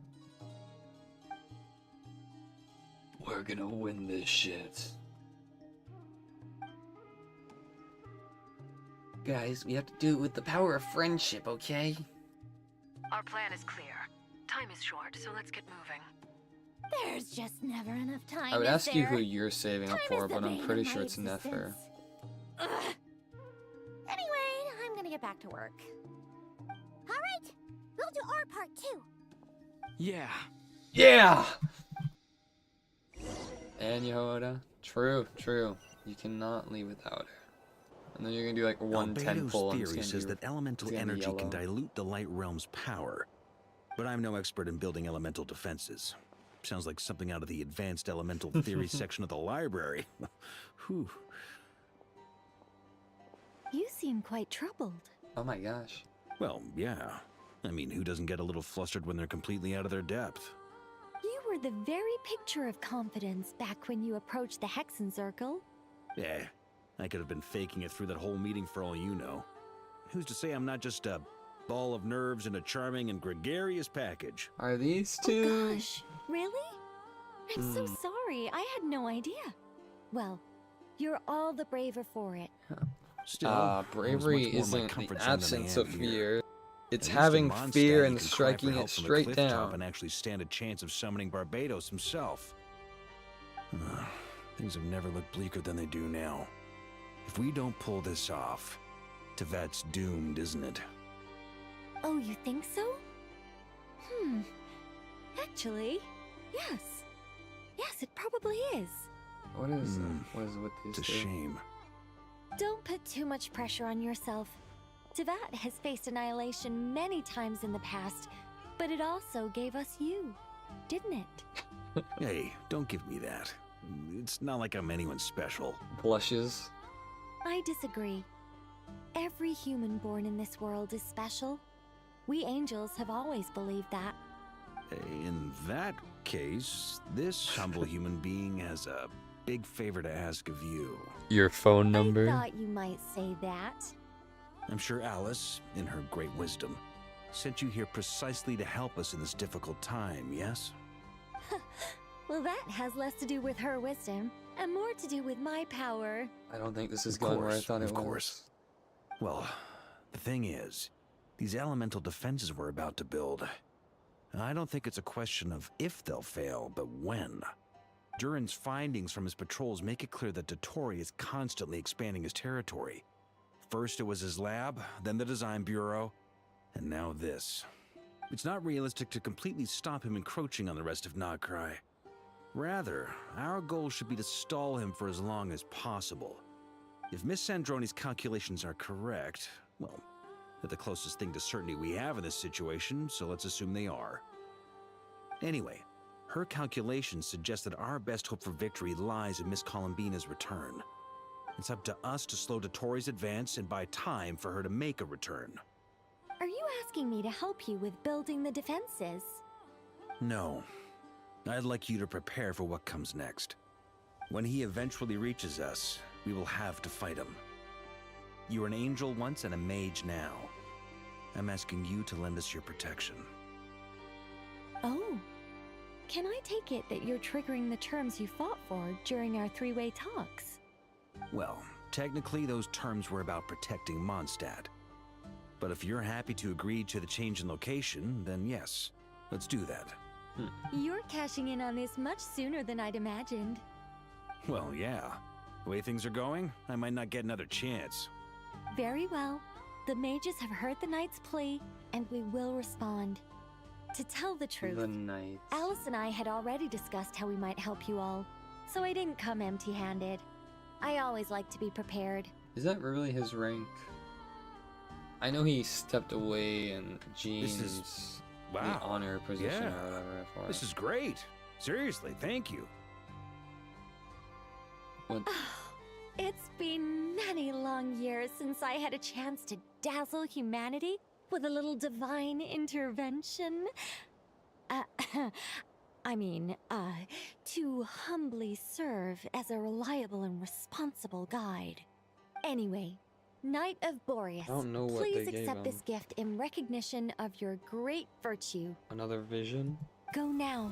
We're gonna win this shit. Guys, we have to do it with the power of friendship, okay? Our plan is clear. Time is short, so let's get moving. There's just never enough time. I would is ask you there? who you're saving up Time for, is the but I'm bane pretty of sure my it's Nefer. existence. Ugh. Anyway, I'm gonna get back to work. All right, we'll do our part too. Yeah. Yeah! And Yehoda? True, true. You cannot leave without her. And then you're gonna do like one Albedo's 10 pull and it's theory gonna says be- that elemental it's gonna be energy can yellow. dilute the light realm's power. But I'm no expert in building elemental defenses. Sounds like something out of the advanced elemental theory section of the library. Whew. You seem quite troubled. Oh my gosh. Well, yeah. I mean, who doesn't get a little flustered when they're completely out of their depth? You were the very picture of confidence back when you approached the Hexen Circle. Eh, I could have been faking it through that whole meeting for all you know. Who's to say I'm not just a ball of nerves in a charming and gregarious package? Are these two? Oh gosh, really? I'm so sorry, I had no idea. Well, you're all the braver for it. Still, bravery it was much more my isn't comfort the zone than absence I of am here. fear. It's At least in having Mondstadt, fear you and can cry for striking help it from the straight cliff top down. and actually stand a chance of summoning Barbados himself. Things have never looked bleaker than they do now. If we don't pull this off, Tevat's doomed, isn't it? Oh, you think so? Actually, yes. Yes, it probably is. What is what is with these It's a two? shame. Don't put too much pressure on yourself. Tevat has faced annihilation many times in the past, but it also gave us you, didn't it? Hey, don't give me that. It's not like I'm anyone special. Blushes. I disagree. Every human born in this world is special. We angels have always believed that. In that case, this humble human being has a big favor to ask of you. Your phone number? I thought you might say that. I'm sure Alice, in her great wisdom, sent you here precisely to help us in this difficult time, yes? Well, that has less to do with her wisdom and more to do with my power. I don't think this is Of going where I course, thought it of was. course. Well, the thing is, these elemental defenses we're about to build, I don't think it's a question of if they'll fail, but when. Durin's findings from his patrols make it clear that Dottore is constantly expanding his territory. First it was his lab, then the design bureau, and now this. It's not realistic to completely stop him encroaching on the rest of Nagrai. Rather, our goal should be to stall him for as long as possible. If Miss Sandroni's calculations are correct, well, they're the closest thing to certainty we have in this situation, so let's assume they are. Anyway, her calculations suggest that our best hope for victory lies in Miss Columbina's return. It's up to us to slow Dottore's advance and buy time for her to make a return. Are you asking me to help you with building the defenses? No. I'd like you to prepare for what comes next. When he eventually reaches us, we will have to fight him. You were an angel once and a mage now. I'm asking you to lend us your protection. Oh. Can I take it that you're triggering the terms you fought for during our three-way talks? Well, technically those terms were about protecting Mondstadt. But if you're happy to agree to the change in location, then yes, let's do that. You're cashing in on this much sooner than I'd imagined. Well, yeah. The way things are going, I might not get another chance. Very well. The mages have heard the knight's plea, and we will respond. To tell the truth, The night. Alice and I had already discussed how we might help you all, so I didn't come empty-handed. I always like to be prepared. Is that really his rank? I know he stepped away in Jean's the honor position or whatever. For This is great. Seriously, thank you. It's been many long years since I had a chance to dazzle humanity with a little divine intervention. to humbly serve as a reliable and responsible guide. Anyway, Knight of Boreas, I don't know what please they gave accept him. this gift in recognition of your great virtue. Another vision? Go now.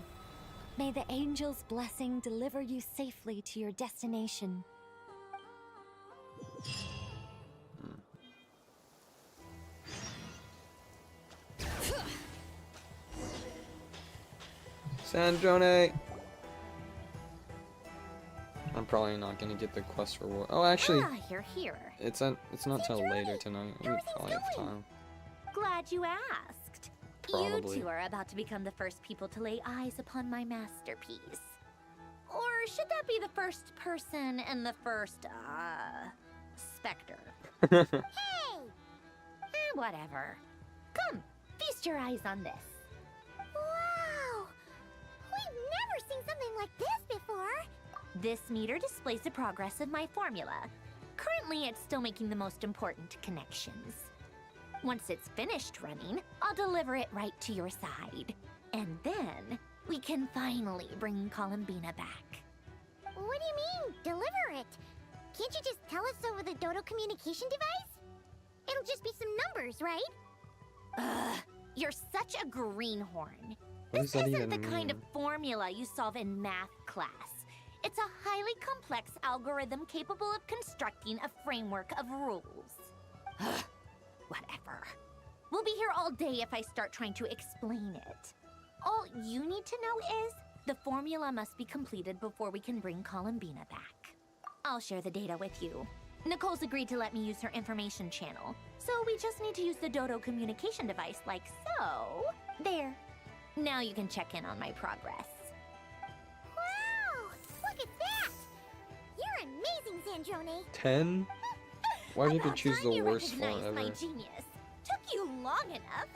May the angel's blessing deliver you safely to your destination. Sandrone! I'm probably not gonna get the quest reward. Oh, actually, You're here. it's not till later tonight. We probably have time. Glad you asked. Probably. You two are about to become the first people to lay eyes upon my masterpiece. Or should that be the first person and the first, specter? Hey! Whatever. Come, feast your eyes on this. Wow! We've never seen something like this before. This meter displays the progress of my formula. Currently, it's still making the most important connections. Once it's finished running, I'll deliver it right to your side. And then, we can finally bring Columbina back. What do you mean, deliver it? Can't you just tell us over the Dodo communication device? It'll just be some numbers, right? Ugh, you're such a greenhorn. What does This that isn't even the kind of mean? formula you solve in math class. It's a highly complex algorithm capable of constructing a framework of rules. Ugh, whatever. We'll be here all day if I start trying to explain it. All you need to know is the formula must be completed before we can bring Columbina back. I'll share the data with you. Nicole's agreed to let me use her information channel, so we just need to use the Dodo communication device like so. There. Now you can check in on my progress. Wow! Look at that! You're amazing, Sandrone. 10? Why'd you have to About choose time the you worst font recognized my ever? genius. Took you long enough.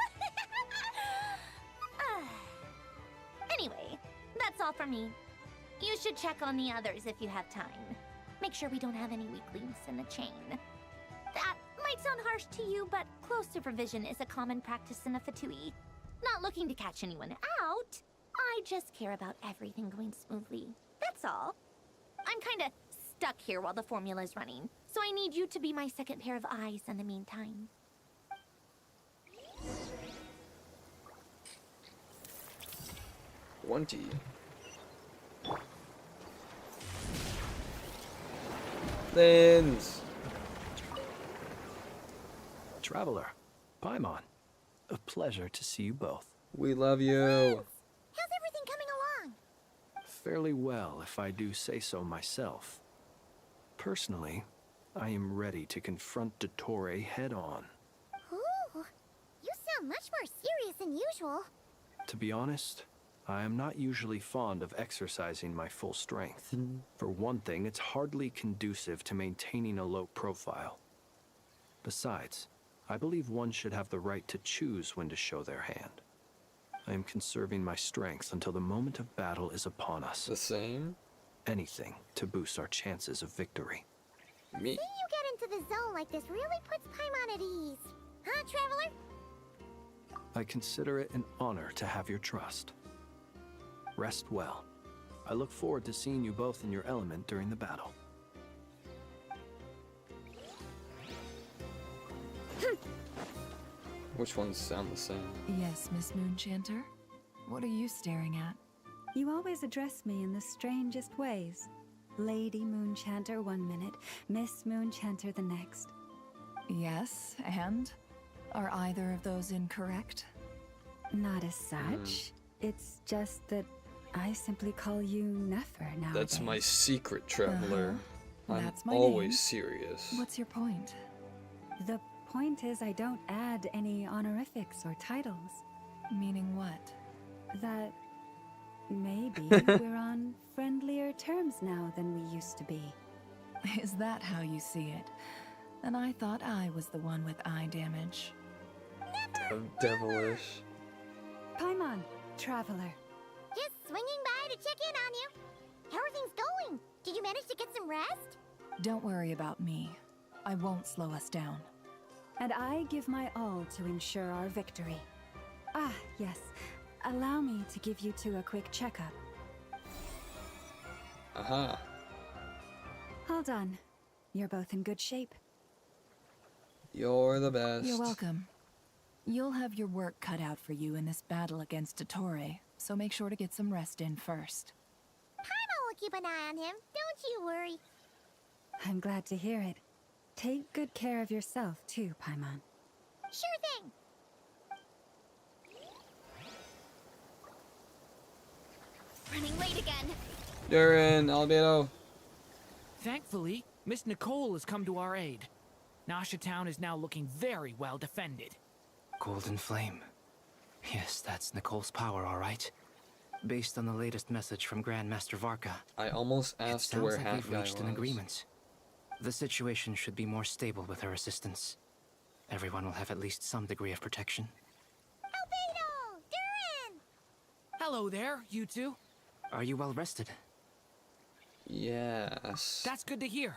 Anyway, that's all from me. You should check on the others if you have time. Make sure we don't have any weak links in the chain. That might sound harsh to you, but close supervision is a common practice in the Fatui. Not looking to catch anyone out. I just care about everything going smoothly. That's all. I'm kinda stuck here while the formula's running, so I need you to be my second pair of eyes in the meantime. Lens! Traveler, Paimon, a pleasure to see you both. We love you. How's everything coming along? Fairly well, if I do say so myself. Personally, I am ready to confront Dottore head-on. Ooh, you sound much more serious than usual. To be honest, I am not usually fond of exercising my full strength. For one thing, it's hardly conducive to maintaining a low profile. Besides, I believe one should have the right to choose when to show their hand. I am conserving my strength until the moment of battle is upon us. The same? Anything to boost our chances of victory. Me? Seeing you get into the zone like this really puts Paimon at ease. Huh, Traveler? I consider it an honor to have your trust. Rest well. I look forward to seeing you both in your element during the battle. Which ones sound the same? Yes, Miss Moonchanter? What are you staring at? You always address me in the strangest ways. Lady Moonchanter 1 minute, Miss Moonchanter the next. Yes, and? Are either of those incorrect? Not as such. It's just that I simply call you Nefer nowadays. That's my secret, Traveler. I'm That's my always name. serious. What's your point? The point is I don't add any honorifics or titles. Meaning what? That maybe we're on friendlier terms now than we used to be. Is that how you see it? And I thought I was the one with eye damage. Devilish. Paimon, Traveler. Just swinging by to check in on you. How are things going? Did you manage to get some rest? Don't worry about me. I won't slow us down. And I give my all to ensure our victory. Ah, yes. Allow me to give you two a quick checkup. Aha. All done. You're both in good shape. You're the best. You're welcome. You'll have your work cut out for you in this battle against Dottore, so make sure to get some rest in first. Paimon will keep an eye on him. Don't you worry. I'm glad to hear it. Take good care of yourself, too, Paimon. Sure thing. Running late again. Durin, Albedo. Thankfully, Miss Nicole has come to our aid. Nasha Town is now looking very well defended. Golden Flame. Yes, that's Nicole's power, all right. Based on the latest message from Grandmaster Varka, I almost asked it where sounds like Hat we've Guy reached an was. agreement. The situation should be more stable with her assistance. Everyone will have at least some degree of protection. Albedo! Durin! Hello there, you two. Are you well rested? Yes. That's good to hear.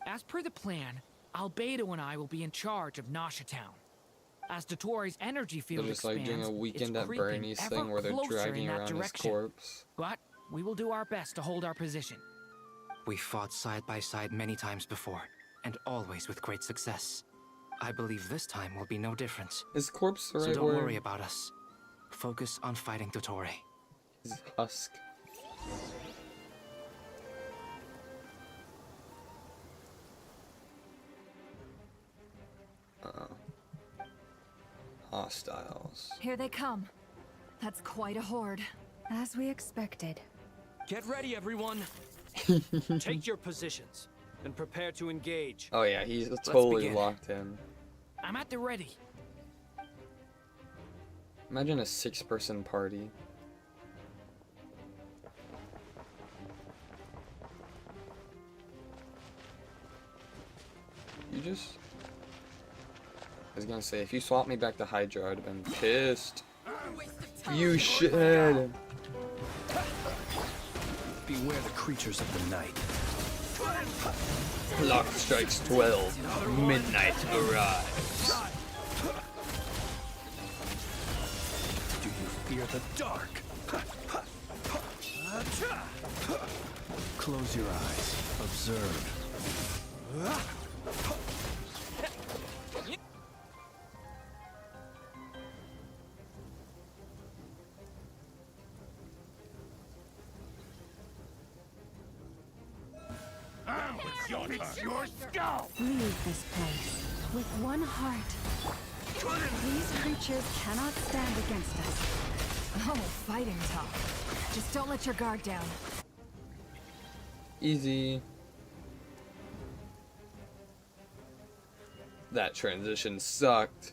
As per the plan, Albedo and I will be in charge of Nasha Town. As Dottore's energy field They're just like expands, doing a weekend it's at creeping Bernie's ever thing where they're closer dragging in that around his direction. corpse. But we will do our best to hold our position. We fought side by side many times before, and always with great success. I believe this time will be no different. Is corpse the So right don't word? worry about us. Focus on fighting Dottore. His husk. Hostiles. Here they come. That's quite a horde. As we expected. Get ready, everyone. Take your positions and prepare to engage. Oh yeah, he's totally begin. locked in. I'm at the ready. Imagine a 6-person party. You just... I was gonna say, if you swapped me back to Hydra, I'd have been pissed. You should. Beware the creatures of the night. Clock strikes 12. Midnight arrives. Do you fear the dark? Close your eyes. Observe. Leave this place with one heart. These creatures cannot stand against us. Oh, fighting tough. Just don't let your guard down. Easy. That transition sucked.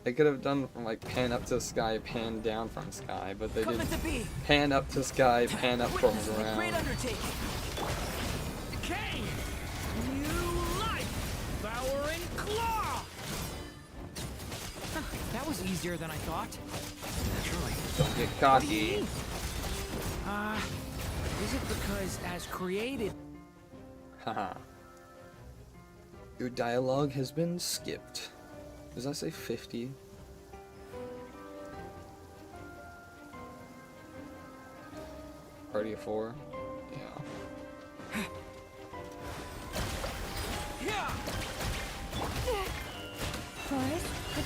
They could have done from like pan up to sky, pan down from sky, but they did pan up to sky, pan up from ground. Decay! New life! Devouring claw! That was easier than I thought. Naturally. Don't get cocky. Is it because as created... Haha. Your dialogue has been skipped. Does that say 50? Party of 4? Yeah.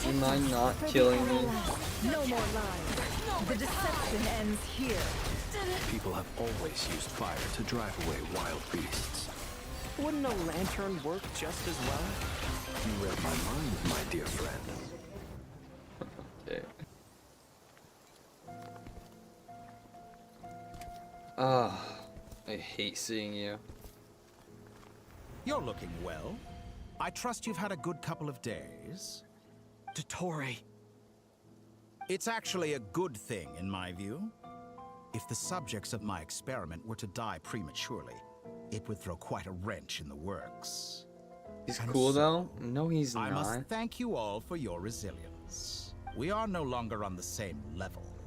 Do you mind not killing me? No more lies. The deception ends here. People have always used fire to drive away wild beasts. Wouldn't a lantern work just as well? You read my mind, my dear friend. Okay. Ah, I hate seeing you. You're looking well. I trust you've had a good couple of days. Dottore. It's actually a good thing, in my view. If the subjects of my experiment were to die prematurely, it would throw quite a wrench in the works. He's cool though? No, he's I not. must thank you all for your resilience. We are no longer on the same level,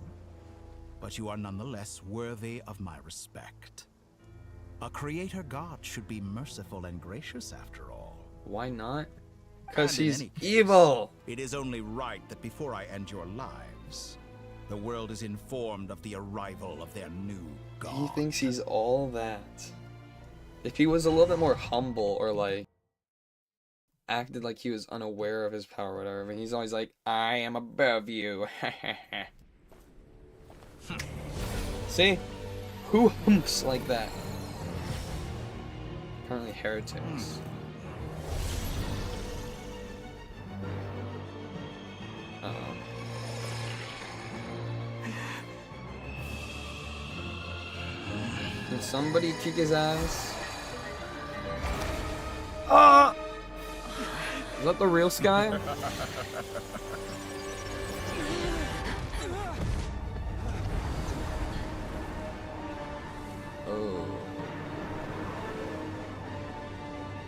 but you are nonetheless worthy of my respect. A creator god should be merciful and gracious after all. Why not? 'Cause And in he's any case, evil. It is only right that before I end your lives, the world is informed of the arrival of their new god. He thinks he's all that. If he was a little bit more humble or like acted like he was unaware of his power or whatever, I mean, he's always like, I am above you. See? Who humps like that? Apparently heretics. Uh-oh. Can somebody kick his ass? Ah! Is that the real Sky? Oh.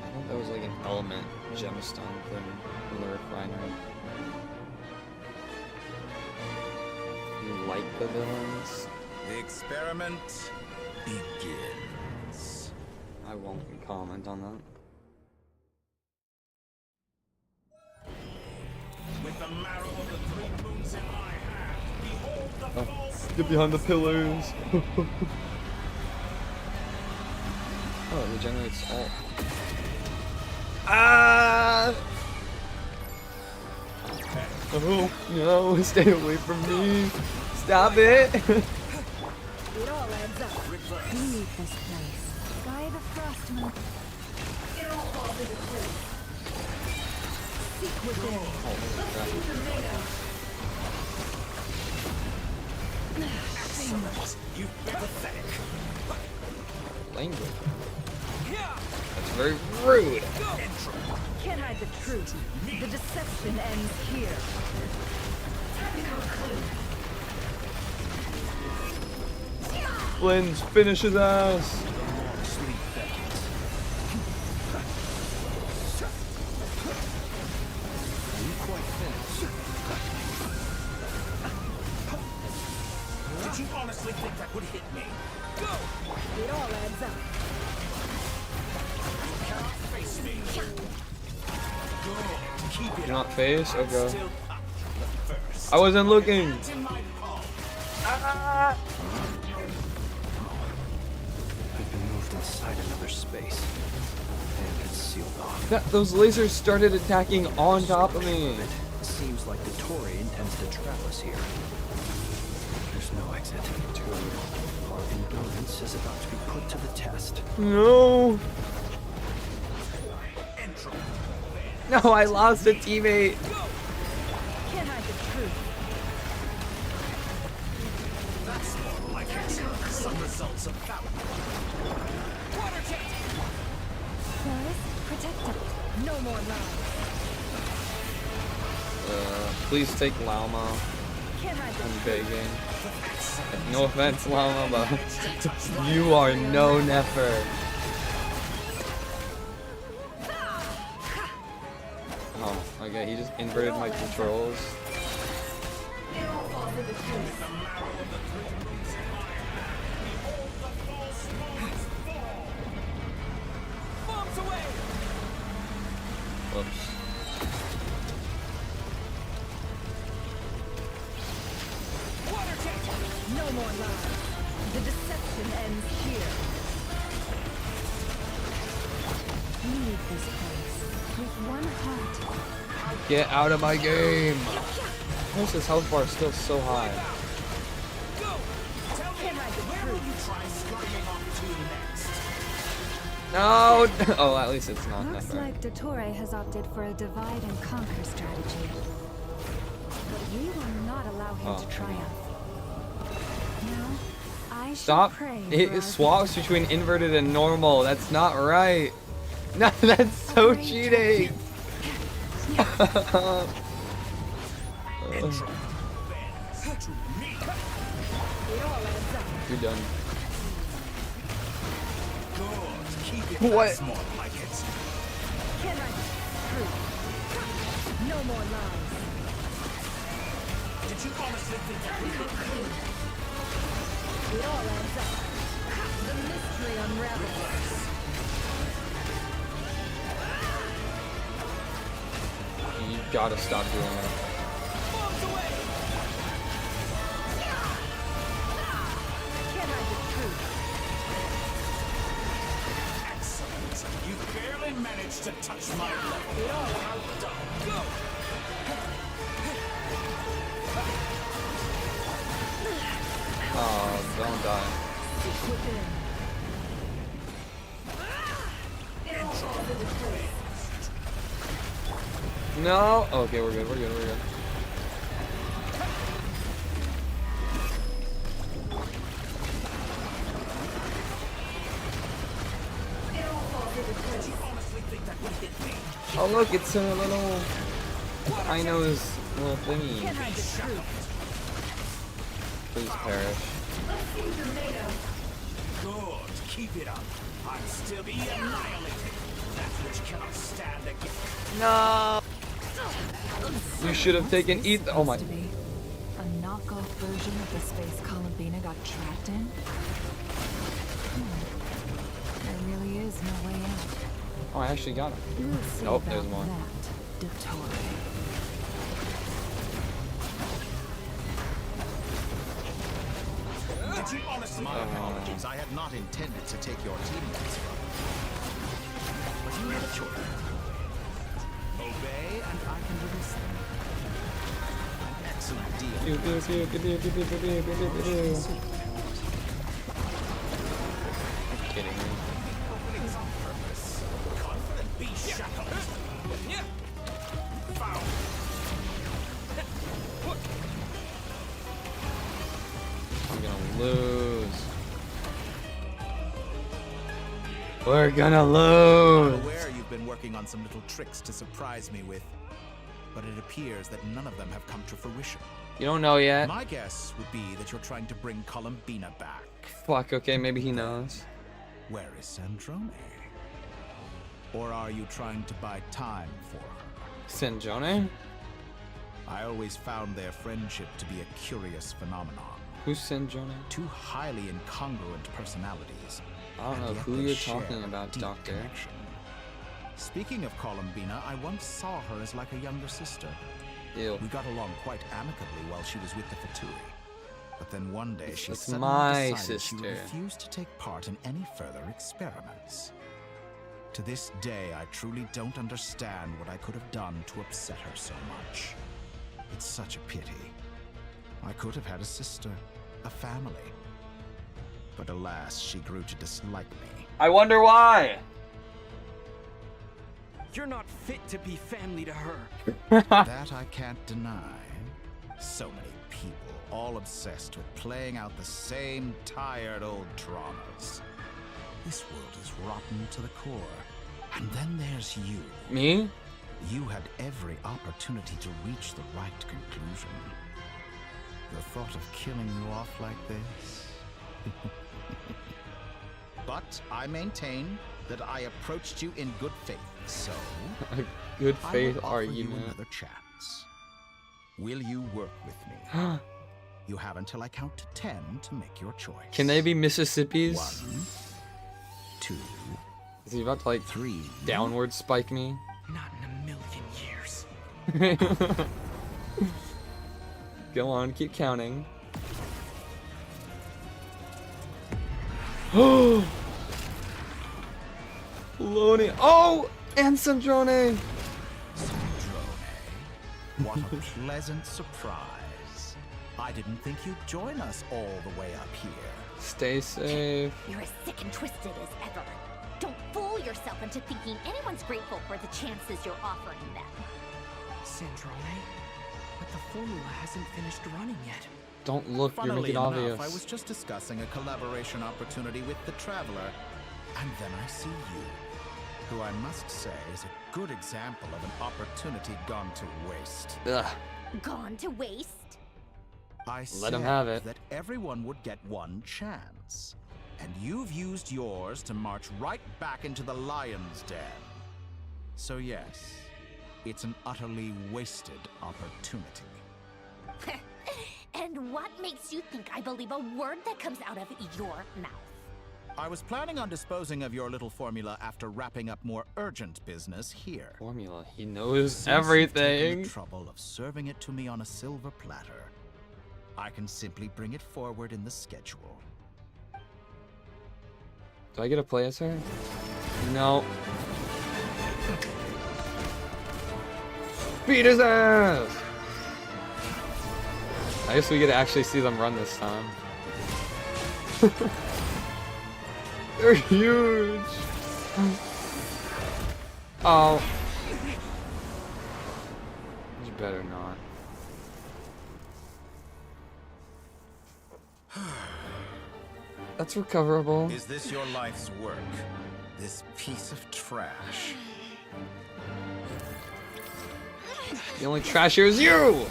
I thought that was like an element gemstone thing from the refinery. You like the villains? The experiment begins. I won't comment on that. With the marrow of the 3 moons in my hand, behold the false. Get behind the pillars. Oh, it regenerates all. Ah! Oh, no, stay away from me. Stop it. It all adds up. Leave this place. Guy the Frostman. It all falls into place. Seek within. You pathetic. Language. That's very rude. Can't hide the truth. The deception ends here. Flynn's finish his ass. Did you honestly think that would hit me? Go! It all adds up. You cannot face me. Good. Keep it You're not up. face? I'm Okay. still up. But first, I wasn't looking. hands in my palm. I've been moved inside another space. And it's sealed off. Those lasers started attacking on top of me. It seems like the Tory intends to trap us here. There's no exit. Our endurance is about to be put to the test. No. No, I lost a teammate. Can't hide the truth. That's more like it. Some results of valor. Water jet! Forest protected. No more lies. Please take Lauma. Can't hide the I'm truth. begging. No offense, Lauma, but you are no nefer. Oh, okay, he just inverted my controls. Bombs away! Whoops. Water jet! No more lies. The deception ends here. Leave this place with one heart. Get out of my game! Why is his health bar still so high? Can't hide the truth. Try sliding off to next. No! Oh, at least it's not Looks nefer. like Dottore has opted for a divide and conquer strategy. But we will not allow him Oh, to triumph. Now, I shall Stop! pray It for our swaps between inverted and normal. That's not right. No, that's so cheating. You're done. What? More like it. Can't hide the truth. No more lies. Did you honestly think that would hit me? It all adds up. The mystery unravels. gotta stop doing that. Excellent. You barely managed to touch my level. Go! Oh, don't die. No. Okay, we're good. We're good. We're good. Oh look, it's a little Ino's little thingy. Please perish. Good. Keep it up. I'm still being annihilated. That which cannot stand again. No. You should have taken eat. Oh my. A knockoff version of the space Columbina got trapped in? There really is no way out. Oh, I actually got him. We'll see Nope, about there's more. that, Dottore. Did you honestly? My apologies. I had not intended to take your teammates from you. But you had a choice. Obey, and I can release them. An excellent deal. Kidding me. Openings on purpose. Confident be shackled. Foul. I'm gonna lose. We're gonna lose. I'm aware you've been working on some little tricks to surprise me with, but it appears that none of them have come to fruition. You don't know yet. My guess would be that you're trying to bring Columbina back. Fuck, okay, maybe he knows. Where is Sandrone? Or are you trying to buy time for her? Sandrone? I always found their friendship to be a curious phenomenon. Who's Sandrone? Two highly incongruent personalities. I don't know and yet who they you're share talking a about, deep Doctor. connection. Speaking of Columbina, I once saw her as like a younger sister. Ew. We got along quite amicably while she was with the Fatui. But then one day she That's suddenly my decided she would sister. refuse to take part in any further experiments. To this day, I truly don't understand what I could have done to upset her so much. It's such a pity. I could have had a sister, a family. But alas, she grew to dislike me. I wonder why. You're not fit to be family to her. That I can't deny. So many people, all obsessed with playing out the same tired old dramas. This world is rotten to the core. And then there's you. Me? You had every opportunity to reach the right conclusion. The thought of killing you off like this? But I maintain that I approached you in good faith, so... A good I faith will offer you argument. another chance. Will you work with me? You have until I count to 10 to make your choice. Can they be Mississippi's? 1, 2, Is he about to like 3. downward spike me? Not in a million years. Go on, keep counting. Oh! Loading. Oh! And Sandrone! What a pleasant surprise. I didn't think you'd join us all the way up here. Stay safe. You're as sick and twisted as ever. Don't fool yourself into thinking anyone's grateful for the chances you're offering them. Sandrone? But the formula hasn't finished running yet. Don't look, you're Funnily making it enough, obvious. I was just discussing a collaboration opportunity with the Traveler, and then I see you, who I must say is a good example of an opportunity gone to waste. Ugh. Gone to waste? I Let him said have it. that everyone would get one chance, and you've used yours to march right back into the lion's den. So yes, it's an utterly wasted opportunity. And what makes you think I believe a word that comes out of your mouth? I was planning on disposing of your little formula after wrapping up more urgent business here. Formula. He knows Since you've taken everything. the trouble of serving it to me on a silver platter, I can simply bring it forward in the schedule. Do I get to play as her? No. Beat his ass! I guess we get to actually see them run this time. They're huge! Oh. You better not. That's recoverable. Is this your life's work? This piece of trash? The only trash here is you!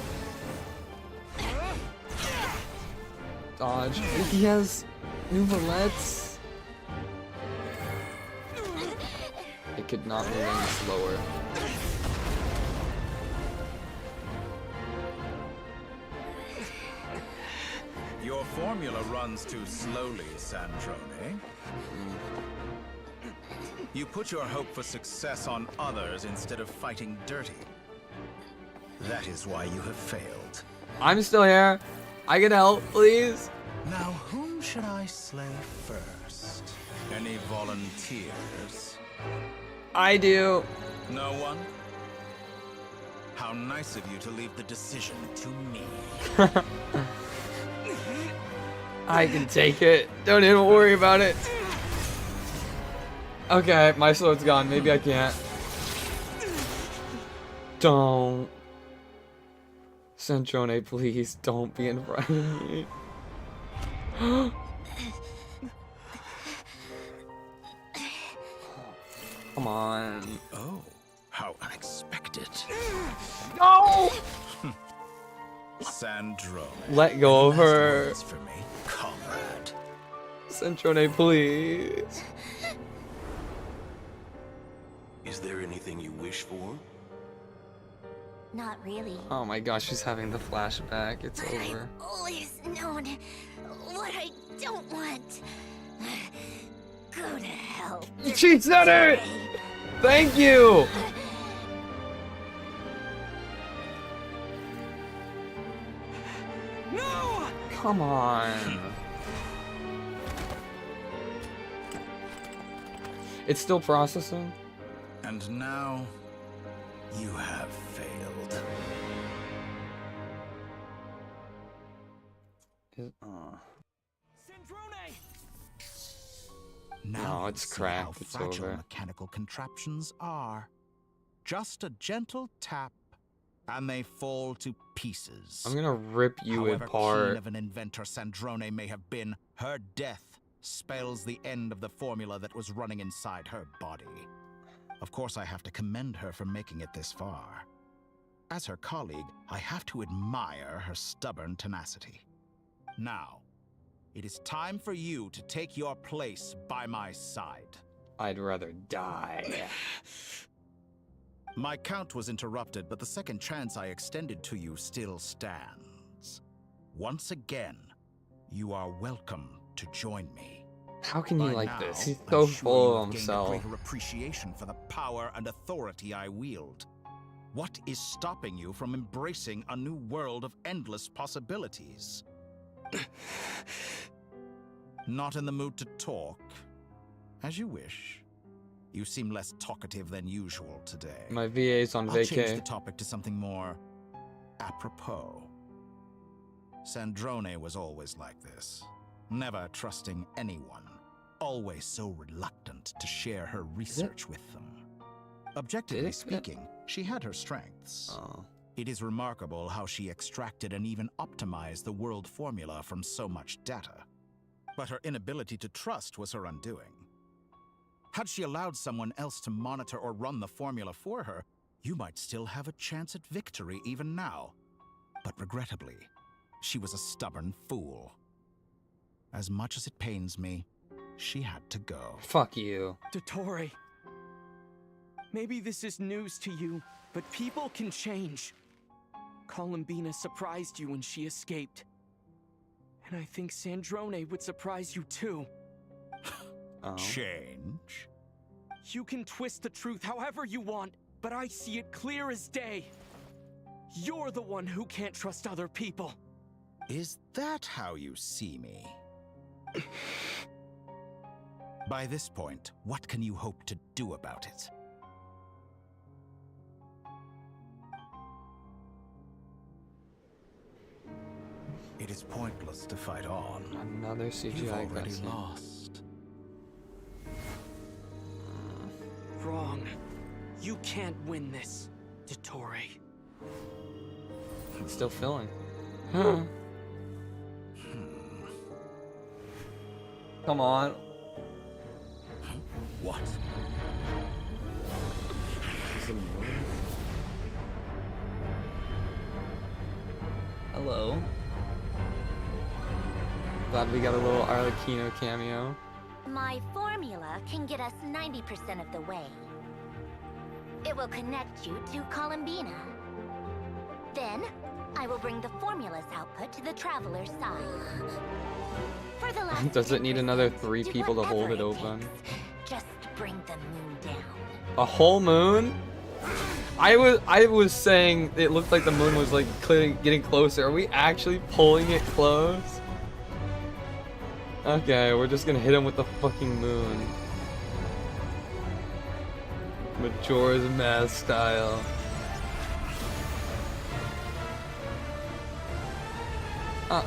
Dodge. He has new bullets. It could not move any slower. Your formula runs too slowly, Sandrone. You put your hope for success on others instead of fighting dirty. That is why you have failed. I'm still here. I can help, please. Now, whom should I slay first? Any volunteers? I do. No one? How nice of you to leave the decision to me. I can take it. Don't even worry about it. Okay, my sword's gone. Maybe I can't. Don't. Sandrone, please don't be in front of me. Come on. Oh, how unexpected. No! Sandrone. Let go of her. For me, comrade. Sandrone, please. Is there anything you wish for? Not really. Oh my gosh, she's having the flashback. It's But over. I've always known what I don't want. Go to hell. She said it! Thank you! No! Come on. It's still processing? And now, you have failed. Now No, you it's see cracked. how It's fragile over. mechanical contraptions are. Just a gentle tap, and they fall to pieces. I'm gonna rip you However apart. keen of an inventor Sandrone may have been, her death spells the end of the formula that was running inside her body. Of course, I have to commend her for making it this far. As her colleague, I have to admire her stubborn tenacity. Now, it is time for you to take your place by my side. I'd rather die. My count was interrupted, but the second chance I extended to you still stands. Once again, you are welcome to join me. How can you By like now, this? He's I'm so sure full you of have gained himself. a greater appreciation for the power and authority I wield. What is stopping you from embracing a new world of endless possibilities? Not in the mood to talk? As you wish. You seem less talkative than usual today. My VA's on I'll change the vacay. topic to something more apropos. Sandrone was always like this, never trusting anyone, always so reluctant to share her research with them. Objectively speaking, she had her strengths. It is remarkable how she extracted and even optimized the world formula from so much data. But her inability to trust was her undoing. Had she allowed someone else to monitor or run the formula for her, you might still have a chance at victory even now. But regrettably, she was a stubborn fool. As much as it pains me, she had to go. Fuck you. Dottore. Maybe this is news to you, but people can change. Columbina surprised you when she escaped. And I think Sandrone would surprise you too. change? You can twist the truth however you want, but I see it clear as day. You're the one who can't trust other people. Is that how you see me? By this point, what can you hope to do about it? It is pointless to fight on. Another CGI You've already cutscene. lost. Wrong. You can't win this, Dottore. It's still filling. Come on. What? Hello. Glad we got a little Arlecchino cameo. My formula can get us 90% of the way. It will connect you to Columbina. Then, I will bring the formula's output to the Traveler's side. For the last Does it need another 3 do people to hold it whatever open? just bring the moon down. A whole moon? I was saying it looked like the moon was like getting closer. Are we actually pulling it close? Okay, we're just gonna hit him with the fucking moon. Majora's Mask style. Oh,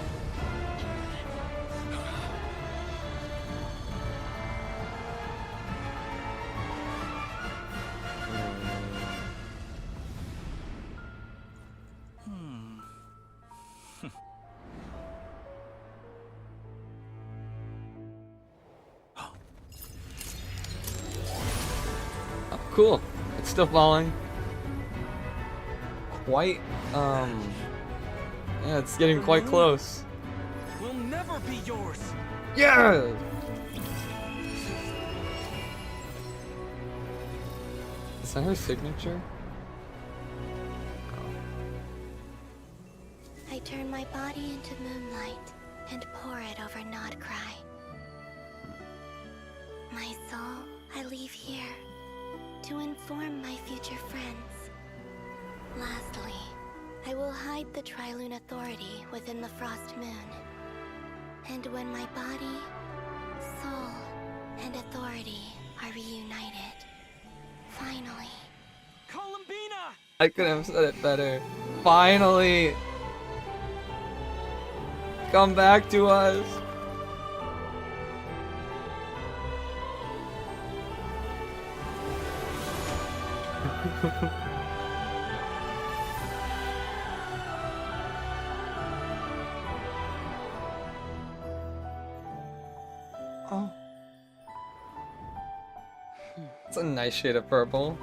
cool. It's still falling. Quite, yeah, it's getting quite close. Will never be yours. Yeah! Is that her signature? I turn my body into moonlight and pour it over Nodcry. My soul, I leave here to inform my future friends. Lastly, I will hide the Trilune Authority within the Frost Moon. And when my body, soul, and authority are reunited, finally... Columbina! I could have said it better. Finally! Come back to us! Oh. It's a nice shade of purple.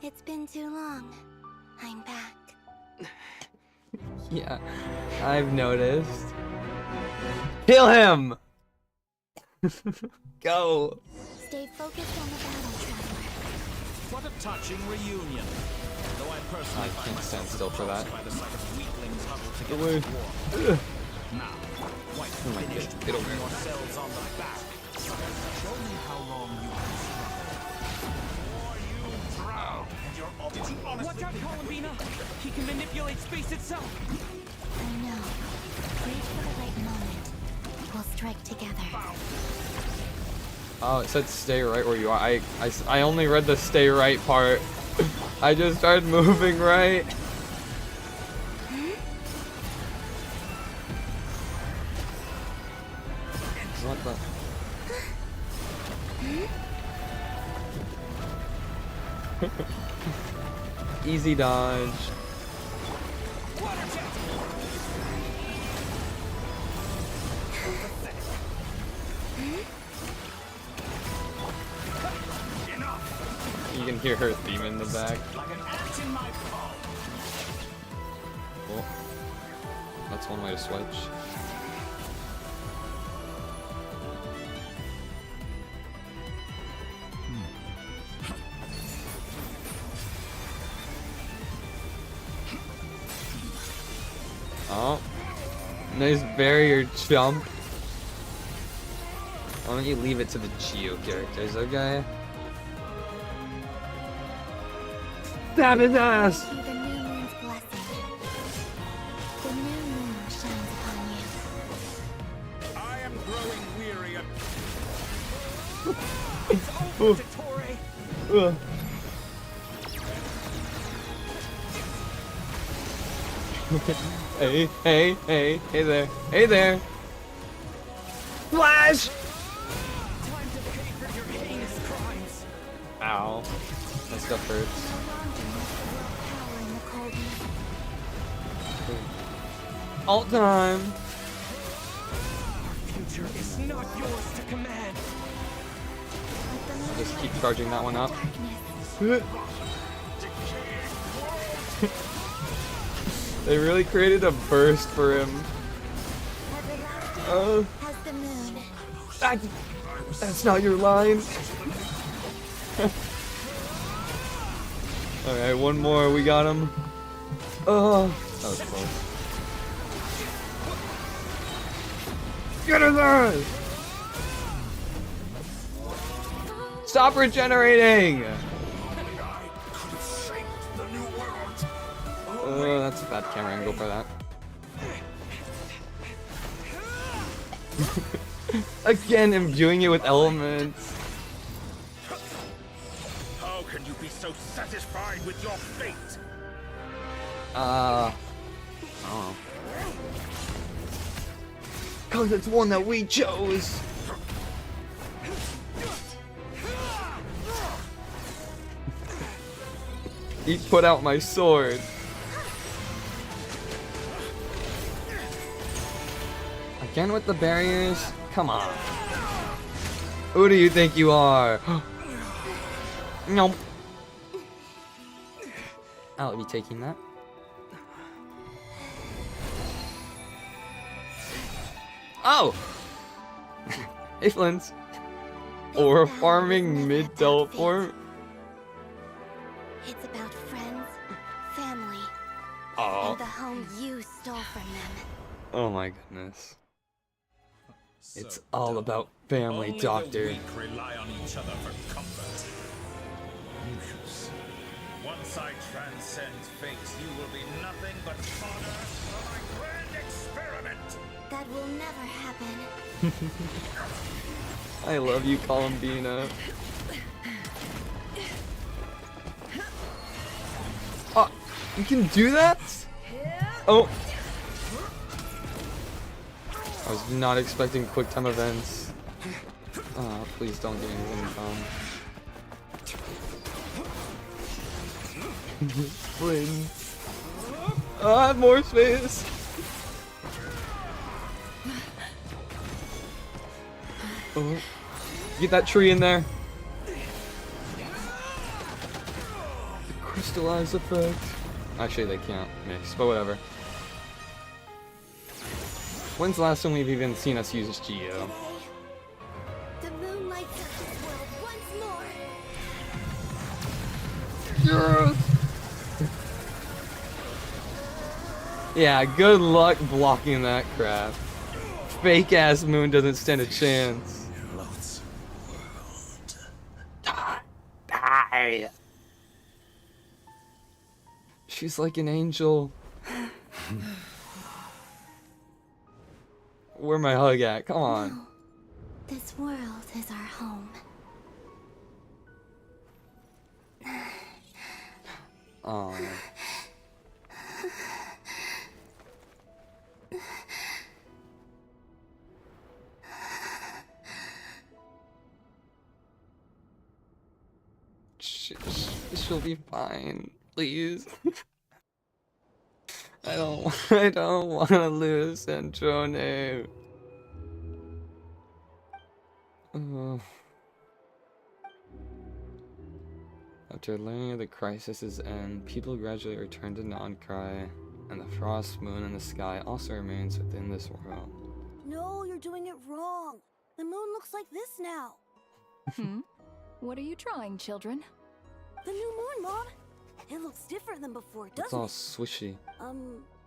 It's been too long. I'm back. Yeah, I've noticed. Kill him! Go! Stay focused on the battle, Traveler. What a touching reunion. Though I personally I can't stand still for that. by the sight of weaklings huddled Get together away. for war. Now, quite Oh my finished God, get over patting here. yourselves on the back. Show me how long you can struggle. Or you drown, and your object honestly... Watch out, Columbina! He can manipulate space itself! I know. Wait for the right moment. We'll strike together. Oh, it said stay right where you are. I only read the stay right part. I just started moving right. What the? Easy dodge. You can hear her theme in the back. Cool. That's one way to switch. Nice barrier jump. Why don't you leave it to the Geo characters, okay? Stab his ass! Thank you, the new moon's blessing. The new moon shines upon you. I am growing weary of... It's over, Dottore! Hey, hey, hey, hey there, hey there! Flash! Time to pay for your heinous crimes. Ow. That stuff hurts. All time! Our future is not yours to command. Just keep charging that one up. They really created a burst for him. Has the moon. That's not your line. Alright, one more. We got him. Oh, that was close. Get in there! Stop regenerating! That's a bad camera angle for that. Again, imbuing it with elements. How can you be so satisfied with your fate? I don't know. Cause it's one that we chose. He put out my sword. Again with the barriers? Come on. Who do you think you are? Nope. I'll be taking that. Oh! Hey, Flint. Or farming mid-teleport. It's about friends, family, Oh. and the home you stole from them. Oh my goodness. It's all about family, Doctor. The weak rely on each other for comfort. You shall see. Once I transcend fate, you will be nothing but fodder for my grand experiment. That will never happen. I love you, Columbina. Oh, you can do that? Oh. I was not expecting quick time events. Oh, please don't get anything done. Flint. Oh, I have more space. Oh. Get that tree in there. The crystallized effect. Actually, they can't mix, but whatever. When's the last time we've even seen us use Geo? The moon lights up this world once more. Yes! Yeah, good luck blocking that crap. Fake ass moon doesn't stand a chance. Die! She's like an angel. Where my hug at? Come on. No, this world is our home. Oh. She'll be fine, please. I don't want to lose Centrone. After learning of the crisis's end, people gradually return to Non-Cry, and the frost moon in the sky also remains within this world. No, you're doing it wrong. The moon looks like this now. What are you trying, children? The new moon, Mom. It looks different than before, It's doesn't all it? swishy.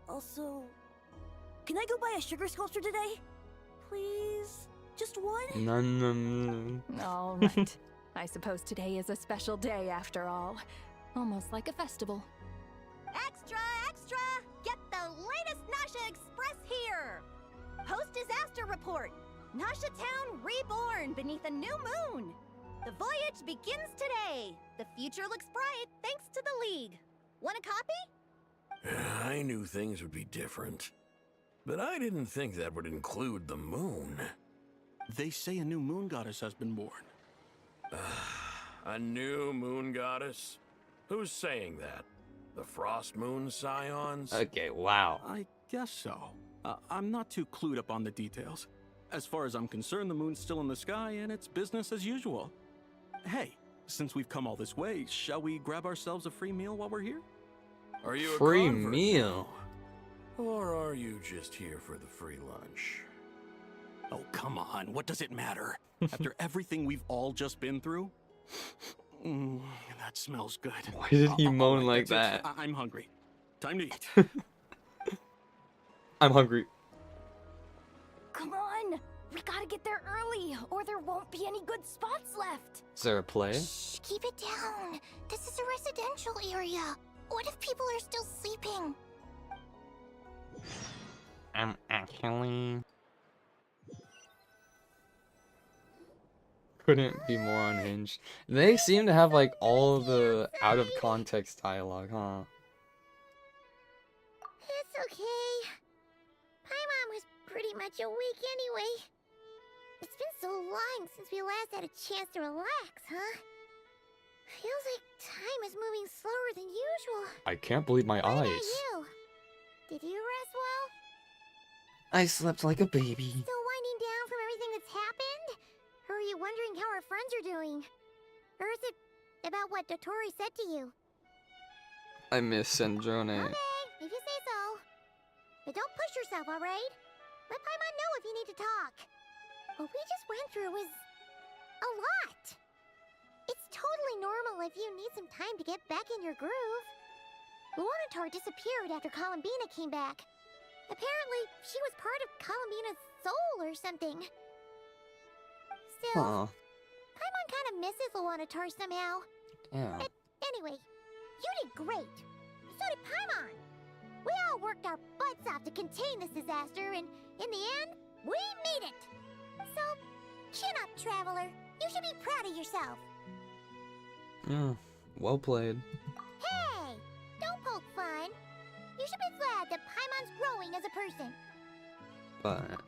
Also... can I go buy a sugar sculpture today? Please? Just one? None. All right. I suppose today is a special day after all. Almost like a festival. Extra, extra! Get the latest Nasha Express here! Post-disaster report! Nasha Town reborn beneath a new moon! The voyage begins today! The future looks bright thanks to the League. Want a copy? I knew things would be different. But I didn't think that would include the moon. They say a new moon goddess has been born. A new moon goddess? Who's saying that? The Frost Moon Scions? Okay, wow. I guess so. I'm not too clued up on the details. As far as I'm concerned, the moon's still in the sky and it's business as usual. Hey, since we've come all this way, shall we grab ourselves a free meal while we're here? Are you free a convert meal? now? Or are you just here for the free lunch? Oh, come on. What does it matter? After everything we've all just been through? That smells good. Why did he moan like that? I'm hungry. Time to eat. I'm hungry. Come on! We gotta get there early, or there won't be any good spots left! Is there a play? Shh, keep it down. This is a residential area. What if people are still sleeping? I'm actually... Couldn't be more unhinged. They seem to have like all the out of context dialogue, huh? It's okay. Paimon was pretty much awake anyway. It's been so long since we last had a chance to relax, huh? Feels like time is moving slower than usual. I can't believe my What about eyes. you? Did you rest well? I slept like a baby. Still winding down from everything that's happened? Or are you wondering how our friends are doing? Or is it about what Dotori said to you? I miss Sandrone. Okay, if you say so. But don't push yourself, alright? Let Paimon know if you need to talk. What we just went through was a lot. It's totally normal if you need some time to get back in your groove. Luanatar disappeared after Columbina came back. Apparently, she was part of Columbina's soul or something. Still, Paimon kind of misses Luanatar somehow. Yeah. Anyway, you did great. So did Paimon. We all worked our butts off to contain this disaster, and in the end, we made it. So, chin up, Traveler. You should be proud of yourself. Yeah, well played. Hey, don't poke fun. You should be glad that Paimon's growing as a person. But...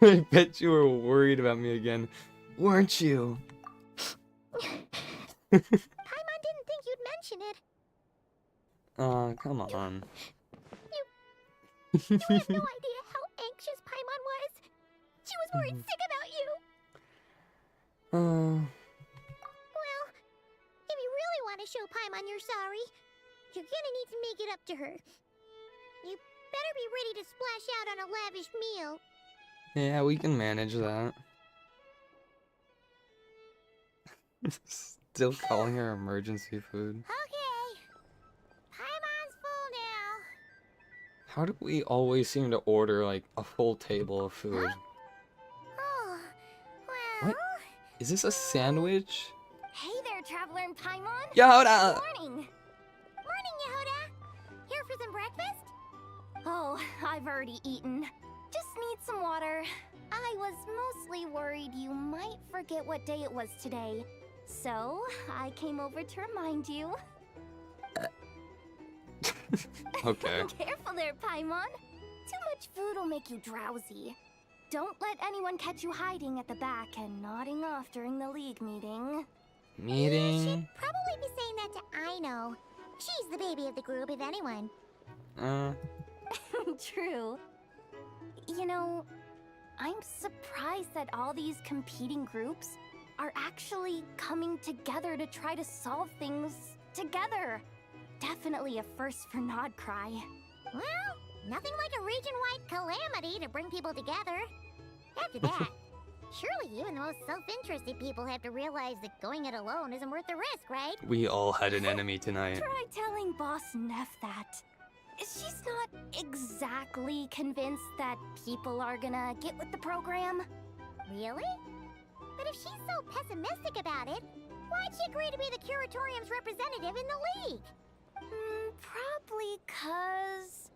I bet you were worried about me again, weren't you? Paimon didn't think you'd mention it. Come on. You have no idea how anxious Paimon was. She was worried sick about you. Well, if you really want to show Paimon you're sorry, you're gonna need to make it up to her. You better be ready to splash out on a lavish meal. Yeah, we can manage that. Still calling her emergency food. Okay. Paimon's full now. How do we always seem to order like a full table of food? Oh, well... What? Is this a sandwich? Hey there, Traveler and Paimon! Yehoda! Good morning! Morning, Yehoda! Here for some breakfast? Oh, I've already eaten. Just need some water. I was mostly worried you might forget what day it was today. So, I came over to remind you. Okay. Careful there, Paimon. Too much food will make you drowsy. Don't let anyone catch you hiding at the back and nodding off during the League meeting. Meeting? Probably be saying that to Aino. She's the baby of the group, if anyone. True. You know, I'm surprised that all these competing groups are actually coming together to try to solve things together. Definitely a first for Nodcry. Well, nothing like a region-wide calamity to bring people together. After that, surely even the most self-interested people have to realize that going it alone isn't worth the risk, right? We all had an enemy tonight. Try telling Boss Neff that. she's not exactly convinced that people are gonna get with the program. Really? But if she's so pessimistic about it, why'd she agree to be the Curatorium's representative in the League? Probably 'cause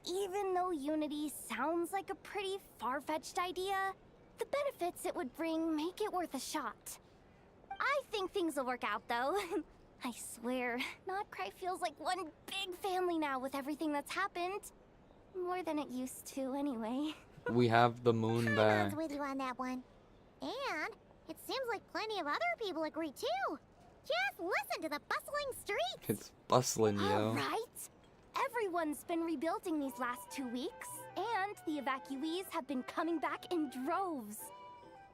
even though Unity sounds like a pretty far-fetched idea, the benefits it would bring make it worth a shot. I think things will work out, though. I swear, Notcry feels like one big family now with everything that's happened. More than it used to, anyway. We have the moon there. Paimon's with you on that one. And it seems like plenty of other people agree too. Just listen to the bustling streets. It's bustling, yo. All right. Everyone's been rebuilding these last 2 weeks, and the evacuees have been coming back in droves.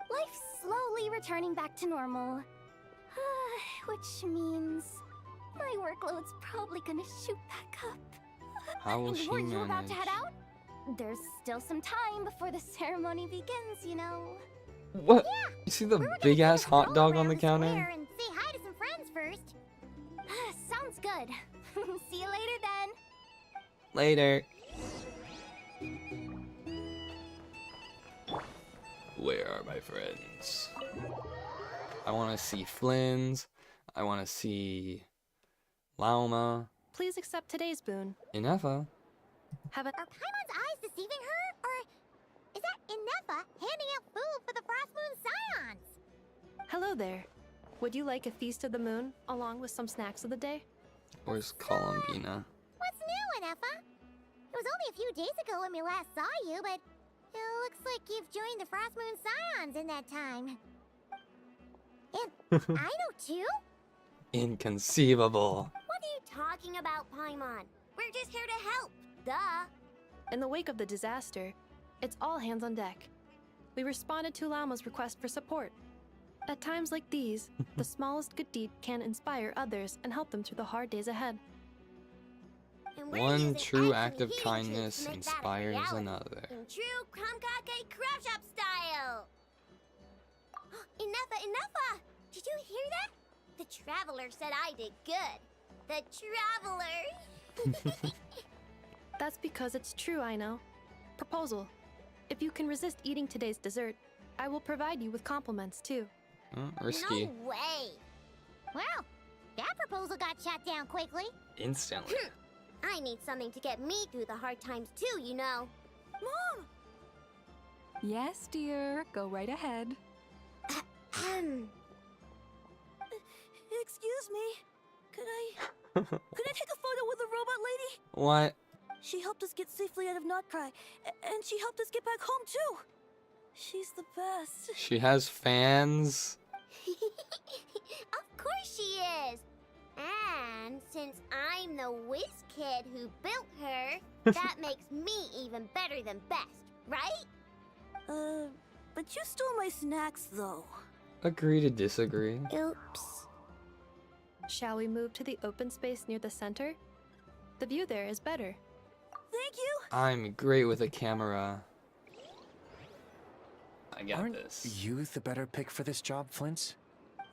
Life's slowly returning back to normal. Which means my workload's probably gonna shoot back up. How will she Were you about to manage? head out? There's still some time before the ceremony begins, you know. What? You see the big ass hot dog on the counter? And say hi to some friends first. Sounds good. See you later then. Later. Where are my friends? I want to see Flynn's. I want to see Lauma. Please accept today's boon. Inefa. Have a... Are Paimon's eyes deceiving her? Or is that Inefa handing out food for the Frost Moon Scions? Hello there. Would you like a feast of the moon, along with some snacks of the day? Where's Columbina? What's new, Inefa? It was only a few days ago when we last saw you, but it looks like you've joined the Frost Moon Scions in that time. And I know too? Inconceivable. What are you talking about, Paimon? We're just here to help. Duh. In the wake of the disaster, it's all hands on deck. We responded to Lauma's request for support. At times like these, the smallest good deed can inspire others and help them through the hard days ahead. One true act of kindness inspires another. In true Krumkake Crab Shop style. Enough! Did you hear that? The Traveler said I did good. The Traveler! That's because it's true, I know. Proposal. If you can resist eating today's dessert, I will provide you with compliments too. Risky. No way! Well, that proposal got shot down quickly. Instantly. I need something to get me through the hard times too, you know. Mom! Yes, dear. Go right ahead. Excuse me. Could I take a photo with the robot lady? What? She helped us get safely out of Notcry, and she helped us get back home too. She's the best. She has fans. Of course she is. And since I'm the whiz kid who built her, that makes me even better than best, right? But you stole my snacks though. Agree to disagree. Oops. Shall we move to the open space near the center? The view there is better. Thank you. I'm great with a camera. I got Aren't this. you the better pick for this job, Flint?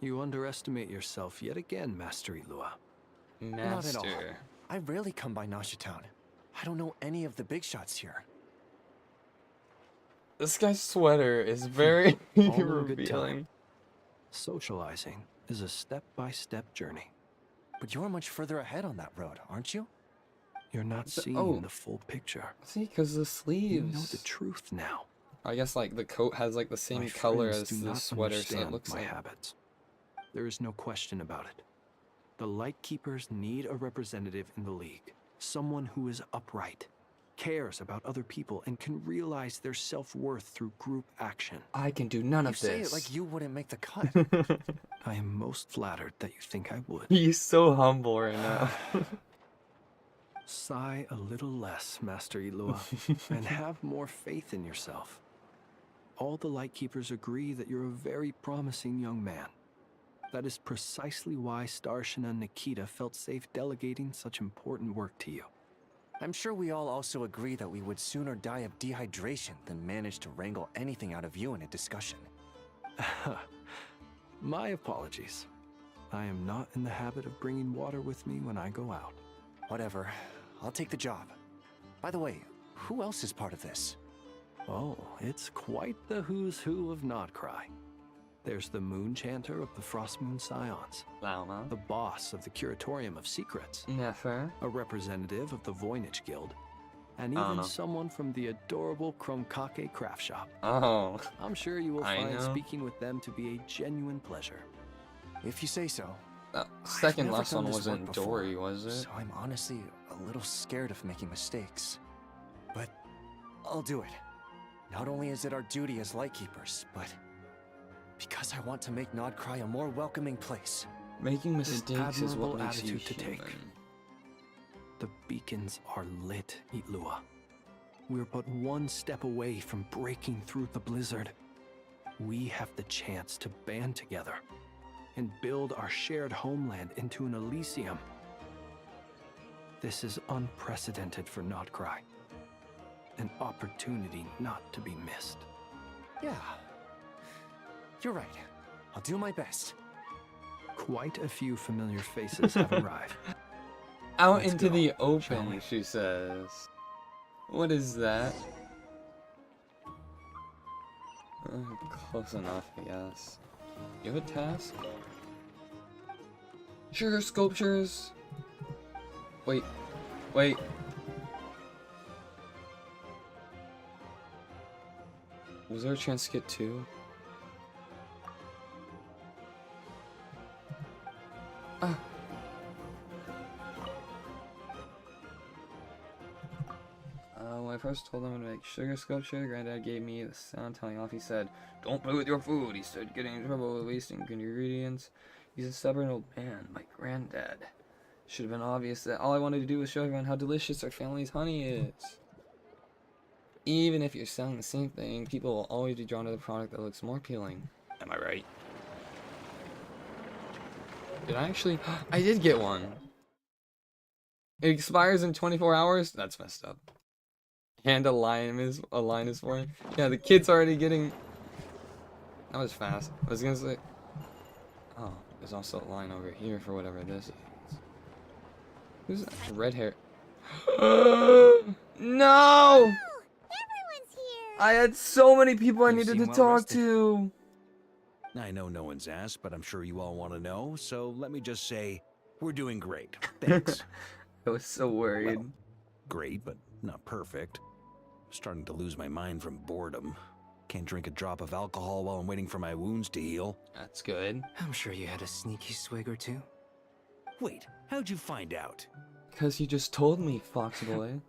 You underestimate yourself yet again, Master Ilua. Not at all. Master. I rarely come by Nasha Town. I don't know any of the big shots here. This guy's sweater is very All in good revealing. time. Socializing is a step-by-step journey. But you're much further ahead on that road, aren't you? You're not seeing oh. the full picture. See, because the sleeves. You know the truth now. I guess like the coat has like the same My color friends as do the not sweater, so it understand looks my like. habits. There is no question about it. The Lightkeepers need a representative in the League. Someone who is upright, cares about other people, and can realize their self-worth through group action. I can do none You of say this. it like you wouldn't make the cut. I am most flattered that you think I would. He's so humble right now. Sigh a little less, Master Ilua, and have more faith in yourself. All the Lightkeepers agree that you're a very promising young man. That is precisely why Starshina and Nikita felt safe delegating such important work to you. I'm sure we all also agree that we would sooner die of dehydration than manage to wrangle anything out of you in a discussion. My apologies. I am not in the habit of bringing water with me when I go out. Whatever. I'll take the job. By the way, who else is part of this? Oh, it's quite the who's who of Nodcry. There's the Moon Chanter of the Frostmoon Scions, Llama, the boss of the Curatorium of Secrets, Nefer, a representative of the Voynich Guild, and I don't even know. someone from the adorable Kromkake craft shop. Oh, I'm sure you will I find know. speaking with them to be a genuine pleasure. If you say so. Second I've never last done one this wasn't work before, Dory, was it? So I'm honestly a little scared of making mistakes. But I'll do it. Not only is it our duty as Lightkeepers, but because I want to make Nodcry a more welcoming place. Making mistakes is what admirable makes you attitude to human. take. The beacons are lit, Itlua. We're but one step away from breaking through the blizzard. We have the chance to band together and build our shared homeland into an Elysium. This is unprecedented for Nodcry. An opportunity not to be missed. Yeah. You're right. I'll do my best. Quite a few familiar faces have arrived. Out Let's into go, the shall open, we? she says. What is that? Close enough, I guess. You have a task? Sugar sculptures. Wait. Was there a chance to get 2? Ah. When I first told him to make sugar sculpture, Granddad gave me the sound telling off. He said, "Don't play with your food." He started getting in trouble with wasting good ingredients. He's a stubborn old man, my granddad. Should have been obvious that all I wanted to do was show everyone how delicious our family's honey is. Even if you're selling the same thing, people will always be drawn to the product that looks more appealing. Am I right? Did I actually? I did get one. It expires in 24 hours? That's messed up. And a line is for him. Yeah, the kid's already getting... That was fast. I was gonna say... Oh, there's also a line over here for whatever this is. Who's that? Red hair. No! I had so many people I needed to talk to. I know no one's asked, but I'm sure you all want to know, so let me just say, we're doing great. Thanks. I was so worried. Well, great, but not perfect. Starting to lose my mind from boredom. Can't drink a drop of alcohol while I'm waiting for my wounds to heal. That's good. I'm sure you had a sneaky swig or two. Wait, how'd you find out? Because you just told me, Fox Boy.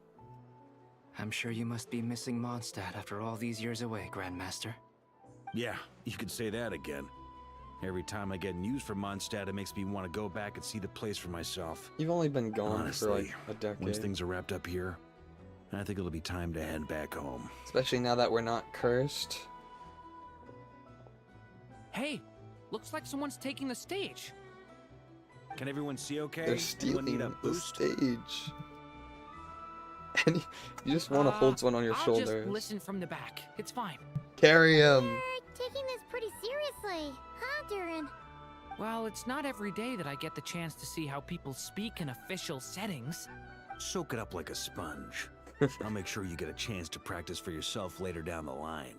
I'm sure you must be missing Mondstadt after all these years away, Grandmaster. Yeah, you could say that again. Every time I get news from Mondstadt, it makes me want to go back and see the place for myself. You've only been gone Honestly, for like a decade. once things are wrapped up here, I think it'll be time to head back home. Especially now that we're not cursed. Hey, looks like someone's taking the stage. Can everyone see okay? They're Anyone stealing need a the boost? stage. And you just want to hold someone on your I'll shoulders. just listen from the back. It's fine. Carry him. You're taking this pretty seriously, huh, Durin? Well, it's not every day that I get the chance to see how people speak in official settings. Soak it up like a sponge. I'll make sure you get a chance to practice for yourself later down the line.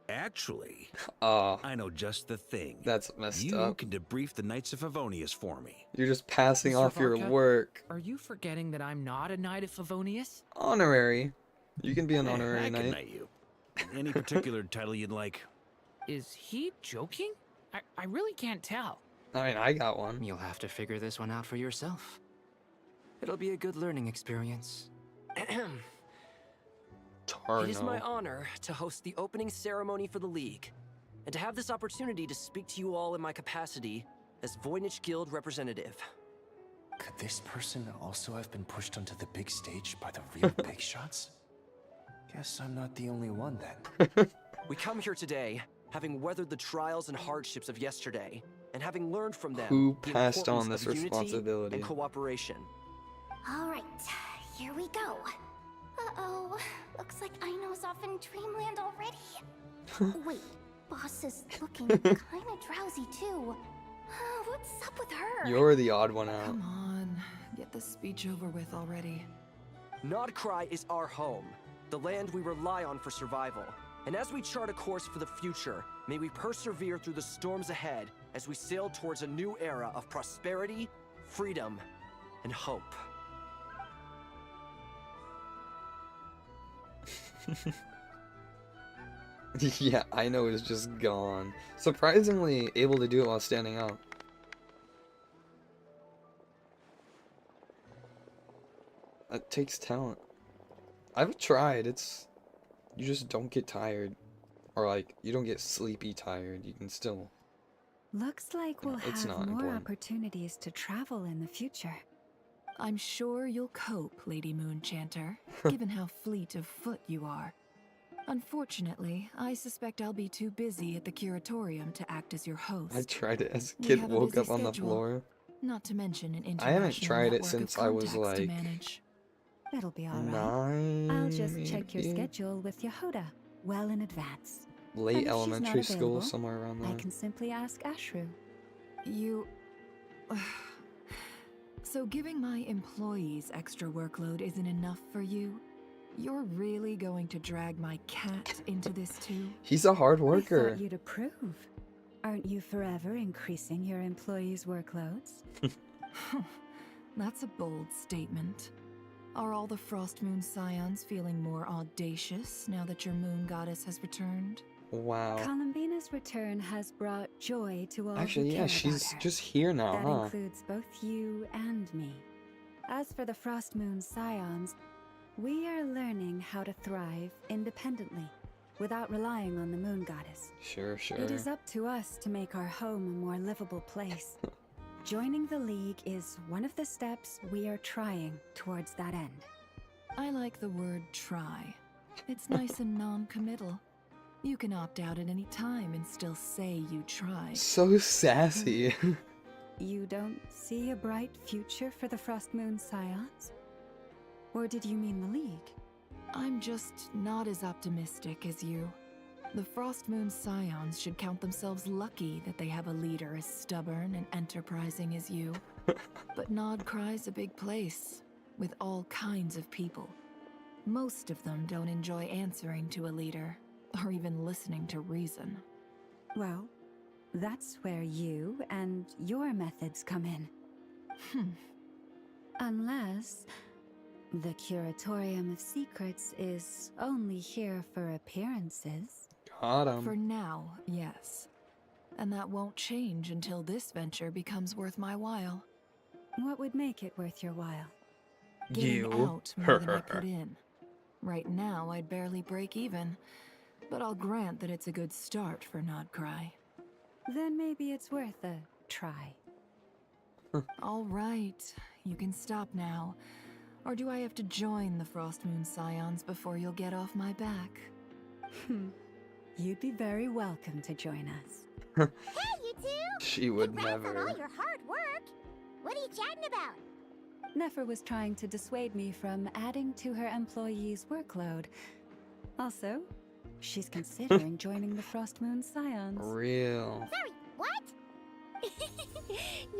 Actually, I know just the thing. That's messed you up. can debrief the Knights of Favonius for me. You're just passing Mr. off your Varka, work. Are you forgetting that I'm not a Knight of Favonius? Honorary. You can be an Hey, honorary I can knight. knight you. Any particular title you'd like? Is he joking? I really can't tell. I mean, I got one. You'll have to figure this one out for yourself. It'll be a good learning experience. It is my honor to host the opening ceremony for the League, and to have this opportunity to speak to you all in my capacity as Voynich Guild representative. Could this person also have been pushed onto the big stage by the real big shots? Guess I'm not the only one then. We come here today, having weathered the trials and hardships of yesterday, and having learned from them Who the passed on importance this of unity responsibility? and cooperation. All right, here we go. Uh-oh, looks like Aino's off in Dreamland already. Wait, boss is looking kinda drowsy too. What's up with her? You're the odd one out. Come on, get this speech over with already. Nodcry is our home, the land we rely on for survival. And as we chart a course for the future, may we persevere through the storms ahead as we sail towards a new era of prosperity, freedom, and hope. Yeah, I know is just gone. Surprisingly able to do it while standing up. It takes talent. I've tried, you just don't get tired. Or like, you don't get sleepy tired, you can still... Looks like we'll It's have not more important. opportunities to travel in the future. I'm sure you'll cope, Lady Moonchanter, given how fleet of foot you are. Unfortunately, I suspect I'll be too busy at the curatorium to act as your host. I tried it as a We kid, have a woke busy up on the schedule, floor. Not to mention an I international haven't tried it network since of I was contacts to like... manage. It'll be all right. 9, I'll just check your maybe? schedule with Yehoda well in advance. Late And if she's elementary not school, available, somewhere around I there. can simply ask Ashru. You... So giving my employees extra workload isn't enough for you? You're really going to drag my cat into this too? He's a hard I worker. thought you'd approve. Aren't you forever increasing your employees' workloads? That's a bold statement. Are all the Frost Moon Scions feeling more audacious now that your moon goddess has returned? Wow. Columbina's return has brought joy to all Actually, who yeah, care she's about her. just here now, That huh? includes both you and me. As for the Frost Moon Scions, we are learning how to thrive independently, without relying on the moon goddess. Sure, sure. It is up to us to make our home a more livable place. Joining the League is one of the steps we are trying towards that end. I like the word try. It's nice and non-committal. You can opt out at any time and still say you tried. So sassy. You don't see a bright future for the Frost Moon Scions? Or did you mean the League? I'm just not as optimistic as you. The Frost Moon Scions should count themselves lucky that they have a leader as stubborn and enterprising as you. But Nodcry's a big place, with all kinds of people. Most of them don't enjoy answering to a leader, or even listening to reason. Well, that's where you and your methods come in. Unless the Curatorium of Secrets is only here for appearances. Got him. For now, yes. And that won't change until this venture becomes worth my while. What would make it worth your while? Getting out more than I put in. Right now, I'd barely break even, but I'll grant that it's a good start for Nodcry. Then maybe it's worth a try. All right, you can stop now. Or do I have to join the Frost Moon Scions before you'll get off my back? You'd be very welcome to join us. Hey, you two! She would Congrats never. on all your hard work. What are you chatting about? Nefer was trying to dissuade me from adding to her employees' workload. Also, she's considering joining the Frost Moon Scions. Real. Sorry, what?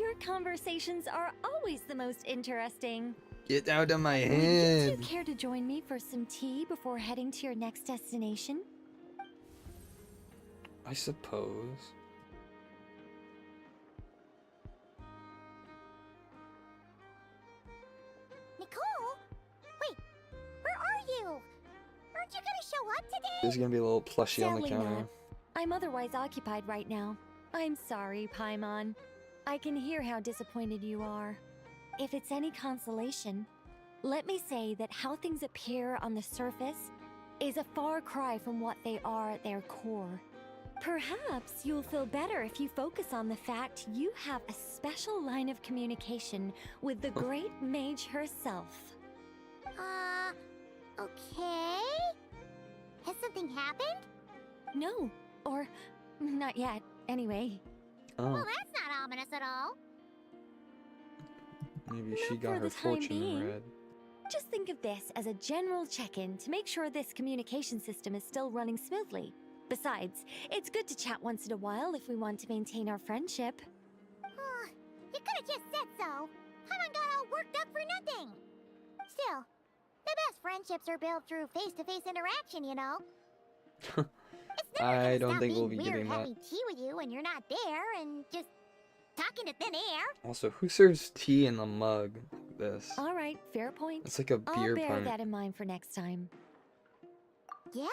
Your conversations are always the most interesting. Get out of my Would you head. two care to join me for some tea before heading to your next destination? I suppose. Nicole? Wait, where are you? Aren't you gonna show up today? There's gonna be a little plushie on the Sadly counter. not. I'm otherwise occupied right now. I'm sorry, Paimon. I can hear how disappointed you are. If it's any consolation, let me say that how things appear on the surface is a far cry from what they are at their core. Perhaps you'll feel better if you focus on the fact you have a special line of communication with the great mage herself. Okay? Has something happened? No, or not yet, anyway. Oh, Well, that's not ominous at all. maybe she Not got for her the time fortune being. read. Just think of this as a general check-in to make sure this communication system is still running smoothly. Besides, it's good to chat once in a while if we want to maintain our friendship. You could have just said so. Paimon got all worked up for nothing. Still, maybe friendships are built through face-to-face interaction, you know. I don't think we'll Being be weird getting that. having tea with you when you're not there and just talking to thin air. Also, who serves tea in the mug like this? All right, fair point. It's like a I'll beer bear pint. that in mind for next time. Yeah.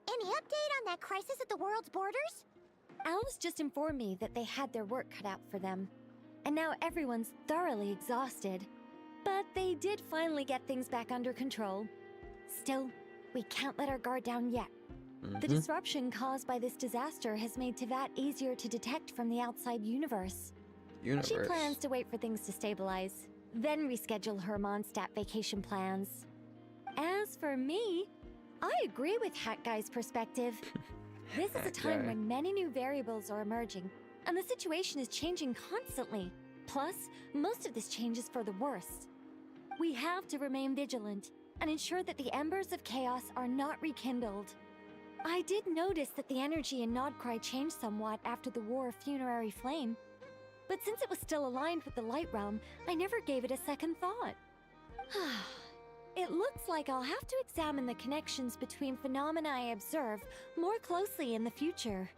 Any update on that crisis at the world's borders? Alice just informed me that they had their work cut out for them. And now everyone's thoroughly exhausted. But they did finally get things back under control. Still, we can't let our guard down yet. The disruption caused by this disaster has made Teyvat easier to detect from the outside universe. She plans to wait for things to stabilize, then reschedule her Mondstadt vacation plans. As for me, I agree with Hat Guy's perspective. This is a time when many new variables are emerging, and the situation is changing constantly. Plus, most of this change is for the worse. We have to remain vigilant and ensure that the embers of chaos are not rekindled. I did notice that the energy in Nodcry changed somewhat after the War of Funerary Flame, but since it was still aligned with the Light Realm, I never gave it a second thought. It looks like I'll have to examine the connections between phenomena I observe more closely in the future.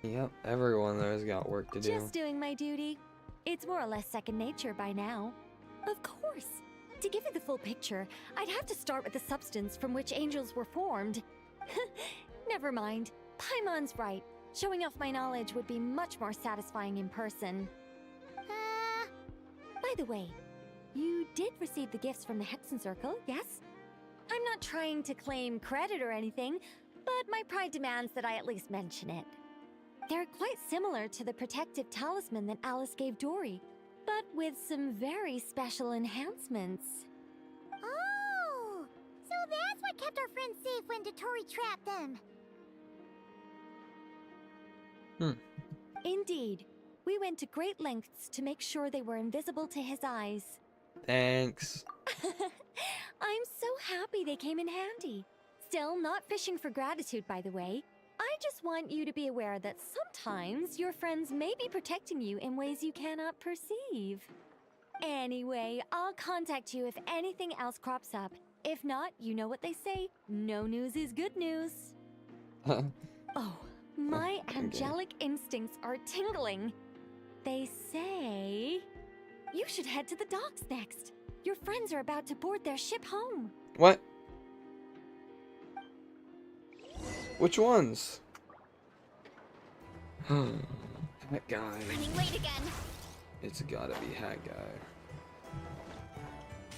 Yep, everyone there's got work to do. Just doing my duty. It's more or less second nature by now. Of course. To give you the full picture, I'd have to start with the substance from which angels were formed. Never mind. Paimon's right. Showing off my knowledge would be much more satisfying in person. By the way, you did receive the gifts from the Hexen Circle, yes? I'm not trying to claim credit or anything, but my pride demands that I at least mention it. They're quite similar to the protective talisman that Alice gave Dory, but with some very special enhancements. Oh! So that's what kept our friends safe when Dotori trapped them. Indeed. We went to great lengths to make sure they were invisible to his eyes. Thanks. I'm so happy they came in handy. Still, not fishing for gratitude, by the way. I just want you to be aware that sometimes your friends may be protecting you in ways you cannot perceive. Anyway, I'll contact you if anything else crops up. If not, you know what they say, no news is good news. Oh, my angelic instincts are tingling. They say you should head to the docks next. Your friends are about to board their ship home. What? Which ones? That guy. Running late again. It's gotta be Hat Guy.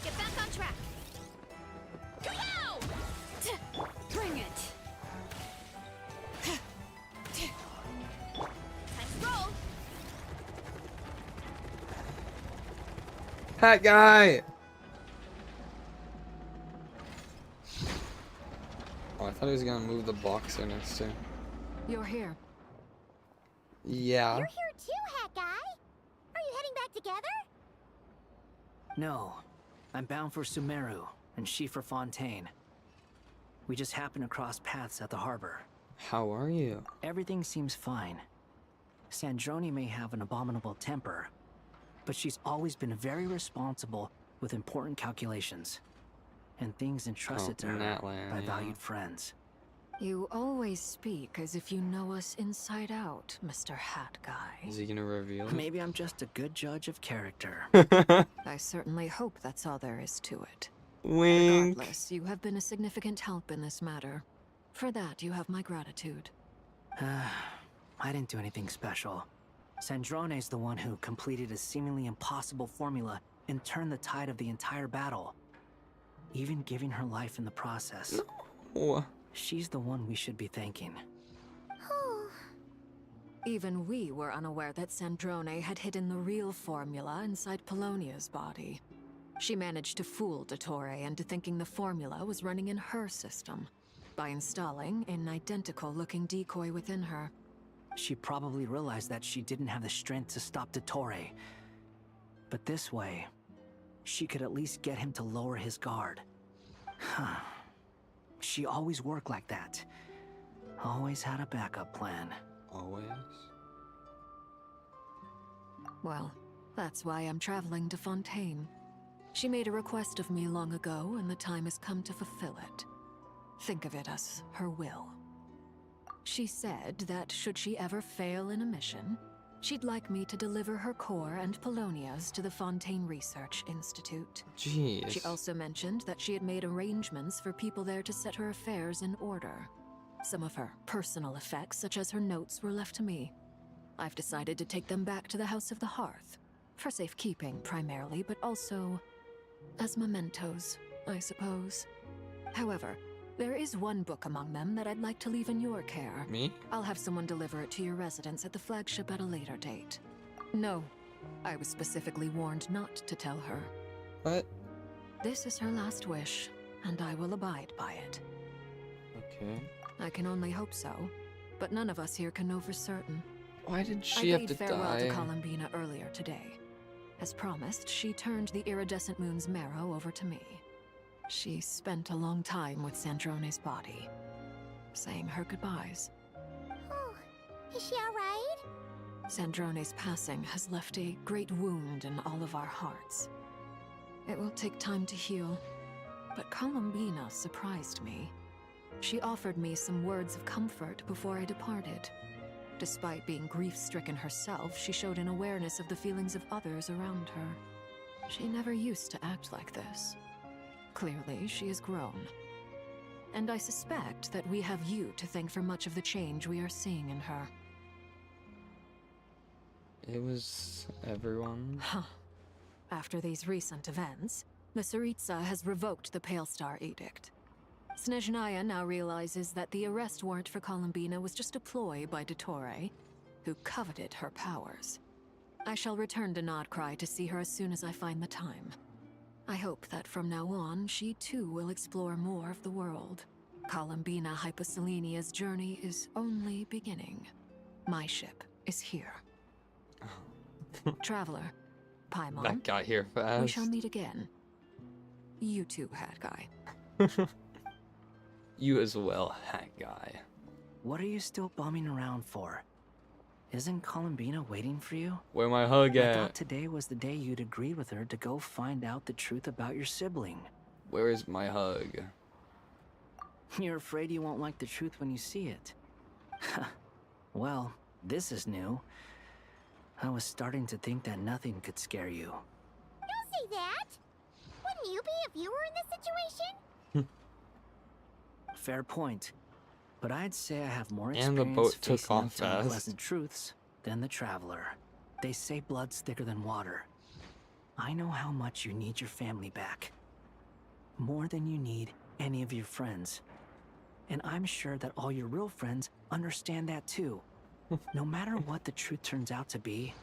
Get back on track. Go! Bring it. Time to roll. Hat Guy! Oh, I thought he was gonna move the boxer next to him. You're here. Yeah. You're here too, Hat Guy. Are you heading back together? No. I'm bound for Sumeru, and she for Fontaine. We just happened to cross paths at the harbor. How are you? Everything seems fine. Sandrone may have an abominable temper, but she's always been very responsible with important calculations. And things entrusted to her by valued friends. You always speak as if you know us inside out, Mr. Hat Guy. Is he gonna reveal it? Maybe I'm just a good judge of character. I certainly hope that's all there is to it. Wink. Regardless, you have been a significant help in this matter. For that, you have my gratitude. I didn't do anything special. Sandrone's the one who completed a seemingly impossible formula and turned the tide of the entire battle. Even giving her life in the process. No. She's the one we should be thanking. Even we were unaware that Sandrone had hidden the real formula inside Polonia's body. She managed to fool Dottore into thinking the formula was running in her system by installing an identical-looking decoy within her. She probably realized that she didn't have the strength to stop Dottore. But this way, she could at least get him to lower his guard. She always worked like that. Always had a backup plan. Always? Well, that's why I'm traveling to Fontaine. She made a request of me long ago, and the time has come to fulfill it. Think of it as her will. She said that should she ever fail in a mission, she'd like me to deliver her core and Polonia's to the Fontaine Research Institute. Jeez. She also mentioned that she had made arrangements for people there to set her affairs in order. Some of her personal effects, such as her notes, were left to me. I've decided to take them back to the House of the Hearth. For safekeeping, primarily, but also as mementos, I suppose. However, there is one book among them that I'd like to leave in your care. Me? I'll have someone deliver it to your residence at the flagship at a later date. No, I was specifically warned not to tell her. What? This is her last wish, and I will abide by it. Okay. I can only hope so, but none of us here can know for certain. Why did she have to I bade farewell to die? Columbina earlier today. As promised, she turned the iridescent moon's marrow over to me. She spent a long time with Sandrone's body, saying her goodbyes. Oh, is she alright? Sandrone's passing has left a great wound in all of our hearts. It will take time to heal, but Columbina surprised me. She offered me some words of comfort before I departed. Despite being grief-stricken herself, she showed an awareness of the feelings of others around her. She never used to act like this. Clearly, she has grown. And I suspect that we have you to thank for much of the change we are seeing in her. It was everyone. Huh. After these recent events, the Tsaritsa has revoked the Pale Star Edict. Snezhnaya now realizes that the arrest warrant for Columbina was just a ploy by Dottore, who coveted her powers. I shall return to Nodcry to see her as soon as I find the time. I hope that from now on, she too will explore more of the world. Columbina Hyposelenia's journey is only beginning. My ship is here. Traveler, Paimon. That got here fast. We shall meet again. You too, Hat Guy. You as well, Hat Guy. What are you still bumming around for? Isn't Columbina waiting for you? Where my hug I at? thought today was the day you'd agreed with her to go find out the truth about your sibling. Where is my hug? You're afraid you won't like the truth when you see it. Well, this is new. I was starting to think that nothing could scare you. Don't say that! Wouldn't you be if you were in this situation? Fair point. But I'd say I have more And the experience boat took facing off up to fast. unpleasant truths than the Traveler. They say blood's thicker than water. I know how much you need your family back. More than you need any of your friends. And I'm sure that all your real friends understand that too. No matter what the truth turns out to be,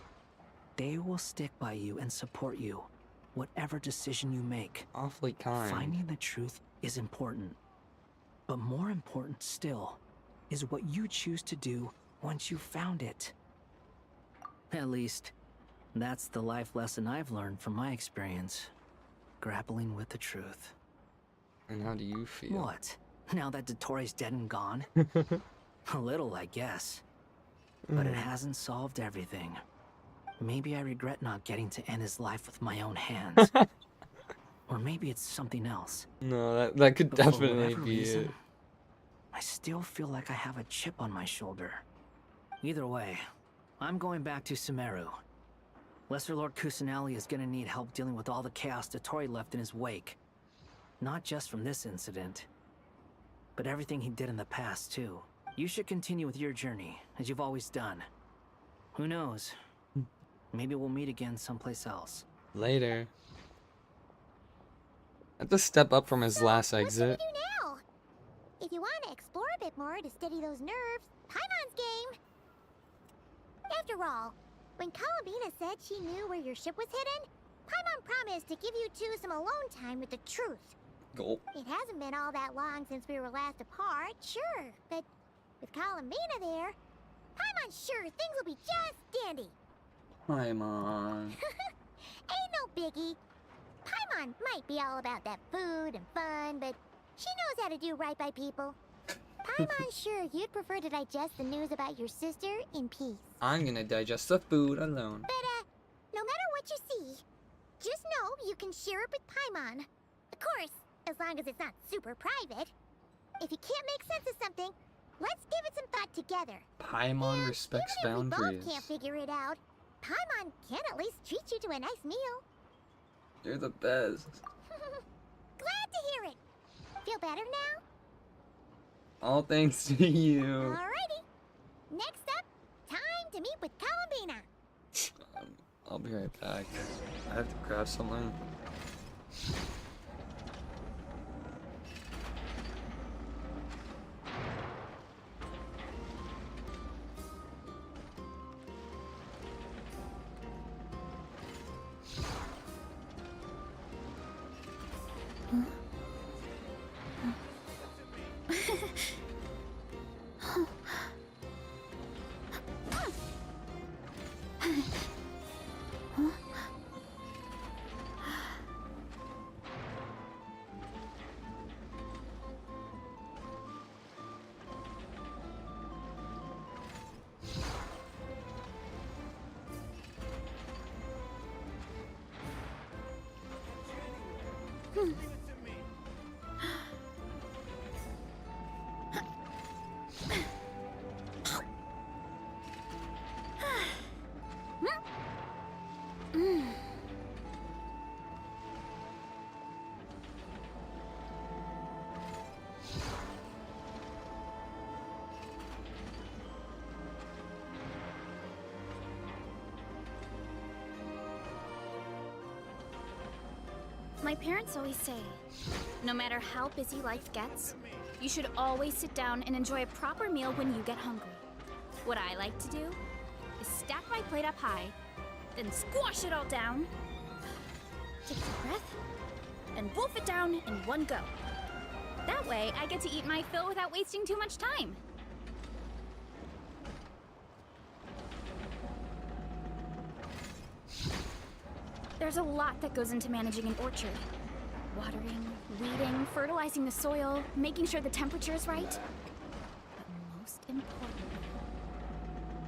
they will stick by you and support you, whatever decision you make. Awfully kind. Finding the truth is important. But more important still is what you choose to do once you've found it. At least, that's the life lesson I've learned from my experience, grappling with the truth. And how do you feel? What? Now that Dottore's dead and gone? A little, I guess. But it hasn't solved everything. Maybe I regret not getting to end his life with my own hands. Or maybe it's something else. No, that could But for definitely whatever be reason, it. I still feel like I have a chip on my shoulder. Either way, I'm going back to Sumeru. Lesser Lord Kusanali is gonna need help dealing with all the chaos Dottore left in his wake. Not just from this incident, but everything he did in the past, too. You should continue with your journey, as you've always done. Who knows? Maybe we'll meet again someplace else. Later. I have to step up from his last exit. What should we do now? If you want to explore a bit more to steady those nerves, Paimon's game. After all, when Columbina said she knew where your ship was hidden, Paimon promised to give you two some alone time with the truth. Go. It hasn't been all that long since we were last apart, sure, but with Columbina there, Paimon's sure things will be just dandy. Paimon. Ain't no biggie. Paimon might be all about that food and fun, but she knows how to do right by people. Paimon's sure you'd prefer to digest the news about your sister in peace. I'm gonna digest the food alone. But, no matter what you see, Just know you can share it with Paimon. Of course, as long as it's not super private. If you can't make sense of something, let's give it some thought together. Paimon respects Even if we boundaries. both can't figure it out, Paimon can at least treat you to a nice meal. You're the best. Glad to hear it. Feel better now? All thanks to you. Alrighty. Next up, time to meet with Columbina. I'll be right back. I have to grab something. My parents always say, no matter how busy life gets, you should always sit down and enjoy a proper meal when you get hungry. What I like to do is stack my plate up high, then squash it all down, take a deep breath, and wolf it down in one go. That way, I get to eat my fill without wasting too much time. There's a lot that goes into managing an orchard. Watering, weeding, fertilizing the soil, making sure the temperature is right. But most importantly,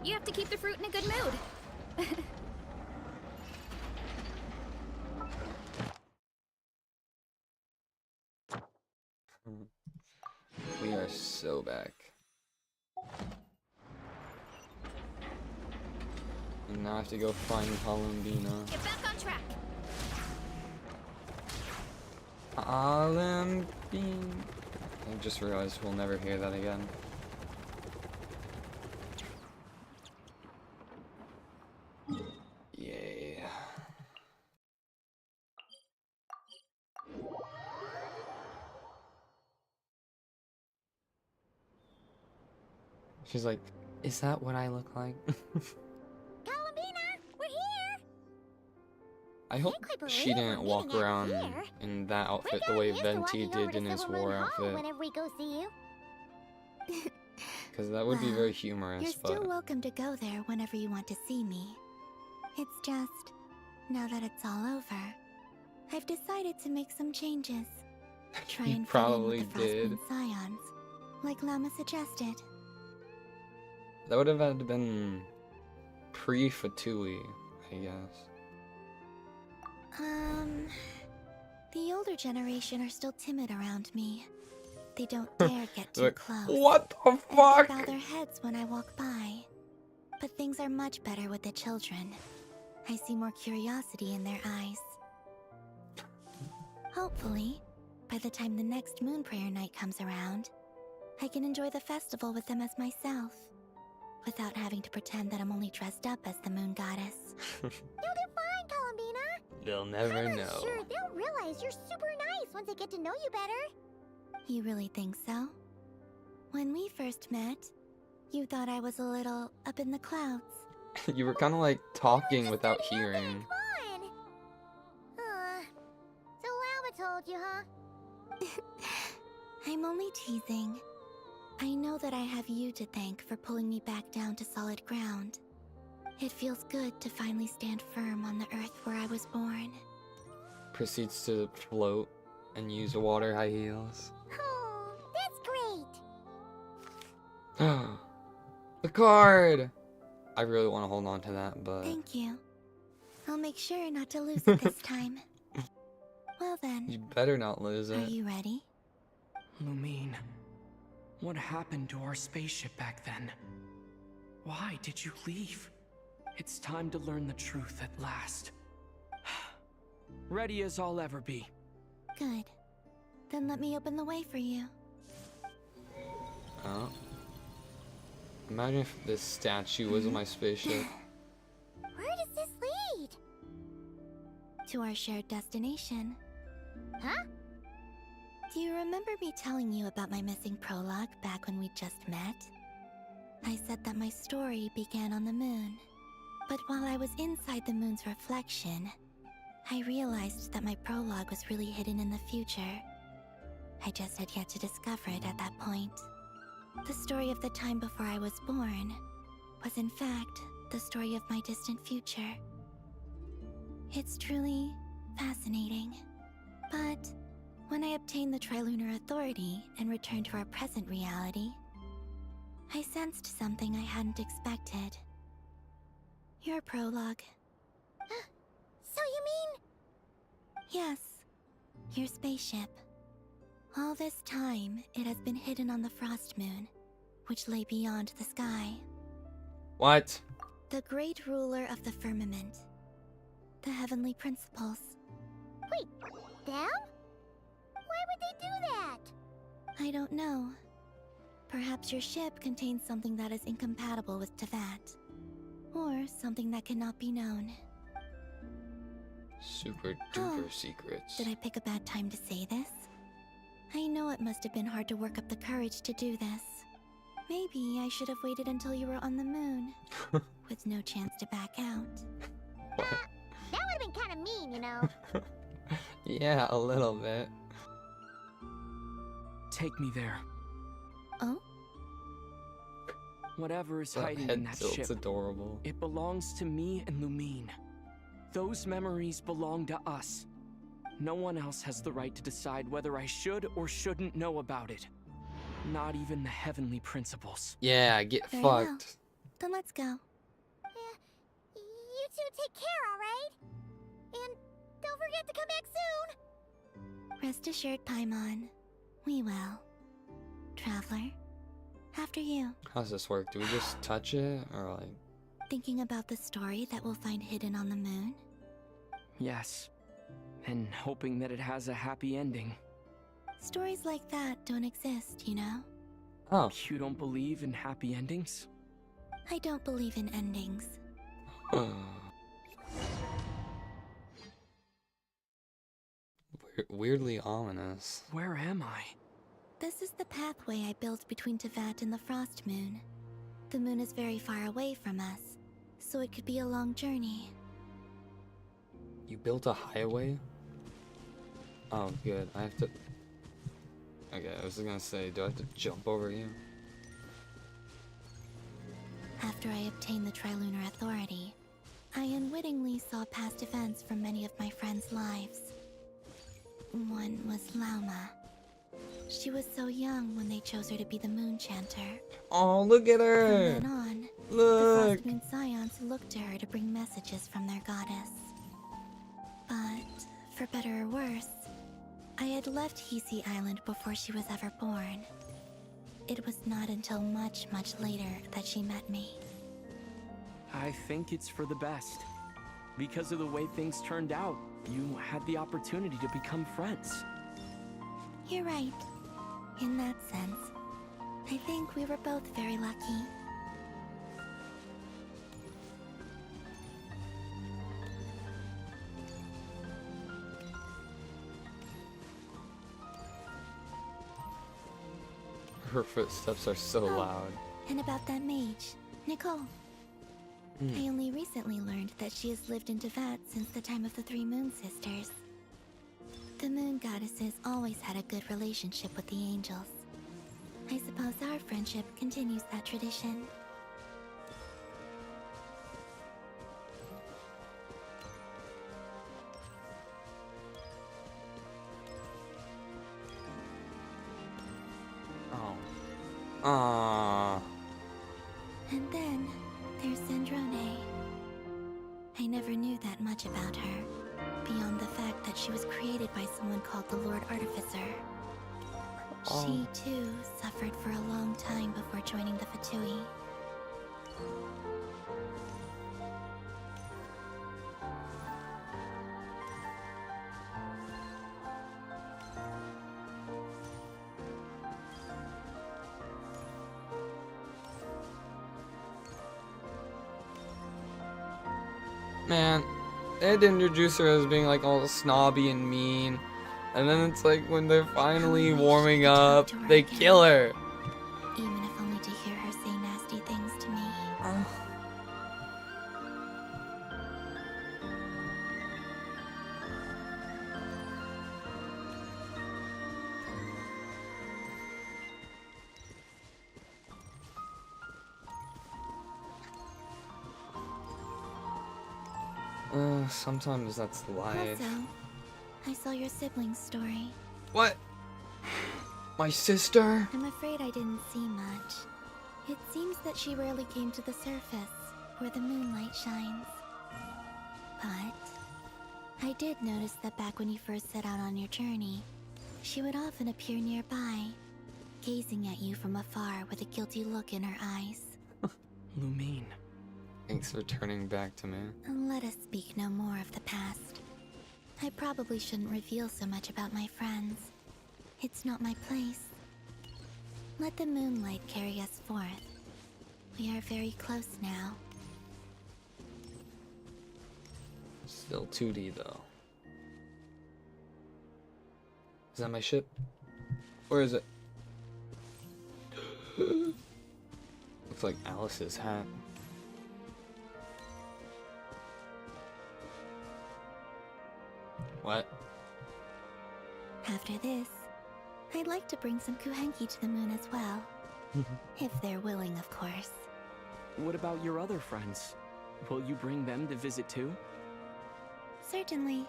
you have to keep the fruit in a good mood. We are so back. And now I have to go find Columbina. Get back on track. Columbina. I just realized we'll never hear that again. Yay. She's like, is that what I look like? I hope she didn't walk around in that outfit the way Venti did in his war outfit. Whenever we go see you. Because that would be very humorous, You're but... still welcome to go there whenever you want to see me. It's just, now that it's all over, I've decided to make some changes. Try You and fit in probably with the did. Frostmoon Scions, like Llama suggested. That would have had to been pre-Fatui, I guess. The older generation are still timid around me. They don't dare get too Like, close. what the And fuck? they bow their heads when I walk by. But things are much better with the children. I see more curiosity in their eyes. Hopefully, by the time the next Moon Prayer night comes around, I can enjoy the festival with them as myself, without having to pretend that I'm only dressed up as the Moon Goddess. You'll do fine, Columbina. They'll never I'm know. sure they'll realize you're super nice once they get to know you better. You really think so? When we first met, you thought I was a little up in the clouds. You were kind of like talking without hearing. Come on. So Llama told you, huh? I'm only teasing. I know that I have you to thank for pulling me back down to solid ground. It feels good to finally stand firm on the earth where I was born. Proceeds to float and use water high heels. Oh, that's great. The card! I really want to hold on to that, but... Thank you. I'll make sure not to lose it this time. Well then, You better not lose are it. you ready? Lumine, what happened to our spaceship back then? Why did you leave? It's time to learn the truth at last. Ready as I'll ever be. Good. Then let me open the way for you. Oh. Imagine if this statue was on my spaceship. Where does this lead? To our shared destination. Huh? Do you remember me telling you about my missing prologue back when we just met? I said that my story began on the moon. But while I was inside the moon's reflection, I realized that my prologue was really hidden in the future. I just had yet to discover it at that point. The story of the time before I was born was in fact the story of my distant future. It's truly fascinating. But when I obtained the Trilunar Authority and returned to our present reality, I sensed something I hadn't expected. Your prologue. So you mean... Yes, your spaceship. All this time, it has been hidden on the Frost Moon, which lay beyond the sky. What? The great ruler of the firmament. The heavenly principles. Wait, them? Why would they do that? I don't know. Perhaps your ship contains something that is incompatible with Tevat. Or something that cannot be known. Super duper secrets. Did I pick a bad time to say this? I know it must have been hard to work up the courage to do this. Maybe I should have waited until you were on the moon, with no chance to back out. What? That would have been kind of mean, you know. Yeah, a little bit. Take me there. Oh? Whatever is That hiding head in that tilt's ship, adorable. it belongs to me and Lumine. Those memories belong to us. No one else has the right to decide whether I should or shouldn't know about it. Not even the heavenly principles. Yeah, get Very fucked. well. Then let's go. You two take care, alright? And don't forget to come back soon! Rest assured, Paimon. We will. Traveler, after you. How's this work? Do we just touch it, or like... Thinking about the story that we'll find hidden on the moon? Yes. And hoping that it has a happy ending. Stories like that don't exist, you know? Oh. You don't believe in happy endings? I don't believe in endings. Weirdly ominous. Where am I? This is the pathway I built between Tevat and the Frost Moon. The moon is very far away from us, so it could be a long journey. You built a highway? Oh, good. I have to... Okay, I was gonna say, do I have to jump over you? After I obtained the Trilunar Authority, I unwittingly saw past events from many of my friends' lives. One was Lauma. She was so young when they chose her to be the Moon Chanter. Oh, look at her! From then on, Look! the Frost Moon Scions looked to her to bring messages from their goddess. But, for better or worse, I had left Hisi Island before she was ever born. It was not until much, much later that she met me. I think it's for the best. Because of the way things turned out, you had the opportunity to become friends. You're right. In that sense, I think we were both very lucky. Her footsteps are so loud. And about that mage, Nicole. I only recently learned that she has lived in Tevat since the time of the Three Moon Sisters. The Moon Goddesses always had a good relationship with the angels. I suppose our friendship continues that tradition. Aww. And then there's Zandrone. I I never knew that much about her, beyond the fact that she was created by someone called the Lord Artificer. She, too, suffered for a long time before joining the Fatui. Man, they had to introduce her as being like all snobby and mean, and then it's like when they're finally warming up, they kill her. Even if only to hear her say nasty things to me. Sometimes that's life. Also, I saw your sibling's story. What? My sister? I'm afraid I didn't see much. It seems that she rarely came to the surface, where the moonlight shines. But I did notice that back when you first set out on your journey, she would often appear nearby, gazing at you from afar with a guilty look in her eyes. Lumine. Thanks for turning back to me. Let us speak no more of the past. I probably shouldn't reveal so much about my friends. It's not my place. Let the moonlight carry us forth. We are very close now. Still 2D though. Is that my ship? Where is it? Looks like Alice's hat. What? After this, I'd like to bring some kuhenki to the moon as well. If they're willing, of course. What about your other friends? Will you bring them to visit too? Certainly.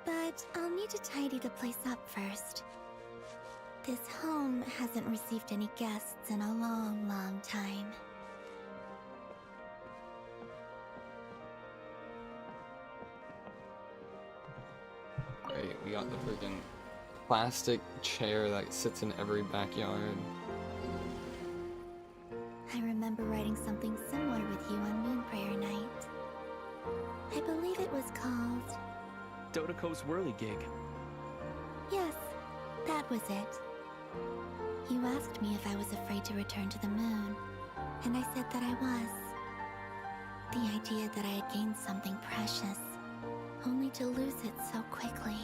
But I'll need to tidy the place up first. This home hasn't received any guests in a long, long time. Great, we got the freaking plastic chair that sits in every backyard. I remember writing something similar with you on Moon Prayer Night. I believe it was called... Dodoko's Whirligig. Yes, that was it. You asked me if I was afraid to return to the moon, and I said that I was. The idea that I had gained something precious, only to lose it so quickly.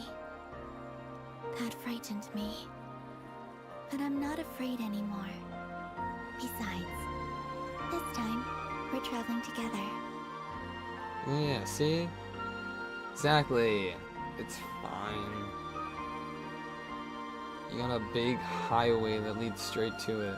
That frightened me. But I'm not afraid anymore. Besides, this time, we're traveling together. Yeah, see? Exactly. It's fine. You got a big highway that leads straight to it.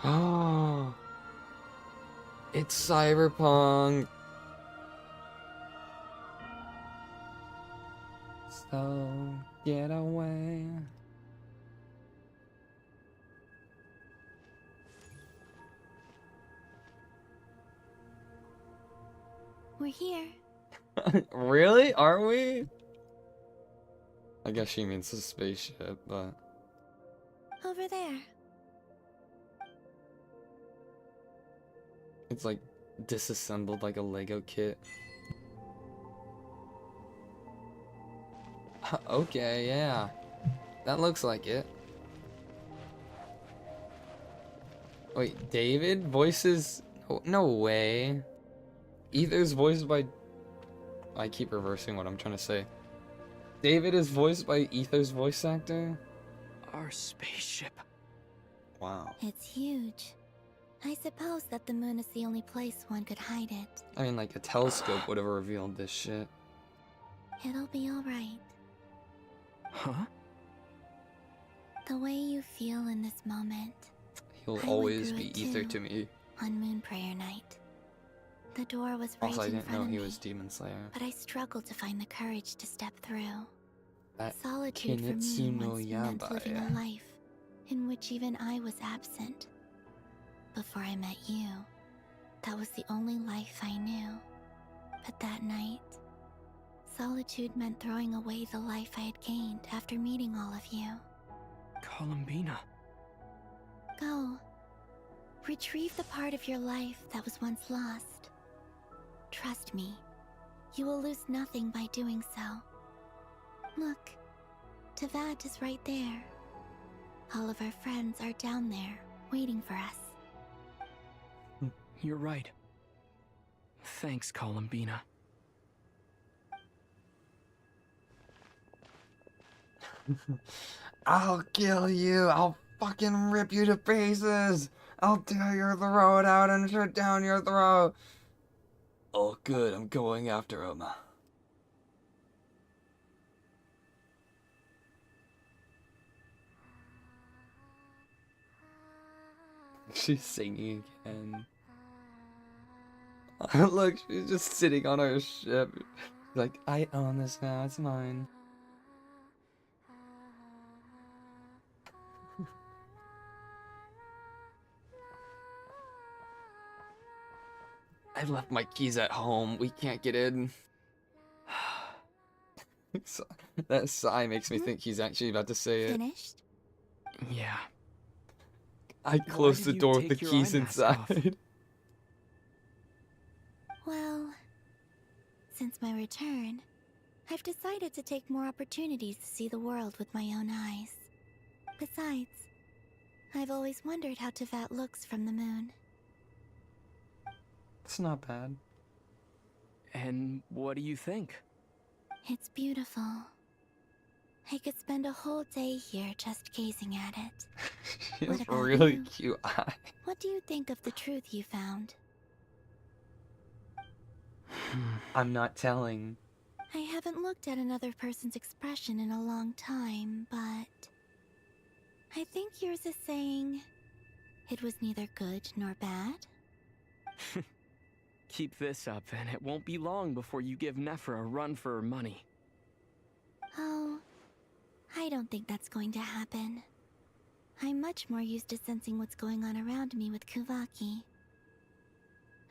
Oh, it's cyberpunk. So get away. We're here. Really? Are we? I guess she means the spaceship, but... Over there. It's like disassembled like a Lego kit. Okay, yeah. That looks like it. Wait, David voices... Oh, no way. Ether's voiced by... I keep reversing what I'm trying to say. David is voiced by Ether's voice actor? Our spaceship. Wow. It's huge. I suppose that the moon is the only place one could hide it. I mean, like, a telescope would have revealed this shit. It'll be alright. Huh? The way you feel in this moment. He'll I went always through be it ether too, to me. On Moon Prayer Night. The door was right Also, I in didn't know front he of me, was Demon Slayer. but I struggled to find the courage to step through. That Solitude for me Kinetsu no once meant living a Yabai. life in which even I was absent. Before I met you, that was the only life I knew. But that night, solitude meant throwing away the life I had gained after meeting all of you. Columbina. Go. Retrieve the part of your life that was once lost. Trust me, you will lose nothing by doing so. Look, Tavad is right there. All of our friends are down there, waiting for us. You're right. Thanks, Columbina. I'll kill you. I'll fucking rip you to pieces. I'll tear your throat out and shut down your throat. Oh, good. I'm going after him. She's singing again. Look, she's just sitting on her ship. Like, I own this now. It's mine. I left my keys at home. We can't get in. That sigh makes me think he's actually about to say it. Finished? Yeah. I closed the did you door with the take your keys eye mask off? inside. Well, since my return, I've decided to take more opportunities to see the world with my own eyes. Besides, I've always wondered how Teyvat looks from the moon. It's not bad. And what do you think? It's beautiful. I could spend a whole day here just gazing at it. She What has a about really you? cute eye. What do you think of the truth you found? I'm not telling. I haven't looked at another person's expression in a long time, but I think yours is saying it was neither good nor bad. Keep this up, and it won't be long before you give Nephra a run for her money. Oh, I don't think that's going to happen. I'm much more used to sensing what's going on around me with Kuvaki.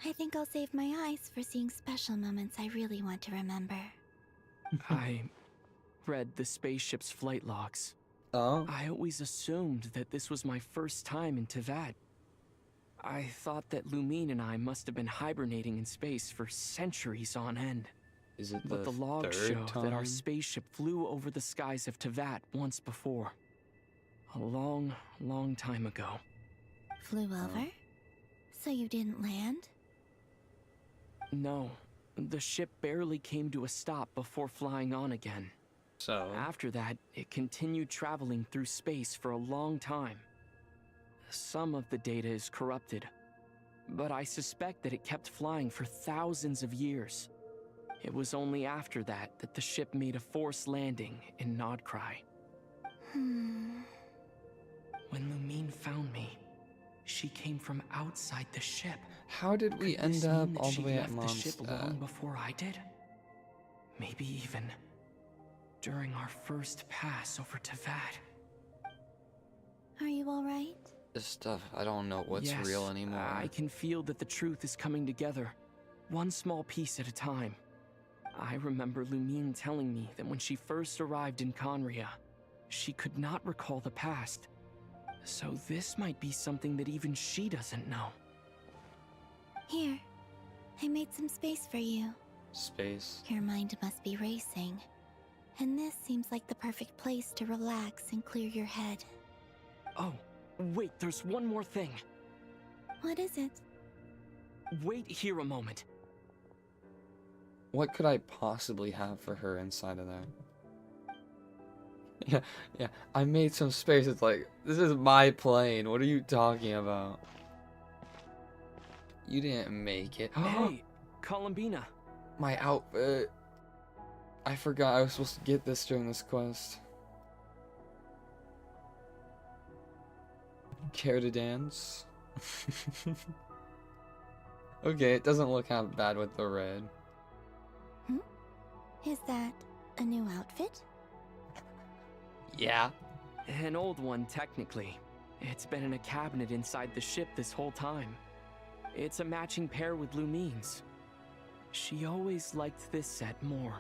I think I'll save my eyes for seeing special moments I really want to remember. I read the spaceship's flight logs. Oh? I always assumed that this was my first time in Teyvat. I thought that Lumine and I must have been hibernating in space for centuries on end. Is it But the logs third show that our time? spaceship flew over the skies of Teyvat once before. A long, long time ago. Flew over? So you didn't land? No, the ship barely came to a stop before flying on again. So? After that, it continued traveling through space for a long time. Some of the data is corrupted, but I suspect that it kept flying for thousands of years. It was only after that that the ship made a forced landing in Nodcry. When Lumine found me, she came from outside the ship. How did we Could this end up mean that all she the way at left the ship long Mondstadt? before I did? Maybe even during our first pass over Teyvat. Are you alright? This stuff, I don't know what's Yes, real anymore. I can feel that the truth is coming together, one small piece at a time. I remember Lumine telling me that when she first arrived in Conria, she could not recall the past. So this might be something that even she doesn't know. Here, I made some space for you. Space. Your mind must be racing. And this seems like the perfect place to relax and clear your head. Oh, wait, there's one more thing. What is it? Wait here a moment. What could I possibly have for her inside of there? Yeah, I made some space. It's like, this is my plane. What are you talking about? You didn't make it. Hey, Columbina. My outfit. I forgot I was supposed to get this during this quest. Care to dance? Okay, it doesn't look half bad with the red. Is that a new outfit? Yeah. An old one, technically. It's been in a cabinet inside the ship this whole time. It's a matching pair with Lumine's. She always liked this set more.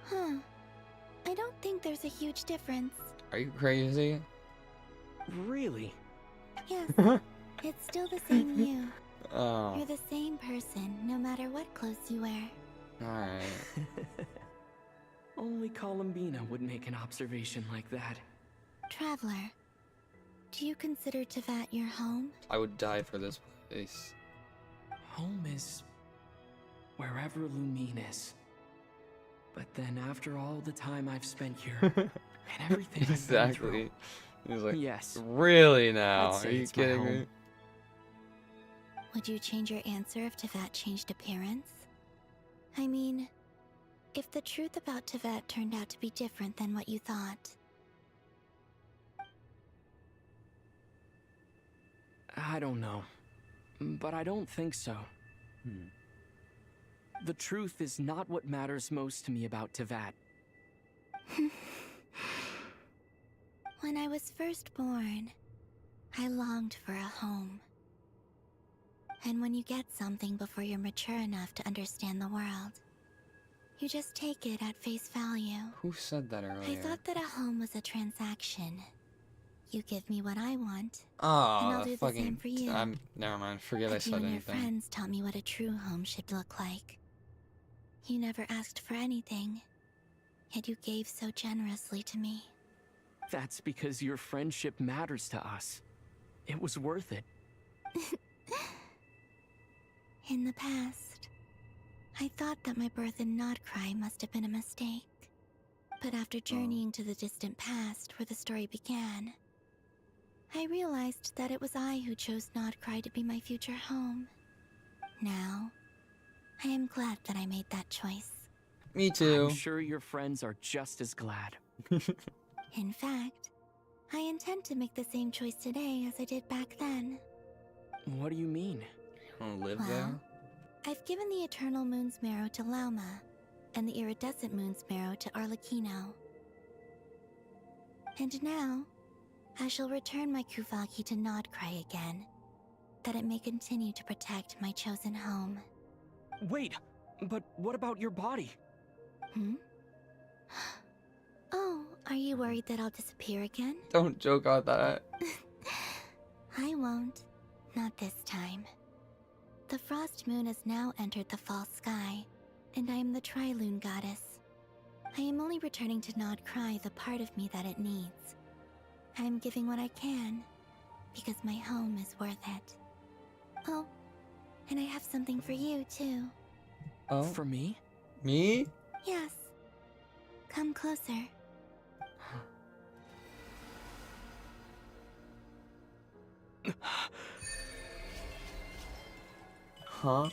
Huh. I don't think there's a huge difference. Are you crazy? Really? Yes, it's still the same you. Oh. You're the same person, no matter what clothes you wear. Alright. Only Columbina would make an observation like that. Traveler, do you consider Tevat your home? I would die for this place. Home is wherever Lumine is. But then after all the time I've spent here, and everything I've been through, Exactly. He's like, yes. Really now? I'd say Are you it's my kidding home. me? Would you change your answer if Tevat changed appearance? I mean, if the truth about Tevat turned out to be different than what you thought. I don't know. But I don't think so. The truth is not what matters most to me about Tevat. When I was first born, I longed for a home. And when you get something before you're mature enough to understand the world, you just take it at face value. Who said that I earlier? thought that a home was a transaction. You give me what I want, and Oh, I'll do the same for you. never mind. Forget I But you said and your anything. friends taught me what a true home should look like. You never asked for anything, yet you gave so generously to me. That's because your friendship matters to us. It was worth it. In the past, I thought that my birth in Nodcry must have been a mistake. But after journeying to the distant past where the story began, I realized that it was I who chose Nodcry to be my future home. Now, I am glad that I made that choice. Me too. I'm sure your friends are just as glad. In fact, I intend to make the same choice today as I did back then. What do you mean? You wanna live there? I've given the Eternal Moon's Marrow to Lauma, and the Iridescent Moon's Marrow to Arlecchino. And now, I shall return my Kuvaki to Nodcry again, that it may continue to protect my chosen home. Wait, but what about your body? Oh, are you worried that I'll disappear again? Don't joke about that. I won't. Not this time. The Frost Moon has now entered the fall sky, and I am the Trilune Goddess. I am only returning to Nodcry the part of me that it needs. I am giving what I can, because my home is worth it. Oh, and I have something for you, too. Oh? For me? Me? Yes. Come closer. Huh?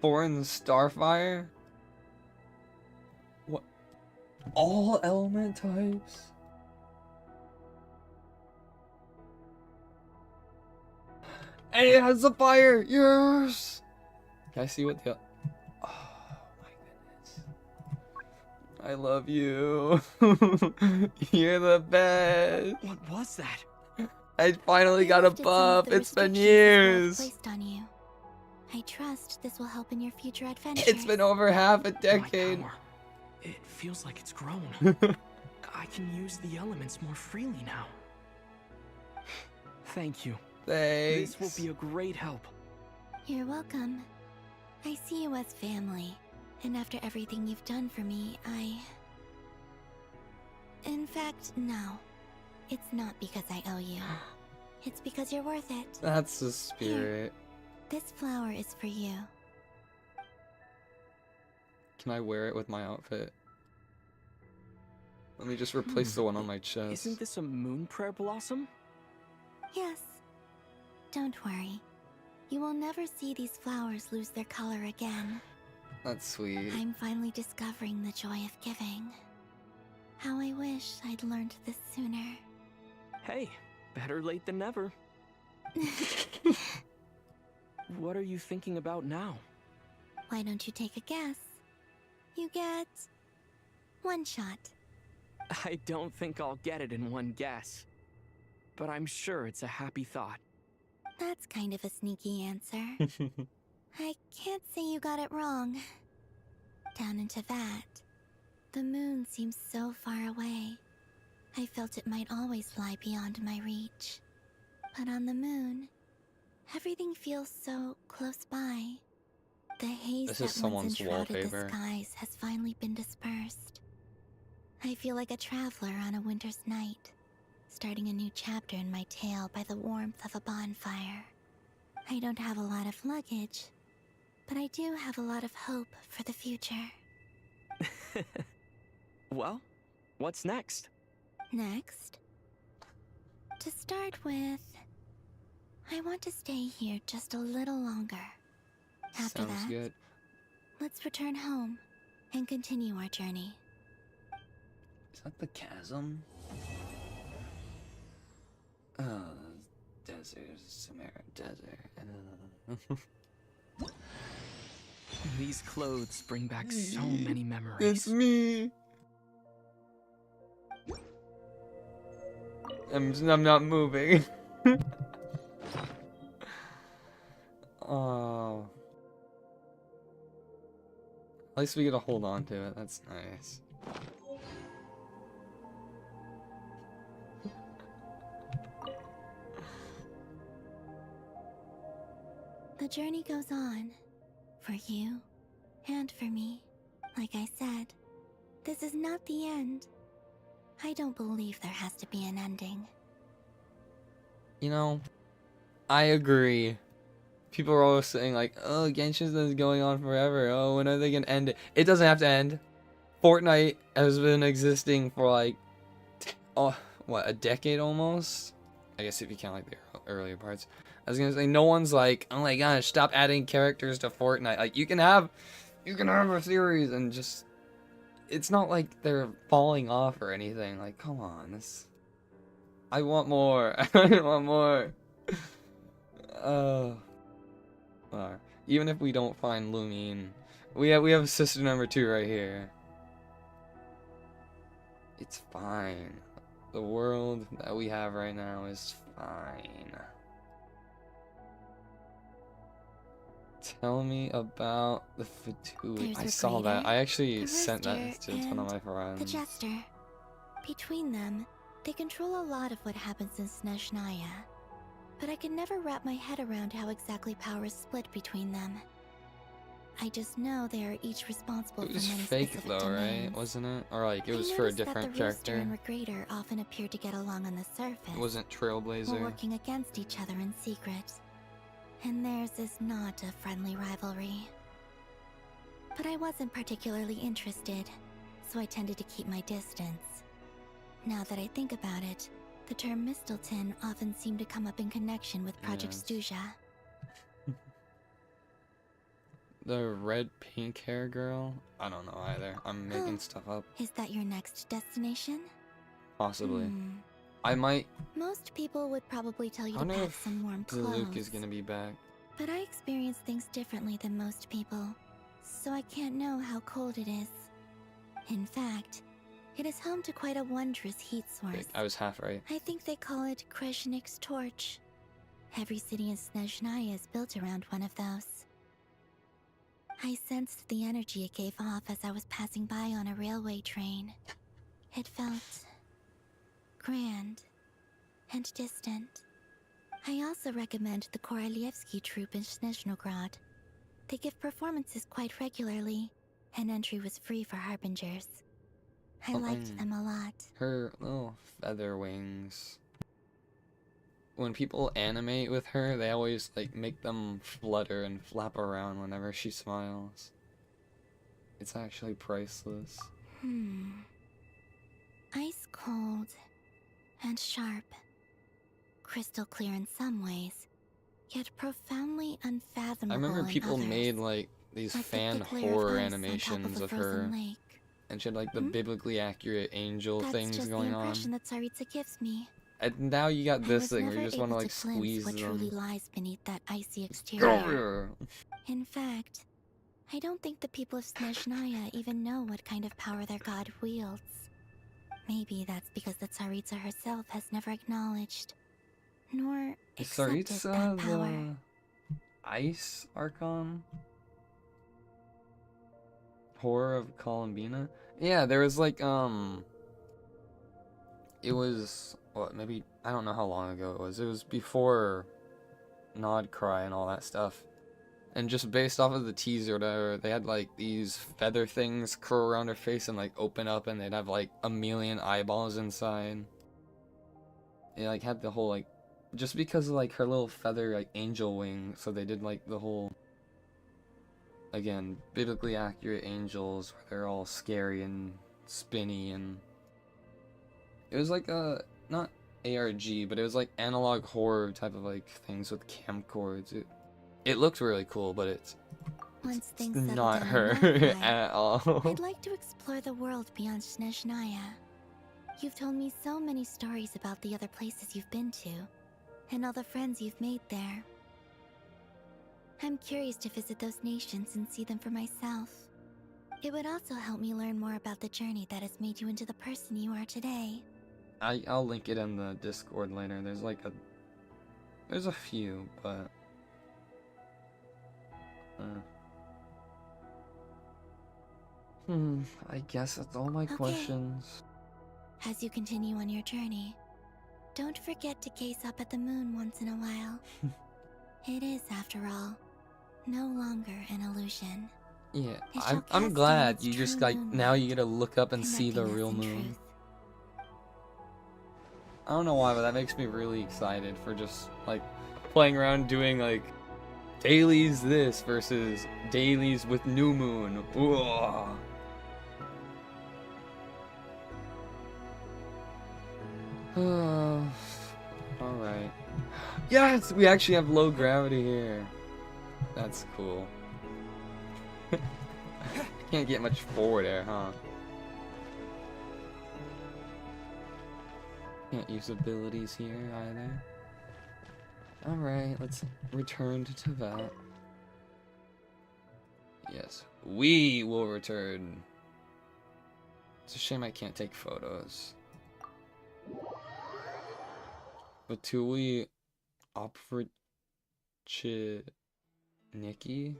Foreign Starfire? What? All element types? And it has a fire! Yes! Can I see what the... Oh my goodness. I love you. You're the best. What was that? I finally got a Lifted some of buff. the It's been restrictions years. placed on you. I trust this will help in your future adventures. It's been over half a decade. It feels like it's grown. I can use the elements more freely now. Thank you. Thanks. This will be a great help. You're welcome. I see you as family, and after everything you've done for me, In fact, no. It's not because I owe you. It's because you're worth it. That's the spirit. This flower is for you. Can I wear it with my outfit? Let me just replace the one on my chest. Isn't this a moon prayer blossom? Yes. Don't worry. You will never see these flowers lose their color again. That's sweet. I'm finally discovering the joy of giving. How I wish I'd learned this sooner. Hey, better late than never. What are you thinking about now? Why don't you take a guess? You get one shot. I don't think I'll get it in one guess. But I'm sure it's a happy thought. That's kind of a sneaky answer. I can't say you got it wrong. Down into that, the moon seems so far away. I felt it might always lie beyond my reach. But on the moon, everything feels so close by. The haze This that is once someone's enshrouded wallpaper. the skies has finally been dispersed. I feel like a traveler on a winter's night, starting a new chapter in my tale by the warmth of a bonfire. I don't have a lot of luggage, but I do have a lot of hope for the future. Well, what's next? Next, to start with, I want to stay here just a little longer. After Sounds that, good. let's return home and continue our journey. Is that the chasm? Desert, Samara Desert. These clothes bring back so many memories. It's me. I'm not moving. Oh. At least we get to hold on to it. That's nice. The journey goes on, for you and for me. Like I said, this is not the end. I don't believe there has to be an ending. You know, I agree. People are always saying like, oh, Genshin is going on forever. Oh, when are they gonna end it? It doesn't have to end. Fortnite has been existing for like, what, a decade almost? I guess if you count like the earlier parts. I was gonna say, no one's like, oh my gosh, stop adding characters to Fortnite. Like, you can have a series and just, it's not like they're falling off or anything. Like, come on, this, I want more. I want more. Even if we don't find Lumine, we have sister number 2 right here. It's fine. The world that we have right now is fine. Tell me about the Fatui. I saw that. I actually sent that to a ton of my friends. The Jester. Between them, they control a lot of what happens in Snezhnaya. But I can never wrap my head around how exactly power is split between them. I just know they are each responsible It was for many fake specific though, domains. right? Wasn't it? Or like it was I for a noticed that different the Rooster character. and Regrader often appear to get along on the surface. It wasn't while Trailblazer. working against each other in secret. And theirs is not a friendly rivalry. But I wasn't particularly interested, so I tended to keep my distance. Now that I think about it, the term Mistelton often seemed to come up in connection with Project Yes. Stuja. The red pink hair girl? I don't know either. I'm making stuff up. Is that your next destination? Possibly. I might. Most people would probably tell you I to wonder pack if some warm Luke clothes. is gonna be back. But I experience things differently than most people, so I can't know how cold it is. In fact, it is home to quite a wondrous heat source. I was half right. I think they call it Kreshnik's torch. Every city in Snezhnaya is built around one of those. I sensed the energy it gave off as I was passing by on a railway train. It felt grand and distant. I also recommend the Korolievsky troupe in Snezhnograd. They give performances quite regularly, and entry was free for harbingers. I liked them a lot. Her little feather wings. When people animate with her, they always like make them flutter and flap around whenever she smiles. It's actually priceless. Ice cold and sharp. Crystal clear in some ways, yet profoundly unfathomable I remember in people others. made like these Like the fan thick layer of horror ice on top of animations a of her. frozen lake. And she had like the biblically accurate angel That's things just going the on. impression that Tsaritsa gives me. And now you got I this was thing where you never just want to able like to glimpse squeeze what them. truly lies beneath that icy Go exterior. here. In fact, I don't think the people of Snezhnaya even know what kind of power their god wields. Maybe that's because the Tsaritsa herself has never acknowledged, nor Is accepted that power. the Ice Archon? Horror of Columbina? Yeah, there was like, it was, what, maybe, I don't know how long ago it was. It was before Nod Cry and all that stuff. And just based off of the teaser, they had like these feather things curl around her face and like open up, and they'd have like a million eyeballs inside. It like had the whole like, just because of like her little feather like angel wing, so they did like the whole, again, biblically accurate angels where they're all scary and spinny, and it was like a, not ARG, but it was like analog horror type of like things with camcords. It looked really cool, but it's Once things settle not down her in Nod Cry, at all. I'd like to explore the world beyond Snezhnaya. You've told me so many stories about the other places you've been to, and all the friends you've made there. I'm curious to visit those nations and see them for myself. It would also help me learn more about the journey that has made you into the person you are today. I'll link it in the Discord later. There's like there's a few, but I guess that's all my questions. As you continue on your journey, don't forget to gaze up at the moon once in a while. It is, after all, no longer an illusion. Yeah, It shall I'm cast glad down you its just true like moonlight, now you get to look up and see the connecting us real in moon. truth. I don't know why, but that makes me really excited for just like playing around doing like dailies this versus dailies with new moon. Whoa. Alright. Yes, we actually have low gravity here. That's cool. Can't get much forward air, huh? Can't use abilities here either. Alright, let's return to Teyvat. Yes, we will return. It's a shame I can't take photos. Batui Nikki?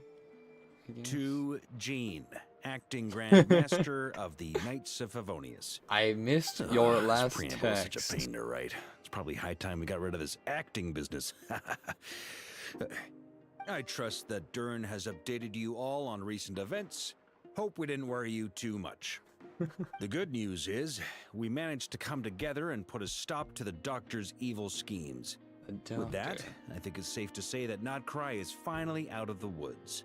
To Jean, acting Grand Master of the Knights of Favonius. I missed your This last preamble is such a text. pain to write. It's probably high time we got rid of this acting business. I trust that Dern has updated you all on recent events. Hope we didn't worry you too much. The good news is, we managed to come together and put a stop to the Doctor's evil schemes. With that, I think it's safe to say that Nodcry is finally out of the woods.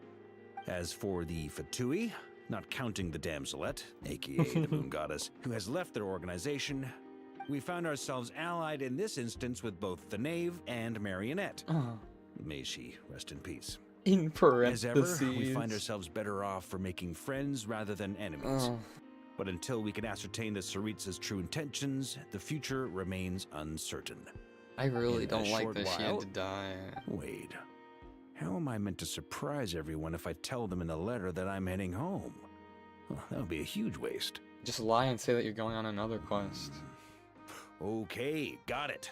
As for the Fatui, not counting the Damselette, aka the Moon Goddess, who has left their organization, we found ourselves allied in this instance with both the Knave and Marionette. Oh. May she rest in peace. In As ever, we parentheses. find ourselves better off for making friends rather than enemies. Oh. But until we can ascertain the Tsaritsa's true intentions, the future remains uncertain. I really In a don't like short that she had while- to die. Wait, how am I meant to surprise everyone if I tell them in the letter that I'm heading home? Well, that would be a huge waste. Just lie and say that you're going on another quest. Okay, got it.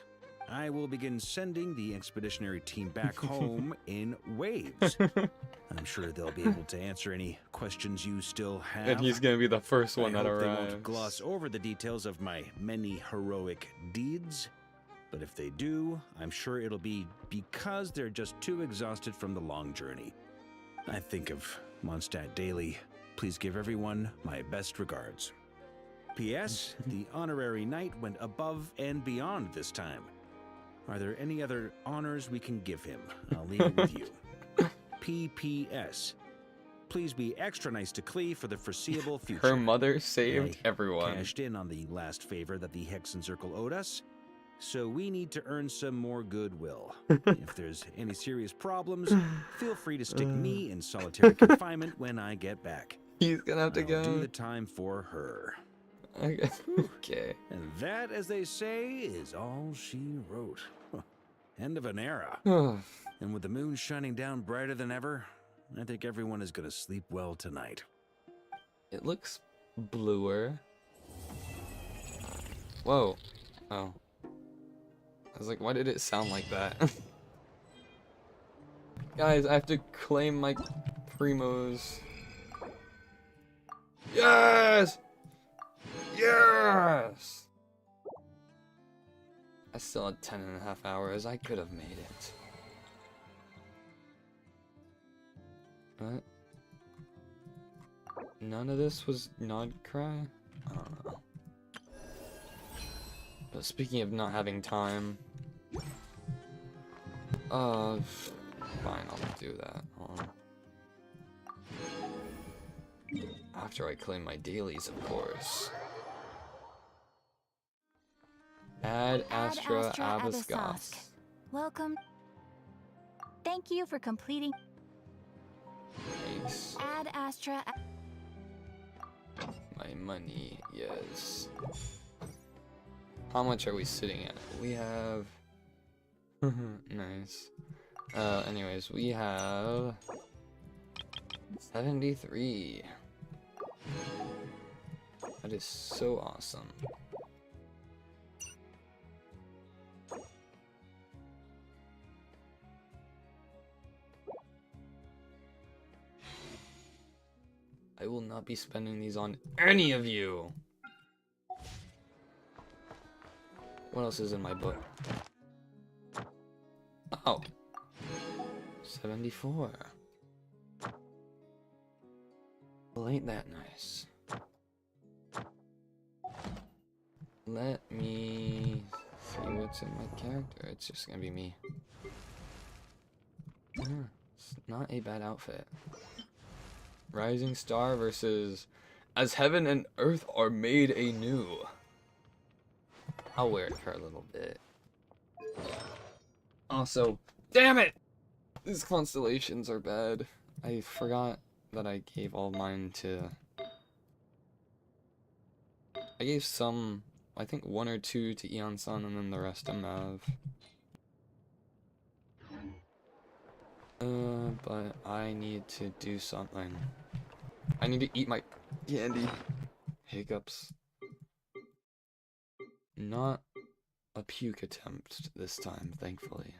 I will begin sending the expeditionary team back home in waves. I'm sure they'll be able to answer any questions you still have. And he's gonna be the first one I that hope they arrives. won't gloss over the details of my many heroic deeds. But if they do, I'm sure it'll be because they're just too exhausted from the long journey. I think of Mondstadt daily. Please give everyone my best regards. P.S. The honorary knight went above and beyond this time. Are there any other honors we can give him? I'll leave it with you. P.P.S. Please be extra nice to Klee for the foreseeable future. Her mother saved I everyone. Cashed in on the last favor that the Hexen Circle owed us, so we need to earn some more goodwill. If there's any serious problems, feel free to stick me in solitary confinement when I get back. He's gonna have to I'll go. do the time for her. Okay. And that, as they say, is all she wrote. End of an era. And with the moon shining down brighter than ever, I think everyone is going to sleep well tonight. It looks bluer. Whoa. Oh. I was like, why did it sound like that? Guys, I have to claim my primos. Yes! Yes! I still had 10.5 hours. I could have made it. But none of this was Nod Cry? I don't know. But speaking of not having time, fine, I'll do that. After I claim my dailies, of course. Ad Astra Abyssgos. Welcome. Thank you for completing. Nice. Ad Astra. My money, yes. How much are we sitting at? We have... nice. Anyways, we have... 73. That is so awesome. I will not be spending these on any of you. What else is in my book? Oh. 74. Well, ain't that nice. Let me see what's in my character. It's just gonna be me. It's not a bad outfit. Rising Star versus As Heaven and Earth Are Made Anew. I'll wear it for a little bit. Also, damn it! These constellations are bad. I forgot that I gave all mine to... I gave some, I think 1 or 2 to Eon Sun, and then the rest to Mav. But I need to do something. I need to eat my candy. Hiccups. Not a puke attempt this time, thankfully.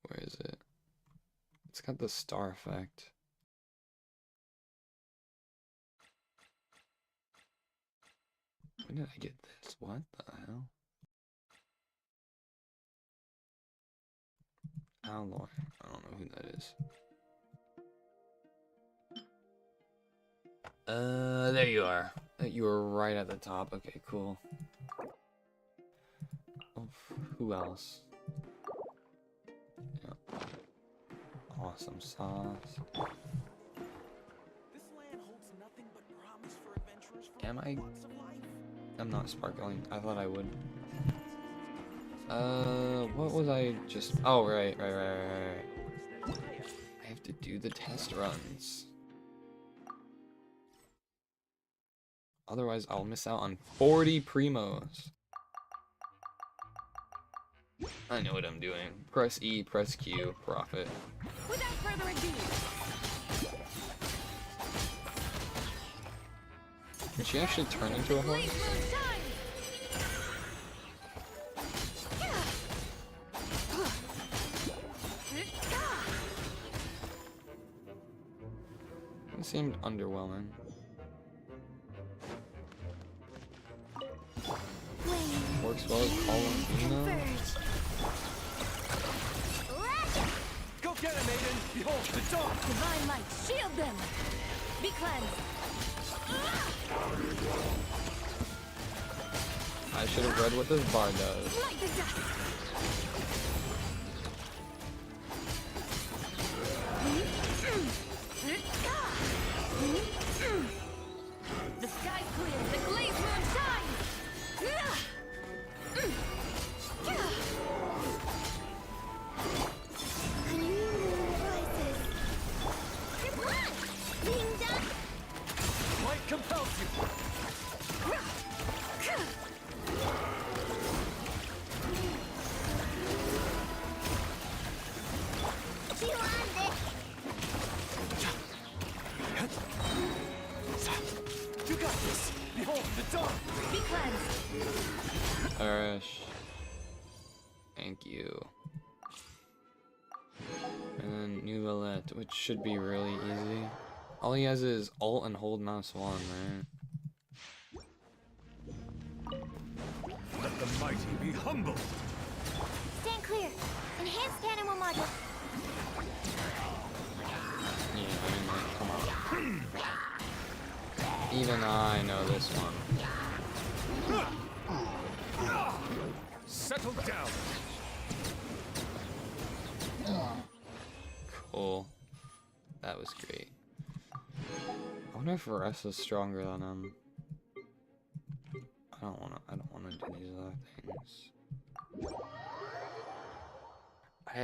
Where is it? It's got the star effect. When did I get this? What the hell? Alloy. I don't know who that is. There you are. You were right at the top. Okay, cool. Oh, who else? Yeah. Awesome sauce. Am I? I'm not sparkling. I thought I would. What was I just... Oh, right. I have to do the test runs. Otherwise, I'll miss out on 40 primos. I know what I'm doing. Press E, press Q, profit. Without further ado. Can she actually turn into a horse? It seemed underwhelming. Works well as Columbina. Go get him, Aiden! Behold, the dawn! Divine light, shield them! Be cleansed! I should have read what this bar does. Light the dust! The sky's clear, the glaze moon shines! A new moon rises. Being done. New Valette, which should be really easy. All he has is Alt and hold mouse 1, right? Let the mighty be humble. Stand clear. Enhanced animal module. Yeah, I mean, like, come on. Even I know this one. Settle down. Cool. That was great. I wonder if Varessa's stronger than him. I don't wanna do these other things.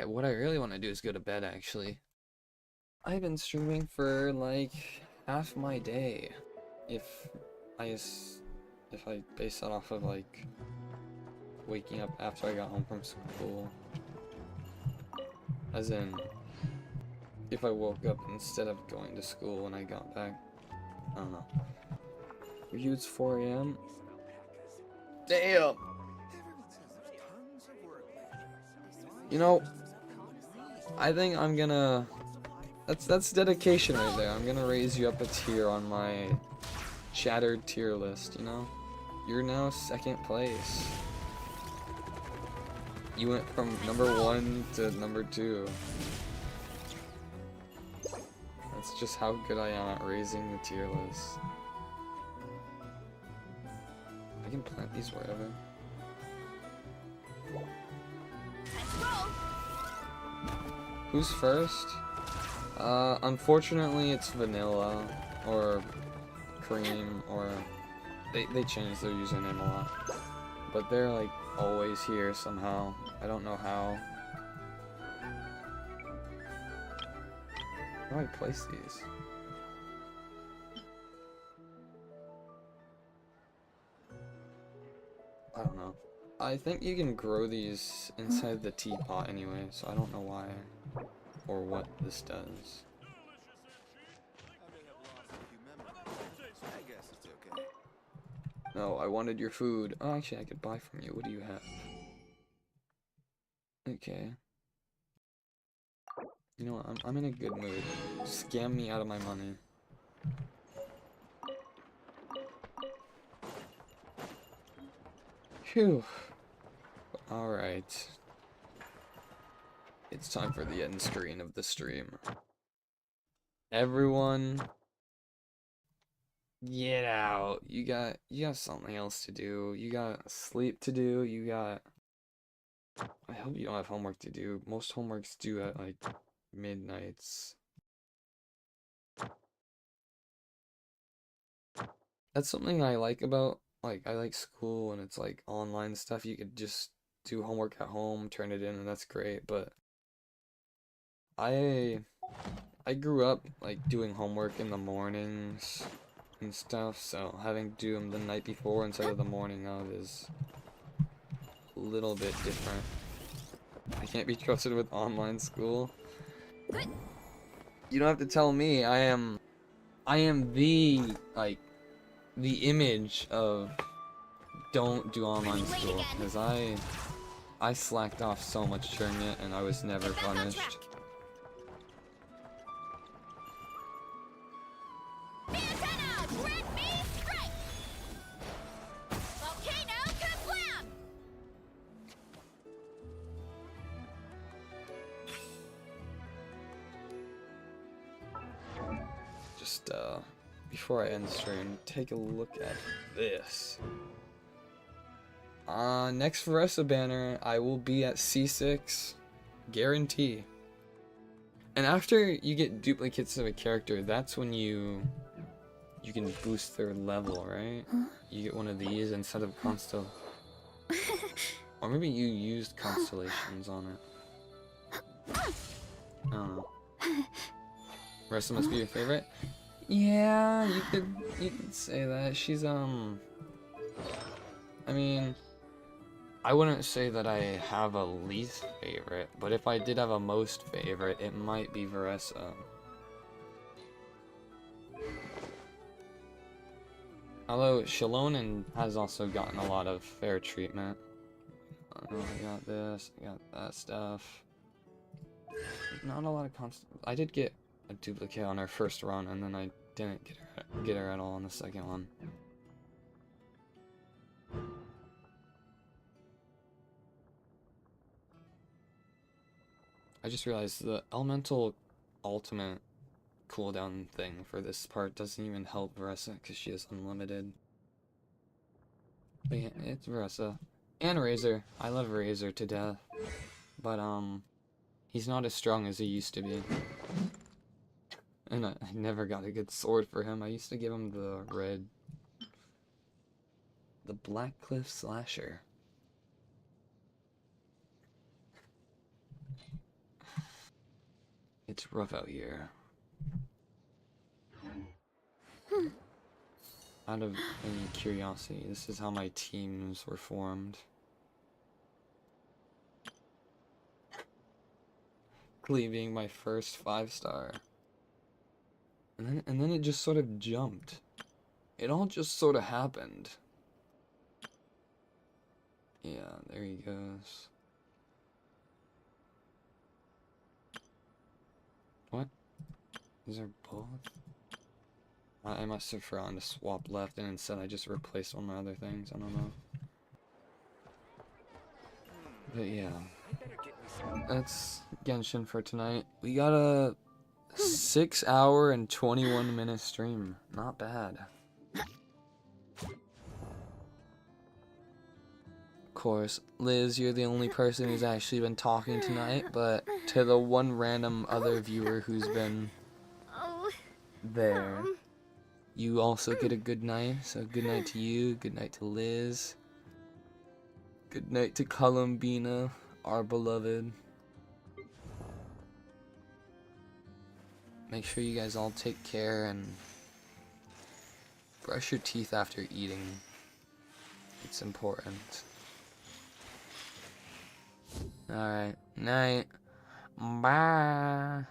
What I really want to do is go to bed, actually. I've been streaming for like half my day. If I base that off of like waking up after I got home from school. As in, if I woke up instead of going to school when I got back. I don't know. For you, it's 4 AM? Damn! You know, I think I'm gonna... That's dedication right there. I'm gonna raise you up a tier on my shattered tier list, you know? You're now 2nd place. You went from number 1 to number 2. That's just how good I am at raising the tier list. I can plant these wherever. Who's first? Unfortunately it's vanilla, or cream, or... They change their username a lot. But they're like always here somehow. I don't know how. How do I place these? I don't know. I think you can grow these inside the teapot anyway, so I don't know why or what this does. No, I wanted your food. Oh, actually, I could buy from you. What do you have? Okay. You know what? I'm in a good mood. Scam me out of my money. Phew. Alright. It's time for the end screen of the stream. Everyone, get out. You got something else to do. You got sleep to do. You got... I hope you don't have homework to do. Most homework's due at like midnights. That's something I like about, like, I like school and it's like online stuff. You could just do homework at home, turn it in, and that's great, but I grew up like doing homework in the mornings and stuff, so having to do them the night before instead of the morning of is a little bit different. I can't be trusted with online school. You don't have to tell me. I am the, like, the image of don't do online school, because I slacked off so much during it and I was never punished. Just, before I end the stream, take a look at this. Next Varessa banner, I will be at C6, guarantee. And after you get duplicates of a character, that's when you can boost their level, right? You get one of these instead of Constel. Or maybe you used Constellations on it. I don't know. Varessa must be your favorite? Yeah, you could say that. She's, I mean, I wouldn't say that I have a least favorite, but if I did have a most favorite, it might be Varessa. Although Shalonen has also gotten a lot of fair treatment. I got this, I got that stuff. not a lot of constant. I did get a duplicate on our first run, and then I didn't get her at all on the second one. I just realized the elemental ultimate cooldown thing for this part doesn't even help Veressa because she has unlimited. But yeah, it's Veressa. And Razor. I love Razor to death. But, he's not as strong as he used to be. And I never got a good sword for him. I used to give him the Blackcliff Slasher. It's rough out here. Out of any curiosity, this is how my teams were formed. Klee being my first 5-star. And then it just sort of jumped. It all just sort of happened. Yeah, there he goes. What? These are both? I must have forgotten to swap left, and instead I just replaced one of my other things. I don't know. But yeah. That's Genshin for tonight. We got a 6-hour and 21-minute stream. Not bad. Of course, Liz, you're the only person who's actually been talking tonight, but to the one random other viewer who's been there, you also get a good night. So good night to you, good night to Liz, good night to Columbina, our beloved. Make sure you guys all take care and brush your teeth after eating. It's important. Alright, night. Bye.